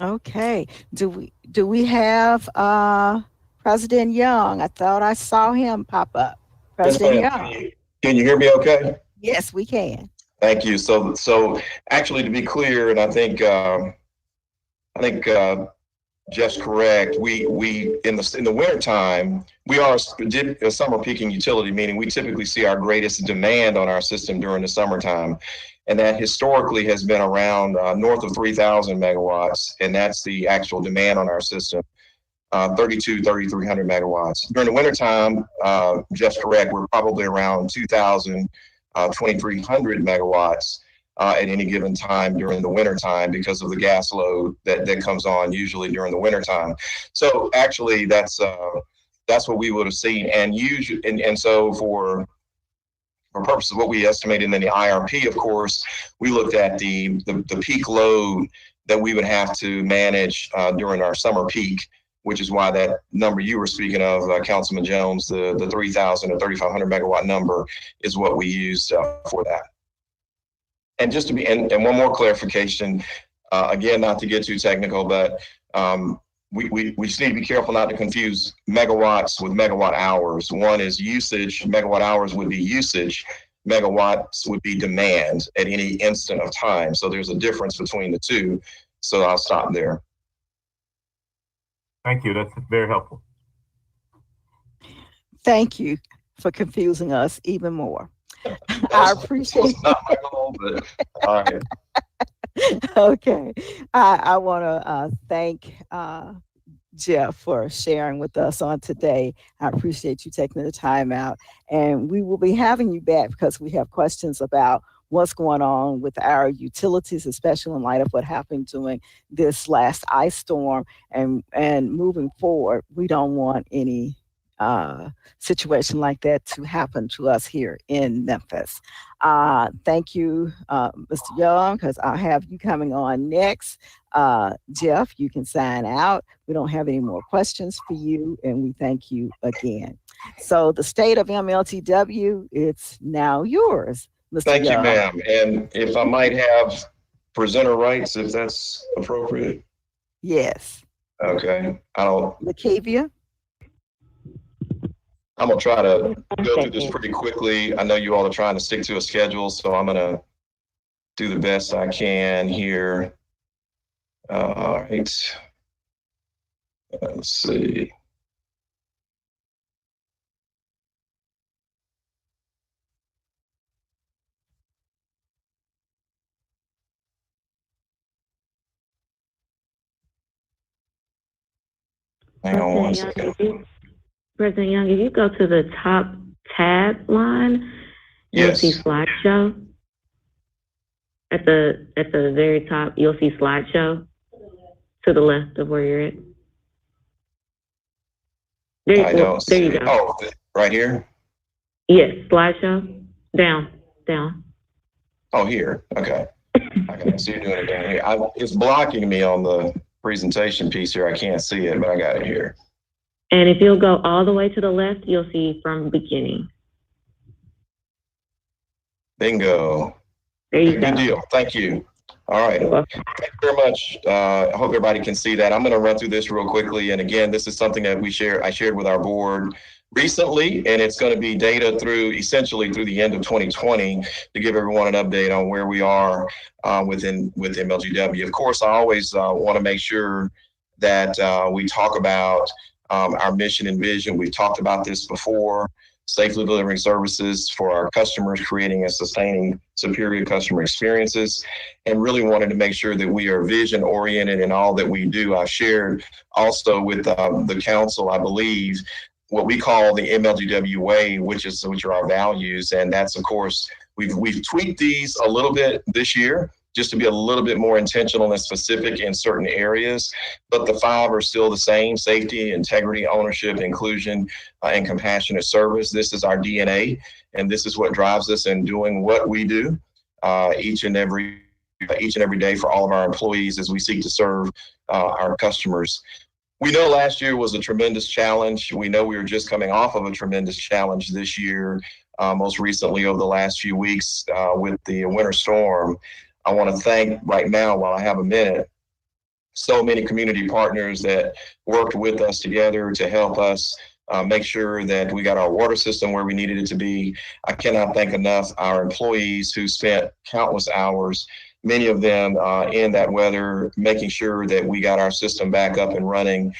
S21: Okay. Do we have President Young? I thought I saw him pop up. President Young.
S19: Can you hear me okay?
S21: Yes, we can.
S19: Thank you. So actually, to be clear, and I think Jeff's correct. We in the winter time, we are a summer peaking utility, meaning we typically see our greatest demand on our system during the summertime. And that historically has been around north of 3,000 megawatts. And that's the actual demand on our system, 3,300 megawatts. During the wintertime, Jeff's correct, we're probably around 2,000, 2,300 megawatts at any given time during the winter time because of the gas load that comes on usually during the winter time. So actually that's what we would have seen. And usually, and so for purposes of what we estimated in the IRP, of course, we looked at the peak load that we would have to manage during our summer peak, which is why that number you were speaking of, Councilman Jones, the 3,000 or 3,500 megawatt number is what we used for that. And just to be, and one more clarification, again, not to get too technical, but we just need to be careful not to confuse megawatts with megawatt hours. One is usage, megawatt hours would be usage, megawatts would be demand at any instant of time. So there's a difference between the two. So I'll stop there.
S4: Thank you. That's very helpful.
S21: Thank you for confusing us even more. I appreciate
S19: not my goal, but all right.
S21: Okay. I want to thank Jeff for sharing with us on today. I appreciate you taking the time out. And we will be having you back because we have questions about what's going on with our utilities, especially in light of what happened during this last ice storm. And moving forward, we don't want any situation like that to happen to us here in Memphis. Thank you, Mr. Young, because I'll have you coming on next. Jeff, you can sign out. We don't have any more questions for you, and we thank you again. So the state of MLGW, it's now yours, Mr.
S19: Thank
S21: Young.
S19: you, ma'am. And if I might have presenter rights, if that's appropriate.
S21: Yes.
S19: Okay.
S21: Lakavia?
S19: I'm gonna try to go through this pretty quickly. I know you all are trying to stick to a schedule, so I'm gonna do the best I can here. All right. Let's see. Hang on one second.
S9: President Young, if you go to the top tab line, you'll see slideshow. At the very top, you'll see slideshow to the left of where you're at.
S19: I don't see.
S9: There you go.
S19: Oh, right here?
S9: Yes, slideshow. Down.
S19: Oh, here. Okay. Okay. So you're doing it down here. It's blocking me on the presentation piece here. I can't see it, but I got it here.
S9: And if you'll go all the way to the left, you'll see from beginning.
S19: Bingo.
S9: There you go.
S19: Good deal. Thank you. All right. Thank you very much. I hope everybody can see that. I'm going to run through this real quickly. And again, this is something that I shared with our board recently, and it's going to be data essentially through the end of 2020 to give everyone an update on where we are with MLGW. Of course, I always want to make sure that we talk about our mission and vision. We've talked about this before. Safely delivering services for our customers, creating and sustaining superior customer experiences, and really wanted to make sure that we are vision oriented in all that we do. I shared also with the council, I believe, what we call the MLGW way, which are our values. And that's, of course, we've tweaked these a little bit this year. just to be a little bit more intentional and specific in certain areas. But the 5 are still the same: safety, integrity, ownership, inclusion, and compassionate service. This is our DNA, and this is what drives us in doing what we do each and every day for all of our employees as we seek to serve our customers. We know last year was a tremendous challenge. We know we were just coming off of a tremendous challenge this year, most recently over the last few weeks with the winter storm. I want to thank right now, while I have a minute, so many community partners that worked with us together to help us make sure that we got our water system where we needed it to be. I cannot thank enough our employees who spent countless hours, many of them in that weather, making sure that we got our system back up and running.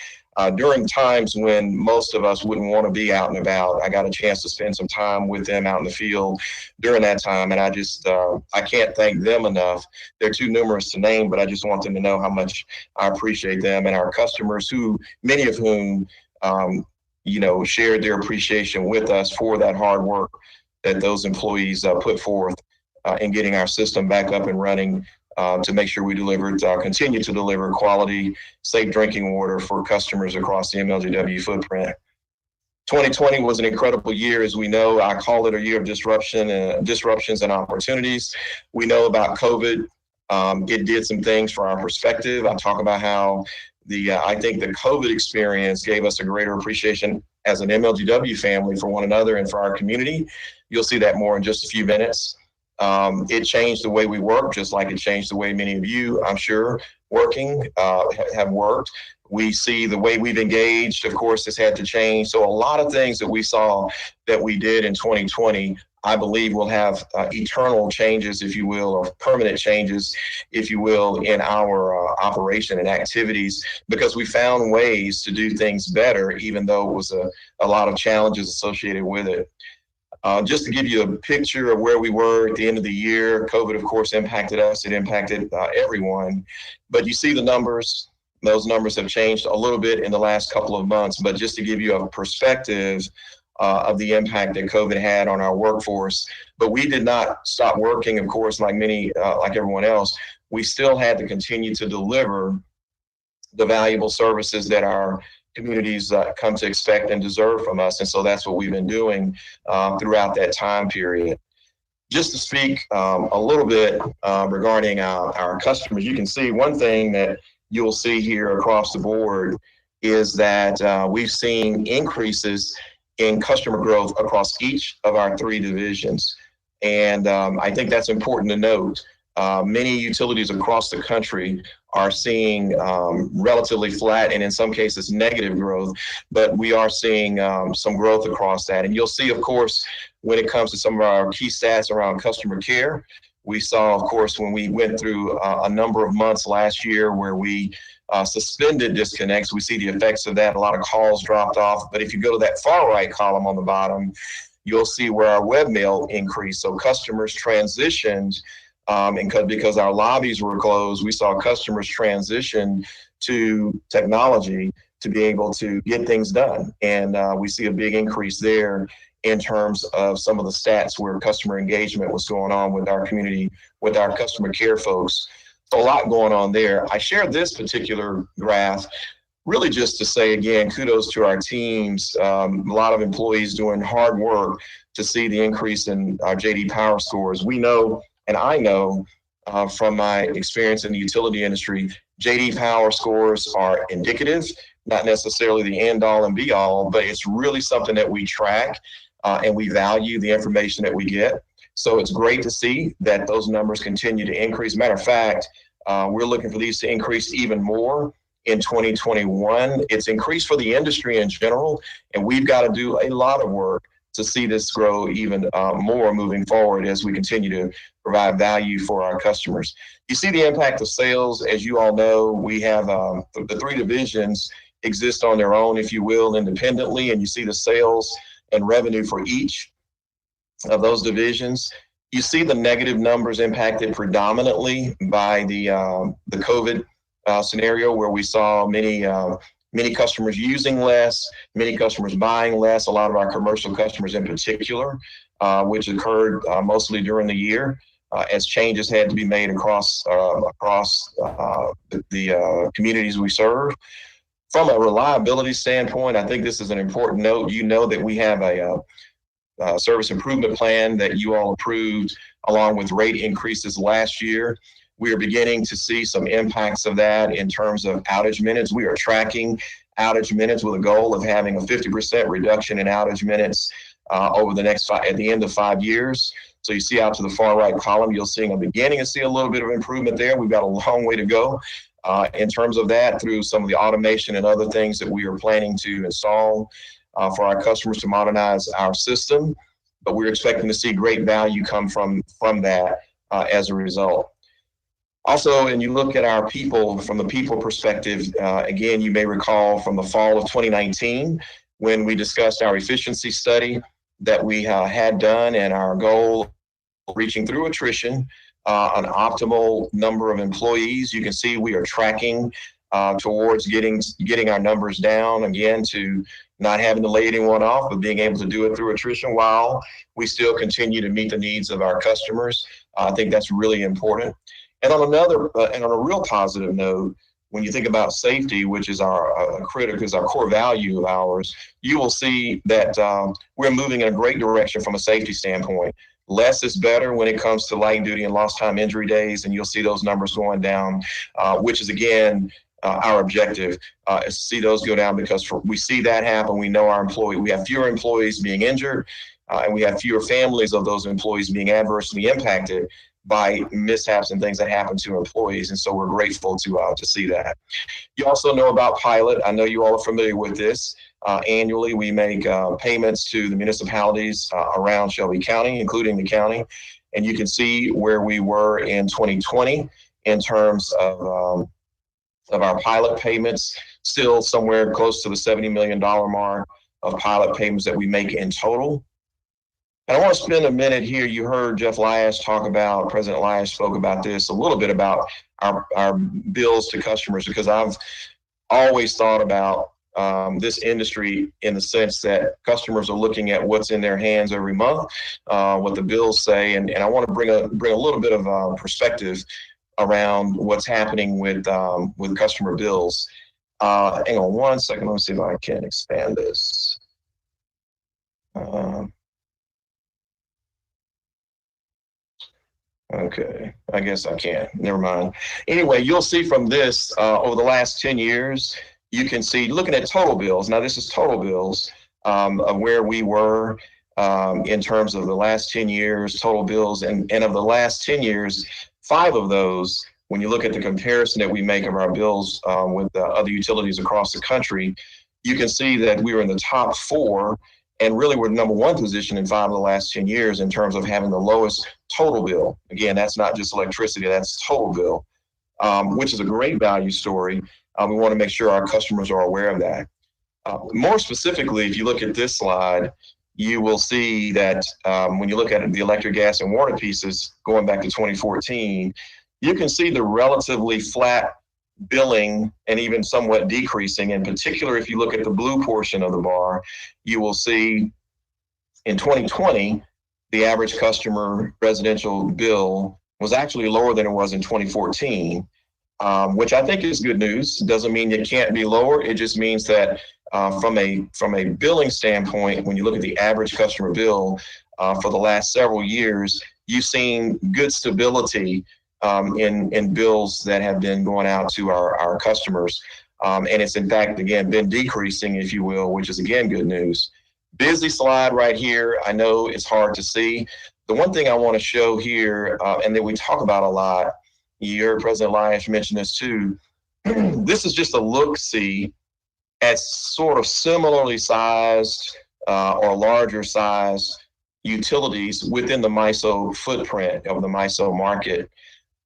S19: During times when most of us wouldn't want to be out and about, I got a chance to spend some time with them out in the field during that time. And I can't thank them enough. They're too numerous to name, but I just want them to know how much I appreciate them and our customers, who, many of whom, shared their appreciation with us for that hard work that those employees put forth in getting our system back up and running to make sure we continue to deliver quality, safe drinking water for customers across the MLGW footprint. 2020 was an incredible year, as we know. I call it a year of disruptions and opportunities. We know about COVID. It did some things for our perspective. I talk about how I think the COVID experience gave us a greater appreciation as an MLGW family for one another and for our community. You'll see that more in just a few minutes. It changed the way we work, just like it changed the way many of you, I'm sure, working have worked. We see the way we've engaged, of course, has had to change. So a lot of things that we saw that we did in 2020, I believe will have eternal changes, if you will, or permanent changes, if you will, in our operation and activities, because we found ways to do things better, even though it was a lot of challenges associated with it. Just to give you a picture of where we were at the end of the year, COVID, of course, impacted us. It impacted everyone. But you see the numbers. Those numbers have changed a little bit in the last couple of months. But just to give you a perspective of the impact that COVID had on our workforce. But we did not stop working, of course, like everyone else. We still had to continue to deliver the valuable services that our communities come to expect and deserve from us. And so that's what we've been doing throughout that time period. Just to speak a little bit regarding our customers, you can see one thing that you'll see here across the board is that we've seen increases in customer growth across each of our 3 divisions. And I think that's important to note. Many utilities across the country are seeing relatively flat and in some cases negative growth, but we are seeing some growth across that. And you'll see, of course, when it comes to some of our key stats around customer care, we saw, of course, when we went through a number of months last year where we suspended disconnects, we see the effects of that. A lot of calls dropped off. But if you go to that far right column on the bottom, you'll see where our webmail increased. So customers transitioned. And because our lobbies were closed, we saw customers transition to technology to be able to get things done. And we see a big increase there in terms of some of the stats where customer engagement was going on with our community, with our customer care folks. So a lot going on there. I shared this particular graph really just to say, again, kudos to our teams, a lot of employees doing hard work to see the increase in our JD Power scores. We know, and I know from my experience in the utility industry, JD Power scores are indicative, not necessarily the end all and be all, but it's really something that we track and we value the information that we get. So it's great to see that those numbers continue to increase. Matter of fact, we're looking for these to increase even more in 2021. It's increased for the industry in general, and we've got to do a lot of work to see this grow even more moving forward as we continue to provide value for our customers. You see the impact of sales. As you all know, we have the 3 divisions exist on their own, if you will, independently, and you see the sales and revenue for each of those divisions. You see the negative numbers impacted predominantly by the COVID scenario, where we saw many customers using less, many customers buying less, a lot of our commercial customers in particular, which occurred mostly during the year. as changes had to be made across the communities we serve. From a reliability standpoint, I think this is an important note. You know that we have a service improvement plan that you all approved along with rate increases last year. We are beginning to see some impacts of that in terms of outage minutes. We are tracking outage minutes with a goal of having a 50% reduction in outage minutes over the next at the end of 5 years. So you see out to the far right column, you'll see I'm beginning to see a little bit of improvement there. We've got a long way to go in terms of that through some of the automation and other things that we are planning to install for our customers to modernize our system. But we're expecting to see great value come from that as a result. Also, and you look at our people from the people perspective, again, you may recall from the fall of 2019 when we discussed our efficiency study that we had done and our goal of reaching through attrition an optimal number of employees. You can see we are tracking towards getting our numbers down again to not having to lay anyone off, but being able to do it through attrition while we still continue to meet the needs of our customers. I think that's really important. And on a real positive note, when you think about safety, which is our core value of ours, you will see that we're moving in a great direction from a safety standpoint. Less is better when it comes to light duty and lost time injury days, and you'll see those numbers going down, which is again our objective is to see those go down because we see that happen. We know we have fewer employees being injured, and we have fewer families of those employees being adversely impacted by mishaps and things that happen to employees. And so we're grateful to see that. You also know about pilot. I know you all are familiar with this. Annually, we make payments to the municipalities around Shelby County, including the county. And you can see where we were in 2020 in terms of our pilot payments, still somewhere close to the $70 million mark of pilot payments that we make in total. And I want to spend a minute here. You heard President Lyash spoke about this a little bit about our bills to customers, because I've always thought about this industry in the sense that customers are looking at what's in their hands every month, what the bills say. And I want to bring a little bit of perspective around what's happening with customer bills. Hang on one second. Let me see if I can expand this. Okay, I guess I can't. Never mind. Anyway, you'll see from this over the last 10 years, you can see looking at total bills. Now, this is total bills of where we were in terms of the last 10 years, total bills. And of the last 10 years, 5 of those, when you look at the comparison that we make of our bills with other utilities across the country, you can see that we were in the top 4. And really, we're number 1 position in 5 of the last 10 years in terms of having the lowest total bill. Again, that's not just electricity, that's total bill, which is a great value story. We want to make sure our customers are aware of that. More specifically, if you look at this slide, you will see that when you look at the electric, gas, and water pieces going back to 2014, you can see the relatively flat billing and even somewhat decreasing. In particular, if you look at the blue portion of the bar, you will see in 2020, the average customer residential bill was actually lower than it was in 2014, which I think is good news. It doesn't mean it can't be lower. It just means that from a billing standpoint, when you look at the average customer bill for the last several years, you've seen good stability in bills that have been going out to our customers. And it's in fact, again, been decreasing, if you will, which is again, good news. Busy slide right here. I know it's hard to see. The one thing I want to show here, and that we talk about a lot, you heard President Lyash mention this too, this is just a look-see at sort of similarly sized or larger sized utilities within the MISO footprint of the MISO market.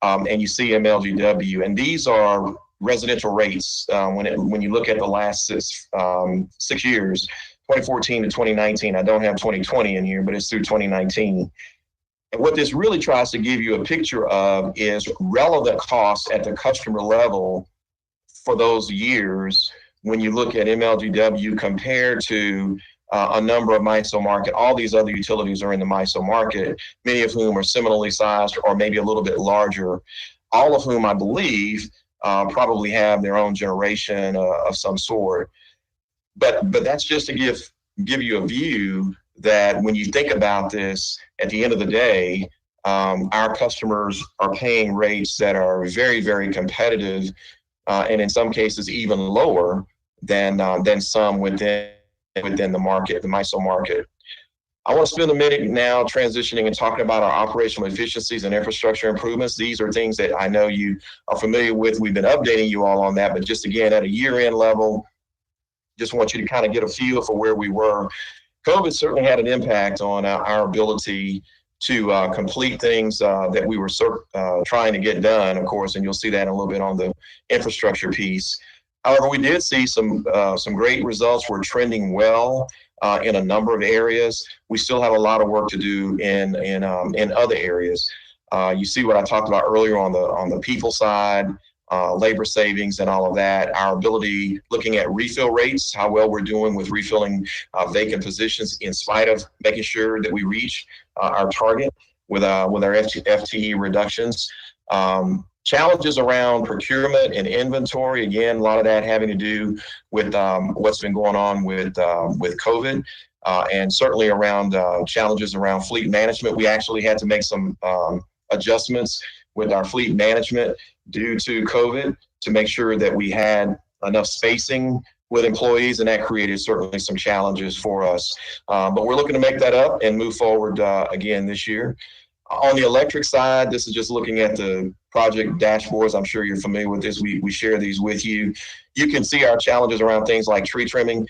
S19: And you see MLGW, and these are residential rates. When you look at the last 6 years, 2014 to 2019, I don't have 2020 in here, but it's through 2019. And what this really tries to give you a picture of is relevant costs at the customer level for those years when you look at MLGW compared to a number of MISO market. All these other utilities are in the MISO market, many of whom are similarly sized or maybe a little bit larger, all of whom I believe probably have their own generation of some sort. But that's just to give you a view that when you think about this, at the end of the day, our customers are paying rates that are very, very competitive, and in some cases even lower than some within the market, the MISO market. I want to spend a minute now transitioning and talking about our operational efficiencies and infrastructure improvements. These are things that I know you are familiar with. We've been updating you all on that, but just again, at a year-end level, just want you to kind of get a feel for where we were. COVID certainly had an impact on our ability to complete things that we were trying to get done, of course, and you'll see that in a little bit on the infrastructure piece. However, we did see some great results. We're trending well in a number of areas. We still have a lot of work to do in other areas. You see what I talked about earlier on the people side, labor savings and all of that. Our ability, looking at refill rates, how well we're doing with refilling vacant positions in spite of making sure that we reach our target with our FTE reductions. Challenges around procurement and inventory. Again, a lot of that having to do with what's been going on with COVID, and certainly around challenges around fleet management. We actually had to make some adjustments with our fleet management due to COVID to make sure that we had enough spacing with employees, and that created certainly some challenges for us. But we're looking to make that up and move forward again this year. On the electric side, this is just looking at the project dashboards. I'm sure you're familiar with this. We share these with you. You can see our challenges around things like tree trimming.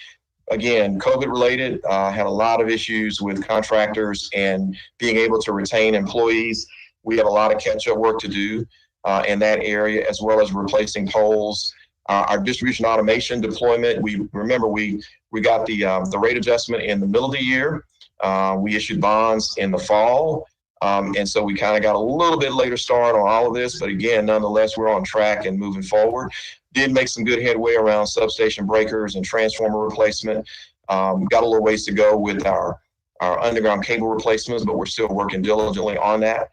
S19: Again, COVID related, had a lot of issues with contractors and being able to retain employees. We have a lot of catch-up work to do in that area, as well as replacing poles. Our distribution automation deployment, we got the rate adjustment in the middle of the year. We issued bonds in the fall. And so we kind of got a little bit later start on all of this, but again, nonetheless, we're on track and moving forward. Did make some good headway around substation breakers and transformer replacement. Got a little ways to go with our underground cable replacements, but we're still working diligently on that.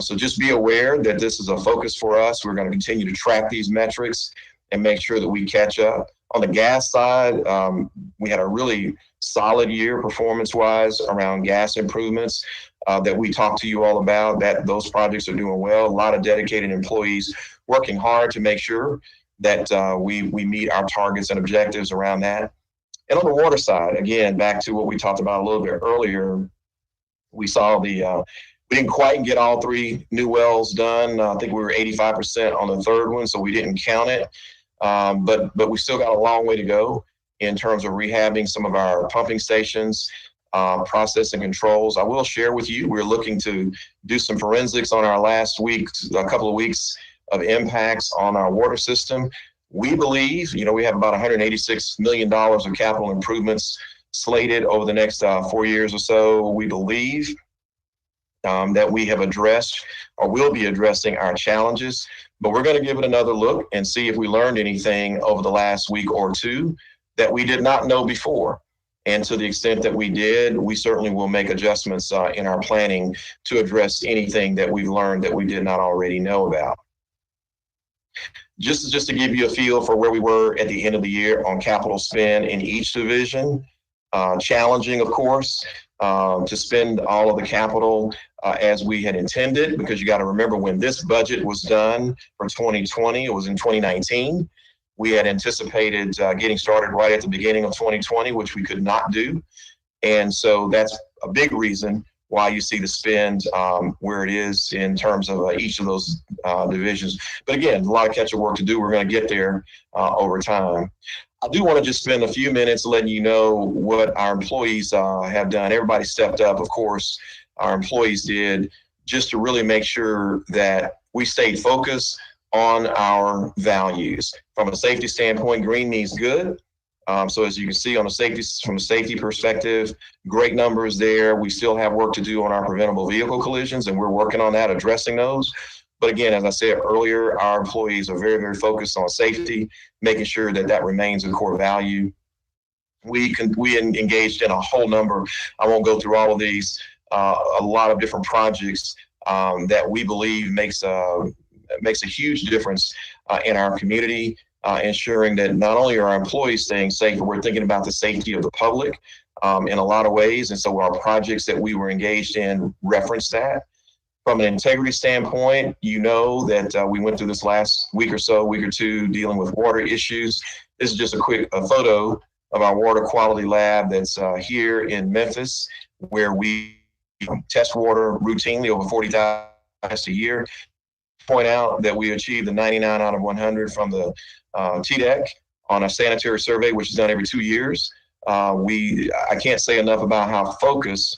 S19: So just be aware that this is a focus for us. We're going to continue to track these metrics and make sure that we catch up. On the gas side, we had a really solid year performance-wise around gas improvements that we talked to you all about. That those projects are doing well. A lot of dedicated employees working hard to make sure that we meet our targets and objectives around that. And on the water side, again, back to what we talked about a little bit earlier, we saw we didn't quite get all 3 new wells done. I think we were 85% on the 3rd one, so we didn't count it. But we still got a long way to go in terms of rehabbing some of our pumping stations, process and controls. I will share with you, we're looking to do some forensics on our a couple of weeks of impacts on our water system. We believe, we have about $186 million of capital improvements slated over the next 4 years or so. We believe that we have addressed or will be addressing our challenges, but we're going to give it another look and see if we learned anything over the last week or two that we did not know before. And to the extent that we did, we certainly will make adjustments in our planning to address anything that we've learned that we did not already know about. Just to give you a feel for where we were at the end of the year on capital spend in each division, challenging, of course, to spend all of the capital as we had intended, because you got to remember when this budget was done for 2020, it was in 2019. We had anticipated getting started right at the beginning of 2020, which we could not do. And so that's a big reason why you see the spend where it is in terms of each of those divisions. But again, a lot of catch-up work to do. We're going to get there over time. I do want to just spend a few minutes letting you know what our employees have done. Everybody stepped up, of course. Our employees did, just to really make sure that we stayed focused on our values. From a safety standpoint, green means good. So as you can see from a safety perspective, great numbers there. We still have work to do on our preventable vehicle collisions, and we're working on that, addressing those. But again, as I said earlier, our employees are very, very focused on safety, making sure that that remains a core value. We engaged in a whole number. I won't go through all of these. A lot of different projects that we believe makes a huge difference in our community, ensuring that not only are our employees staying safe, but we're thinking about the safety of the public in a lot of ways. And so our projects that we were engaged in reference that. From an integrity standpoint, you know that we went through this last week or two, dealing with water issues. This is just a photo of our water quality lab that's here in Memphis, where we test water routinely over 40,000 tests a year. Point out that we achieved the 99 out of 100 from the TDEC on a sanitary survey, which is done every 2 years. I can't say enough about how focused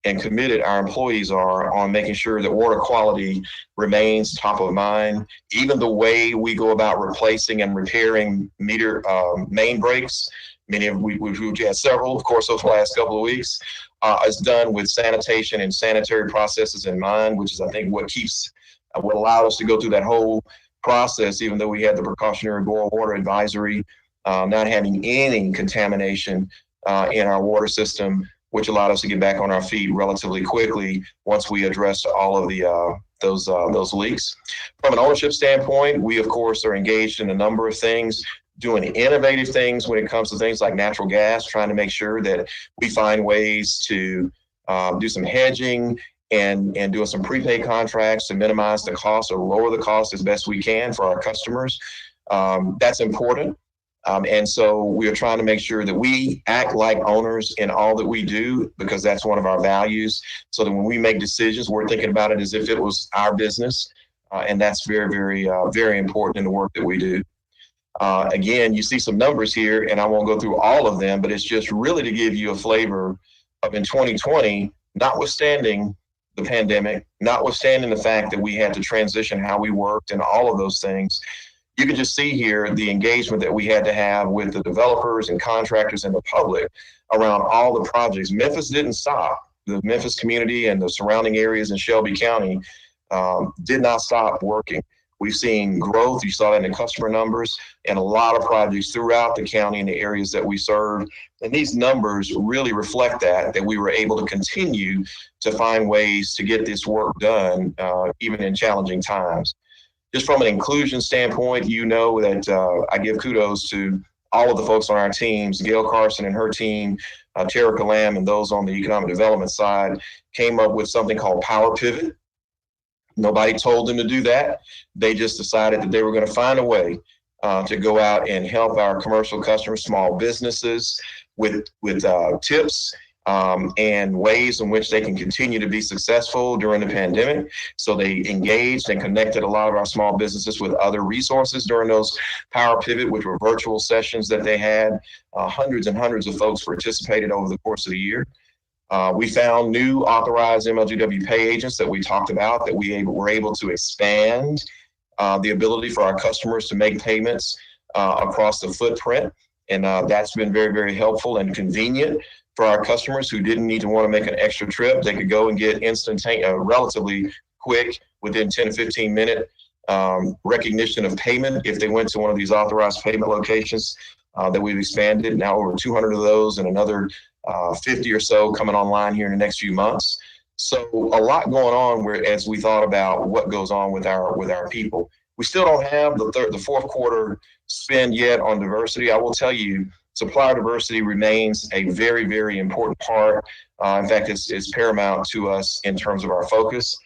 S19: and committed our employees are on making sure that water quality remains top of mind. Even the way we go about replacing and repairing main breaks, we've had several, of course, over the last couple of weeks, is done with sanitation and sanitary processes in mind, which is, I think, what allowed us to go through that whole process, even though we had the precautionary boil water advisory, not having any contamination in our water system, which allowed us to get back on our feet relatively quickly once we addressed all of those leaks. From an ownership standpoint, we of course are engaged in a number of things, doing innovative things when it comes to things like natural gas, trying to make sure that we find ways to do some hedging and doing some prepaid contracts to minimize the cost or lower the cost as best we can for our customers. That's important. And so we are trying to make sure that we act like owners in all that we do, because that's one of our values. So that when we make decisions, we're thinking about it as if it was our business. And that's very, very, very important in the work that we do. Again, you see some numbers here, and I won't go through all of them, but it's just really to give you a flavor of in 2020, notwithstanding the pandemic, notwithstanding the fact that we had to transition how we worked and all of those things, you can just see here the engagement that we had to have with the developers and contractors and the public around all the projects. Memphis didn't stop. The Memphis community and the surrounding areas in Shelby County did not stop working. We've seen growth. You saw that in the customer numbers and a lot of projects throughout the county and the areas that we serve. And these numbers really reflect that we were able to continue to find ways to get this work done, even in challenging times. Just from an inclusion standpoint, you know that I give kudos to all of the folks on our teams. Gail Carson and her team, Terica Lamb and those on the economic development side came up with something called Power Pivot. Nobody told them to do that. They just decided that they were going to find a way to go out and help our commercial customers, small businesses with tips and ways in which they can continue to be successful during the pandemic. So they engaged and connected a lot of our small businesses with other resources during those Power Pivot, which were virtual sessions that they had. Hundreds and hundreds of folks participated over the course of the year. We found new authorized MLGW pay agents that we talked about, that we were able to expand the ability for our customers to make payments across the footprint. And that's been very, very helpful and convenient for our customers who didn't need to want to make an extra trip. They could go and get relatively quick, within 10 to 15 minute recognition of payment if they went to one of these authorized payment locations that we've expanded. Now over 200 of those and another 50 or so coming online here in the next few months. So a lot going on as we thought about what goes on with our people. We still don't have the fourth quarter spend yet on diversity. I will tell you, supplier diversity remains a very, very important part. In fact, it's paramount to us in terms of our focus.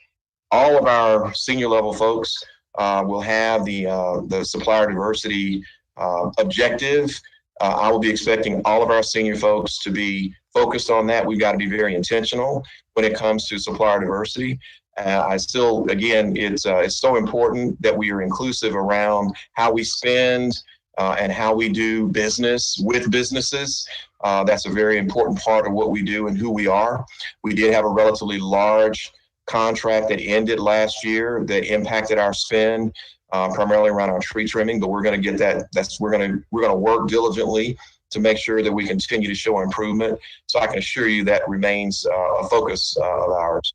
S19: All of our senior level folks will have the supplier diversity objective. I will be expecting all of our senior folks to be focused on that. We've got to be very intentional when it comes to supplier diversity. Again, it's so important that we are inclusive around how we spend and how we do business with businesses. That's a very important part of what we do and who we are. We did have a relatively large contract that ended last year that impacted our spend, primarily around our tree trimming, but we're going to get that. We're going to work diligently to make sure that we continue to show improvement. So I can assure you that remains a focus of ours.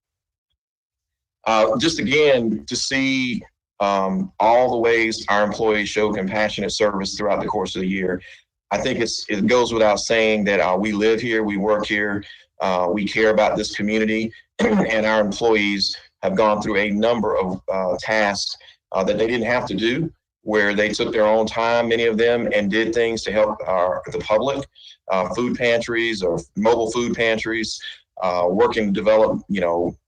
S19: Just again, to see all the ways our employees show compassionate service throughout the course of the year. I think it goes without saying that we live here, we work here, we care about this community, and our employees have gone through a number of tasks that they didn't have to do, where they took their own time, many of them, and did things to help the public, food pantries or mobile food pantries, working to develop,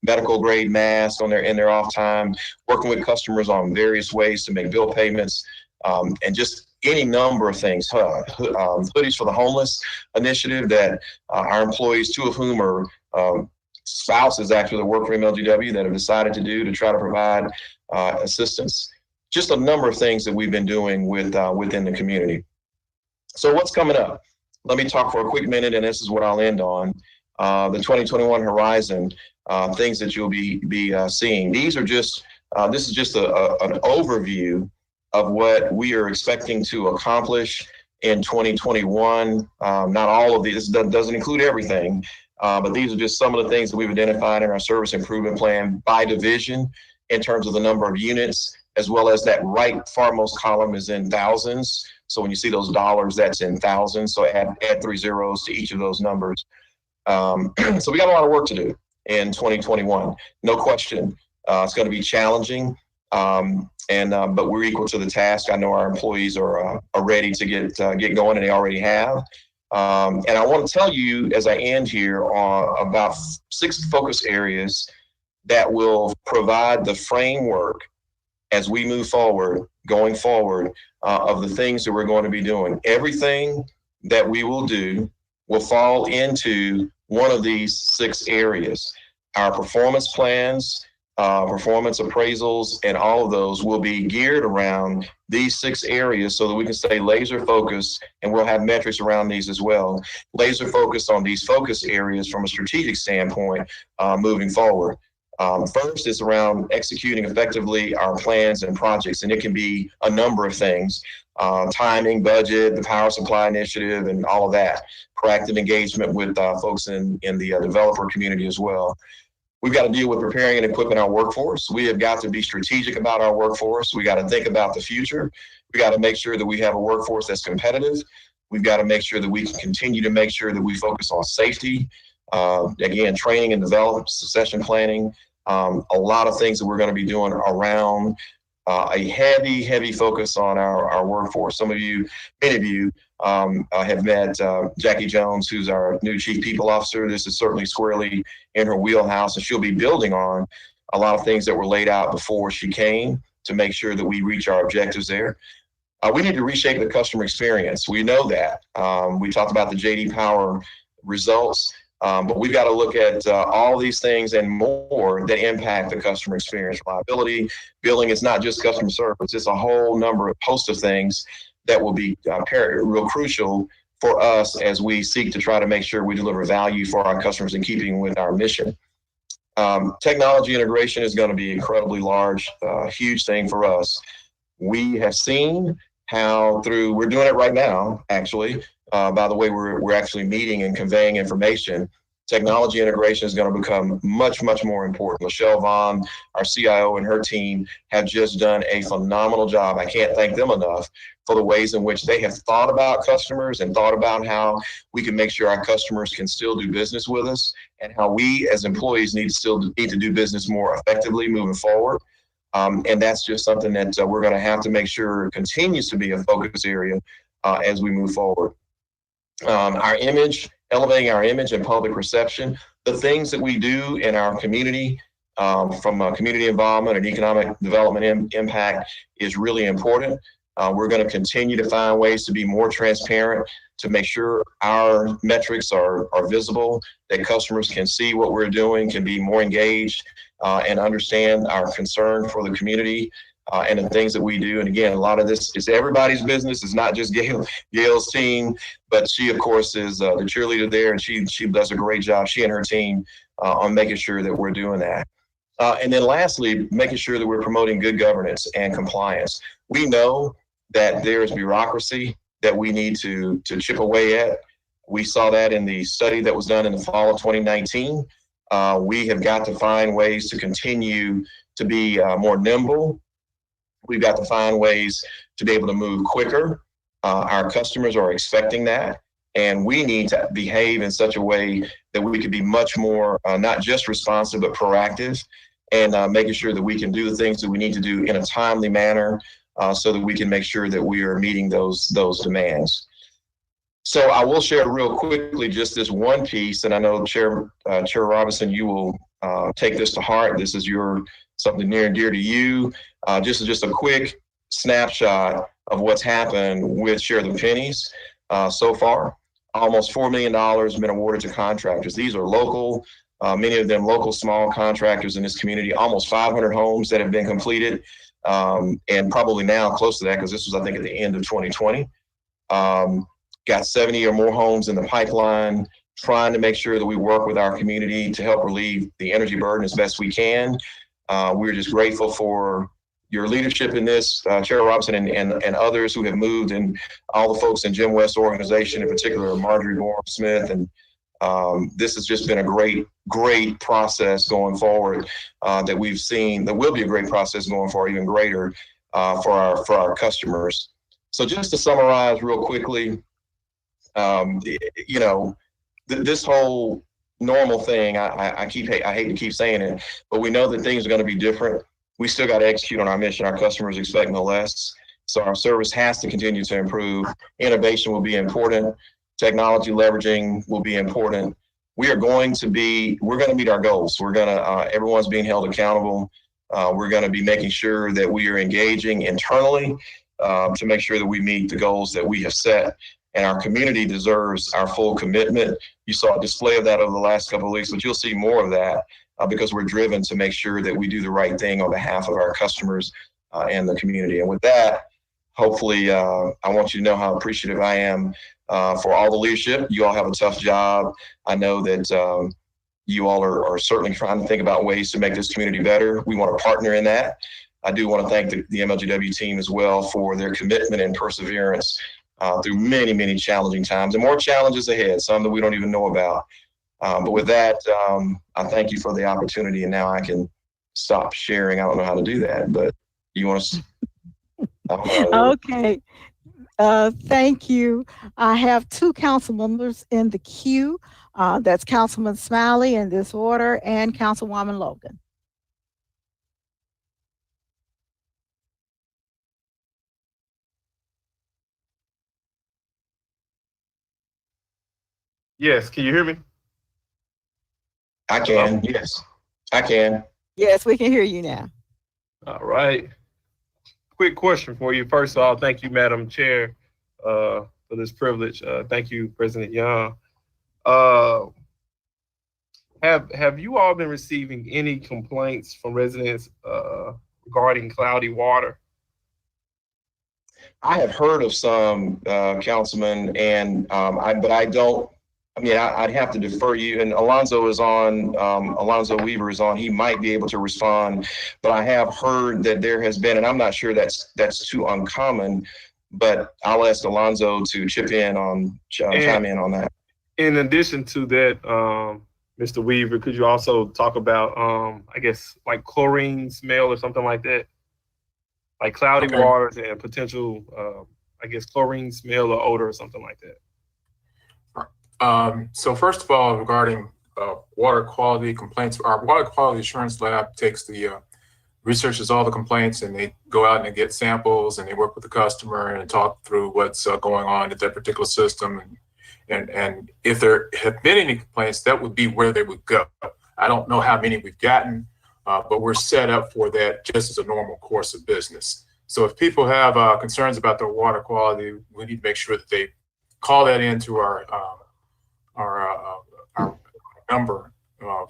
S19: medical grade masks in their off time, working with customers on various ways to make bill payments, and just any number of things. Hoodies for the Homeless initiative that our employees, two of whom are spouses actually that work for MLGW, that have decided to do to try to provide assistance. Just a number of things that we've been doing within the community. So what's coming up? Let me talk for a quick minute, and this is what I'll end on. The 2021 horizon, things that you'll be seeing. These are just, this is just an overview of what we are expecting to accomplish in 2021. Not all of these, this doesn't include everything, but these are just some of the things that we've identified in our service improvement plan by division in terms of the number of units, as well as that right farmost column is in thousands. So when you see those dollars, that's in thousands. So add 3 zeros to each of those numbers. So we got a lot of work to do in 2021, no question. It's going to be challenging, but we're equal to the task. I know our employees are ready to get going, and they already have. And I want to tell you, as I end here, about 6 focus areas that will provide the framework as we move forward, going forward, of the things that we're going to be doing. Everything that we will do will fall into one of these 6 areas. Our performance plans, performance appraisals, and all of those will be geared around these 6 areas so that we can stay laser focused, and we'll have metrics around these as well. Laser focused on these focus areas from a strategic standpoint moving forward. First is around executing effectively our plans and projects, and it can be a number of things. Timing, budget, the power supply initiative, and all of that. Proactive engagement with folks in the developer community as well. We've got to deal with preparing and equipping our workforce. We have got to be strategic about our workforce. We got to think about the future. We got to make sure that we have a workforce that's competitive. We've got to make sure that we can continue to make sure that we focus on safety. Again, training and development, succession planning, a lot of things that we're going to be doing around a heavy focus on our workforce. Many of you have met Jackie Jones, who's our new Chief People Officer. This is certainly squarely in her wheelhouse, and she'll be building on a lot of things that were laid out before she came to make sure that we reach our objectives there. We need to reshape the customer experience. We know that. We talked about the J.D. Power results. But we've got to look at all these things and more that impact the customer experience. Reliability, billing is not just customer service. It's a whole host of things that will be real crucial for us as we seek to try to make sure we deliver value for our customers in keeping with our mission. Technology integration is going to be incredibly large, huge thing for us. We have seen how we're doing it right now, actually. By the way, we're actually meeting and conveying information. Technology integration is going to become much more important. Michelle Vaughn, our CIO, and her team have just done a phenomenal job. I can't thank them enough for the ways in which they have thought about customers and thought about how we can make sure our customers can still do business with us, and how we as employees need to do business more effectively moving forward. And that's just something that we're going to have to make sure continues to be a focus area as we move forward. Our image, elevating our image and public perception, the things that we do in our community from community involvement and economic development impact is really important. We're going to continue to find ways to be more transparent, to make sure our metrics are visible, that customers can see what we're doing, can be more engaged, and understand our concern for the community and the things that we do. And again, a lot of this is everybody's business. It's not just Gail's team, but she, of course, is the cheerleader there, and she does a great job, she and her team, on making sure that we're doing that. And then lastly, making sure that we're promoting good governance and compliance. We know that there is bureaucracy that we need to chip away at. We saw that in the study that was done in the fall of 2019. We have got to find ways to continue to be more nimble. We've got to find ways to be able to move quicker. Our customers are expecting that, and we need to behave in such a way that we can be much more, not just responsive, but proactive, and making sure that we can do the things that we need to do in a timely manner, so that we can make sure that we are meeting those demands. So I will share real quickly just this one piece, and I know Chair Robinson, you will take this to heart. This is something near and dear to you. Just a quick snapshot of what's happened with Share the Pennies so far. Almost $4 million has been awarded to contractors. These are local, many of them local small contractors in this community. Almost 500 homes that have been completed, and probably now close to that, because this was, I think, at the end of 2020. Got 70 or more homes in the pipeline, trying to make sure that we work with our community to help relieve the energy burden as best we can. We're just grateful for your leadership in this, Chair Robinson and others who have moved, and all the folks in Jim West's organization, in particular, Marjorie Moore Smith. And this has just been a great process going forward that we've seen. There will be a great process going forward, even greater for our customers. So just to summarize real quickly, this whole normal thing, I hate to keep saying it, but we know that things are going to be different. We still got to execute on our mission. Our customers expect no less. So our service has to continue to improve. Innovation will be important. Technology leveraging will be important. We're going to meet our goals. Everyone's being held accountable. We're going to be making sure that we are engaging internally to make sure that we meet the goals that we have set. And our community deserves our full commitment. You saw a display of that over the last couple of weeks, but you'll see more of that because we're driven to make sure that we do the right thing on behalf of our customers and the community. And with that, hopefully, I want you to know how appreciative I am for all the leadership. You all have a tough job. I know that you all are certainly trying to think about ways to make this community better. We want to partner in that. I do want to thank the MLGW team as well for their commitment and perseverance through many, many challenging times, and more challenges ahead, some that we don't even know about. But with that, I thank you for the opportunity, and now I can stop sharing. I don't know how to do that, but you want to?
S21: Okay. Thank you. I have two council members in the queue. That's Councilman Smiley in this order, and Councilwoman Logan.
S10: Yes, can you hear me?
S19: I can, yes, I can.
S21: Yes, we can hear you now.
S10: All right. Quick question for you. First of all, thank you, Madam Chair, for this privilege. Thank you, President Young. Have you all been receiving any complaints from residents regarding cloudy water?
S19: I have heard of some, Councilman, and but I don't. I mean, I'd have to defer you. And Alonzo Weaver is on. He might be able to respond, but I have heard that there has been, and I'm not sure that's too uncommon, but I'll ask Alonzo to chime in on that.
S10: In addition to that, Mr. Weaver, could you also talk about, I guess, like chlorine smell or something like that? Like cloudy waters and potential, I guess, chlorine smell or odor or something like that.
S20: So first of all, regarding water quality complaints, our water quality assurance lab researches all the complaints, and they go out and they get samples, and they work with the customer and talk through what's going on at that particular system. And if there have been any complaints, that would be where they would go. I don't know how many we've gotten, but we're set up for that just as a normal course of business. So if people have concerns about their water quality, we need to make sure that they call that into our number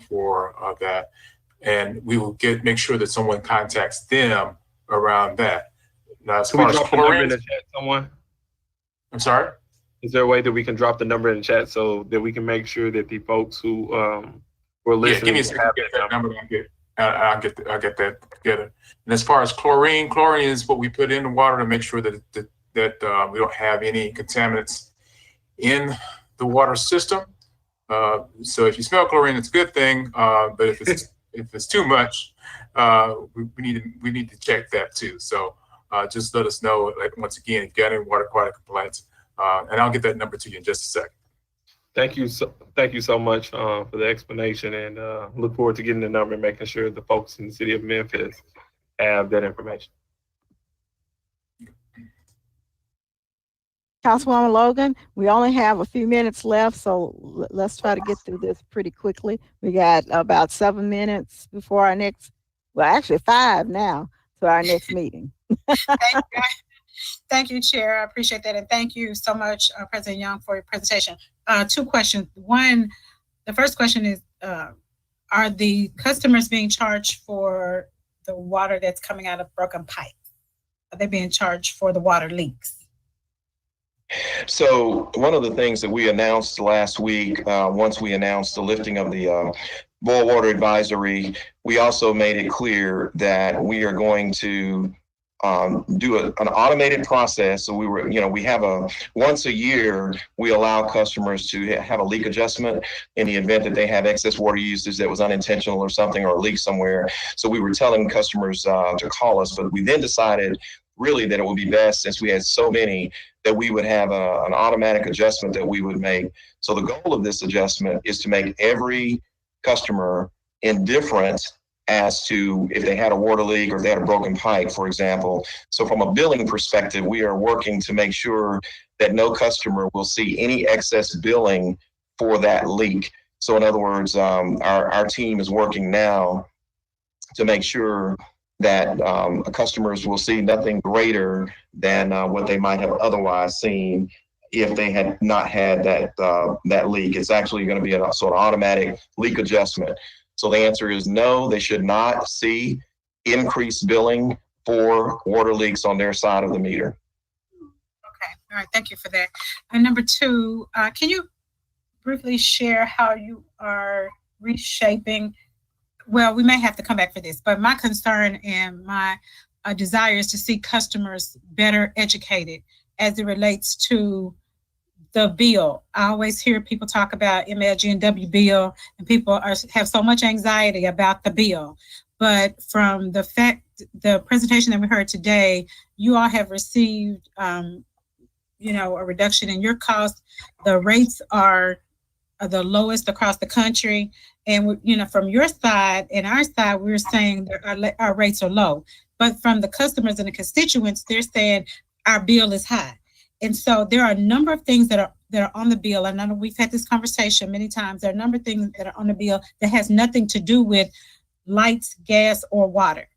S20: for that, and we will make sure that someone contacts them around that. Now, as far as chlorine,
S10: in the chat, someone.
S20: I'm sorry.
S10: Is there a way that we can drop the number in the chat so that we can make sure that the folks who were listening?
S20: Yeah, give me a second to get that number. I'll get that together. And as far as chlorine is what we put in the water to make sure that we don't have any contaminants in the water system. So if you smell chlorine, it's a good thing. But if it's too much, we need to check that too. So just let us know. Like, once again, if you got any water quality complaints, and I'll get that number to you in just a second.
S10: Thank you so much for the explanation, and look forward to getting the number and making sure the folks in the city of Memphis have that information.
S21: Councilwoman Logan, we only have a few minutes left, so let's try to get through this pretty quickly. We got about 7 minutes before our next, well, actually 5 now, to our next meeting.
S6: Thank you, Chair. I appreciate that. And thank you so much, President Young, for your presentation. 2 questions. One, the first question is, are the customers being charged for the water that's coming out of broken pipes? Are they being charged for the water leaks?
S19: So one of the things that we announced last week, once we announced the lifting of the boil water advisory, we also made it clear that we are going to do an automated process. So we have once a year, we allow customers to have a leak adjustment in the event that they have excess water usage that was unintentional or something, or a leak somewhere. So we were telling customers to call us, but we then decided really that it would be best, since we had so many, that we would have an automatic adjustment that we would make. So the goal of this adjustment is to make every customer indifferent as to if they had a water leak or if they had a broken pipe, for example. So from a billing perspective, we are working to make sure that no customer will see any excess billing for that leak. So in other words, our team is working now to make sure that customers will see nothing greater than what they might have otherwise seen if they had not had that leak. It's actually going to be a sort of automatic leak adjustment. So the answer is no, they should not see increased billing for water leaks on their side of the meter.
S6: Okay, all right, thank you for that. And number 2, can you briefly share how you are reshaping? Well, we may have to come back for this, but my concern and my desire is to see customers better educated as it relates to the bill. I always hear people talk about MLGW bill, and people have so much anxiety about the bill. But from the presentation that we heard today, you all have received, a reduction in your costs. The rates are the lowest across the country. And, from your side and our side, we're saying that our rates are low. But from the customers and the constituents, they're saying our bill is high. And so there are a number of things that are on the bill. And I know we've had this conversation many times. There are a number of things that are on the bill that has nothing to do with lights, gas, or water.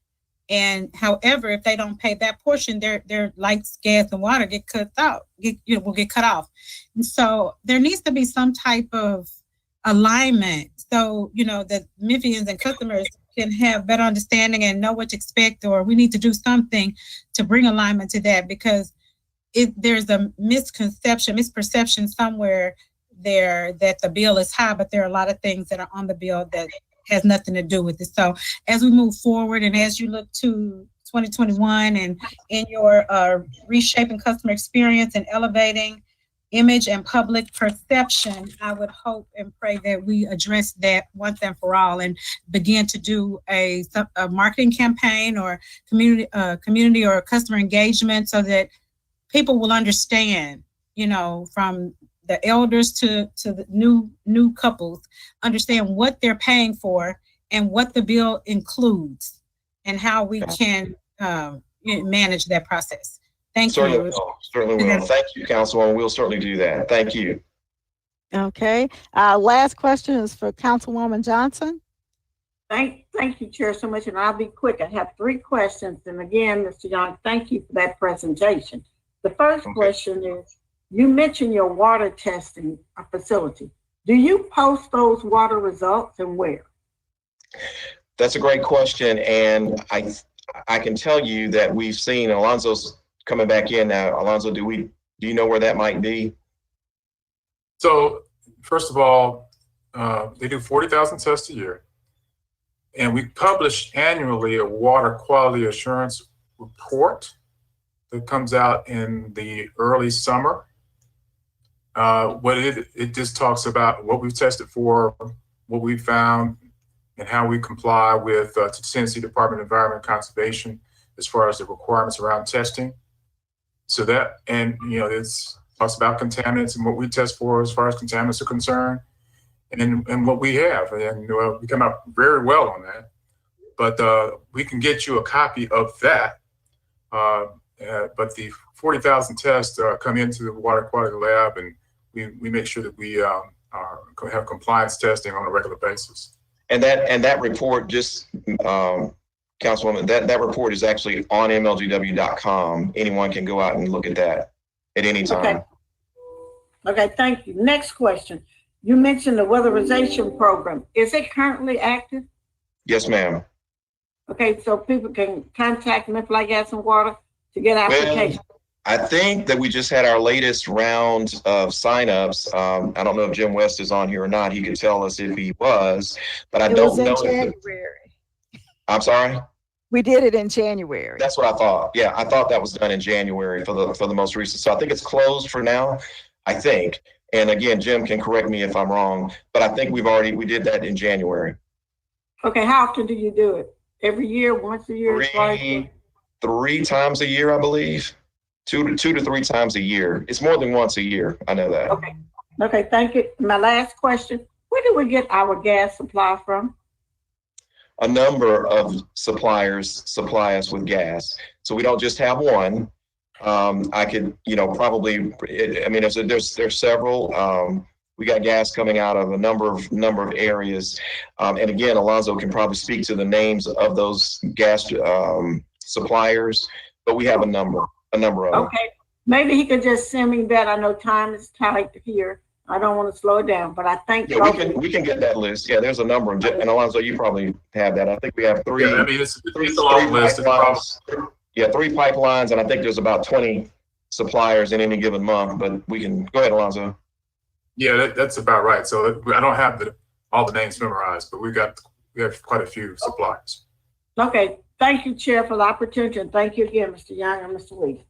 S6: And however, if they don't pay that portion, their lights, gas, and water will get cut off. And so there needs to be some type of alignment so, that Memphians and customers can have better understanding and know what to expect, or we need to do something to bring alignment to that, because there's a misperception somewhere there that the bill is high, but there are a lot of things that are on the bill that has nothing to do with it. So as we move forward and as you look to 2021 and in your reshaping customer experience and elevating image and public perception, I would hope and pray that we address that once and for all and begin to do a marketing campaign or community or customer engagement so that people will understand, from the elders to the new couples, understand what they're paying for and what the bill includes and how we can manage that process. Thank you.
S19: Certainly will. Thank you, Councilwoman. We'll certainly do that. Thank you.
S21: Okay. Last question is for Councilwoman Johnson.
S15: Thank you, Chair, so much. And I'll be quick. I have 3 questions. And again, Mr. Young, thank you for that presentation. The first question is, you mentioned your water testing facility. Do you post those water results and where?
S19: That's a great question. And I can tell you that we've seen, Alonzo's coming back in now. Alonzo, do you know where that might be?
S20: So first of all, they do 40,000 tests a year. And we publish annually a water quality assurance report that comes out in the early summer. It just talks about what we've tested for, what we found, and how we comply with the Tennessee Department of Environment and Conservation. as far as the requirements around testing. So that, and it's talks about contaminants and what we test for as far as contaminants are concerned, and what we have, and we come out very well on that. But we can get you a copy of that. But the 40,000 tests come into the water quality lab, and we make sure that we have compliance testing on a regular basis.
S19: And that report, just Councilwoman, that report is actually on MLGW.com. Anyone can go out and look at that at any time.
S15: Okay, thank you. Next question. You mentioned the weatherization program. Is it currently active?
S19: Yes, ma'am.
S15: Okay, so people can contact Memphis Gas and Water to get applications.
S19: Well, I think that we just had our latest round of signups. I don't know if Jim West is on here or not. He could tell us if he was, but I don't know.
S21: January.
S19: I'm sorry?
S21: We did it in January.
S19: That's what I thought. Yeah, I thought that was done in January for the most recent. So I think it's closed for now, I think. And again, Jim can correct me if I'm wrong, but I think we did that in January.
S15: Okay, how often do you do it? Every year, once a year?
S19: Three times a year, I believe. Two to three times a year. It's more than once a year. I know that.
S15: Okay, thank you. My last question, where do we get our gas supply from?
S19: A number of suppliers supply us with gas. So we don't just have one. I could, probably, there's several. We got gas coming out of a number of areas. And again, Alonzo can probably speak to the names of those gas suppliers, but we have a number of them.
S15: Okay, maybe he could just send me that. I know time is tight here. I don't want to slow it down, but I think
S19: we can get that list. Yeah, there's a number of, and Alonzo, you probably have that. I think we have three.
S20: Yeah, it's a long list.
S19: Yeah, 3 pipelines, and I think there's about 20 suppliers in any given month. But we can go ahead, Alonzo.
S20: Yeah, that's about right. So I don't have all the names memorized, but we have quite a few suppliers.
S15: Okay, thank you, Chair, for the opportunity, and thank you again, Mr. Young and Mr. Lee.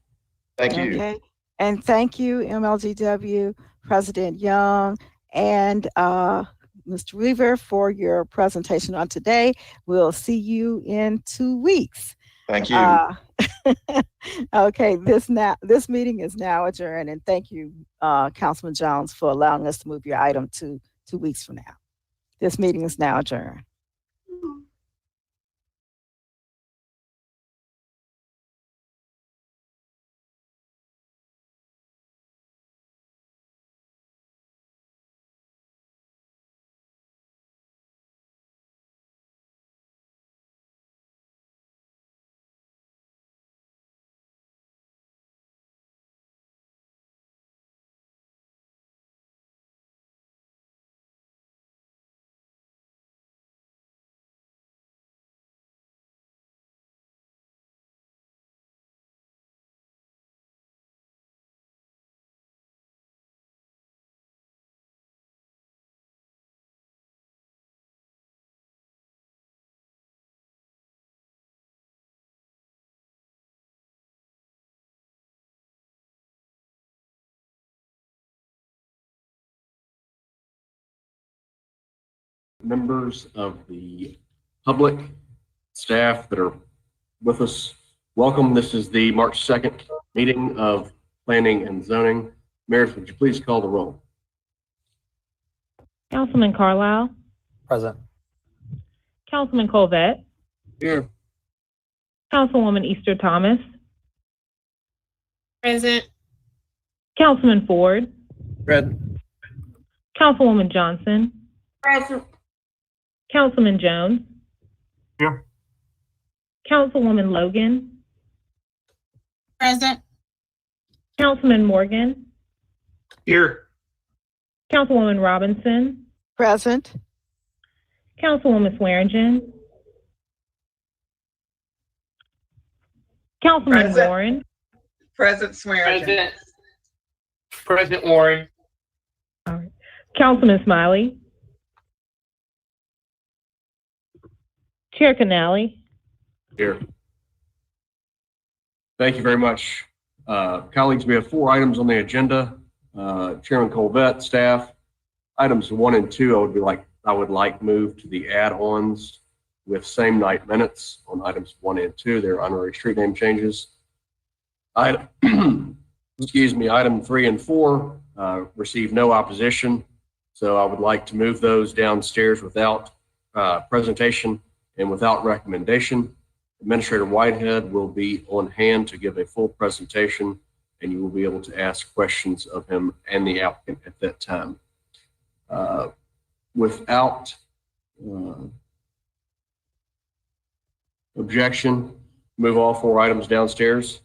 S19: Thank you.
S21: Okay, and thank you, MLGW, President Young, and Mr. Weaver, for your presentation on today. We'll see you in 2 weeks.
S19: Thank you.
S21: Okay, this meeting is now adjourned, and thank you, Councilman Jones, for allowing us to move your item to 2 weeks from now. This meeting is now adjourned.
S13: Members of the public, staff that are with us, welcome. This is the March 2nd meeting of Planning and Zoning. Meredith, would you please call the roll?
S2: Councilman Carlisle.
S18: Present.
S2: Councilman Colvette.
S11: Here.
S2: Councilwoman Easter Thomas.
S5: Present.
S2: Councilman Ford.
S11: Present.
S2: Councilwoman Johnson.
S15: Present.
S2: Councilman Jones.
S4: Here.
S2: Councilwoman Logan.
S6: Present.
S2: Councilman Morgan.
S1: Here.
S2: Councilwoman Robinson.
S21: Present.
S2: Councilwoman Swearingen. Councilman Warren.
S22: Present Swearingen.
S12: President Warren.
S2: All right. Councilman Smiley. Chair Canali.
S13: Here. Thank you very much. Colleagues, we have 4 items on the agenda. Chairman Colvette, staff, items 1 and 2, I would like moved to the add-ons with same night minutes on items 1 and 2. They're honorary street name changes. Excuse me, item 3 and 4 received no opposition. So I would like to move those downstairs without presentation and without recommendation. Administrator Whitehead will be on hand to give a full presentation, and you will be able to ask questions of him and the applicant at that time. Without objection, move all 4 items downstairs.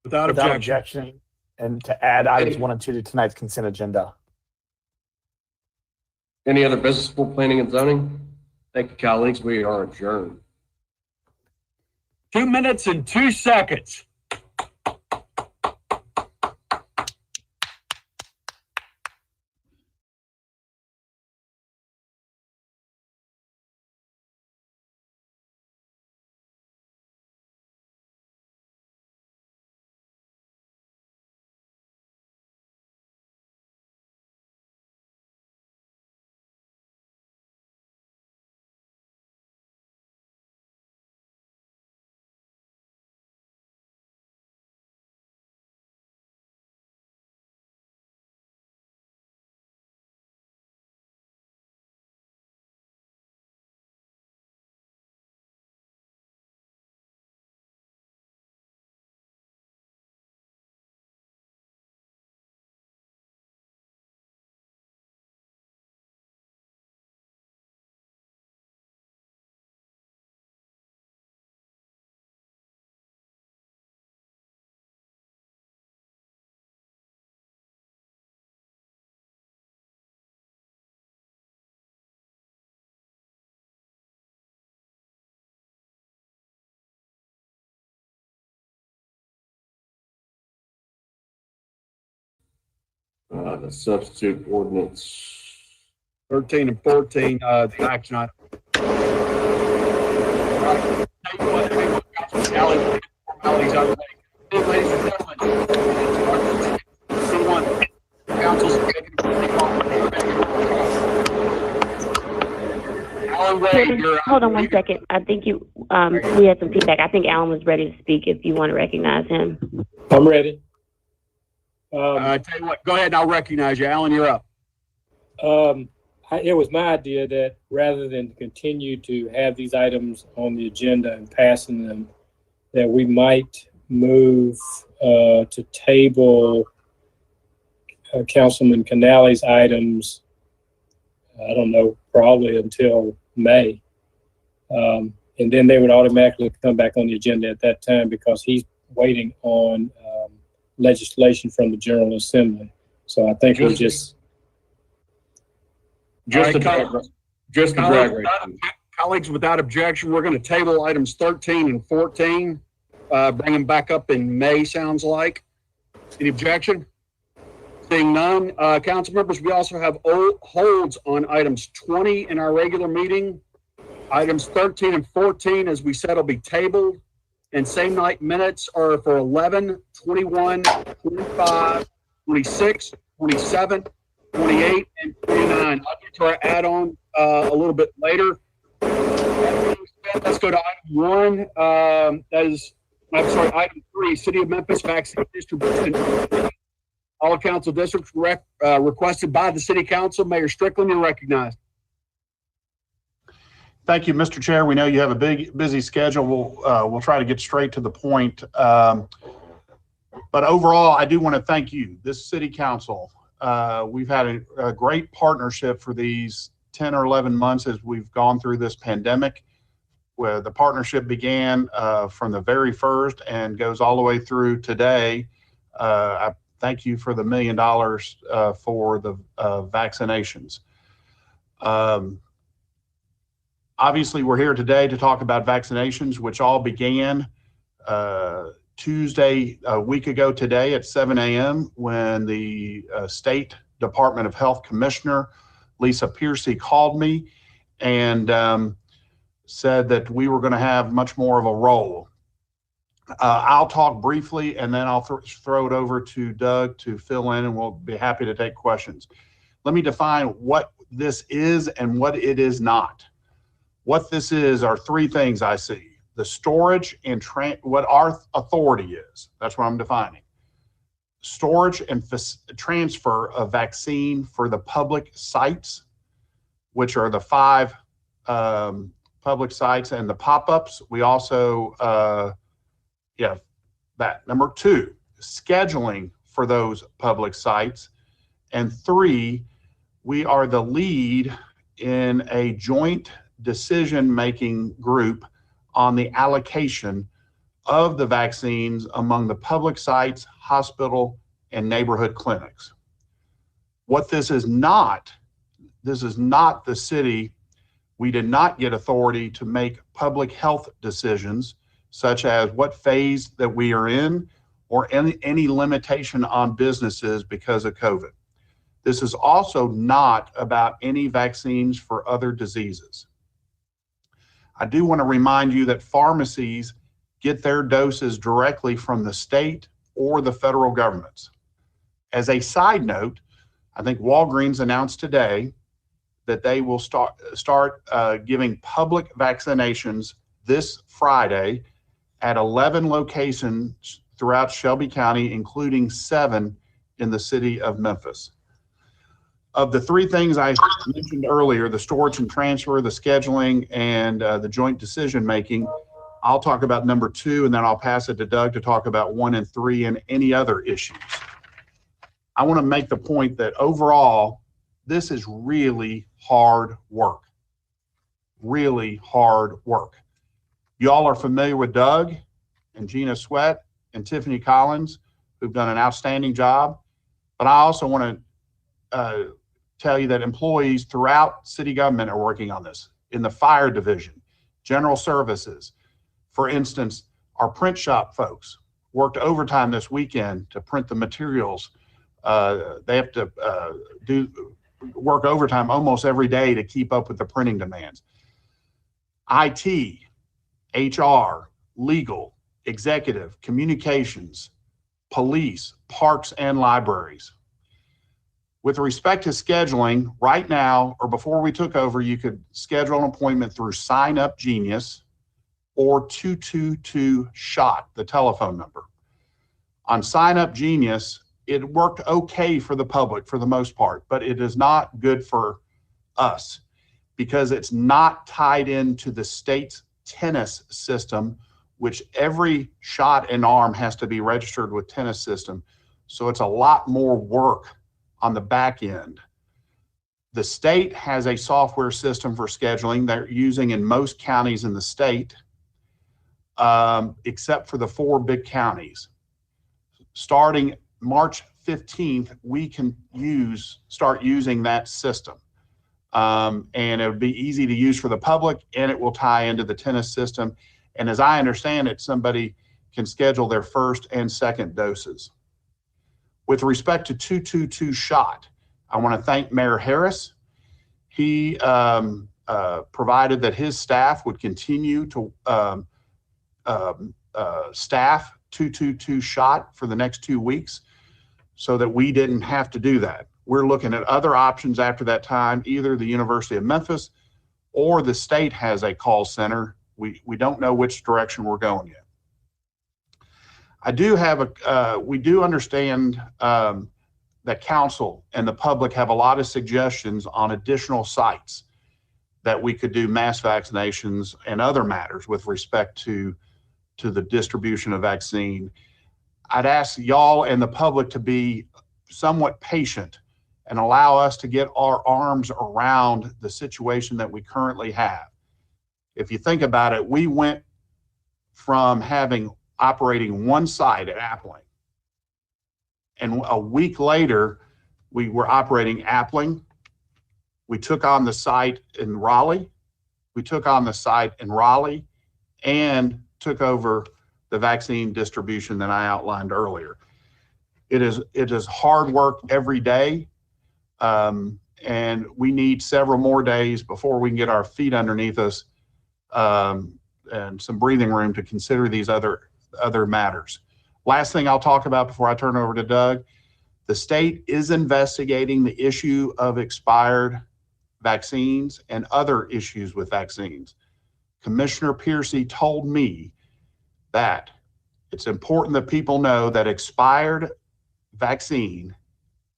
S17: Without objection.
S18: And to add items 1 and 2 to tonight's consent agenda.
S13: Any other business for planning and zoning? Thank you, colleagues. We are adjourned.
S17: 2 minutes and 2 seconds.
S13: The substitute ordinance
S17: 13 and 14, action item. Ladies and gentlemen, council's
S9: hold on 1 second. I think we had some feedback. I think Alan was ready to speak if you want to recognize him.
S8: I'm ready.
S17: I tell you what, go ahead and I'll recognize you. Alan, you're up.
S8: It was my idea that rather than continue to have these items on the agenda and passing them, that we might move to table Councilman Canale's items, I don't know, probably until May. And then they would automatically come back on the agenda at that time because he's waiting on legislation from the General Assembly. So I think we'll just
S17: colleagues, without objection, we're going to table items 13 and 14, bring them back up in May, sounds like. Any objection? Seeing none, council members, we also have holds on items 20 in our regular meeting. Items 13 and 14, as we said, will be tabled. And same night minutes are for 11, 21, 25, 26, 27, 28, and 29. I'll get to our add-on a little bit later. Let's go to item 1. Item 3, City of Memphis vaccine distribution. All council districts requested by the City Council. Mayor Strickland, you're recognized.
S16: Thank you, Mr. Chair. We know you have a busy schedule. We'll try to get straight to the point. But overall, I do want to thank you, this City Council. We've had a great partnership for these 10 or 11 months as we've gone through this pandemic, where the partnership began from the very first and goes all the way through today. I thank you for the $1 million for the vaccinations. Obviously, we're here today to talk about vaccinations, which all began Tuesday, a week ago today at 7 a.m. when the State Department of Health Commissioner, Lisa Piercy, called me and said that we were going to have much more of a role. I'll talk briefly and then I'll throw it over to Doug to fill in, and we'll be happy to take questions. Let me define what this is and what it is not. What this is are three things I see. The storage and what our authority is. That's what I'm defining. Storage and transfer of vaccine for the public sites, which are the 5 public sites and the pop-ups. We also, that. Number 2, scheduling for those public sites. And 3, we are the lead in a joint decision-making group on the allocation of the vaccines among the public sites, hospital, and neighborhood clinics. What this is not the city. We did not get authority to make public health decisions, such as what phase that we are in or any limitation on businesses because of COVID. This is also not about any vaccines for other diseases. I do want to remind you that pharmacies get their doses directly from the state or the federal governments. As a side note, I think Walgreens announced today that they will start giving public vaccinations this Friday at 11 locations throughout Shelby County, including 7 in the city of Memphis. Of the 3 things I mentioned earlier, the storage and transfer, the scheduling, and the joint decision-making, I'll talk about number 2, and then I'll pass it to Doug to talk about 1 and 3 and any other issues. I want to make the point that overall, this is really hard work. Really hard work. Y'all are familiar with Doug and Gina Sweat and Tiffany Collins, who've done an outstanding job. But I also want to tell you that employees throughout city government are working on this. In the fire division, general services. For instance, our print shop folks worked overtime this weekend to print the materials. They have to work overtime almost every day to keep up with the printing demands. IT, HR, legal, executive, communications, police, parks, and libraries. With respect to scheduling, right now, or before we took over, you could schedule an appointment through Sign Up Genius or 222 SHOT, the telephone number. On Sign Up Genius, it worked okay for the public for the most part, but it is not good for us because it's not tied into the state's tennis system, which every shot and arm has to be registered with tennis system. So it's a lot more work on the back end. The state has a software system for scheduling they're using in most counties in the state, except for the 4 big counties. Starting March 15th, we can start using that system. And it would be easy to use for the public, and it will tie into the tennis system. And as I understand it, somebody can schedule their first and second doses. With respect to 222 SHOT, I want to thank Mayor Harris. He provided that his staff would continue to staff 222 SHOT for the next 2 weeks so that we didn't have to do that. We're looking at other options after that time. Either the University of Memphis or the state has a call center. We don't know which direction we're going yet. I do have we do understand that council and the public have a lot of suggestions on additional sites that we could do mass vaccinations and other matters with respect to the distribution of vaccine. I'd ask y'all and the public to be somewhat patient and allow us to get our arms around the situation that we currently have. If you think about it, we went from operating one site at Appling, and a week later, we were operating Appling. We took on the site in Raleigh. And took over the vaccine distribution that I outlined earlier. It is hard work every day, and we need several more days before we can get our feet underneath us and some breathing room to consider these other matters. Last thing I'll talk about before I turn over to Doug, the state is investigating the issue of expired vaccines and other issues with vaccines. Commissioner Piercy told me that it's important that people know that expired vaccine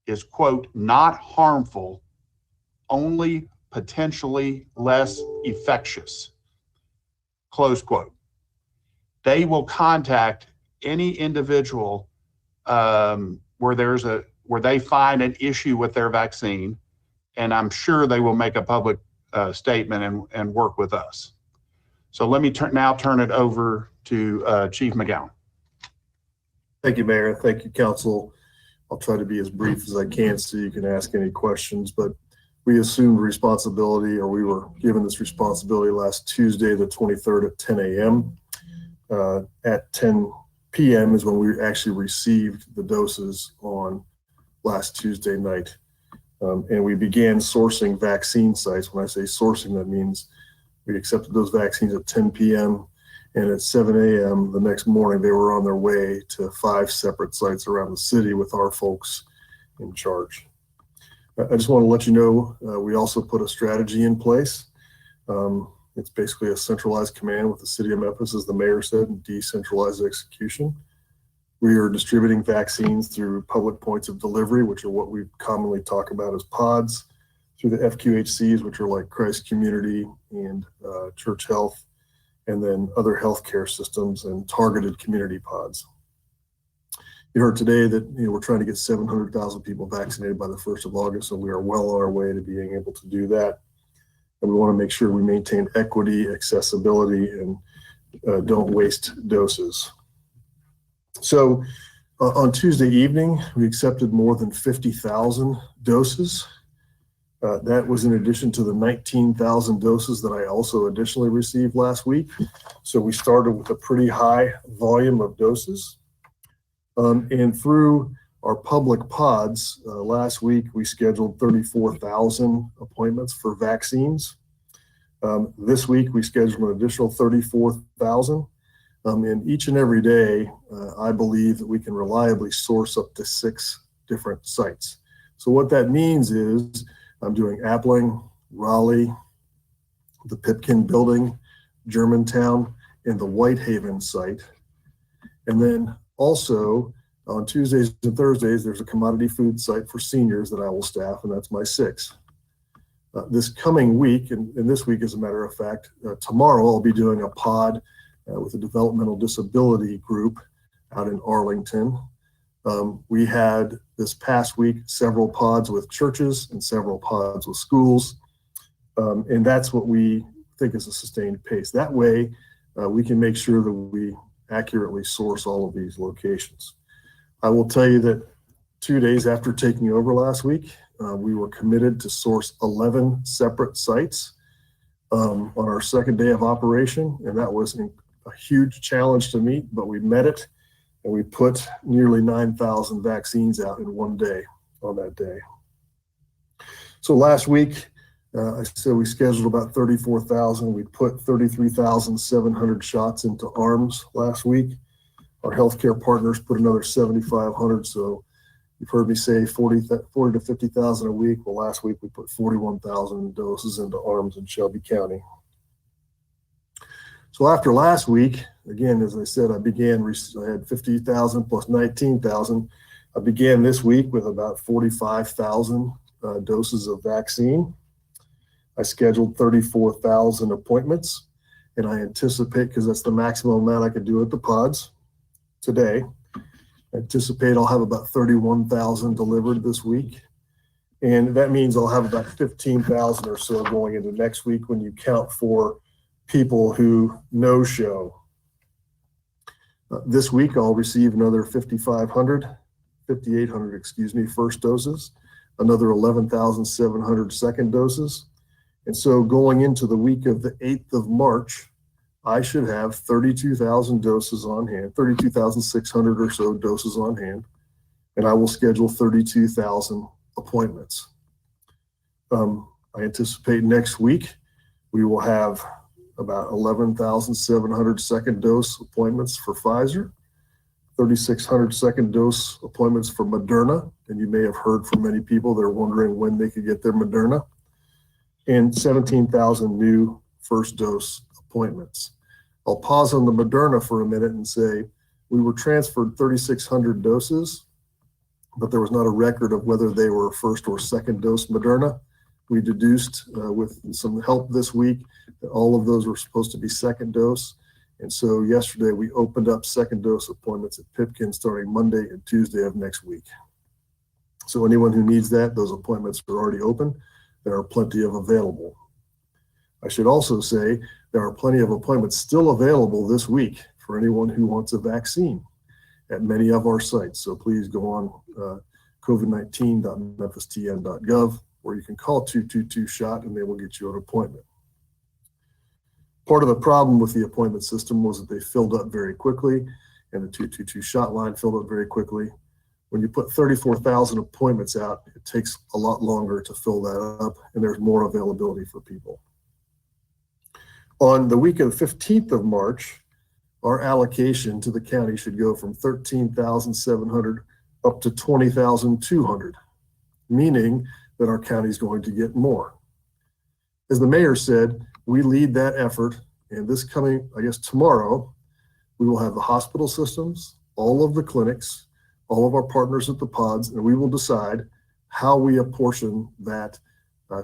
S16: is, quote, not harmful, only potentially less infectious, close quote. They will contact any individual where they find an issue with their vaccine, and I'm sure they will make a public statement and work with us. So let me now turn it over to Chief McGowan.
S3: Thank you, Mayor. Thank you, Council. I'll try to be as brief as I can so you can ask any questions, but we assumed responsibility, or we were given this responsibility last Tuesday, the 23rd at 10 a.m. At 10 p.m. is when we actually received the doses on last Tuesday night. And we began sourcing vaccine sites. When I say sourcing, that means we accepted those vaccines at 10 p.m. and at 7 a.m. the next morning, they were on their way to 5 separate sites around the city with our folks in charge. I just want to let you know, we also put a strategy in place. It's basically a centralized command with the city of Memphis, as the mayor said, and decentralized execution. We are distributing vaccines through public points of delivery, which are what we commonly talk about as pods, through the FQHCs, which are like Christ Community and Church Health, and then other healthcare systems and targeted community pods. You heard today that we're trying to get 700,000 people vaccinated by the 1st of August, and we are well on our way to being able to do that. And we want to make sure we maintain equity, accessibility, and don't waste doses. So on Tuesday evening, we accepted more than 50,000 doses. That was in addition to the 19,000 doses that I also additionally received last week. So we started with a pretty high volume of doses. And through our public pods, last week we scheduled 34,000 appointments for vaccines. This week we scheduled an additional 34,000. And each and every day, I believe that we can reliably source up to 6 different sites. So what that means is I'm doing Appling, Raleigh, the Pipkin building, Germantown, and the Whitehaven site. And then also on Tuesdays and Thursdays, there's a commodity food site for seniors that I will staff, and that's my 6. This coming week, and this week as a matter of fact, tomorrow I'll be doing a pod with a developmental disability group out in Arlington. We had this past week several pods with churches and several pods with schools. And that's what we think is a sustained pace. That way, we can make sure that we accurately source all of these locations. I will tell you that 2 days after taking over last week, we were committed to source 11 separate sites on our second day of operation. And that was a huge challenge to meet, but we met it. And we put nearly 9,000 vaccines out in one day on that day. So last week, I said we scheduled about 34,000. We put 33,700 shots into arms last week. Our healthcare partners put another 7,500. So you've heard me say 40 to 50,000 a week. Well, last week we put 41,000 doses into arms in Shelby County. So after last week, again, as I said, I had 50,000 plus 19,000. I began this week with about 45,000 doses of vaccine. I scheduled 34,000 appointments, and I anticipate, because that's the maximum amount I could do at the pods today, I anticipate I'll have about 31,000 delivered this week. And that means I'll have about 15,000 or so going into next week when you count for people who no-show. This week, I'll receive another 5,800, first doses, another 11,700 second doses. And so going into the week of the 8th of March, I should have 32,000 doses on hand, 32,600 or so doses on hand, and I will schedule 32,000 appointments. I anticipate next week, we will have about 11,700 second dose appointments for Pfizer, 3,600 second dose appointments for Moderna. And you may have heard from many people, they're wondering when they could get their Moderna. and 17,000 new first dose appointments. I'll pause on the Moderna for a minute and say we were transferred 3,600 doses, but there was not a record of whether they were first or second dose Moderna. We deduced with some help this week that all of those were supposed to be second dose. And so yesterday we opened up second dose appointments at Pipkin starting Monday and Tuesday of next week. So anyone who needs that, those appointments are already open. There are plenty of available. I should also say there are plenty of appointments still available this week for anyone who wants a vaccine at many of our sites. So please go on covid19.memphistn.gov, where you can call 222-SHOT and they will get you an appointment. Part of the problem with the appointment system was that they filled up very quickly, and the 222-SHOT line filled up very quickly. When you put 34,000 appointments out, it takes a lot longer to fill that up, and there's more availability for people. On the week of the 15th of March, our allocation to the county should go from 13,700 up to 20,200, meaning that our county is going to get more. As the mayor said, we lead that effort, and this coming, I guess tomorrow, we will have the hospital systems, all of the clinics, all of our partners at the pods, and we will decide how we apportion that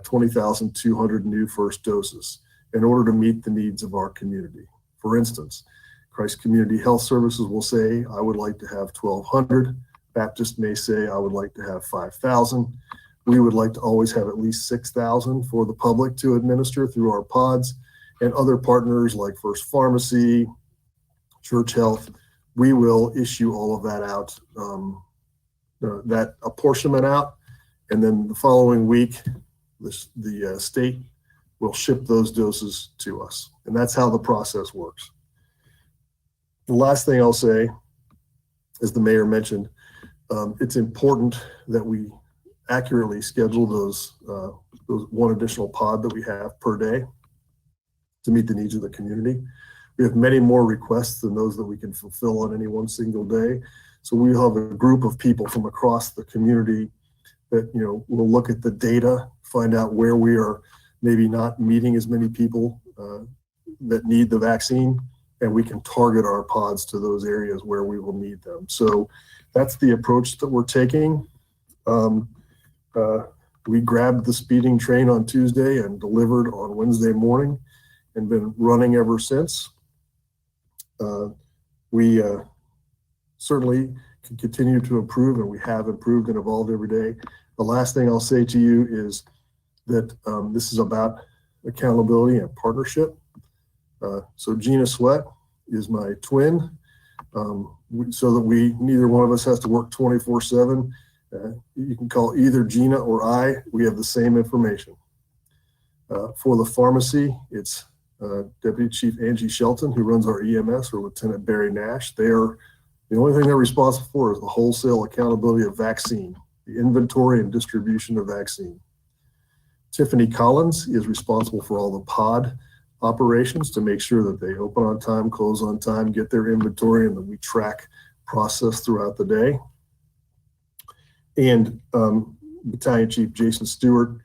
S3: 20,200 new first doses in order to meet the needs of our community. For instance, Christ Community Health Services will say, I would like to have 1,200. Baptist may say, I would like to have 5,000. We would like to always have at least 6,000 for the public to administer through our pods, and other partners like First Pharmacy, Church Health. We will issue all of that out, that apportionment out, and then the following week, the state will ship those doses to us. And that's how the process works. The last thing I'll say, as the mayor mentioned, it's important that we accurately schedule those one additional pod that we have per day to meet the needs of the community. We have many more requests than those that we can fulfill on any one single day. So we have a group of people from across the community that, will look at the data, find out where we are maybe not meeting as many people that need the vaccine, and we can target our pods to those areas where we will need them. So that's the approach that we're taking. We grabbed the speeding train on Tuesday and delivered on Wednesday morning and been running ever since. We certainly can continue to improve, and we have improved and evolved every day. The last thing I'll say to you is that this is about accountability and partnership. So Gina Sweat is my twin, so that neither one of us has to work 24/7. You can call either Gina or I. We have the same information. For the pharmacy, it's Deputy Chief Angie Shelton, who runs our EMS, or Lieutenant Barry Nash. The only thing they're responsible for is the wholesale accountability of vaccine, the inventory and distribution of vaccine. Tiffany Collins is responsible for all the pod operations to make sure that they open on time, close on time, get their inventory, and that we track process throughout the day. And Battalion Chief Jason Stewart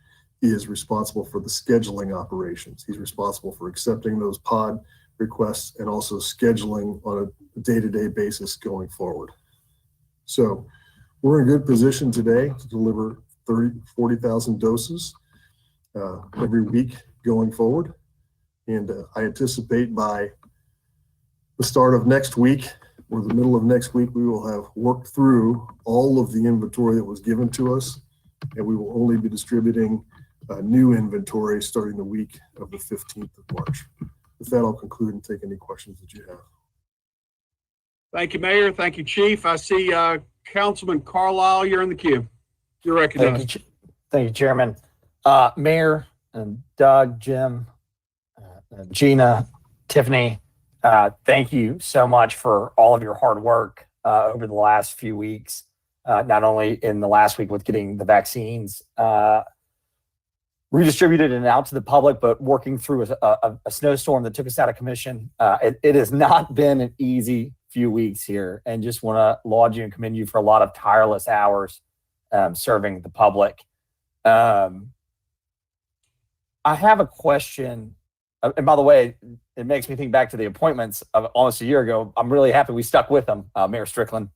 S3: is responsible for the scheduling operations. He's responsible for accepting those pod requests and also scheduling on a day-to-day basis going forward. So we're in a good position today to deliver 40,000 doses every week going forward. And I anticipate by the start of next week or the middle of next week, we will have worked through all of the inventory that was given to us, and we will only be distributing new inventory starting the week of the 15th of March. With that, I'll conclude and take any questions that you have.
S17: Thank you, Mayor. Thank you, Chief. I see Councilman Carlisle, you're in the queue. You're recognized.
S18: Thank you, Chairman. Mayor and Doug, Jim, Gina, Tiffany, thank you so much for all of your hard work over the last few weeks, not only in the last week with getting the vaccines redistributed and out to the public, but working through a snowstorm that took us out of commission. It has not been an easy few weeks here, and just want to laud you and commend you for a lot of tireless hours serving the public. I have a question. And by the way, it makes me think back to the appointments of almost a year ago. I'm really happy we stuck with them, Mayor Strickland.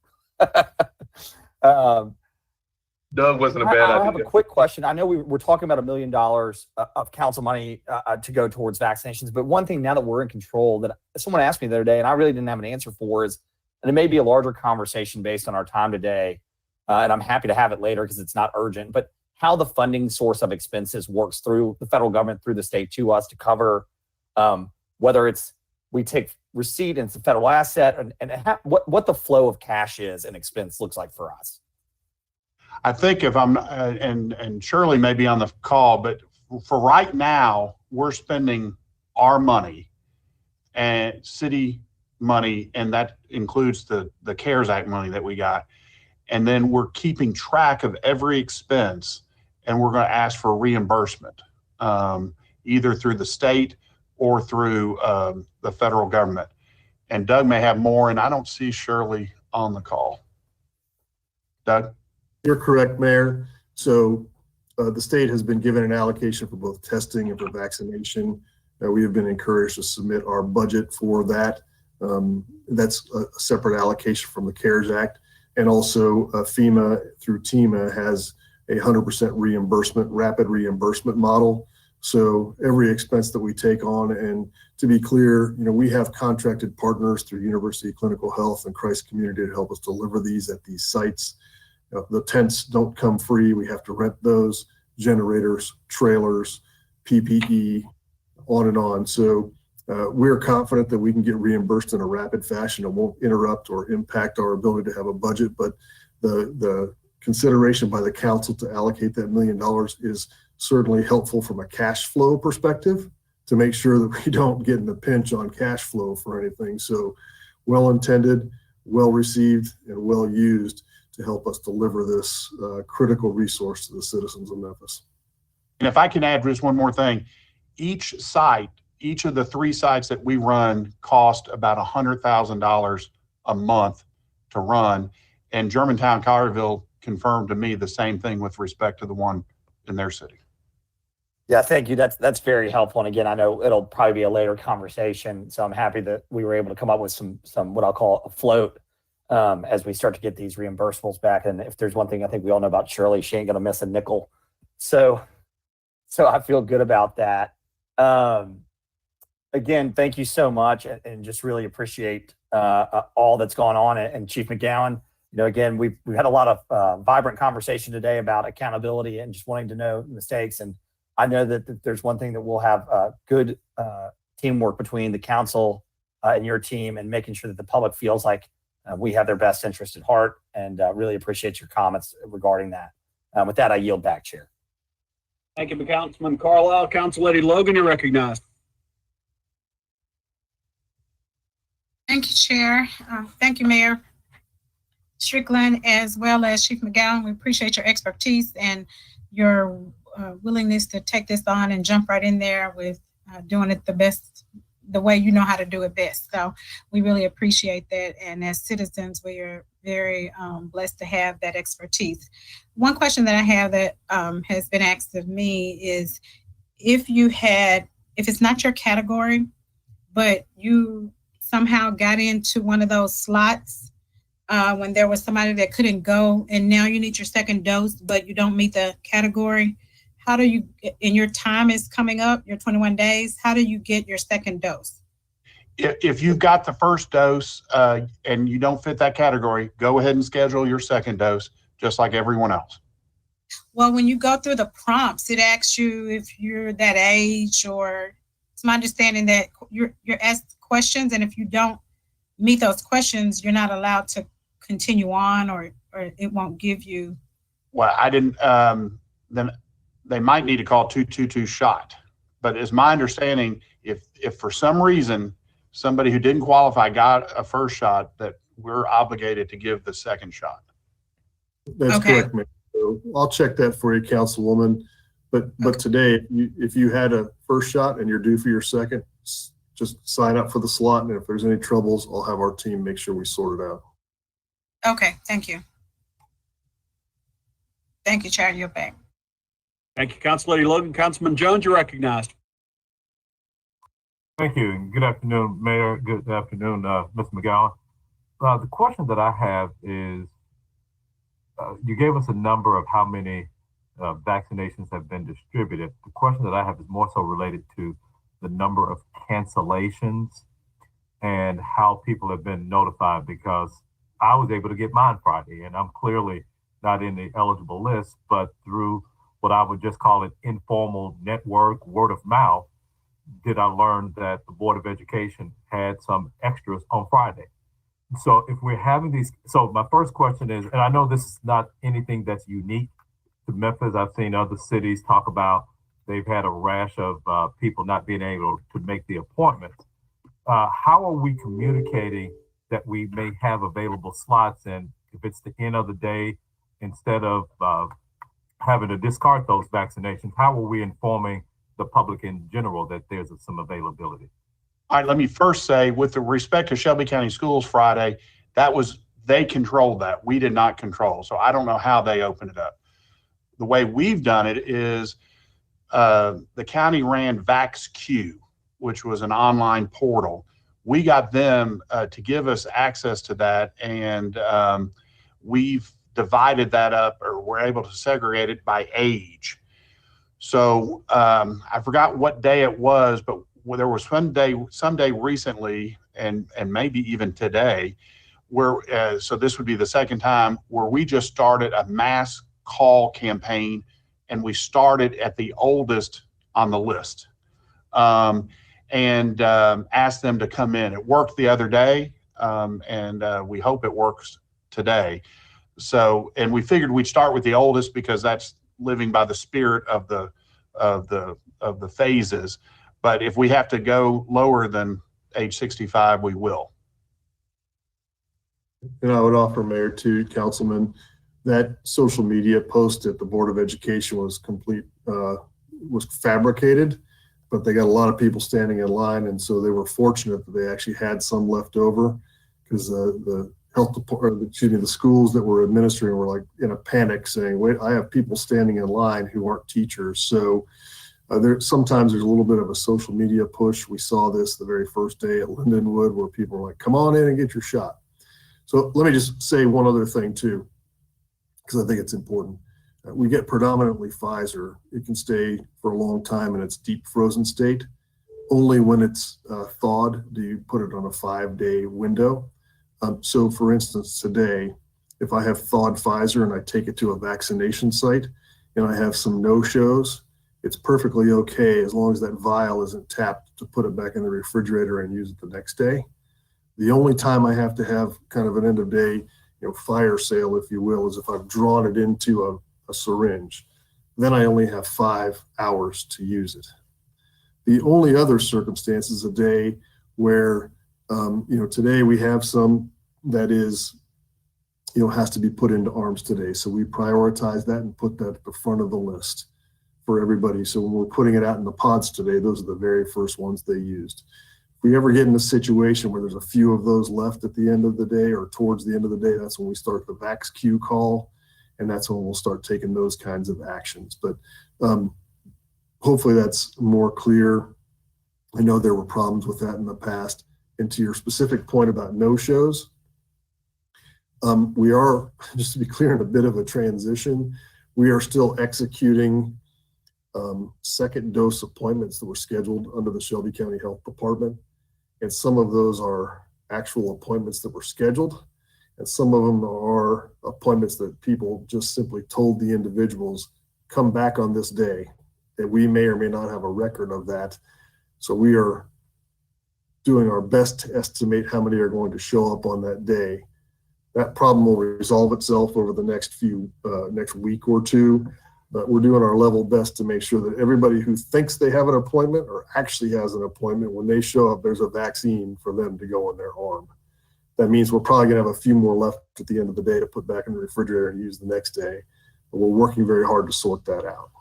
S10: Doug wasn't a bad idea.
S18: I have a quick question. I know we're talking about $1 million of council money to go towards vaccinations, but one thing now that we're in control that someone asked me the other day and I really didn't have an answer for is, and it may be a larger conversation based on our time today, and I'm happy to have it later because it's not urgent, but how the funding source of expenses works through the federal government, through the state to us to cover whether it's we take receipt and it's a federal asset and what the flow of cash is and expense looks like for us.
S16: I think if I'm, and Shirley may be on the call, but for right now, we're spending our money and city money, and that includes the CARES Act money that we got. And then we're keeping track of every expense, and we're going to ask for reimbursement, either through the state or through the federal government. And Doug may have more, and I don't see Shirley on the call. Doug?
S3: You're correct, Mayor. So the state has been given an allocation for both testing and for vaccination. We have been encouraged to submit our budget for that. That's a separate allocation from the CARES Act. And also FEMA through TEMA has a 100% reimbursement, rapid reimbursement model. So every expense that we take on, and to be clear, we have contracted partners through University Clinical Health and Christ Community to help us deliver these at these sites. The tents don't come free. We have to rent those, generators, trailers, PPE, on and on. So we're confident that we can get reimbursed in a rapid fashion. It won't interrupt or impact our ability to have a budget, but the consideration by the council to allocate that $1 million is certainly helpful from a cash flow perspective to make sure that we don't get in a pinch on cash flow for anything. So well intended, well received, and well used to help us deliver this critical resource to the citizens of Memphis.
S16: And if I can add just one more thing, each of the 3 sites that we run cost about $100,000 a month to run. And Germantown, Collierville confirmed to me the same thing with respect to the one in their city.
S18: Yeah, thank you. That's very helpful. And again, I know it'll probably be a later conversation. So I'm happy that we were able to come up with some what I'll call a float as we start to get these reimbursables back. And if there's one thing I think we all know about Shirley, she ain't going to miss a nickel. So I feel good about that. Again, thank you so much, and just really appreciate all that's gone on. And Chief McGowan, again, we've had a lot of vibrant conversation today about accountability and just wanting to know mistakes. And I know that there's one thing that we'll have good teamwork between the council and your team, and making sure that the public feels like we have their best interest at heart, and really appreciate your comments regarding that. With that, I yield back, Chair.
S17: Thank you, Councilman Carlisle. Council Lady Logan, you're recognized.
S6: Thank you, Chair. Thank you, Mayor Strickland, as well as Chief McGowan. We appreciate your expertise and your willingness to take this on and jump right in there with doing it the way you know how to do it best. So we really appreciate that. And as citizens, we are very blessed to have that expertise. One question that I have that has been asked of me is, if it's not your category, but you somehow got into one of those slots when there was somebody that couldn't go, and now you need your second dose, but you don't meet the category, how do you, and your time is coming up, your 21 days, how do you get your second dose?
S16: If you've got the first dose and you don't fit that category, go ahead and schedule your second dose, just like everyone else.
S6: Well, when you go through the prompts, it asks you if you're that age, or it's my understanding that you're asked questions, and if you don't meet those questions, you're not allowed to continue on, or it won't give you.
S16: Well, I didn't, then they might need to call 222 shot. But it's my understanding, if for some reason somebody who didn't qualify got a first shot, that we're obligated to give the second shot.
S3: That's correct, Mayor. So I'll check that for you, Councilwoman. But today, if you had a first shot and you're due for your second, just sign up for the slot. And if there's any troubles, I'll have our team make sure we sort it out.
S6: Okay, thank you. Thank you, Chair. You're back.
S17: Thank you, Council Lady Logan. Councilman Jones, you're recognized.
S4: Thank you, and good afternoon, Mayor. Good afternoon, Mr. McGowan. The question that I have is, you gave us a number of how many vaccinations have been distributed. The question that I have is more so related to the number of cancellations and how people have been notified, because I was able to get mine Friday, and I'm clearly not in the eligible list, but through what I would just call it informal network, word of mouth, did I learn that the Board of Education had some extras on Friday. So if we're having these, so my first question is, and I know this is not anything that's unique to Memphis. I've seen other cities talk about they've had a rash of people not being able to make the appointments. How are we communicating that we may have available slots, and if it's the end of the day, instead of having to discard those vaccinations, how are we informing the public in general that there's some availability?
S16: All right, let me first say, with the respect to Shelby County Schools Friday, they controlled that. We did not control. So I don't know how they opened it up. The way we've done it is the county ran VaxQ, which was an online portal. We got them to give us access to that, and we've divided that up, or we're able to segregate it by age. So I forgot what day it was, but there was some day recently, and maybe even today, where so this would be the second time where we just started a mass call campaign, and we started at the oldest on the list, and asked them to come in. It worked the other day, and we hope it works today. So, and we figured we'd start with the oldest because that's living by the spirit of the phases. But if we have to go lower than age 65, we will.
S3: And I would offer, Mayor, too, Councilman, that social media post at the Board of Education was was fabricated, but they got a lot of people standing in line, and so they were fortunate that they actually had some left over, because the health department, the schools that were administering were like in a panic, saying, "Wait, I have people standing in line who aren't teachers." So sometimes there's a little bit of a social media push. We saw this the very first day at Lindenwood, where people were like, "Come on in and get your shot." So let me just say one other thing too, because I think it's important. We get predominantly Pfizer. It can stay for a long time in its deep frozen state. Only when it's thawed do you put it on a 5-day window. So for instance, today, if I have thawed Pfizer and I take it to a vaccination site and I have some no-shows, it's perfectly okay as long as that vial isn't tapped to put it back in the refrigerator and use it the next day. The only time I have to have kind of an end of day, fire sale, if you will, is if I've drawn it into a syringe. Then I only have 5 hours to use it. The only other circumstance is a day where, today we have some that is, has to be put into arms today. So we prioritize that and put that at the front of the list for everybody. So when we're putting it out in the pods today, those are the very first ones they used. If we ever get in a situation where there's a few of those left at the end of the day or towards the end of the day, that's when we start the VaxQ call, and that's when we'll start taking those kinds of actions. But hopefully that's more clear. I know there were problems with that in the past. And to your specific point about no-shows, we are, just to be clear, in a bit of a transition. We are still executing second dose appointments that were scheduled under the Shelby County Health Department. And some of those are actual appointments that were scheduled. And some of them are appointments that people just simply told the individuals, come back on this day, that we may or may not have a record of that. So we are doing our best to estimate how many are going to show up on that day. That problem will resolve itself over the next week or two, but we're doing our level best to make sure that everybody who thinks they have an appointment or actually has an appointment, when they show up, there's a vaccine for them to go in their arm. That means we're probably gonna have a few more left at the end of the day to put back in the refrigerator and use the next day. But we're working very hard to sort that out.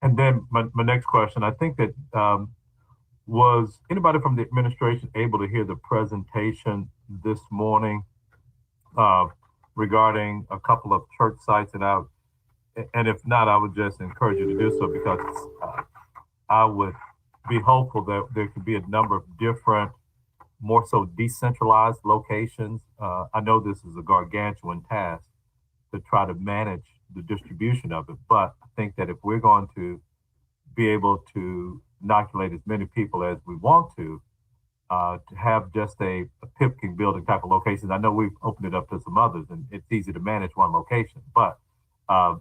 S4: And then my next question, I think that was anybody from the administration able to hear the presentation this morning regarding a couple of church sites? And And if not, I would just encourage you to do so, because I would be hopeful that there could be a number of different, more so decentralized locations. I know this is a gargantuan task to try to manage the distribution of it, but I think that if we're going to be able to inoculate as many people as we want to have just a Pipkin building type of location. I know we've opened it up to some others, and it's easy to manage one location, but I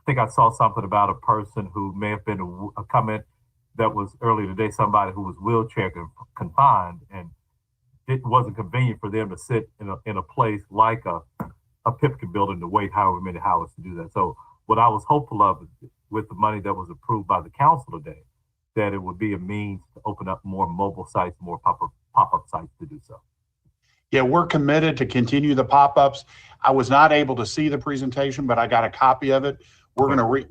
S4: think I saw something about a person who may have been a comment that was earlier today, somebody who was wheelchair confined, and it wasn't convenient for them to sit in a place like a Pipkin building to wait however many hours to do that. So what I was hopeful of with the money that was approved by the council today, that it would be a means to open up more mobile sites, more pop-up sites to do so.
S16: Yeah, we're committed to continue the pop-ups. I was not able to see the presentation, but I got a copy of it.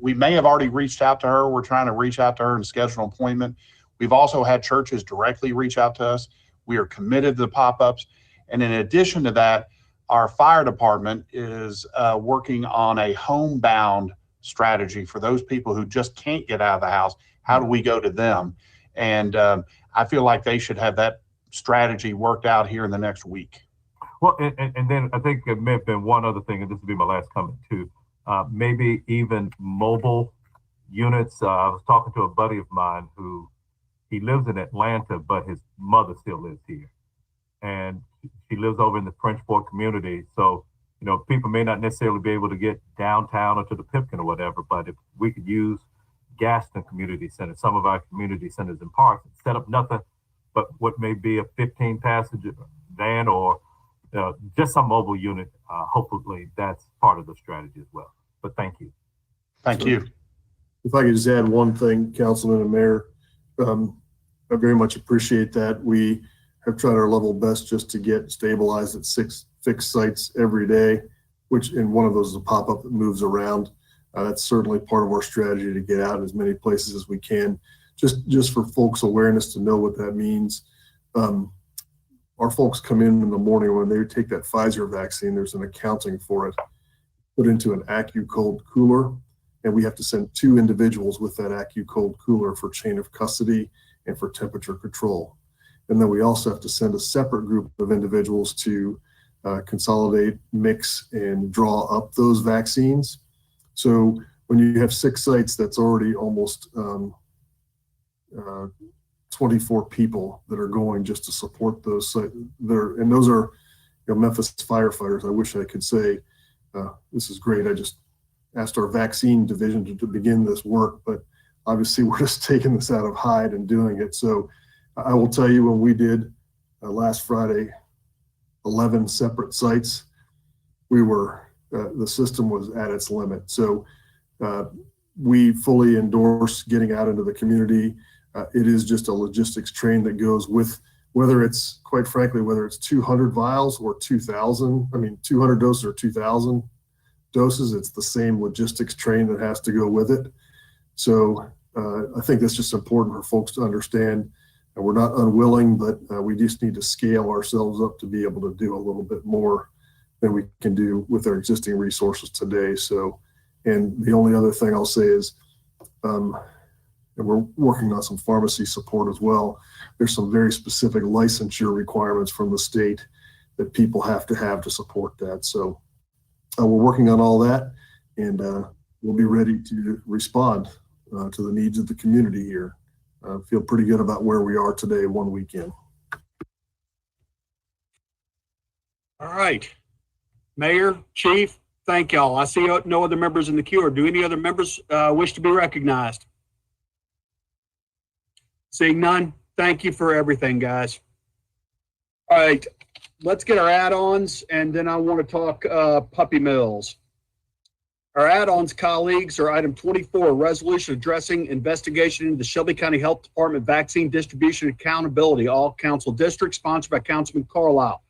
S16: We may have already reached out to her. We're trying to reach out to her and schedule an appointment. We've also had churches directly reach out to us. We are committed to the pop-ups. And in addition to that, our fire department is working on a homebound strategy for those people who just can't get out of the house. How do we go to them? And I feel like they should have that strategy worked out here in the next week.
S4: Well, and then I think it may have been one other thing, and this will be my last comment too. Maybe even mobile units. I was talking to a buddy of mine who he lives in Atlanta, but his mother still lives here, and she lives over in the French Fork community. So people may not necessarily be able to get downtown or to the Pipkin or whatever, but if we could use Gaston Community Center, some of our community centers and parks, and set up nothing but what may be a 15-passenger van or just some mobile unit. Hopefully that's part of the strategy as well. But thank you.
S16: Thank you.
S3: If I could just add one thing, Councilman and Mayor, I very much appreciate that. We have tried our level best just to get stabilized at 6 fixed sites every day, which in one of those is a pop-up that moves around. That's certainly part of our strategy to get out as many places as we can. Just for folks' awareness to know what that means. Our folks come in the morning when they take that Pfizer vaccine, there's an accounting for it, put into an AccuCold cooler, and we have to send 2 individuals with that AccuCold cooler for chain of custody and for temperature control. And then we also have to send a separate group of individuals to consolidate, mix, and draw up those vaccines. So when you have 6 sites, that's already almost 24 people that are going just to support those sites. And those are Memphis firefighters. I wish I could say, this is great. I just asked our vaccine division to begin this work, but obviously we're just taking this out of Hyde and doing it. So I will tell you, when we did last Friday, 11 separate sites, the system was at its limit. So we fully endorse getting out into the community. It is just a logistics train that goes with, whether it's, quite frankly, whether it's 200 vials or 2,000, 200 doses or 2,000 doses, it's the same logistics train that has to go with it. So I think that's just important for folks to understand. And we're not unwilling, but we just need to scale ourselves up to be able to do a little bit more than we can do with our existing resources today. So, and the only other thing I'll say is, and we're working on some pharmacy support as well. There's some very specific licensure requirements from the state that people have to support that. So we're working on all that, and we'll be ready to respond to the needs of the community here. I feel pretty good about where we are today, one weekend.
S17: All right. Mayor, Chief, thank y'all. I see no other members in the queue. Or do any other members wish to be recognized? Seeing none, thank you for everything, guys. All right, let's get our add-ons, and then I want to talk puppy mills. Our add-ons, colleagues, are item 24, a resolution addressing investigation into the Shelby County Health Department vaccine distribution accountability, all council districts, sponsored by Councilman Carlisle.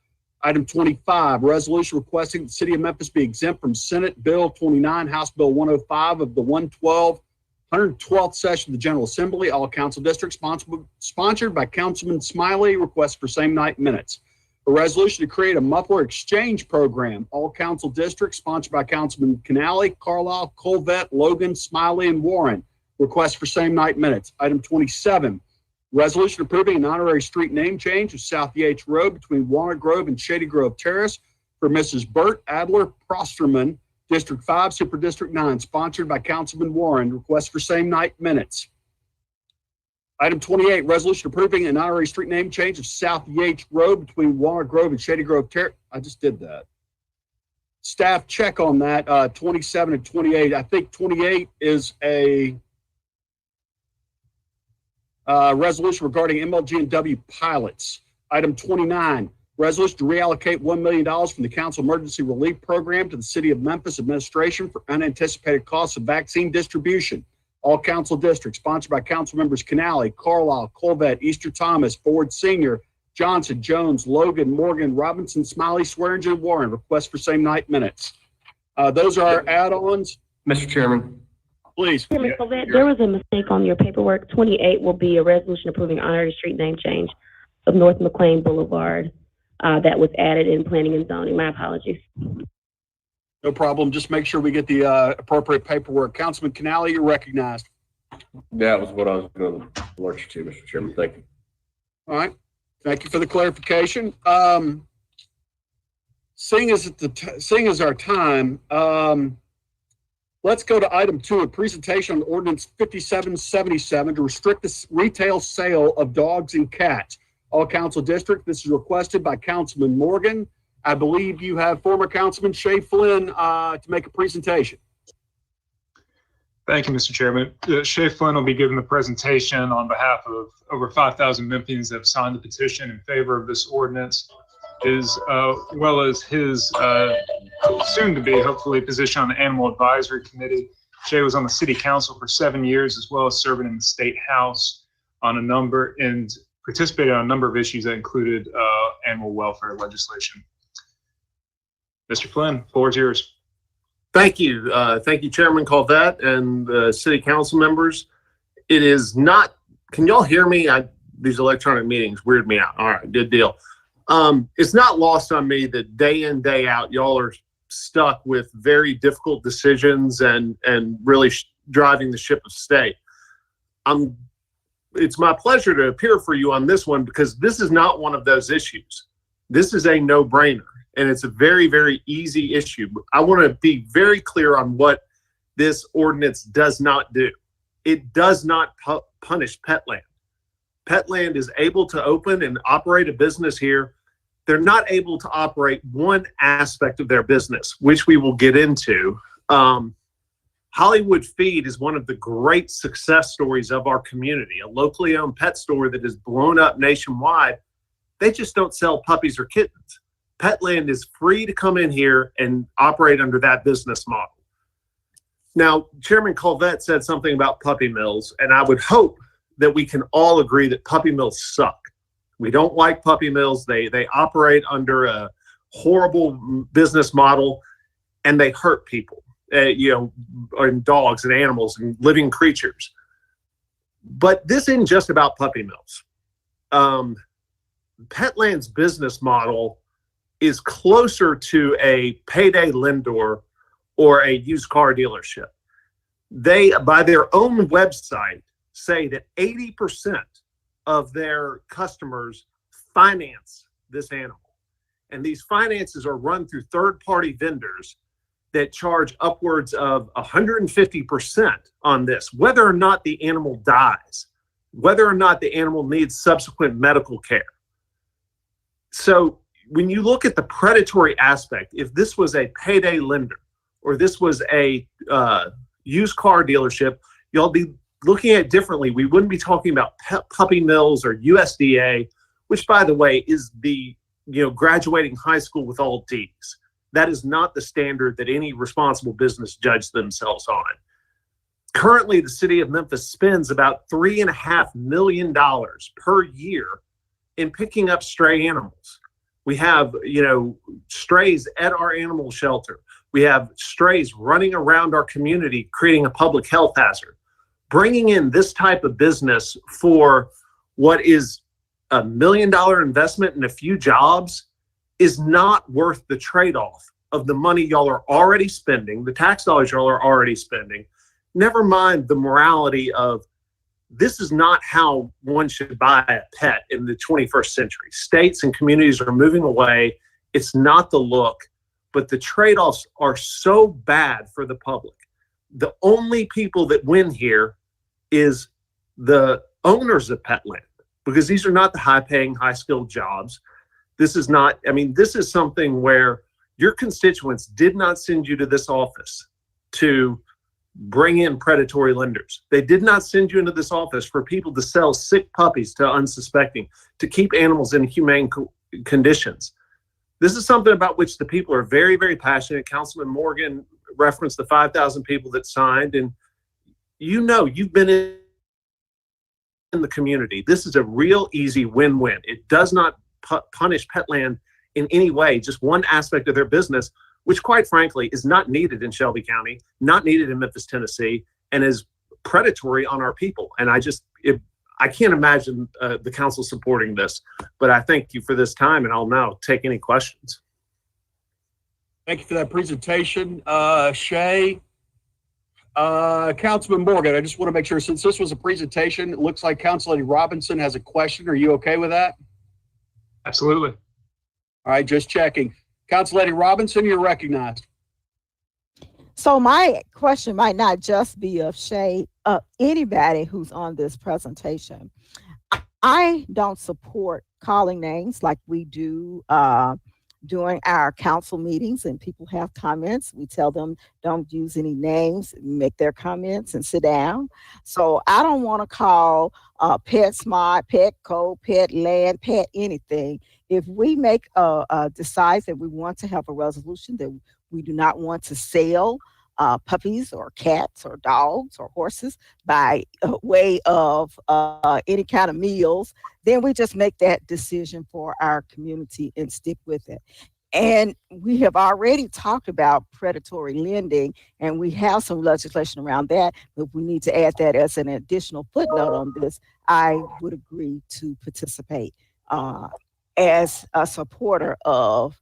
S17: Item 25, resolution requesting the City of Memphis be exempt from Senate Bill 29, House Bill 105 of the 112th session of the General Assembly, all council districts, sponsored by Councilman Smiley. Request for same night minutes. a resolution to create a muffler exchange program, all council districts, sponsored by Councilman Canale, Carlisle, Colvett, Logan, Smiley, and Warren. Request for same night minutes. Item 27, resolution approving an honorary street name change of South Yates Road between Walnut Grove and Shady Grove Terrace for Mrs. Bert Adler Prosterman, District 5, Super District 9, sponsored by Councilman Warren. Request for same night minutes. Item 28, resolution approving an honorary street name change of South Yates Road between Walnut Grove and Shady Grove Terrace. I just did that. Staff check on that, 27 and 28. I think 28 is a resolution regarding MLGW pilots. Item 29, resolution to reallocate $1 million from the Council Emergency Relief Program to the City of Memphis administration for unanticipated costs of vaccine distribution. All council districts, sponsored by council members Canale, Carlisle, Colvett, Easter Thomas, Ford Senior, Johnson, Jones, Logan, Morgan, Robinson, Smiley, Swearingen, Warren. Request for same night minutes. Those are our add-ons.
S13: Mr. Chairman.
S17: Please.
S7: Chairman Colvett, there was a mistake on your paperwork. 28 will be a resolution approving honorary street name change of North McLean Boulevard. That was added in planning and zoning. My apologies.
S17: No problem. Just make sure we get the appropriate paperwork. Councilman Canale, you're recognized.
S13: That was what I was going to alert you to, Mr. Chairman. Thank you.
S17: All right. Thank you for the clarification. Seeing as our time, let's go to item 2, a presentation on ordinance 5777 to restrict the retail sale of dogs and cats. All council district. This is requested by Councilman Morgan. I believe you have former Councilman Shay Flynn to make a presentation.
S1: Thank you, Mr. Chairman. Shay Flynn will be giving the presentation on behalf of over 5,000 Memphians that have signed the petition in favor of this ordinance, as well as his soon-to-be, hopefully, position on the Animal Advisory Committee. Shay was on the City Council for 7 years, as well as serving in the State House on a number and participated on a number of issues that included animal welfare legislation. Mr. Flynn, floor is yours.
S14: Thank you. Thank you, Chairman Colvett and City Council members. It is not, can y'all hear me? These electronic meetings weird me out. All right, good deal. It's not lost on me that day in, day out, y'all are stuck with very difficult decisions and really driving the ship of state. It's my pleasure to appear for you on this one because this is not one of those issues. This is a no-brainer. And it's a very, very easy issue. I want to be very clear on what this ordinance does not do. It does not punish Petland. Petland is able to open and operate a business here. They're not able to operate one aspect of their business, which we will get into. Hollywood Feed is one of the great success stories of our community, a locally owned pet store that has blown up nationwide. They just don't sell puppies or kittens. Petland is free to come in here and operate under that business model. Now, Chairman Colvett said something about puppy mills, and I would hope that we can all agree that puppy mills suck. We don't like puppy mills. They operate under a horrible business model, and they hurt people, and dogs and animals and living creatures. But this isn't just about puppy mills. Petland's business model is closer to a payday lender or a used car dealership. They, by their own website, say that 80% of their customers finance this animal. And these finances are run through third-party vendors that charge upwards of 150% on this, whether or not the animal dies, whether or not the animal needs subsequent medical care. So when you look at the predatory aspect, if this was a payday lender or this was a used car dealership, y'all be looking at it differently. We wouldn't be talking about puppy mills or USDA, which, by the way, is the graduating high school with all D's. That is not the standard that any responsible business judges themselves on. Currently, the city of Memphis spends about $3.5 million per year in picking up stray animals. We have, strays at our animal shelter. We have strays running around our community, creating a public health hazard. Bringing in this type of business for what is $1 million investment and a few jobs is not worth the trade-off of the money y'all are already spending, the tax dollars y'all are already spending. Never mind the morality of this is not how one should buy a pet in the 21st century. States and communities are moving away. It's not the look, but the trade-offs are so bad for the public. The only people that win here is the owners of pet land, because these are not the high-paying, high-skilled jobs. This is not, I mean, this is something where your constituents did not send you to this office to bring in predatory lenders. They did not send you into this office for people to sell sick puppies to unsuspecting, to keep animals in humane conditions. This is something about which the people are very, very passionate. Councilman Morgan referenced the 5,000 people that signed, and you know, you've been in the community. This is a real easy win-win. It does not punish Petland in any way, just one aspect of their business, which quite frankly is not needed in Shelby County, not needed in Memphis, Tennessee, and is predatory on our people. And I can't imagine the council supporting this, but I thank you for this time, and I'll now take any questions.
S17: Thank you for that presentation, Shay. Councilman Morgan, I just want to make sure, since this was a presentation, it looks like Council Lady Robinson has a question. Are you okay with that?
S1: Absolutely.
S17: All right, just checking. Council Lady Robinson, you're recognized.
S21: So my question might not just be of Shay, anybody who's on this presentation. I don't support calling names like we do during our council meetings, and people have comments. We tell them don't use any names, make their comments and sit down. So I don't want to call PetSmart, Petco, Petland, Pet anything. If we make decide that we want to have a resolution that we do not want to sell puppies or cats or dogs or horses by way of any kind of meals, then we just make that decision for our community and stick with it. And we have already talked about predatory lending, and we have some legislation around that, but we need to add that as an additional footnote on this. I would agree to participate as a supporter of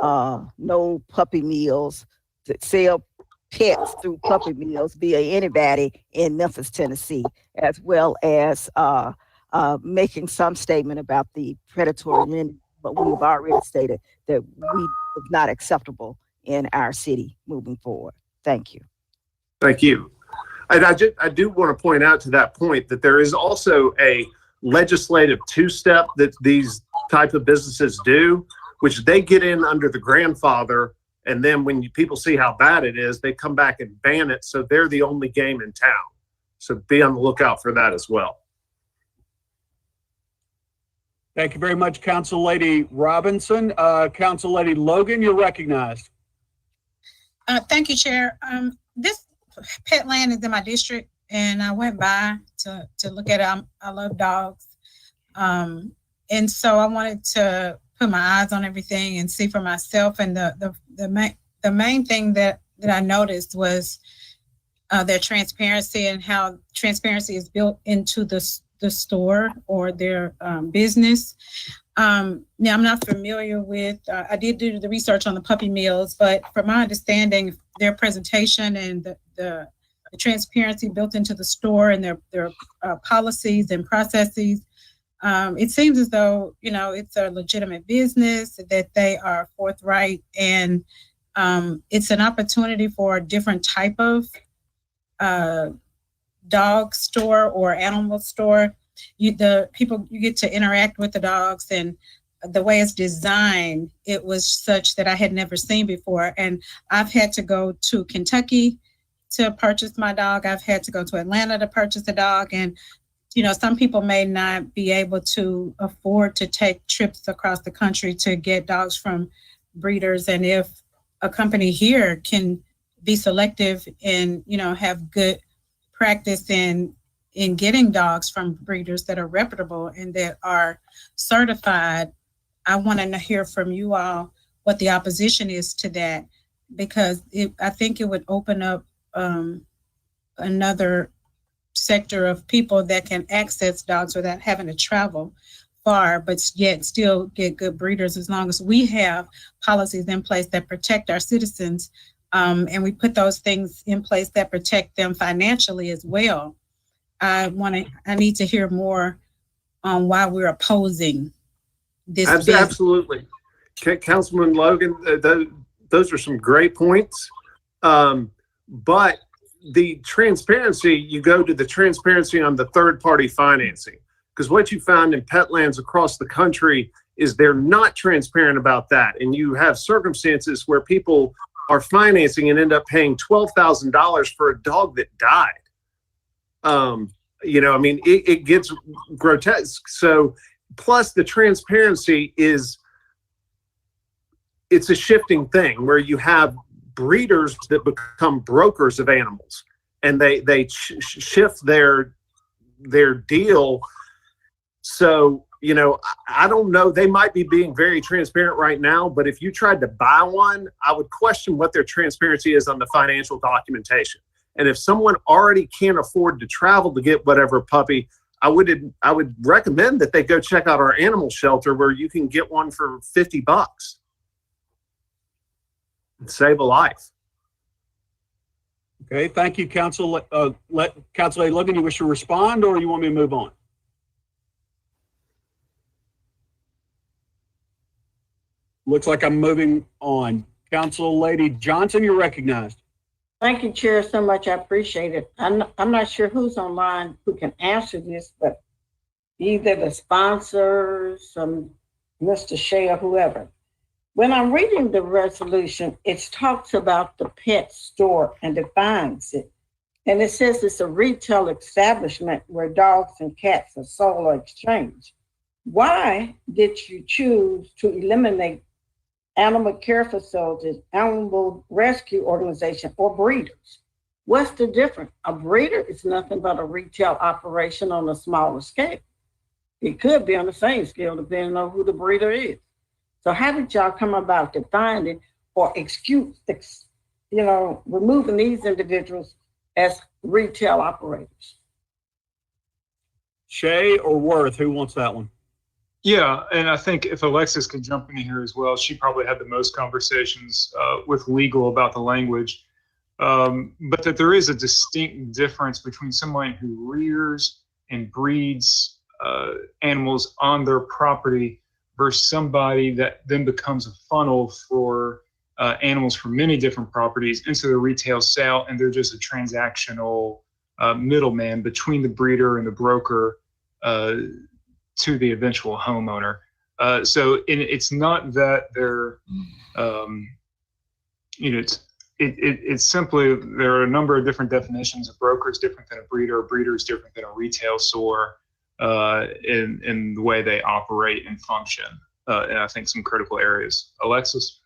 S21: no puppy meals, that sell pets through puppy meals via anybody in Memphis, Tennessee, as well as making some statement about the predatory lending. But we've already stated that is not acceptable in our city moving forward. Thank you.
S14: Thank you. And I do want to point out to that point that there is also a legislative two-step that these type of businesses do, which they get in under the grandfather, and then when people see how bad it is, they come back and ban it, so they're the only game in town. So be on the lookout for that as well.
S17: Thank you very much, Council Lady Robinson. Council Lady Logan, you're recognized.
S6: Thank you, Chair. This pet land is in my district, and I went by to look at it. I love dogs. And so I wanted to put my eyes on everything and see for myself. And the main thing that I noticed was their transparency and how transparency is built into the store or their business. Now, I'm not familiar with, I did do the research on the puppy meals, but from my understanding, their presentation and the transparency built into the store and their policies and processes, it seems as though, it's a legitimate business, that they are forthright, and it's an opportunity for a different type of dog store or animal store. You get to interact with the dogs, and the way it's designed, it was such that I had never seen before. And I've had to go to Kentucky to purchase my dog. I've had to go to Atlanta to purchase a dog. And, some people may not be able to afford to take trips across the country to get dogs from breeders. And if a company here can be selective and, have good practice in getting dogs from breeders that are reputable and that are certified, I want to hear from you all what the opposition is to that, because I think it would open up another sector of people that can access dogs without having to travel far, but yet still get good breeders as long as we have policies in place that protect our citizens. And we put those things in place that protect them financially as well. I need to hear more on why we're opposing this.
S14: Absolutely. Councilman Logan, those are some great points. But the transparency, you go to the transparency on the third party financing, because what you find in pet lands across the country is they're not transparent about that. And you have circumstances where people are financing and end up paying $12,000 for a dog that died. You know, I mean, it gets grotesque. So plus the transparency it's a shifting thing where you have breeders that become brokers of animals, and they shift their deal. So, you know, I don't know, they might be being very transparent right now, but if you tried to buy one, I would question what their transparency is on the financial documentation. And if someone already can't afford to travel to get whatever puppy, I would recommend that they go check out our animal shelter where you can get one for $50 and save a life.
S17: Okay, thank you, Council. Councilor Logan, you wish to respond, or you want me to move on? Looks like I'm moving on. Council Lady Johnson, you're recognized.
S15: Thank you, Chair, so much. I appreciate it. I'm not sure who's online who can answer this, but either the sponsors, Mr. Shea, or whoever. When I'm reading the resolution, it talks about the pet store and defines it. And it says it's a retail establishment where dogs and cats are sold or exchanged. Why did you choose to eliminate animal care facilities, animal rescue organization, or breeders? What's the difference? A breeder is nothing but a retail operation on a smaller scale. It could be on the same scale depending on who the breeder is. So how did y'all come about defining or removing these individuals as retail operators?
S17: Shay or Worth, who wants that one?
S1: Yeah, and I think if Alexis can jump in here as well, she probably had the most conversations with legal about the language. But that there is a distinct difference between someone who rears and breeds animals on their property versus somebody that then becomes a funnel for animals from many different properties into the retail sale, and they're just a transactional middleman between the breeder and the broker to the eventual homeowner. So it's not that they're, it's simply, there are a number of different definitions. A broker is different than a breeder is different than a retail store in the way they operate and function. And I think some critical areas. Alexis?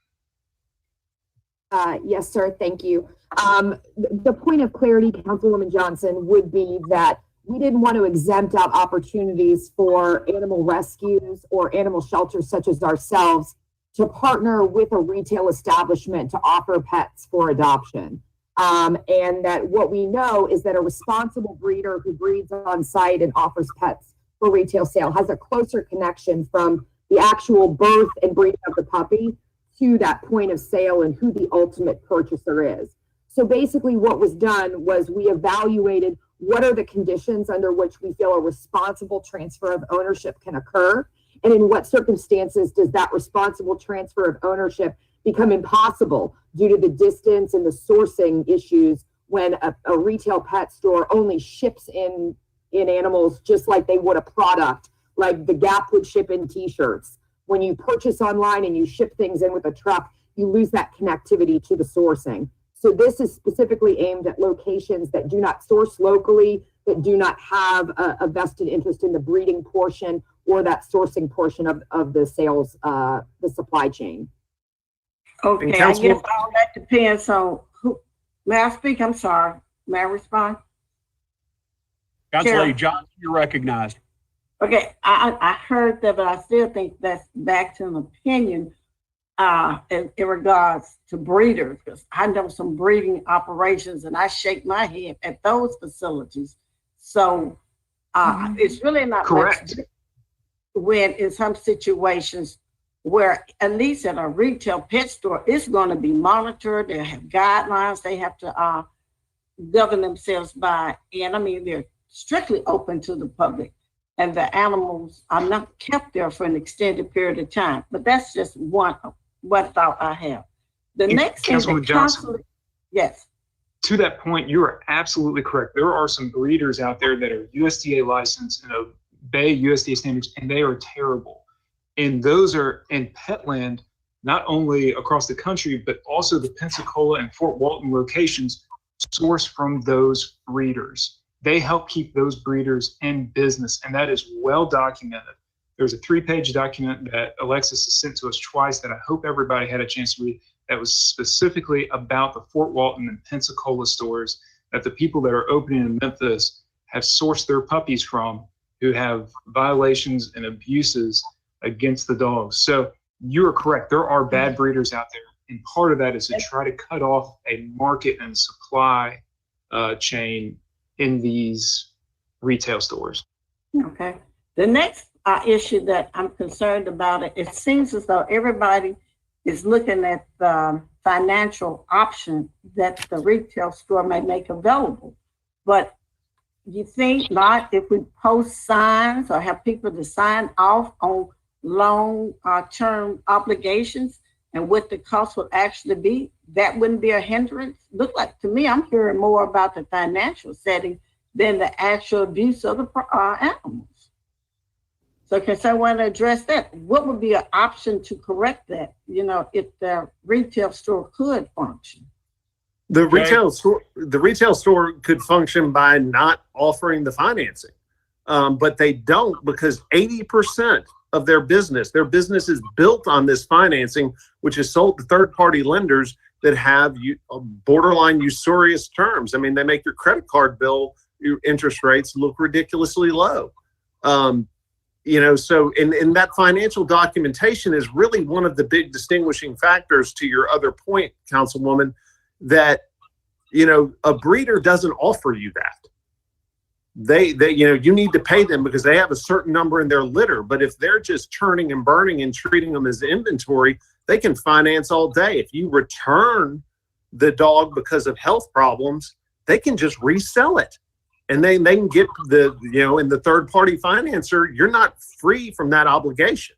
S19: Yes, sir. Thank you. The point of clarity, Councilwoman Johnson, would be that we didn't want to exempt out opportunities for animal rescues or animal shelters such as ourselves to partner with a retail establishment to offer pets for adoption. And that what we know is that a responsible breeder who breeds on site and offers pets for retail sale has a closer connection from the actual birth and breeding of the puppy to that point of sale and who the ultimate purchaser is. So basically what was done was we evaluated what are the conditions under which we feel a responsible transfer of ownership can occur, and in what circumstances does that responsible transfer of ownership become impossible due to the distance and the sourcing issues when a retail pet store only ships in animals just like they would a product, like the Gap would ship in t-shirts. When you purchase online and you ship things in with a truck, you lose that connectivity to the sourcing. So this is specifically aimed at locations that do not source locally, that do not have a vested interest in the breeding portion or that sourcing portion of the sales, the supply chain.
S15: Okay, I guess all that depends on who. May I speak? I'm sorry. May I respond?
S17: Councilor Johnson, you're recognized.
S15: Okay, I heard that, but I still think that's back to an opinion in regards to breeders, because I know some breeding operations and I shake my head at those facilities. So it's really not
S1: correct.
S15: when in some situations where at least at a retail pet store, it's going to be monitored. They have guidelines they have to govern themselves by. And I mean, they're strictly open to the public. And the animals are not kept there for an extended period of time. But that's just one thought I have. The next thing,
S1: Councilwoman Johnson,
S15: yes.
S1: To that point, you are absolutely correct. There are some breeders out there that are USDA licensed and obey USDA standards, and they are terrible. And those are in Petland, not only across the country, but also the Pensacola and Fort Walton locations source from those breeders. They help keep those breeders in business, and that is well documented. There's a 3-page document that Alexis has sent to us twice that I hope everybody had a chance to read that was specifically about the Fort Walton and Pensacola stores that the people that are opening in Memphis have sourced their puppies from, who have violations and abuses against the dogs. So you're correct. There are bad breeders out there. And part of that is to try to cut off a market and supply chain in these retail stores.
S15: Okay. The next issue that I'm concerned about, it seems as though everybody is looking at the financial option that the retail store may make available. But you think not, if we post signs or have people to sign off on long-term obligations and what the cost would actually be, that wouldn't be a hindrance? Look like to me, I'm hearing more about the financial setting than the actual abuse of the animals. So can someone address that? What would be an option to correct that, you know, if the retail store could function?
S14: The retail store could function by not offering the financing, but they don't, because 80% of their business is built on this financing, which is sold to third-party lenders that have borderline usurious terms. I mean, they make your credit card bill, your interest rates look ridiculously low. You know, so in that financial documentation is really one of the big distinguishing factors, to your other point, Councilwoman, that, you know, a breeder doesn't offer you that. They you know, you need to pay them because they have a certain number in their litter. But if they're just churning and burning and treating them as inventory, they can finance all day. If you return the dog because of health problems, they can just resell it. And they can get the, you know, in the third party financer, you're not free from that obligation.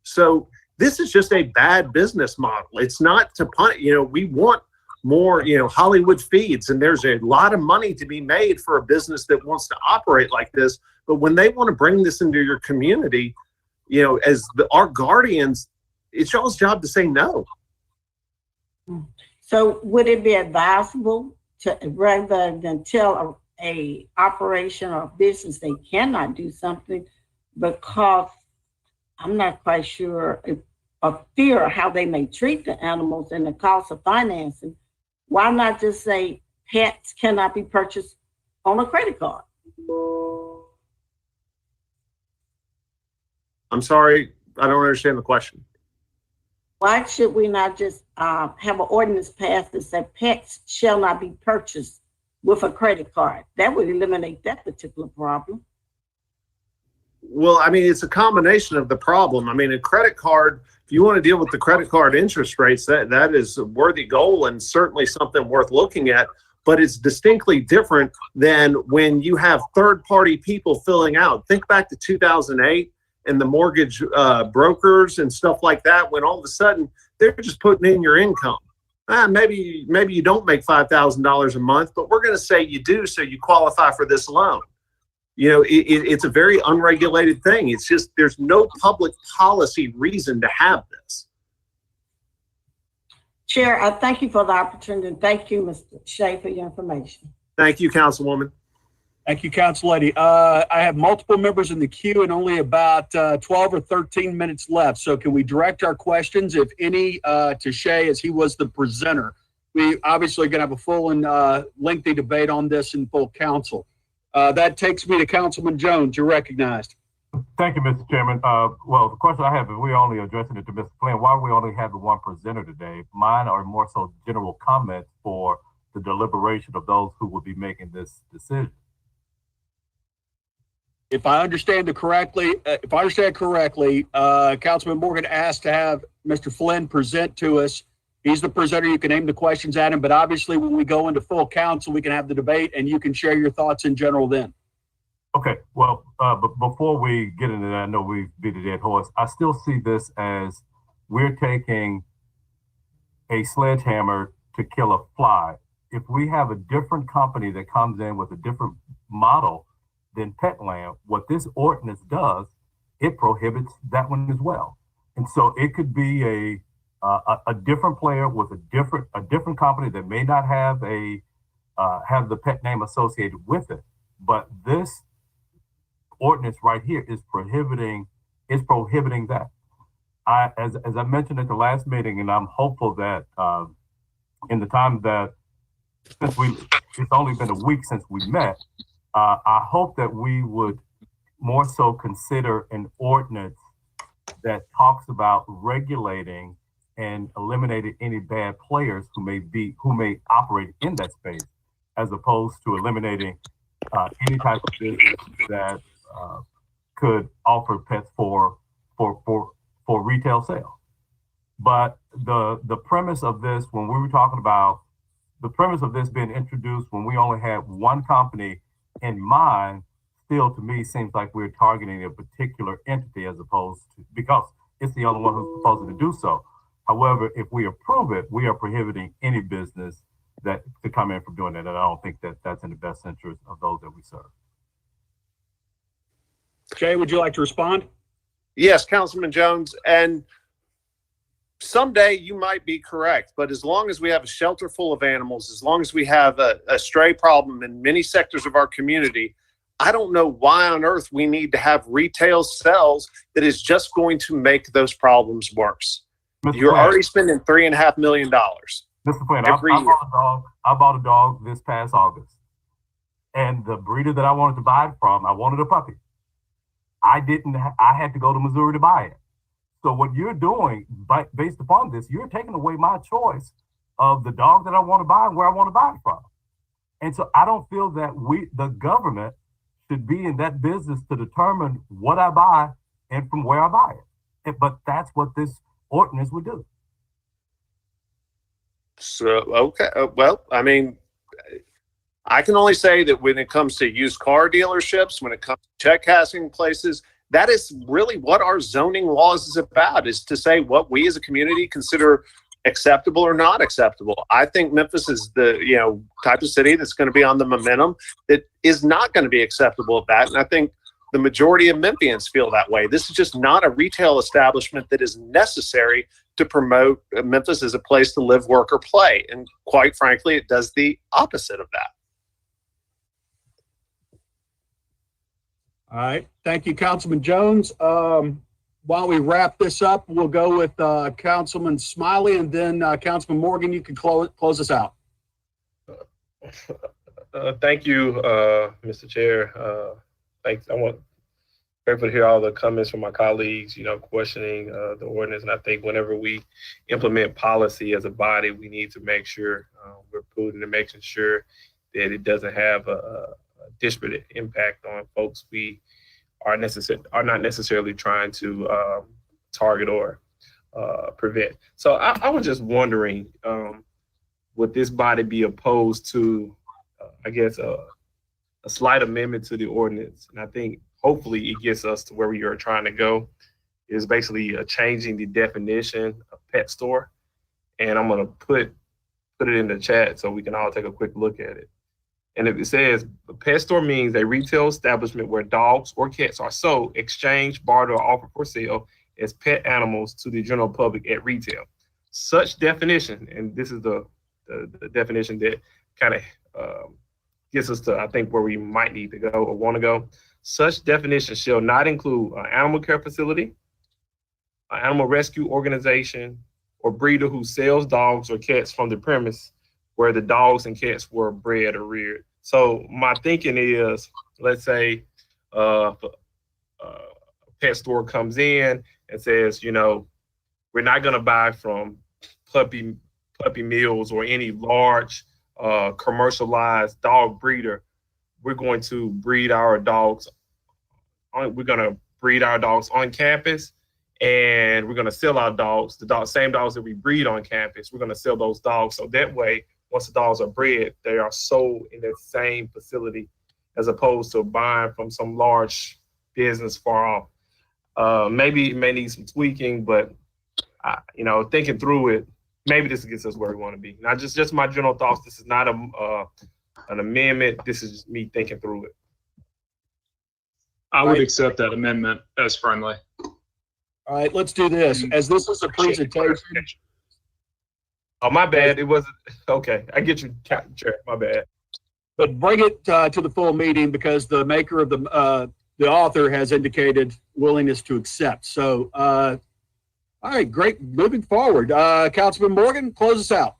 S14: So this is just a bad business model. It's not to punish, you know, we want more, you know, Hollywood feeds, and there's a lot of money to be made for a business that wants to operate like this. But when they want to bring this into your community, you know, as our guardians, it's y'all's job to say no.
S15: So would it be advisable to, rather than tell a operation or business they cannot do something because I'm not quite sure if a fear of how they may treat the animals and the cost of financing, why not just say pets cannot be purchased on a credit card?
S14: I'm sorry, I don't understand the question.
S15: Why should we not just have an ordinance passed that said pets shall not be purchased with a credit card? That would eliminate that particular problem.
S14: Well, I mean, it's a combination of the problem. I mean, a credit card, if you want to deal with the credit card interest rates, that is a worthy goal and certainly something worth looking at. But it's distinctly different than when you have third-party people filling out. Think back to 2008 and the mortgage brokers and stuff like that, when all of a sudden they're just putting in your income. Maybe you don't make $5,000 a month, but we're going to say you do, so you qualify for this loan. You know, it's a very unregulated thing. It's just there's no public policy reason to have this.
S15: Chair, I thank you for the opportunity. Thank you, Mr. Shea, for your information.
S14: Thank you, Councilwoman.
S17: Thank you, Council Lady. I have multiple members in the queue and only about 12 or 13 minutes left. So can we direct our questions, if any, to Shea, as he was the presenter? We obviously going to have a full and lengthy debate on this in full council. That takes me to Councilman Jones. You're recognized.
S4: Thank you, Mr. Chairman. Well, the question I have is we're only addressing it to Mr. Flynn. Why do we only have the one presenter today? Mine are more so general comments for the deliberation of those who will be making this decision.
S17: if I understand correctly, Councilman Morgan asked to have Mr. Flynn present to us. He's the presenter. You can aim the questions at him, but obviously when we go into full council, we can have the debate and you can share your thoughts in general then.
S4: Okay, well, but before we get into that, I know we've beat a dead horse. I still see this as we're taking a sledgehammer to kill a fly. If we have a different company that comes in with a different model than Petland, what this ordinance does, it prohibits that one as well. And so it could be a different player with a different company that may not have have the pet name associated with it. But this ordinance right here is prohibiting that. As I mentioned at the last meeting, and I'm hopeful that in the time that it's only been a week since we met, I hope that we would more so consider an ordinance that talks about regulating and eliminating any bad players who may operate in that space, as opposed to eliminating any type of business that could offer pets for retail sale. But the premise of this, when we were talking about the premise of this being introduced when we only had one company in mind, still to me seems like we're targeting a particular entity as opposed to, because it's the only one who's supposed to do so. However, if we approve it, we are prohibiting any business that to come in from doing that. And I don't think that that's in the best interest of those that we serve.
S17: Jay, would you like to respond?
S14: Yes, Councilman Jones. And someday you might be correct, but as long as we have a shelter full of animals, as long as we have a stray problem in many sectors of our community, I don't know why on earth we need to have retail sales that is just going to make those problems worse. You're already spending $3.5 million.
S4: Mr. Flynn, I bought a dog this past August. And the breeder that I wanted to buy it from, I wanted a puppy. I had to go to Missouri to buy it. So what you're doing, based upon this, you're taking away my choice of the dog that I want to buy and where I want to buy it from. And so I don't feel that the government, should be in that business to determine what I buy and from where I buy it. But that's what this ordinance would do.
S14: So, okay. Well, I mean, I can only say that when it comes to used car dealerships, when it comes to check cashing places, that is really what our zoning laws is about, is to say what we as a community consider acceptable or not acceptable. I think Memphis is the type of city that's going to be on the momentum that is not going to be acceptable at that. And I think the majority of Memphians feel that way. This is just not a retail establishment that is necessary to promote Memphis as a place to live, work, or play. And quite frankly, it does the opposite of that.
S17: All right. Thank you, Councilman Jones. While we wrap this up, we'll go with Councilman Smiley, and then Councilman Morgan, you can close us out.
S10: Thank you, Mr. Chair. Thanks. I want grateful to hear all the comments from my colleagues, questioning the ordinance. And I think whenever we implement policy as a body, we need to make sure we're prudent and making sure that it doesn't have a disparate impact on folks we are not necessarily trying to target or prevent. So I was just wondering, would this body be opposed to, a slight amendment to the ordinance? And I think hopefully it gets us to where we are trying to go, is basically changing the definition of pet store. And I'm going to put it in the chat so we can all take a quick look at it. And if it says a pet store means a retail establishment where dogs or cats are sold, exchanged, bartered, or offered for sale as pet animals to the general public at retail. Such definition, and this is the definition that kind of gets us to, I think, where we might need to go or want to go. Such definition shall not include an animal care facility, an animal rescue organization, or breeder who sells dogs or cats from the premise where the dogs and cats were bred or reared. So my thinking is, let's say a pet store comes in and says, we're not going to buy from puppy mills or any large commercialized dog breeder. We're going to breed our dogs we're gonna breed our dogs on campus, and we're gonna sell our dogs, same dogs that we breed on campus. We're gonna sell those dogs, so that way, once the dogs are bred, they are sold in that same facility, as opposed to buying from some large business far off. Maybe it may need some tweaking, but thinking through it, maybe this gets us where we want to be. Not just my general thoughts. This is not an amendment. This is just me thinking through it.
S1: I would accept that amendment as friendly.
S17: All right, let's do this. As this is a presentation.
S10: Oh, my bad. It wasn't. Okay, I get you, Chair. My bad.
S17: But bring it to the full meeting because the maker of the author has indicated willingness to accept. So, all right, great. Moving forward, Councilman Morgan, close us out.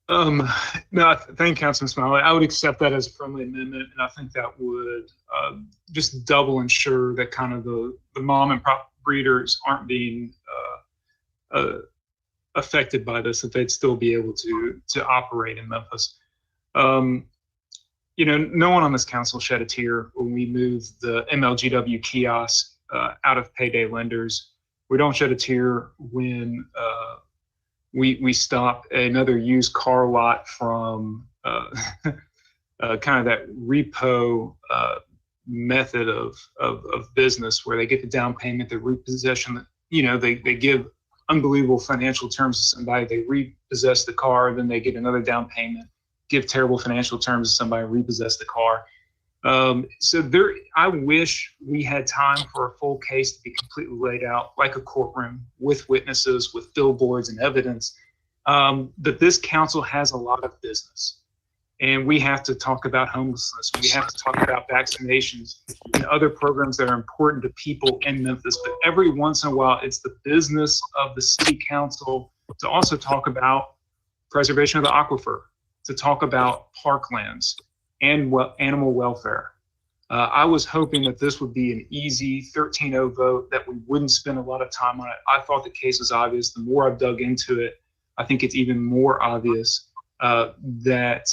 S1: No, thank you, Councilman Smiley. I would accept that as a friendly amendment, and I think that would just double ensure that kind of the mom and pop breeders aren't being affected by this, that they'd still be able to operate in Memphis. No one on this council shed a tear when we moved the MLGW kiosk out of payday lenders. We don't shed a tear when we stop another used car lot from kind of that repo method of business where they get the down payment, the repossession, they give unbelievable financial terms to somebody, they repossess the car, then they get another down payment, give terrible financial terms to somebody, repossess the car. I wish we had time for a full case to be completely laid out like a courtroom with witnesses, with billboards and evidence. But this council has a lot of business, and we have to talk about homelessness. We have to talk about vaccinations and other programs that are important to people in Memphis. But every once in a while, it's the business of the city council to also talk about preservation of the aquifer, to talk about parklands and animal welfare. I was hoping that this would be an easy 13-0 vote, that we wouldn't spend a lot of time on it. I thought the case was obvious. The more I've dug into it, I think it's even more obvious that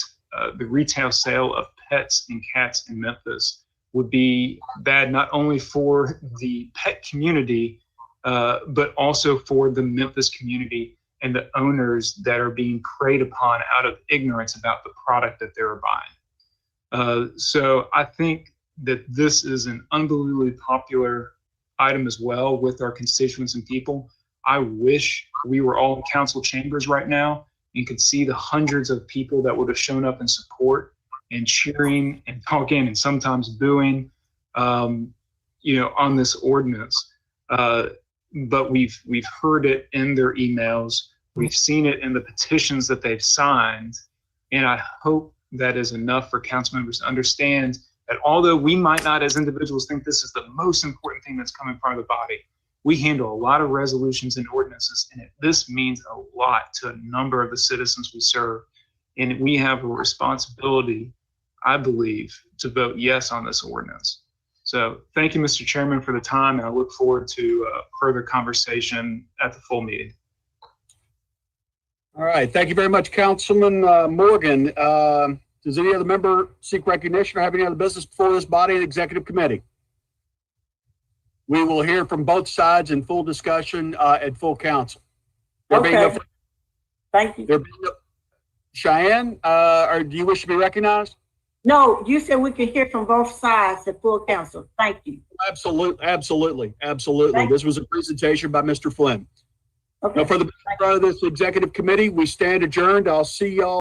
S1: the retail sale of pets and cats in Memphis would be bad not only for the pet community, but also for the Memphis community and the owners that are being preyed upon out of ignorance about the product that they're buying. So I think that this is an unbelievably popular item as well with our constituents and people. I wish we were all in council chambers right now and could see the hundreds of people that would have shown up in support and cheering and talking and sometimes booing, on this ordinance. But we've heard it in their emails. We've seen it in the petitions that they've signed. And I hope that is enough for council members to understand that although we might not as individuals think this is the most important thing that's coming from the body, we handle a lot of resolutions and ordinances, and this means a lot to a number of the citizens we serve. And we have a responsibility, I believe, to vote yes on this ordinance. So thank you, Mr. Chairman, for the time, and I look forward to further conversation at the full meeting.
S17: All right, thank you very much, Councilman Morgan. Does any other member seek recognition or have any other business before this body and executive committee? We will hear from both sides in full discussion at full council.
S15: Okay. Thank you.
S17: Cheyenne, or do you wish to be recognized?
S15: No, you said we could hear from both sides at full council. Thank you.
S17: Absolutely.
S15: Thank
S17: This was a presentation by Mr. Flynn.
S15: Okay.
S17: Now, for the this executive committee, we stand adjourned. I'll see y'all.